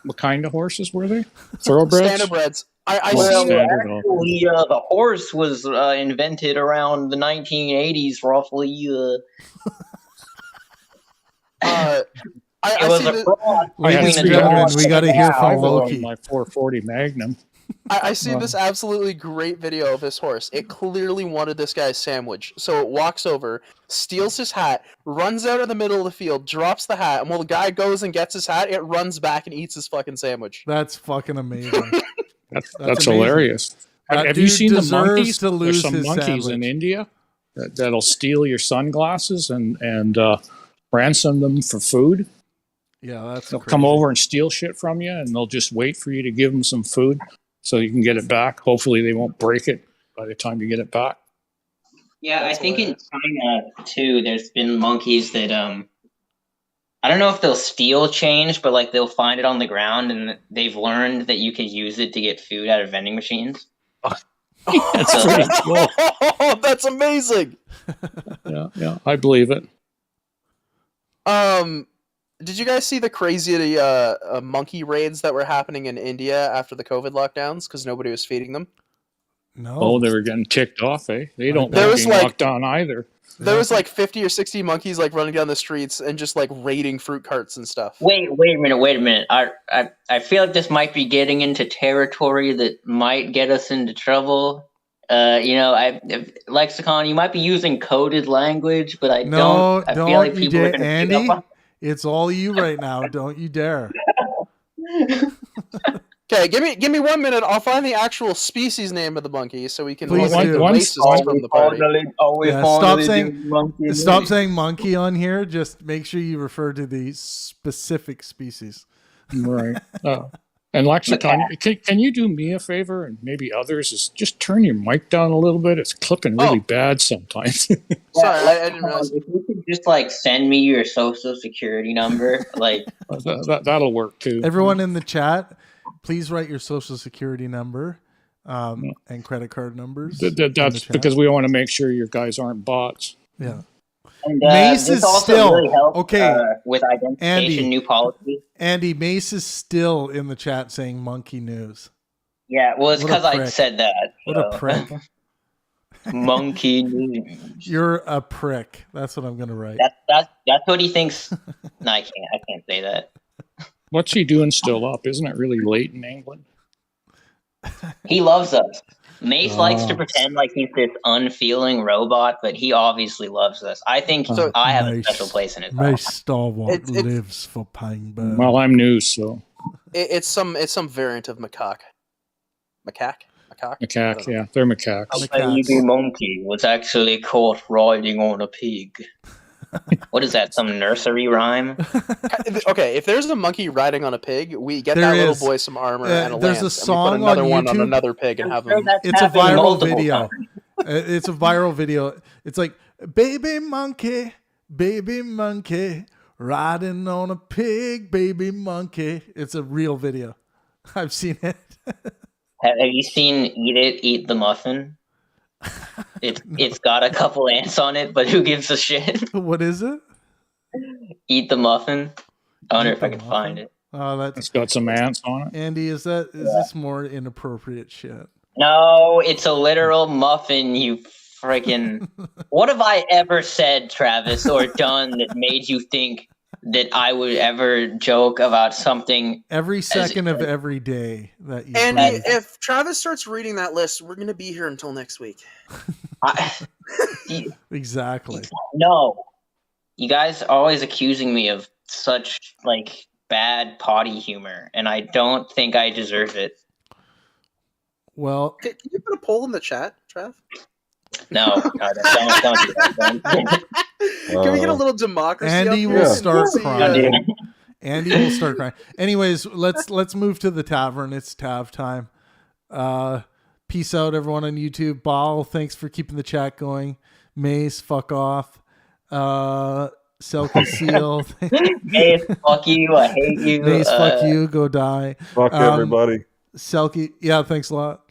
Speaker 10: What kind of horses were they? Thoroughbreds?
Speaker 5: Standardbreds.
Speaker 4: The horse was invented around the 1980s, roughly.
Speaker 5: I
Speaker 4: It was
Speaker 5: see
Speaker 4: a
Speaker 5: the-
Speaker 4: fraud
Speaker 3: Ladies and
Speaker 4: between the
Speaker 3: gentlemen,
Speaker 4: dog
Speaker 3: we
Speaker 4: and
Speaker 3: got to
Speaker 4: the
Speaker 3: hear
Speaker 4: cow.
Speaker 3: from
Speaker 10: I love
Speaker 3: Loki.
Speaker 10: my 440 Magnum.
Speaker 5: I see this absolutely great video of this horse. It clearly wanted this guy's sandwich. So it walks over, steals his hat, runs out of the middle of the field, drops the hat, and while the guy goes and gets his hat, it runs back and eats his fucking sandwich.
Speaker 3: That's fucking amazing.
Speaker 10: That's
Speaker 3: amazing.
Speaker 10: hilarious.
Speaker 3: That
Speaker 10: Have you
Speaker 3: dude
Speaker 10: seen the
Speaker 3: deserves
Speaker 10: monkeys?
Speaker 3: to
Speaker 10: There's
Speaker 3: lose
Speaker 10: some
Speaker 3: his
Speaker 10: monkeys
Speaker 3: sandwich.
Speaker 10: in India that'll steal your sunglasses and ransom them for food.
Speaker 3: Yeah, that's
Speaker 10: They'll
Speaker 3: crazy.
Speaker 10: come over and steal shit from you, and they'll just wait for you to give them some food so you can get it back. Hopefully, they won't break it by the time you get it back.
Speaker 4: Yeah,
Speaker 5: That's
Speaker 4: I think
Speaker 5: hilarious.
Speaker 4: in China too, there's been monkeys that I don't know if they'll steal change, but like they'll find it on the ground and they've learned that you can use it to get food out of vending machines.
Speaker 10: That's pretty cool.
Speaker 5: That's amazing.
Speaker 10: Yeah, I believe it.
Speaker 5: Did you guys see the crazy monkey raids that were happening in India after the COVID lockdowns because nobody was feeding them?
Speaker 3: No.
Speaker 10: Oh, they were getting ticked off, eh? They don't
Speaker 5: There
Speaker 10: want
Speaker 5: was
Speaker 10: to be
Speaker 5: like-
Speaker 10: locked down either.
Speaker 5: There was like 50 or 60 monkeys like running down the streets and just like raiding fruit carts and stuff.
Speaker 4: Wait a minute. I feel like this might be getting into territory that might get us into trouble. Lexicon, you might be using coded language, but I
Speaker 3: No,
Speaker 4: don't. I feel like
Speaker 3: you
Speaker 4: people are
Speaker 3: dare,
Speaker 4: going to
Speaker 3: Andy.
Speaker 4: pick up on.
Speaker 3: It's all you right now. Don't you dare.
Speaker 5: Okay, give me 1 minute. I'll find the actual species name of the monkey so we can
Speaker 3: Please
Speaker 5: eliminate
Speaker 3: do.
Speaker 5: the
Speaker 10: Once-
Speaker 5: racists from the party.
Speaker 3: Yeah, stop saying monkey on here. Just make sure you refer to the specific species.
Speaker 10: Right. And Lexicon, can you do me a favor and maybe others? Is just turn your mic down a little bit. It's clipping really bad sometimes.
Speaker 5: Sorry, I didn't realize.
Speaker 4: If you could just like send me your social security number, like
Speaker 10: That'll work too.
Speaker 3: Everyone in the chat, please write your social security number and credit card numbers. in the
Speaker 10: That's
Speaker 3: chat.
Speaker 10: because we want to make sure your guys aren't bots.
Speaker 3: Yeah.
Speaker 4: And,
Speaker 3: Mace
Speaker 4: this
Speaker 3: is
Speaker 4: also
Speaker 3: still
Speaker 4: really helps,
Speaker 3: okay.
Speaker 4: With identification,
Speaker 3: Andy.
Speaker 4: new policy.
Speaker 3: Andy, Mace is still in the chat saying monkey news.
Speaker 4: Yeah, well, it's
Speaker 3: What a
Speaker 4: because I
Speaker 3: prick.
Speaker 4: said that.
Speaker 3: What a prick.
Speaker 4: Monkey news.
Speaker 3: You're a prick. That's what I'm gonna write.
Speaker 4: That's what he thinks. No, I can't say that.
Speaker 10: What's he doing still up? Isn't it really late in England?
Speaker 4: He loves us. Mace likes to
Speaker 3: Oh.
Speaker 4: pretend like he's this unfeeling robot, but he obviously loves us. I think I have a
Speaker 3: Mace-
Speaker 4: special place in his heart.
Speaker 3: Mace Starwalk
Speaker 5: It's-
Speaker 3: lives for Pangburn.
Speaker 10: Well, I'm new, so
Speaker 5: It's some variant of macaque. Macaque?
Speaker 10: macaque. Yeah, they're macaques.
Speaker 4: A baby monkey was actually caught riding on a pig. What is that? Some nursery rhyme?
Speaker 5: Okay, if there's a monkey riding on a pig, we get
Speaker 3: There
Speaker 5: that little
Speaker 3: is.
Speaker 5: boy some armor and a
Speaker 3: There's a
Speaker 5: lance,
Speaker 3: song
Speaker 5: and we put another
Speaker 3: on
Speaker 5: one on
Speaker 3: YouTube.
Speaker 5: another pig and have them.
Speaker 3: It's a
Speaker 4: happened
Speaker 3: viral
Speaker 4: multiple
Speaker 3: video.
Speaker 4: times.
Speaker 3: It's a viral video. It's like baby monkey, riding on a pig, baby monkey. It's a real video. I've seen it.
Speaker 4: Have you seen Eat the Muffin? It's got a couple ants on it, but who gives a shit?
Speaker 3: What is it?
Speaker 4: Eat the Muffin. I wonder
Speaker 3: Eat
Speaker 4: if I
Speaker 3: the
Speaker 4: can find it.
Speaker 3: Oh,
Speaker 10: It's got some ants on it.
Speaker 3: Andy. Is this more inappropriate shit?
Speaker 4: No, it's a literal muffin, you freaking... What have I ever said, Travis, or done that made you think that I would ever joke about something?
Speaker 3: Every second of every day that you.
Speaker 5: And
Speaker 3: breathe.
Speaker 5: if Travis starts reading that list, we're gonna be here until next week.
Speaker 3: Exactly.
Speaker 4: No. You guys are always accusing me of such, like, bad potty humor, and I don't think I deserve it.
Speaker 3: Well,
Speaker 5: Can you put a poll in the chat, Trav?
Speaker 4: No, don't do that. Don't.
Speaker 5: Can we get a little democracy?
Speaker 3: Andy
Speaker 5: up
Speaker 3: will
Speaker 5: here?
Speaker 3: start
Speaker 5: See,
Speaker 3: crying. Andy will start crying. Anyways, let's move to the tavern. It's Tav time. Peace out, everyone on YouTube. Ball, thanks for keeping the chat going. Mace, fuck off. Selkie Seal.
Speaker 4: Mace, fuck you. I hate you.
Speaker 3: Mace, fuck you. Go die.
Speaker 12: Fuck everybody.
Speaker 3: Selkie, yeah, thanks a lot.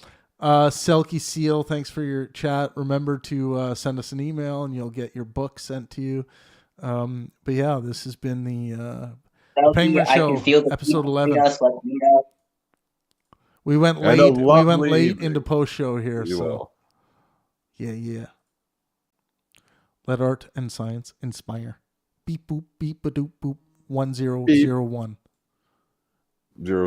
Speaker 3: Selkie Seal, thanks for your chat. Remember to send us an email and you'll get your book sent to you. But yeah, this has been the Pangburn
Speaker 4: I
Speaker 3: Show,
Speaker 4: can feel the
Speaker 3: episode
Speaker 4: people
Speaker 3: 11.
Speaker 4: tweet us, let me know.
Speaker 3: We went
Speaker 12: And a
Speaker 3: late. We went
Speaker 12: lovely
Speaker 3: late
Speaker 12: evening,
Speaker 3: into post show here,
Speaker 12: if you
Speaker 3: so
Speaker 12: will.
Speaker 3: yeah. Let art and science inspire. beep boop beep ba doop boop 1001.
Speaker 12: 0